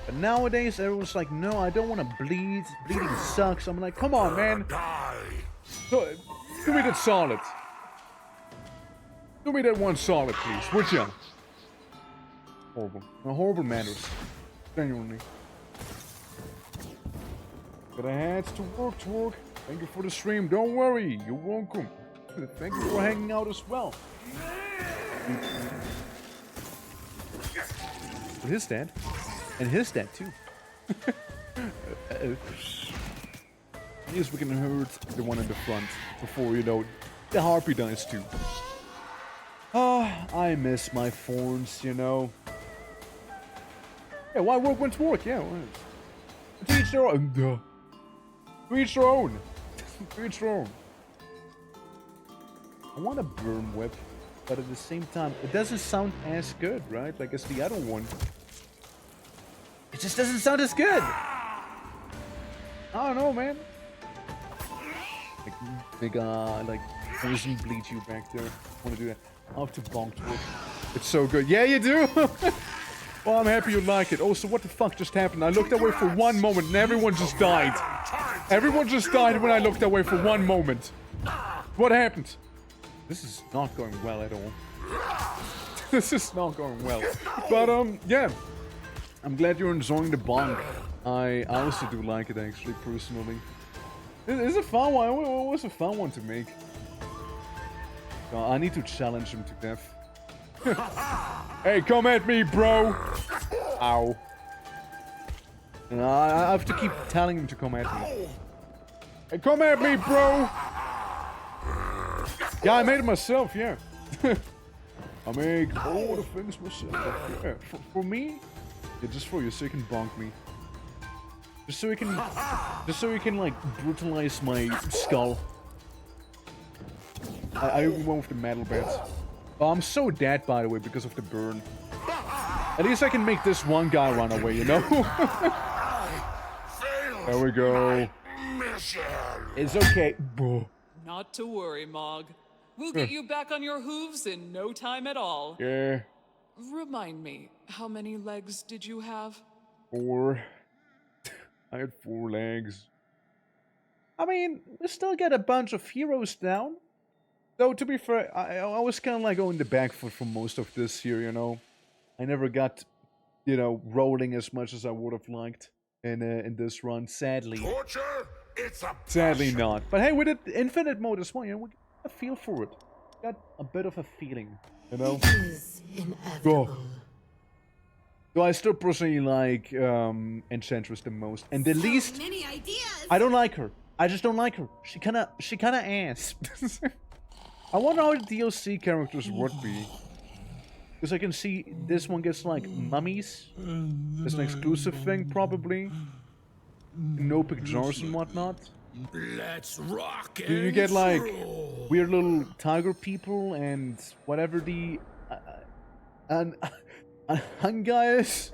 But nowadays, everyone's like, no, I don't want to bleed. Bleeding sucks. I'm like, come on, man. So, do me that solid. Do me that one solid, please. Would ya? Horrible. No, horrible manners. Genuinely. But I had to work. Thank you for the stream. Don't worry. You're welcome. Thank you for hanging out as well. But his dad. And his dad, too. At least we can hurt the one in the front before, you know, the harpy dies too. Ah, I miss my thorns, you know. Yeah, why work when it's work? Yeah, to each their own. To each their own. To each their own. I want a burn whip, but at the same time, it doesn't sound as good, right? Like as the other one. It just doesn't sound as good. I don't know, man. Like poison bleed you back there. Want to do that? I'll have to bonk to it. It's so good. Yeah, you do. Well, I'm happy you like it. Also, what the fuck just happened? I looked away for one moment and everyone just died. Everyone just died when I looked away for one moment. What happened? This is not going well at all. This is not going well. But yeah. I'm glad you're enjoying the bonk. I also do like it actually, personally. It's a fun one. It was a fun one to make. I need to challenge him to death. Hey, come at me, bro! Ow. I have to keep telling him to come at me. Hey, come at me, bro! Yeah, I made it myself, yeah. I make all the things myself. Yeah, for me? Yeah, just for you, so you can bonk me. Just so you can like brutalize my skull. I went with the metal bits. Oh, I'm so dead, by the way, because of the burn. At least I can make this one guy run away, you know? There we go. It's okay. Not to worry, Mog. We'll get you back on your hooves in no time at all. Yeah. Remind me, how many legs did you have? 4. I had 4 legs. I mean, we still get a bunch of heroes down. Though, to be fair, I was kind of like on the back foot for most of this here, you know? I never got, you know, rolling as much as I would have liked in this run, sadly. Torture? It's a Sadly not. But hey, with it infinite mode as well, you know, we got a feel for it. Got a bit of a feeling, you know? It is inevitable. So I still personally like Enchantress the most. And the least... Many ideas. I don't like her. I just don't like her. She kinda ass. I wonder how the DLC characters would be. Because I can see this one gets like mummies. It's an exclusive thing, probably. No pictures and whatnot. Let's rock You get like weird little tiger people and whatever the and a guy is,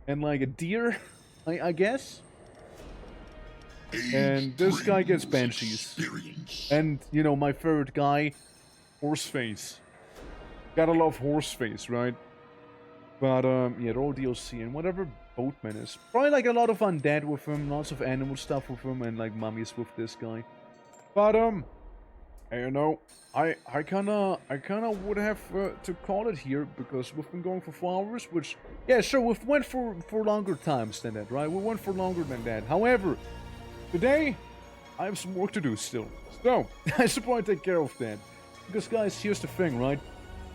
and like a deer, I guess. And this guy gets banshees. And you know my favorite guy, Horseface. Gotta love Horseface, right? But yeah, they're all DLC and whatever Boatman is. Probably like a lot of undead with him, lots of animal stuff with him, and like mummies with this guy. But you know, I kinda would have to call it here because we've been going for 4 hours, which yeah, sure, we've went for longer times than that, right? We went for longer than that. However, today I have some work to do still, so I should probably take care of that. Because guys, here's the thing, right?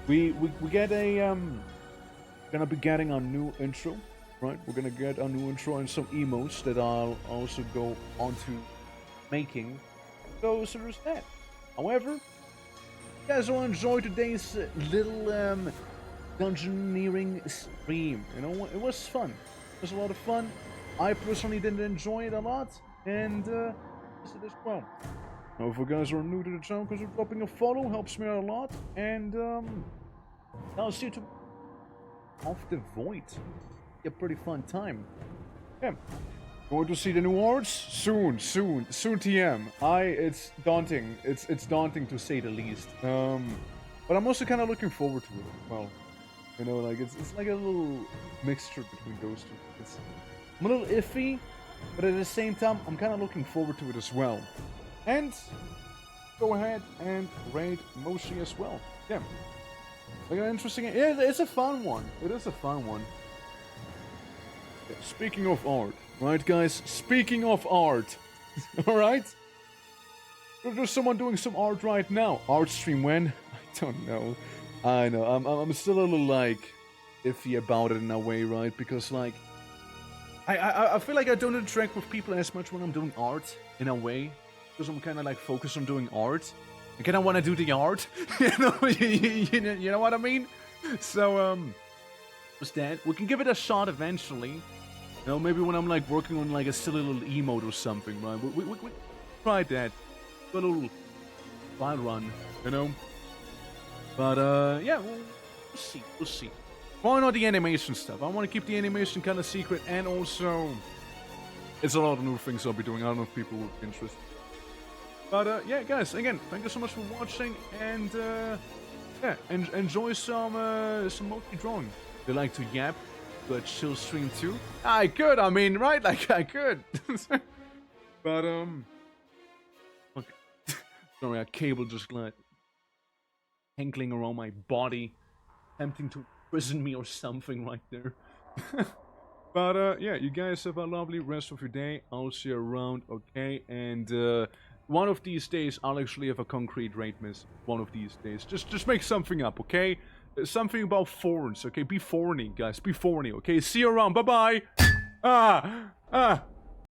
We get a gonna be getting our new intro. Right, we're gonna get a new intro and some emotes that I'll also go on to making. So there's that. However, you guys will enjoy today's little dungeoneering stream. You know, it was fun. It was a lot of fun. I personally didn't enjoy it a lot, and this did as well. Now, if you guys are new to the channel, consider dropping a follow, helps me out a lot. And I'll see you tomorrow. Off the Void. A pretty fun time. Yeah. Going to see the new arts? Soon TM. It's daunting. It's daunting to say the least. But I'm also kind of looking forward to it as well. You know, like it's like a little mixture between those two. I'm a little iffy, but at the same time, I'm kind of looking forward to it as well. And go ahead and raid Moshi as well. Yeah. Like an interesting. It's a fun one. It is a fun one. Speaking of art, right guys? Speaking of art, alright? There's someone doing some art right now. Art stream when? I don't know. I know, I'm still a little like iffy about it in a way, right? Because like, I feel like I don't interact with people as much when I'm doing art, in a way. Because I'm kind of like focused on doing art. I kind of want to do the art, you know what I mean? So, what's that? We can give it a shot eventually. You know, maybe when I'm like working on like a silly little emote or something, right? We tried that. A little trial run, you know? But yeah, we'll see. Why not the animation stuff? I want to keep the animation kind of secret, and also it's a lot of new things I'll be doing. I don't know if people would be interested. But yeah, guys, again, thank you so much for watching, and yeah, enjoy some multi drawing. If you like to yap, do a chill stream too. I could, I mean, right? Like I could. But okay. Sorry, a cable just like hankling around my body, attempting to imprison me or something right there. But yeah, you guys have a lovely rest of your day. I'll see you around, okay? And one of these days, I'll actually have a concrete raid miss. One of these days. Just make something up, okay? Something about thorns, okay? Be thorny, guys. Be thorny, okay? See you around. Bye-bye.